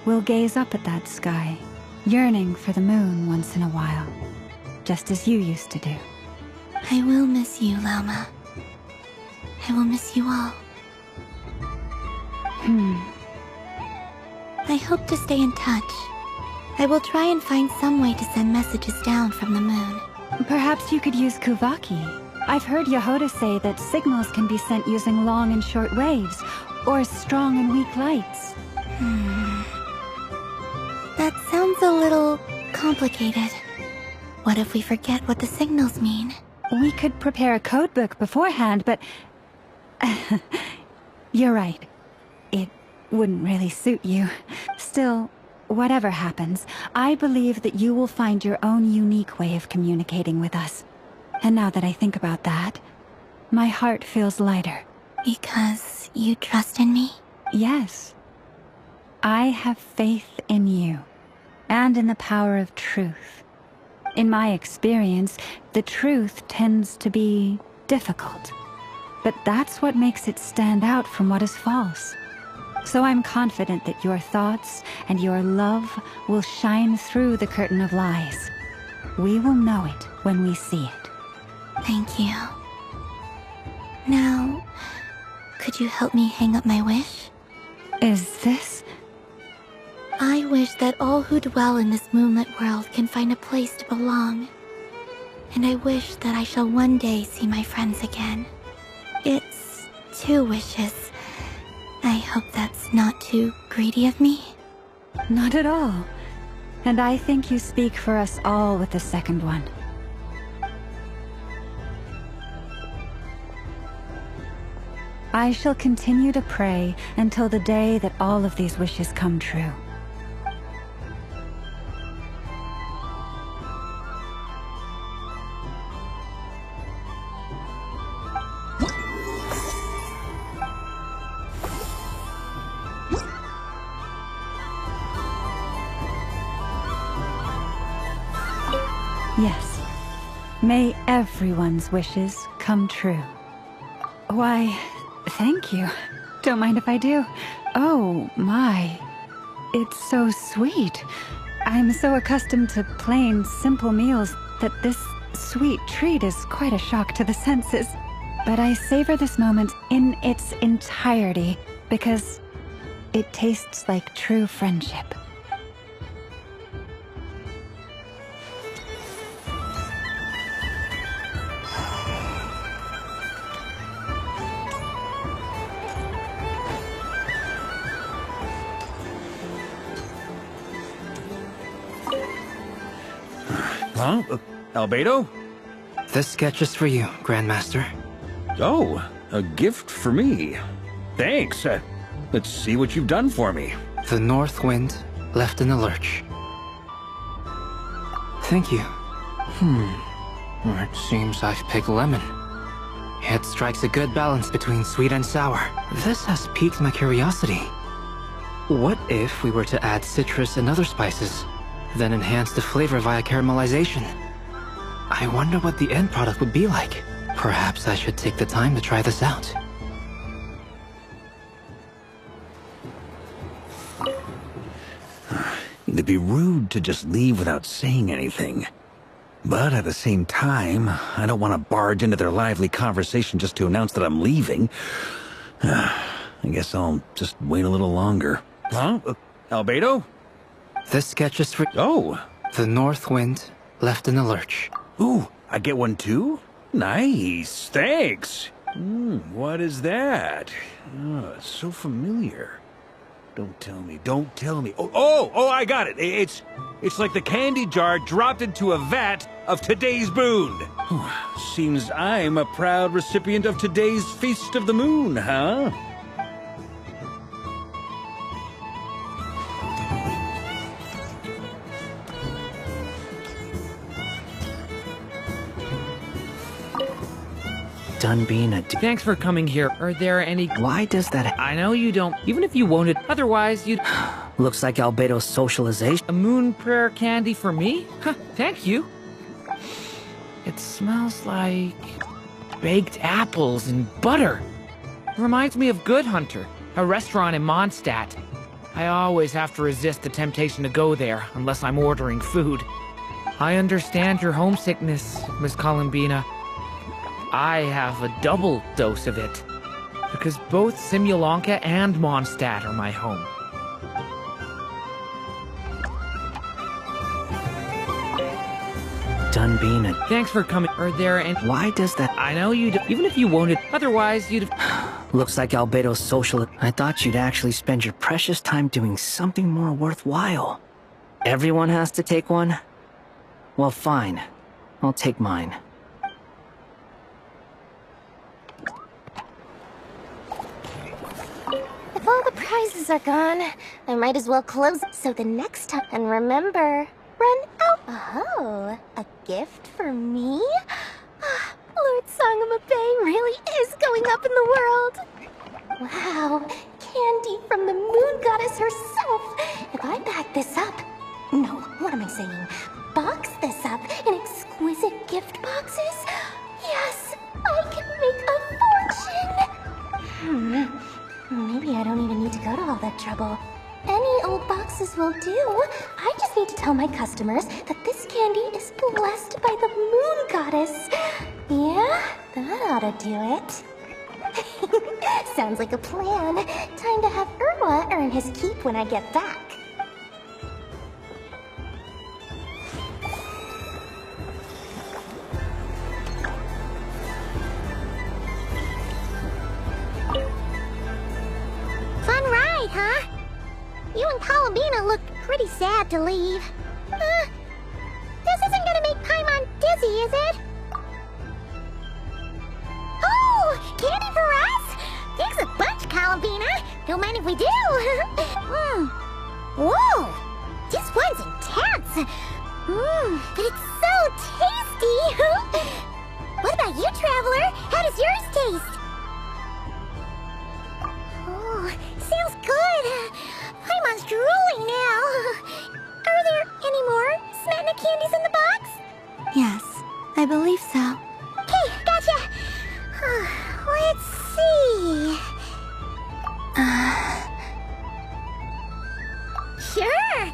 will gaze up at that sky, yearning for the moon once in a while, just as you used to do. I will miss you, Llama. I will miss you all. I hope to stay in touch. I will try and find some way to send messages down from the moon. Perhaps you could use Kuvaki. I've heard Yehoda say that signals can be sent using long and short waves, or strong and weak lights. That sounds a little complicated. What if we forget what the signals mean? We could prepare a codebook beforehand, but... You're right. It wouldn't really suit you. Still... whatever happens, I believe that you will find your own unique way of communicating with us. And now that I think about that, my heart feels lighter. Because you trust in me? Yes. I have faith in you, and in the power of truth. In my experience, the truth tends to be difficult. But that's what makes it stand out from what is false. So I'm confident that your thoughts and your love will shine through the curtain of lies. We will know it when we see it. Thank you. Now, could you help me hang up my wish? Is this? I wish that all who dwell in this moonlit world can find a place to belong. And I wish that I shall one day see my friends again. It's 2 wishes. I hope that's not too greedy of me. Not at all. And I think you speak for us all with the second one. I shall continue to pray until the day that all of these wishes come true. Yes. May everyone's wishes come true. Why, thank you. Don't mind if I do. Oh, my. It's so sweet. I'm so accustomed to plain, simple meals that this sweet treat is quite a shock to the senses. But I savor this moment in its entirety because it tastes like true friendship. Huh? Albedo? This sketch is for you, Grandmaster. Oh, a gift for me. Thanks. Let's see what you've done for me. The north wind left in the lurch. Thank you. It seems I've picked lemon. It strikes a good balance between sweet and sour. This has piqued my curiosity. What if we were to add citrus and other spices, then enhance the flavor via caramelization? I wonder what the end product would be like. Perhaps I should take the time to try this out. It'd be rude to just leave without saying anything. But at the same time, I don't want to barge into their lively conversation just to announce that I'm leaving. I guess I'll just wait a little longer. Huh? Albedo? This sketch is for... Oh! The north wind left in the lurch. Ooh, I get one too? Nice, thanks! What is that? Oh, it's so familiar. Don't tell me, don't tell me. Oh, I got it! It's like the candy jar dropped into a vat of today's boon. Seems I'm a proud recipient of today's Feast of the Moon, huh? Done being a... Thanks for coming here. Are there any... Why does that... I know you don't. Even if you wanted. Otherwise, you'd... Looks like Albedo's socialization. A moon prayer candy for me? Huh, thank you. It smells like... baked apples and butter. Reminds me of Good Hunter, a restaurant in Mondstadt. I always have to resist the temptation to go there, unless I'm ordering food. I understand your homesickness, Miss Columbina. I have a double dose of it, because both Simulanka and Mondstadt are my home. Done being a... Thanks for coming. Are there any... Why does that... I know you do. Even if you wanted. Otherwise, you'd... Looks like Albedo's social... I thought you'd actually spend your precious time doing something more worthwhile. Everyone has to take one? Well, fine. I'll take mine. If all the prizes are gone, I might as well close it so the next time. And remember, run out. Oh, a gift for me? Lord Sangamabe really is going up in the world. Wow, candy from the moon goddess herself. If I back this up... No, what am I saying? Box this up in exquisite gift boxes? Yes, I can Maybe I don't even need to go to all that trouble. Any old boxes will do. I just need to tell my customers that this candy is blessed by the moon goddess. Yeah, that ought to do it. Sounds like a plan. Time to have Irwa earn his keep when I get back. Fun ride, huh? You and Columbina look pretty sad to leave. This isn't gonna make Paimon dizzy, is it? Oh, candy for us? Thanks a bunch, Columbina. Don't mind if we do. Whoa, this one's intense. But it's so tasty. What about you, Traveler? How does yours taste? Oh, sounds good. Paimon's drooling now. Are there any more Smetana candies in the box? Yes, I believe so. Okay, gotcha. Let's see. Sure.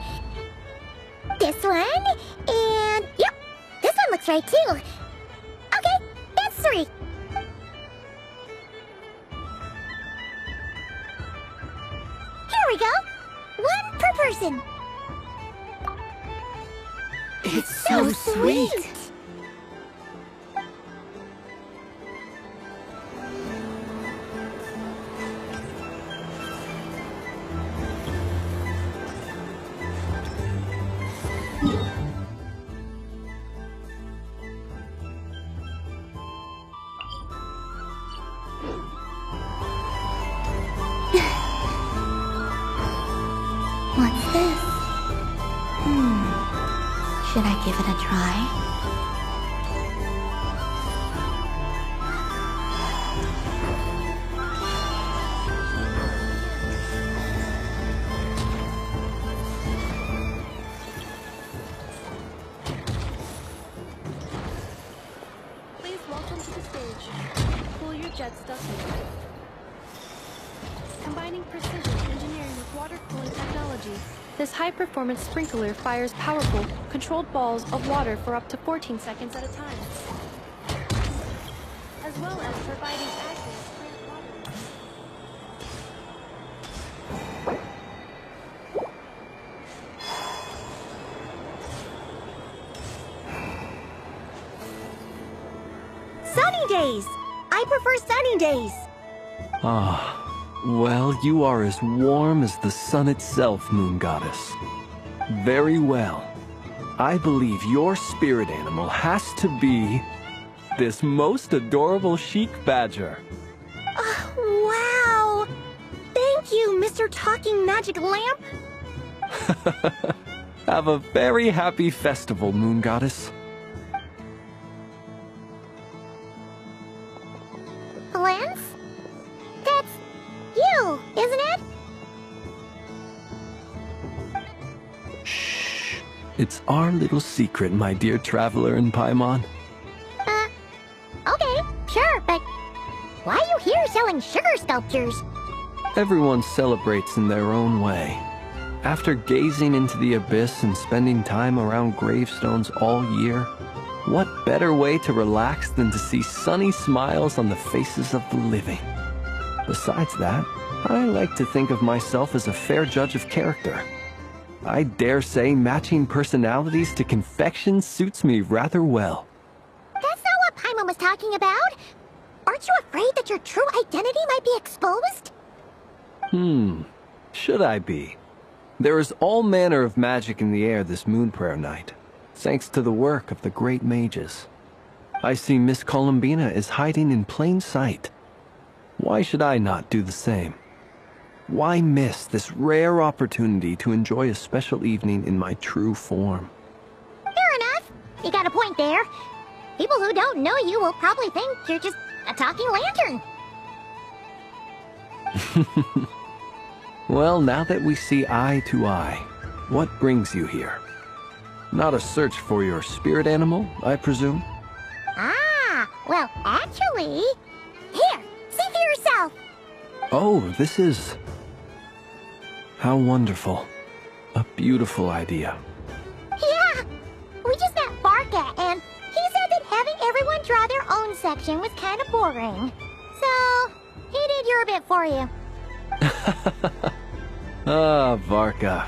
This one, and yep, this one looks right too. Okay, that's 3. Here we go. 1 per person. It's so sweet. What's this? Should I give it a try? Please welcome to the stage. Cool your jets, Dustin. Combining precision engineering with water cooling technology, this high-performance sprinkler fires powerful, controlled balls of water for up to 14 seconds at a time, as well as providing accurate plant water. Sunny days! I prefer sunny days. Ah. Well, you are as warm as the sun itself, Moon Goddess. Very well. I believe your spirit animal has to be this most adorable chic badger. Wow! Thank you, Mr. Talking Magic Lamp. Have a very happy festival, Moon Goddess. Lance? That's you, isn't it? Shh. It's our little secret, my dear traveler in Paimon. Okay, sure, but why are you here selling sugar sculptures? Everyone celebrates in their own way. After gazing into the abyss and spending time around gravestones all year, what better way to relax than to see sunny smiles on the faces of the living? Besides that, I like to think of myself as a fair judge of character. I dare say matching personalities to confection suits me rather well. That's not what Paimon was talking about. Aren't you afraid that your true identity might be exposed? Should I be? There is all manner of magic in the air this moon prayer night, thanks to the work of the great mages. I see Miss Columbina is hiding in plain sight. Why should I not do the same? Why miss this rare opportunity to enjoy a special evening in my true form? Fair enough. You got a point there. People who don't know you will probably think you're just a talking lantern. Well, now that we see eye to eye, what brings you here? Not a search for your spirit animal, I presume? Ah, well, actually... Here, see for yourself! Oh, this is... How wonderful. A beautiful idea. Yeah! We just met Barca, and he said that having everyone draw their own section was kind of boring. So, he did your bit for you. Ah, Varka.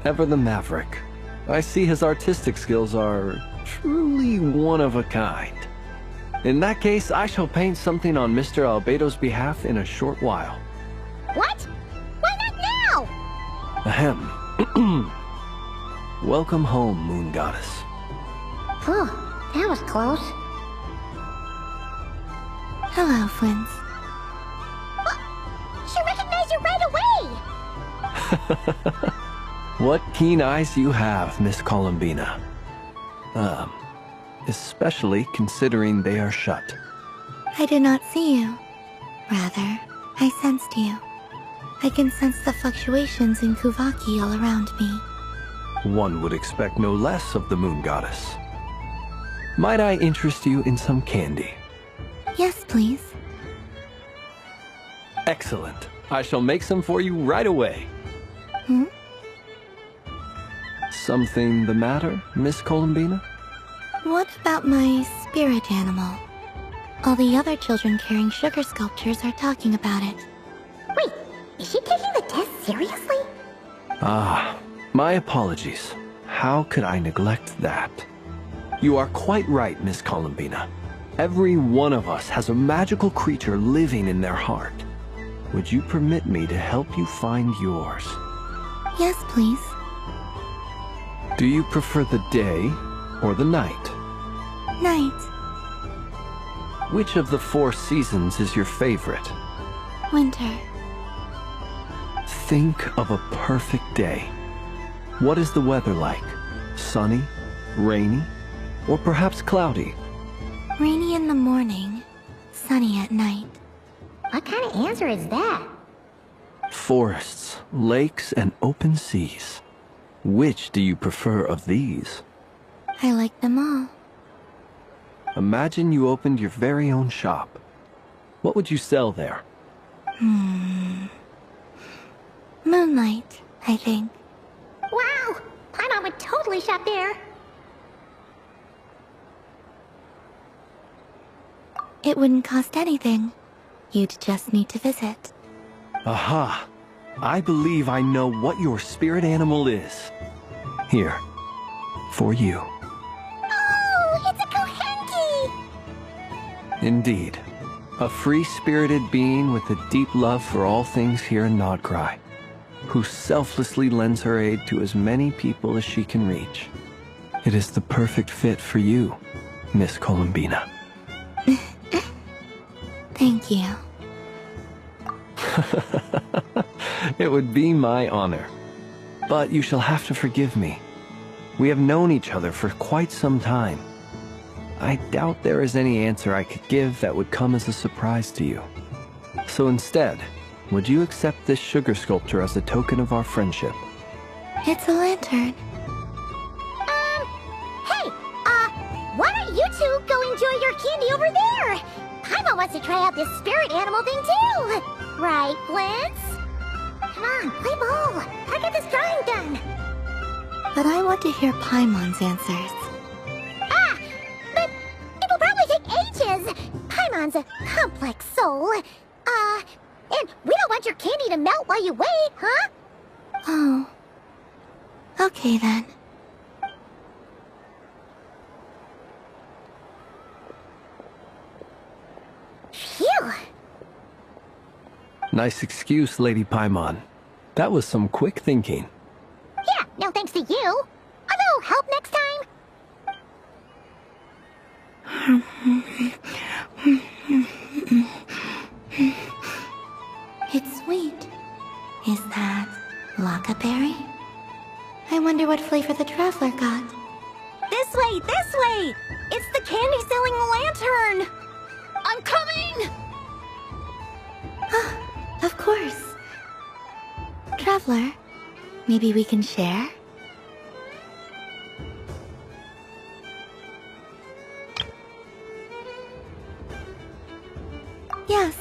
Ever the maverick. I see his artistic skills are truly one of a kind. In that case, I shall paint something on Mr. Albedo's behalf in a short while. What? Why not now? Ahem. Welcome home, Moon Goddess. Phew, that was close. Hello, Flint. She recognized you right away! What keen eyes you have, Miss Columbina. Especially considering they are shut. I did not see you. Rather, I sensed you. I can sense the fluctuations in Kuvaki all around me. One would expect no less of the Moon Goddess. Might I interest you in some candy? Yes, please. Excellent. I shall make some for you right away. Hmm? Something the matter, Miss Columbina? What about my spirit animal? All the other children carrying sugar sculptures are talking about it. Wait, is she taking the test seriously? Ah, my apologies. How could I neglect that? You are quite right, Miss Columbina. Every one of us has a magical creature living in their heart. Would you permit me to help you find yours? Yes, please. Do you prefer the day or the night? Night. Which of the 4 seasons is your favorite? Winter. Think of a perfect day. What is the weather like? Sunny, rainy, or perhaps cloudy? Rainy in the morning, sunny at night. What kind of answer is that? Forests, lakes, and open seas. Which do you prefer of these? I like them all. Imagine you opened your very own shop. What would you sell there? Moonlight, I think. Wow! Paimon would totally shop there. It wouldn't cost anything. You'd just need to visit. Aha! I believe I know what your spirit animal is. Here, for you. Oh, it's a Kohenki! Indeed. A free-spirited being with a deep love for all things here in Nod-krai, who selflessly lends her aid to as many people as she can reach. It is the perfect fit for you, Miss Columbina. Thank you. It would be my honor. But you shall have to forgive me. We have known each other for quite some time. I doubt there is any answer I could give that would come as a surprise to you. So instead, would you accept this sugar sculpture as a token of our friendship? It's a lantern. Hey, why don't you two go enjoy your candy over there? Paimon wants to try out this spirit animal thing too. Right, Blitz? Come on, play ball. I get this drawing done. But I want to hear Paimon's answers. But it will probably take ages. Paimon's a complex soul. And we don't want your candy to melt while you wait, huh? Oh. Okay then. Phew. Nice excuse, Lady Paimon. That was some quick thinking. Yeah, no thanks to you. A little help next time. It's sweet. Is that Lockaberry? I wonder what flavor the traveler got. This way, this way! It's the candy-selling lantern! I'm coming! Of course. Traveler, maybe we can share? Yes,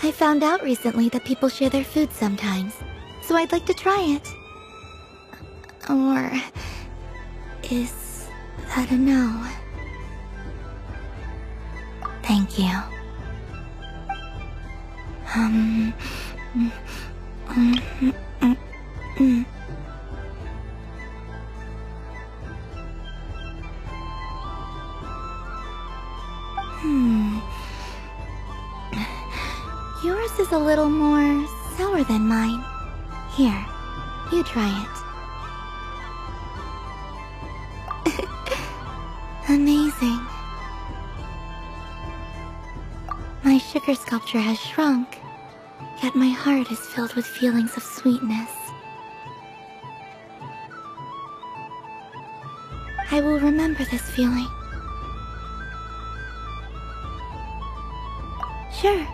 I found out recently that people share their food sometimes, so I'd like to try it. Or... is that a no? Thank you. Yours is a little more sour than mine. Here, you try it. Amazing. My sugar sculpture has shrunk, yet my heart is filled with feelings of sweetness. I will remember this feeling. Sure.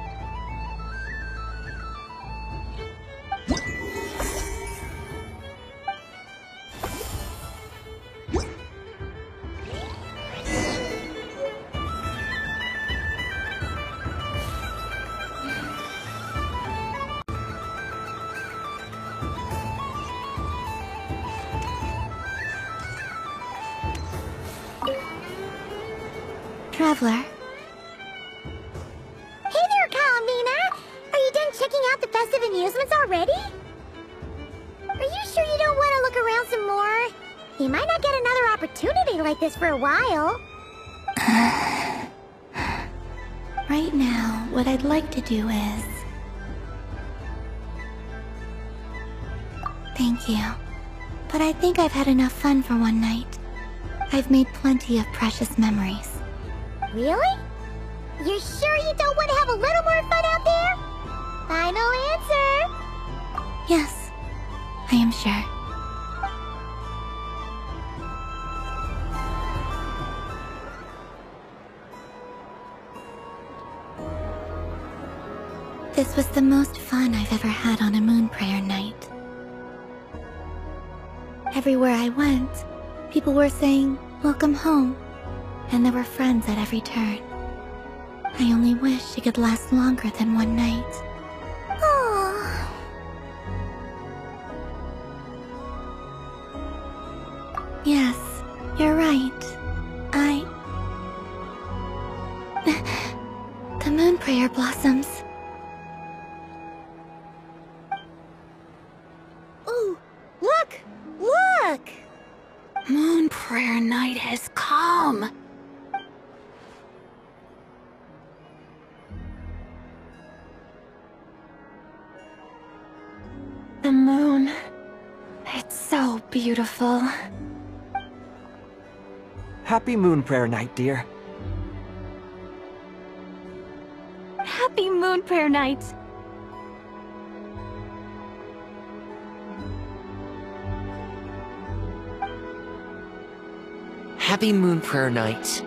Traveler. Hey there, Columbina! Are you done checking out the festive amusements already? Are you sure you don't want to look around some more? You might not get another opportunity like this for a while. Right now, what I'd like to do is... Thank you. But I think I've had enough fun for one night. I've made plenty of precious memories. Really? You sure you don't want to have a little more fun out there? Final answer? Yes, I am sure. This was the most fun I've ever had on a moon prayer night. Everywhere I went, people were saying, "Welcome home," and there were friends at every turn. I only wish it could last longer than one night. Oh. Yes, you're right. The moon prayer blossoms. Ooh, look! Look! Moon prayer night has come. The moon. It's so beautiful. Happy moon prayer night, dear. Happy moon prayer night! Happy moon prayer night.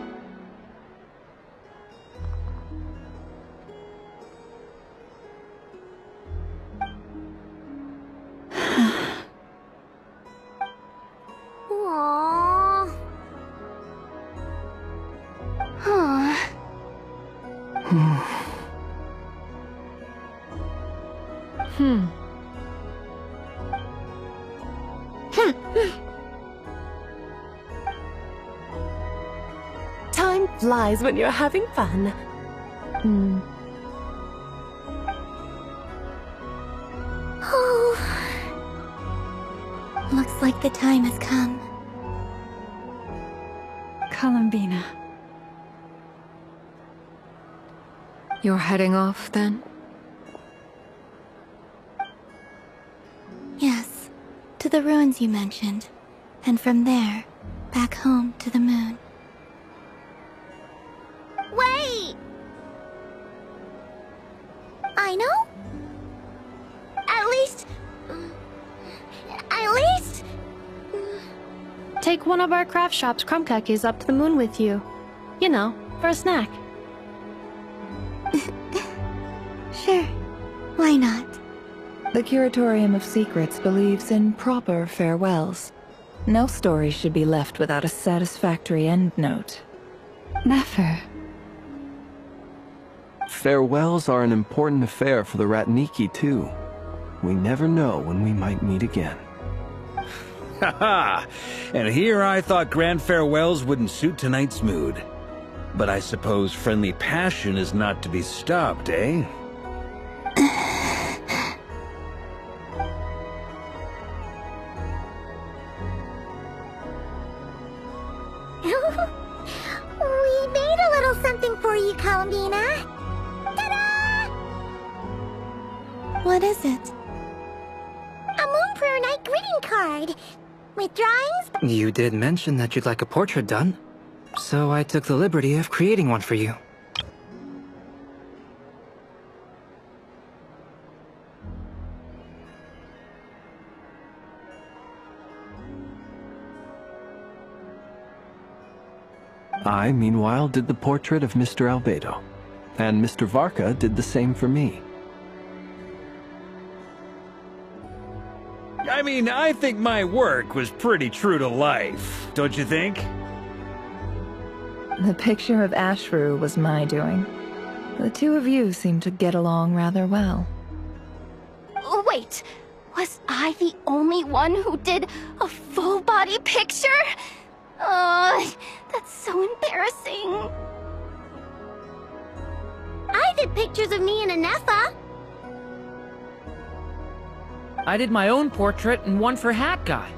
Aww. Huh. Time flies when you're having fun. Oh. Looks like the time has come. Columbina. You're heading off, then? Yes, to the ruins you mentioned. And from there, back home to the moon. Wait! I know? At least... Take one of our craft shop's crumb cookies up to the moon with you. You know, for a snack. Sure. Why not? The Curatorium of Secrets believes in proper farewells. No story should be left without a satisfactory endnote. Never. Farewells are an important affair for the Ratniki, too. We never know when we might meet again. Haha! And here I thought grand farewells wouldn't suit tonight's mood. But I suppose friendly passion is not to be stopped, eh? We made a little something for you, Columbina. Ta-da! What is it? A Moon Prayer Night greeting card. With drawings. You did mention that you'd like a portrait done, so I took the liberty of creating one for you. I, meanwhile, did the portrait of Mr. Albedo, and Mr. Varka did the same for me. I mean, I think my work was pretty true to life, don't you think? The picture of Ashru was my doing. The two of you seem to get along rather well. Wait, was I the only one who did a full-body picture? Oh, that's so embarrassing. I did pictures of me and Anefa. I did my own portrait and one for Hat Guy.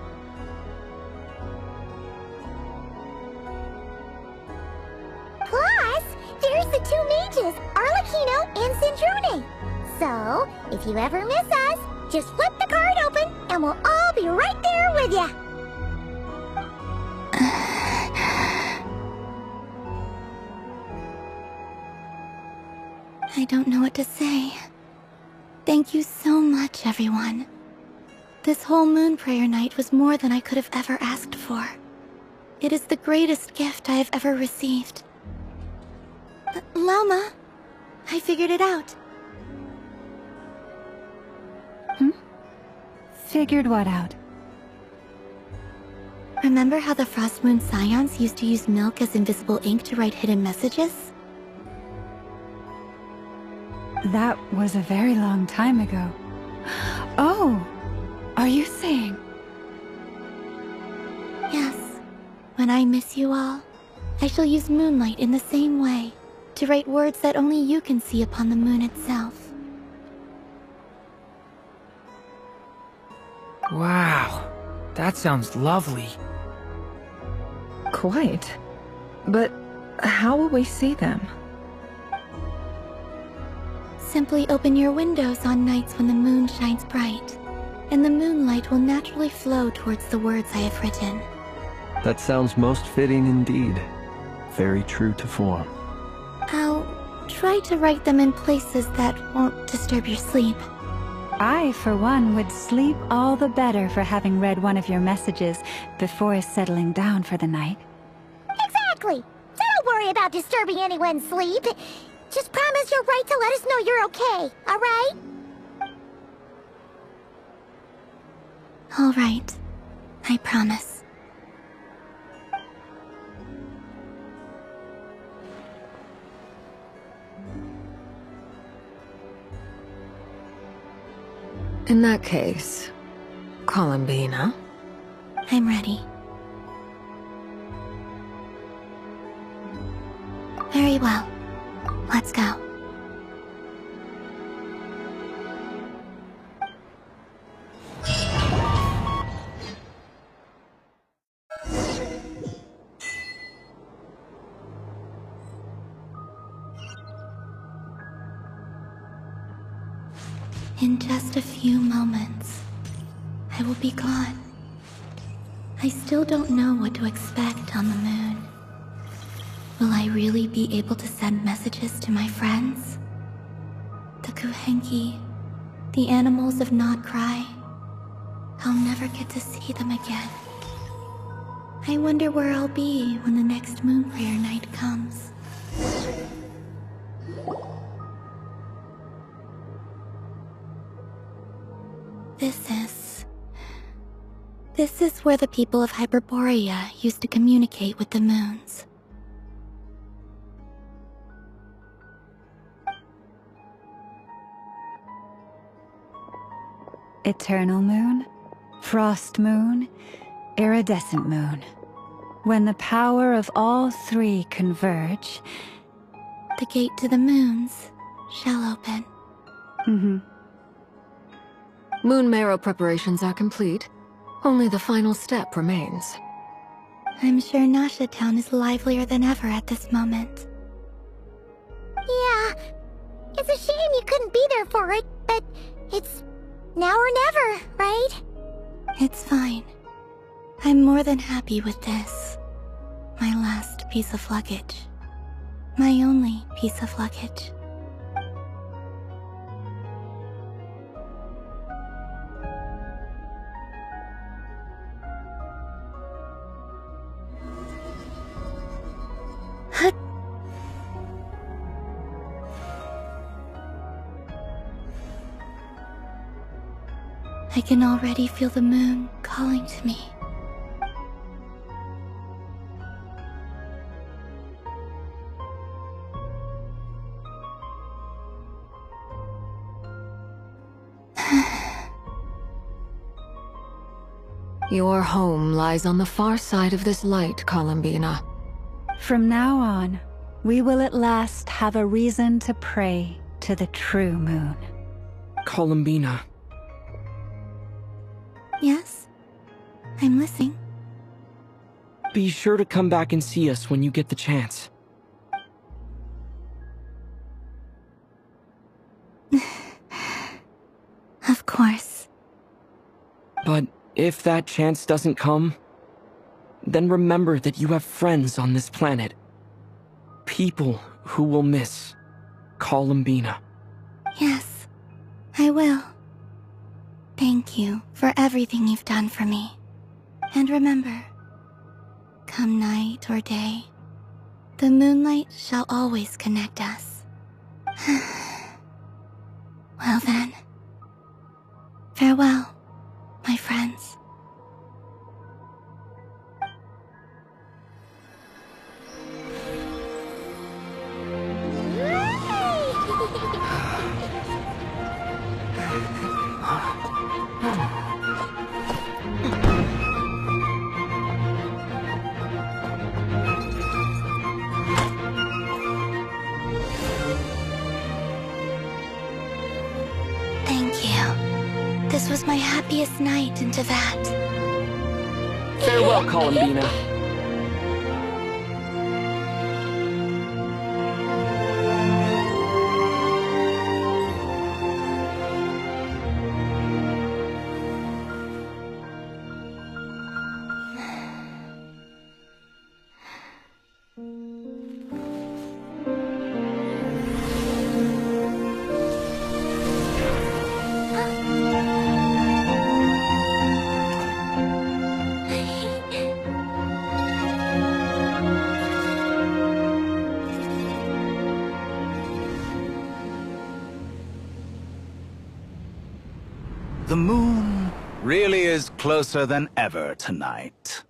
Plus, there's the two mages, Arlecchino and Sandrone. So, if you ever miss us, just flip the card open and we'll all be right there with you. I don't know what to say. Thank you so much, everyone. This whole Moon Prayer Night was more than I could have ever asked for. It is the greatest gift I have ever received. Llama, I figured it out. Figured what out? Remember how the Frost Moon Scions used to use milk as invisible ink to write hidden messages? That was a very long time ago. Oh, are you saying? Yes. When I miss you all, I shall use Moonlight in the same way, to write words that only you can see upon the moon itself. Wow, that sounds lovely. Quite. But how will we see them? Simply open your windows on nights when the moon shines bright, and the moonlight will naturally flow towards the words I have written. That sounds most fitting indeed. Very true to form. I'll try to write them in places that won't disturb your sleep. I, for one, would sleep all the better for having read one of your messages before settling down for the night. Exactly. So don't worry about disturbing anyone's sleep. Just promise you'll write to let us know you're okay, alright? All right. I promise. In that case, Columbina. I'm ready. Very well. Let's go. In just a few moments, I will be gone. I still don't know what to expect on the moon. Will I really be able to send messages to my friends? The Kuhenki, the animals of Nod-krai. I'll never get to see them again. I wonder where I'll be when the next Moon Prayer night comes. This is where the people of Hyperborea used to communicate with the moons. Eternal moon, frost moon, iridescent moon. When the power of all three converge... The gate to the moons shall open. Moon marrow preparations are complete. Only the final step remains. I'm sure Nasha Town is livelier than ever at this moment. Yeah, it's a shame you couldn't be there for it, but it's now or never, right? It's fine. I'm more than happy with this. My last piece of luggage. My only piece of luggage. I can already feel the moon calling to me. Your home lies on the far side of this light, Columbina. From now on, we will at last have a reason to pray to the true moon. Columbina. Yes? I'm listening. Be sure to come back and see us when you get the chance. Of course. But if that chance doesn't come, then remember that you have friends on this planet. People who will miss Columbina. Yes, I will. Thank you for everything you've done for me. And remember, come night or day, the moonlight shall always connect us. Well then, farewell, my friends. Thank you. This was my happiest night into that. Farewell, Columbina. The moon really is closer than ever tonight.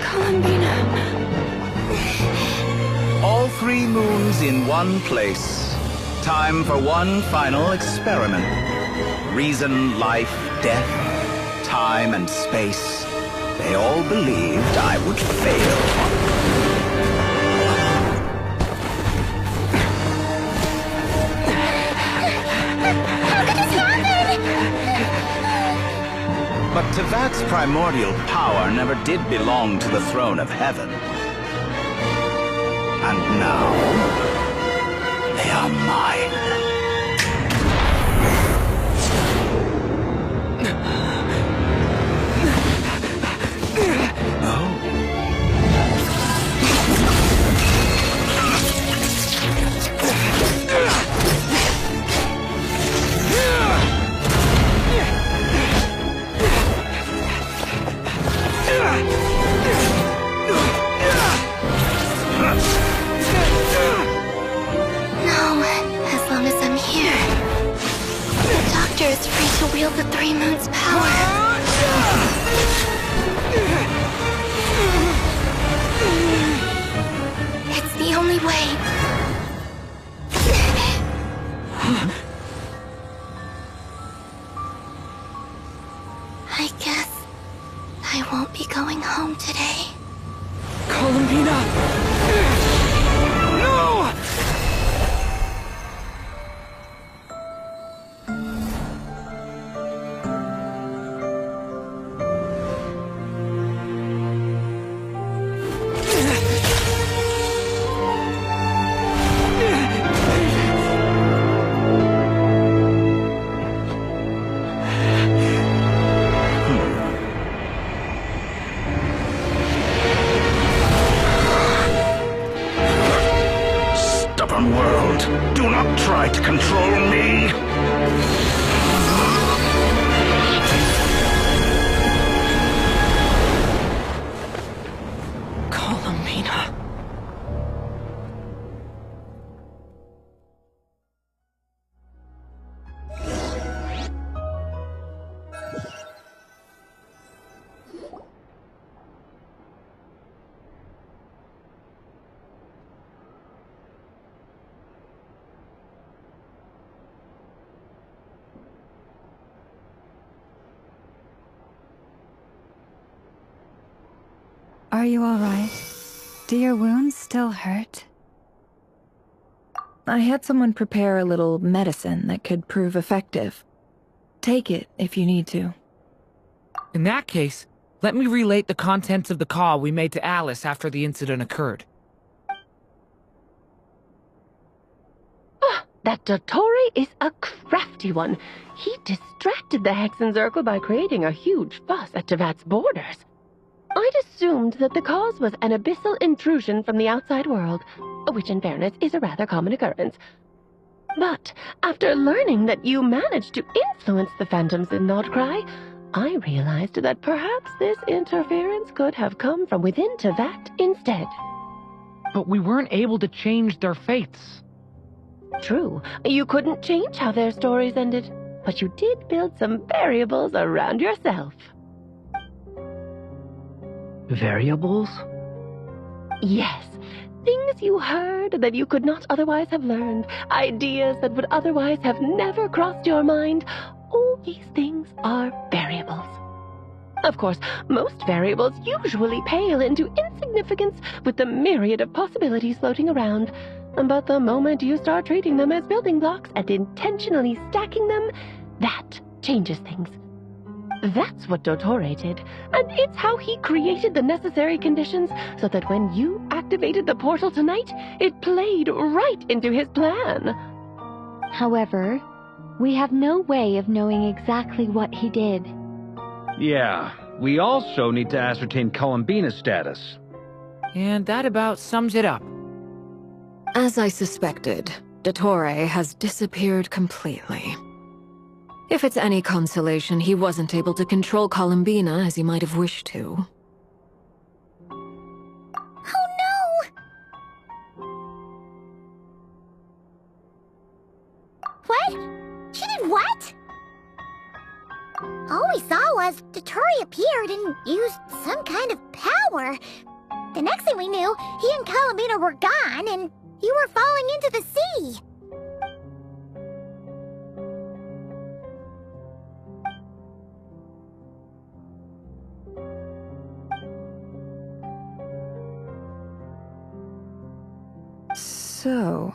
Columbina. All three moons in one place. Time for one final experiment. Reason, life, death, time and space. They all believed I would fail. But Tevat's primordial power never did belong to the throne of heaven. And now, they are mine. Is free to wield the Three Moons' power. only way. I guess I won't be going home today. Columbina! No! World, do not try to control me! Columbina. Are you all right? Do your wounds still hurt? I had someone prepare a little medicine that could prove effective. Take it if you need to. In that case, let me relate the contents of the call we made to Alice after the incident occurred. That dottore is a crafty one. He distracted the Hexen Circle by creating a huge fuss at Tevat's borders. I'd assumed that the cause was an abyssal intrusion from the outside world, which in fairness is a rather common occurrence. But after learning that you managed to influence the phantoms in Nod-krai, I realized that perhaps this interference could have come from within Tevat instead. But we weren't able to change their fates. True, you couldn't change how their stories ended, but you did build some variables around yourself. Variables? Yes. Things you heard that you could not otherwise have learned. Ideas that would otherwise have never crossed your mind. All these things are variables. Of course, most variables usually pale into insignificance with the myriad of possibilities floating around. But the moment you start treating them as building blocks and intentionally stacking them, that changes things. That's what dottore did, and it's how he created the necessary conditions so that when you activated the portal tonight, it played right into his plan. However, we have no way of knowing exactly what he did. Yeah, we also need to ascertain Columbina's status. And that about sums it up. As I suspected, dottore has disappeared completely. If it's any consolation, he wasn't able to control Columbina as he might have wished to. Oh no! What? She did what? All we saw was dottore appeared and used some kind of power. The next thing we knew, he and Columbina were gone and you were falling into the sea. So,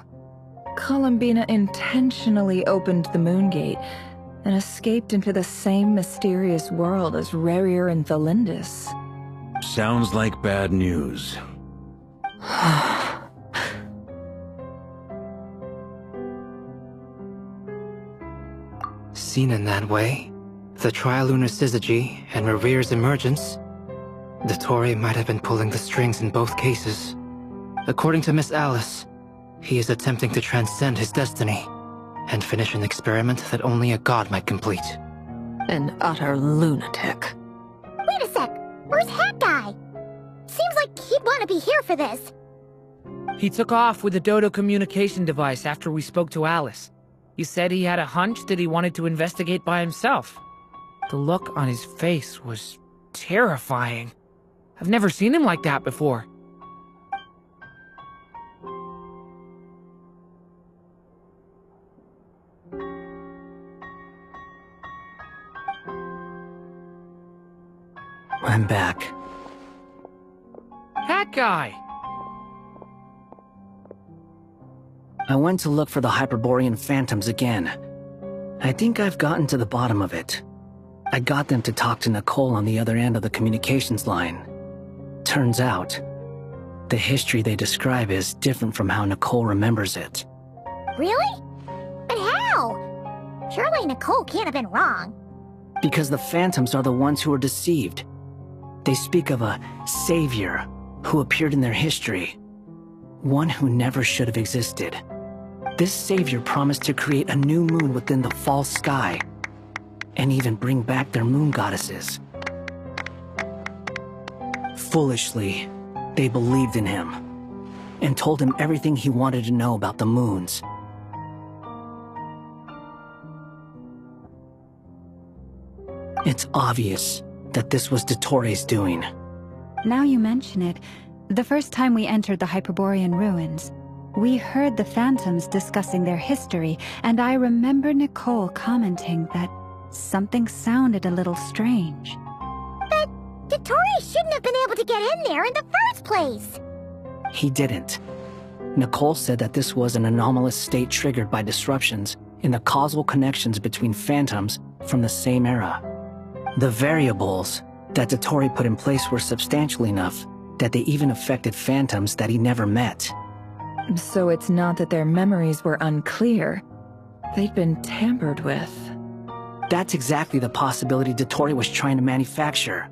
Columbina intentionally opened the moon gate and escaped into the same mysterious world as Rerir and Thalindus. Sounds like bad news. Seen in that way, the trilunar syzygy and Rerir's emergence, dottore might have been pulling the strings in both cases. According to Miss Alice, he is attempting to transcend his destiny and finish an experiment that only a god might complete. An utter lunatic. Wait a sec, where's Hat Guy? Seems like he'd want to be here for this. He took off with the Dodo communication device after we spoke to Alice. He said he had a hunch that he wanted to investigate by himself. The look on his face was terrifying. I've never seen him like that before. I'm back. That guy! I went to look for the Hyperborean phantoms again. I think I've gotten to the bottom of it. I got them to talk to Nicole on the other end of the communications line. Turns out, the history they describe is different from how Nicole remembers it. Really? But how? Surely Nicole can't have been wrong. Because the phantoms are the ones who are deceived. They speak of a savior who appeared in their history. One who never should have existed. This savior promised to create a new moon within the false sky, and even bring back their moon goddesses. Foolishly, they believed in him, and told him everything he wanted to know about the moons. It's obvious that this was Dottore's doing. Now you mention it, the first time we entered the Hyperborean ruins, we heard the phantoms discussing their history, and I remember Nicole commenting that something sounded a little strange. But Dottore shouldn't have been able to get in there in the first place. He didn't. Nicole said that this was an anomalous state triggered by disruptions in the causal connections between phantoms from the same era. The variables that Dottore put in place were substantial enough that they even affected phantoms that he never met. So it's not that their memories were unclear. They'd been tampered with. That's exactly the possibility Dottore was trying to manufacture.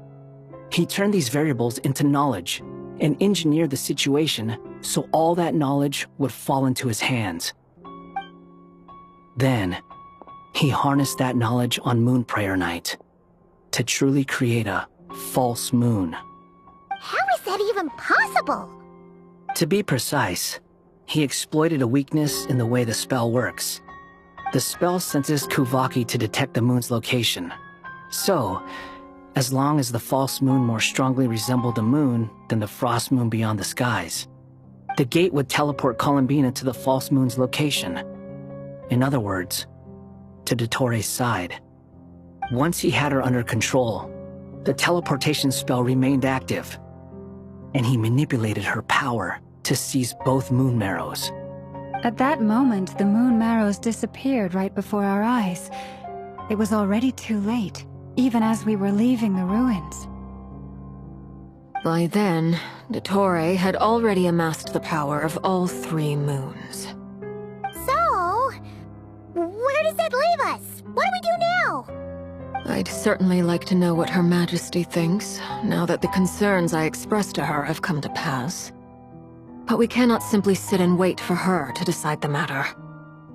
He turned these variables into knowledge and engineered the situation so all that knowledge would fall into his hands. Then, he harnessed that knowledge on Moon Prayer Night to truly create a false moon. How is that even possible? To be precise, he exploited a weakness in the way the spell works. The spell senses Kuvaki to detect the moon's location. So, as long as the false moon more strongly resembled the moon than the frost moon beyond the skies, the gate would teleport Columbina to the false moon's location. In other words, to Dottore's side. Once he had her under control, the teleportation spell remained active, and he manipulated her power to seize both moon marrows. At that moment, the moon marrows disappeared right before our eyes. It was already too late, even as we were leaving the ruins. By then, Dottore had already amassed the power of all 3 moons. So, where does that leave us? What do we do now? I'd certainly like to know what Her Majesty thinks, now that the concerns I expressed to her have come to pass. But we cannot simply sit and wait for her to decide the matter.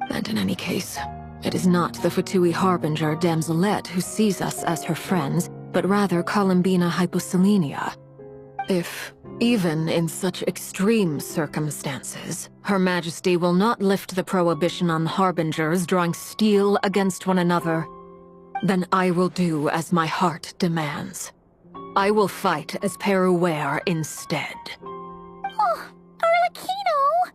And in any case, it is not the Fatui Harbinger Damselette who sees us as her friends, but rather Columbina Hyposelenia. If, even in such extreme circumstances, Her Majesty will not lift the prohibition on Harbingers drawing steel against one another, then I will do as my heart demands. I will fight as Peruware instead. Oh, Arlecchino!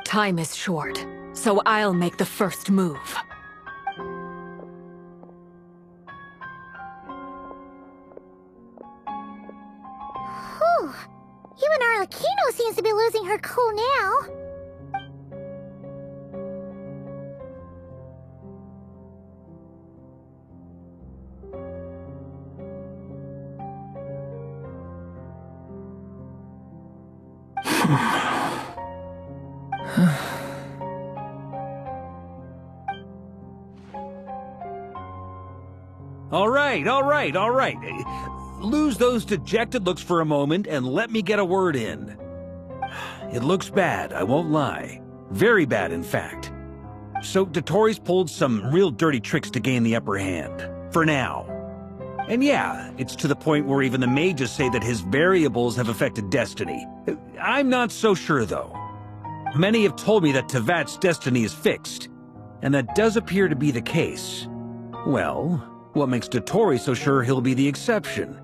Time is short, so I'll make the first move. Whew. Even Arlecchino seems to be losing her cool now. All right. Lose those dejected looks for a moment and let me get a word in. It looks bad, I won't lie. Very bad, in fact. So Dottore's pulled some real dirty tricks to gain the upper hand. For now. And yeah, it's to the point where even the mages say that his variables have affected destiny. I'm not so sure, though. Many have told me that Tevat's destiny is fixed, and that does appear to be the case. Well, what makes Dottore so sure he'll be the exception?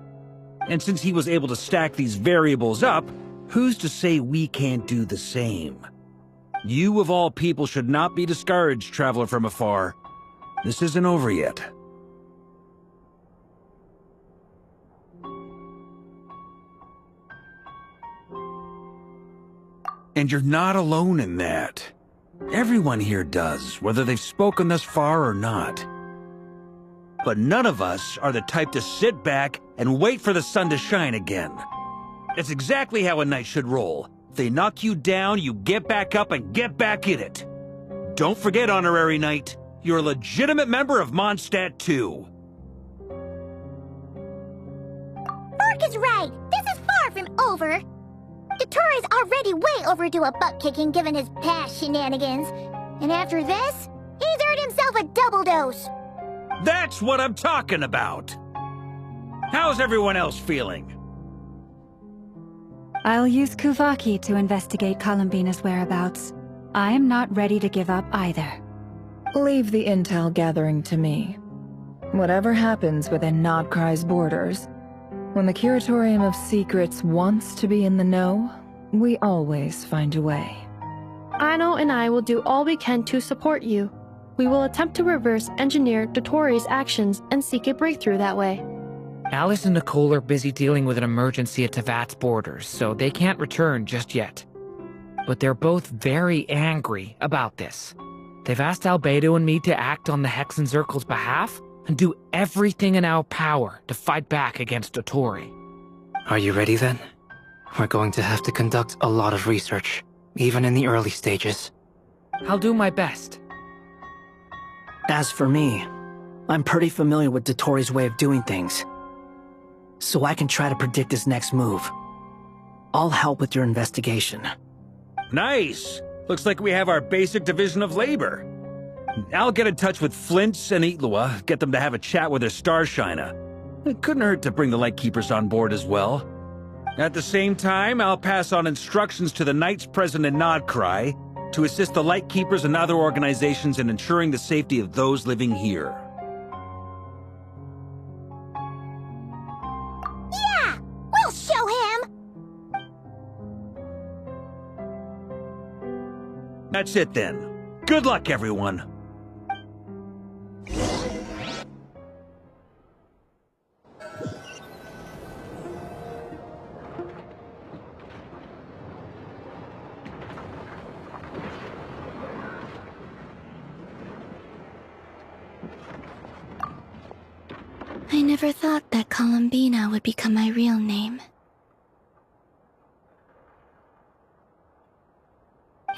And since he was able to stack these variables up, who's to say we can't do the same? You of all people should not be discouraged, traveler from afar. This isn't over yet. And you're not alone in that. Everyone here does, whether they've spoken thus far or not. But none of us are the type to sit back and wait for the sun to shine again. It's exactly how a knight should roll. If they knock you down, you get back up and get back in it. Don't forget, Honorary Knight, you're a legitimate member of Mondstadt too. Bork is right. This is far from over. Dottore's already way overdue a butt-kicking given his past shenanigans. And after this, he's earned himself a double dose. That's what I'm talking about. How's everyone else feeling? I'll use Kuvaki to investigate Columbina's whereabouts. I am not ready to give up either. Leave the intel gathering to me. Whatever happens within Nod-Krai's borders, when the Curatorium of Secrets wants to be in the know, we always find a way. Anno and I will do all we can to support you. We will attempt to reverse engineer Dottore's actions and seek a breakthrough that way. Alice and Nicole are busy dealing with an emergency at Tevat's borders, so they can't return just yet. But they're both very angry about this. They've asked Albedo and me to act on the Hexen Circle's behalf and do everything in our power to fight back against Dottore. Are you ready then? We're going to have to conduct a lot of research, even in the early stages. I'll do my best. As for me, I'm pretty familiar with Dottore's way of doing things, so I can try to predict his next move. I'll help with your investigation. Nice! Looks like we have our basic division of labor. I'll get in touch with Flint's and Itlua, get them to have a chat with their Starshiner. It couldn't hurt to bring the Lightkeepers on board as well. At the same time, I'll pass on instructions to the Knights present in nod-krai to assist the Lightkeepers and other organizations in ensuring the safety of those living here. Yeah! We'll show him! That's it then. Good luck, everyone. I never thought that Columbina would become my real name.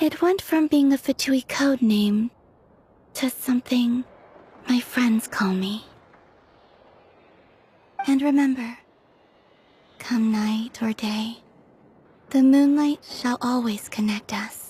It went from being a Fatui code name to something my friends call me. And remember, come night or day, the moonlight shall always connect us.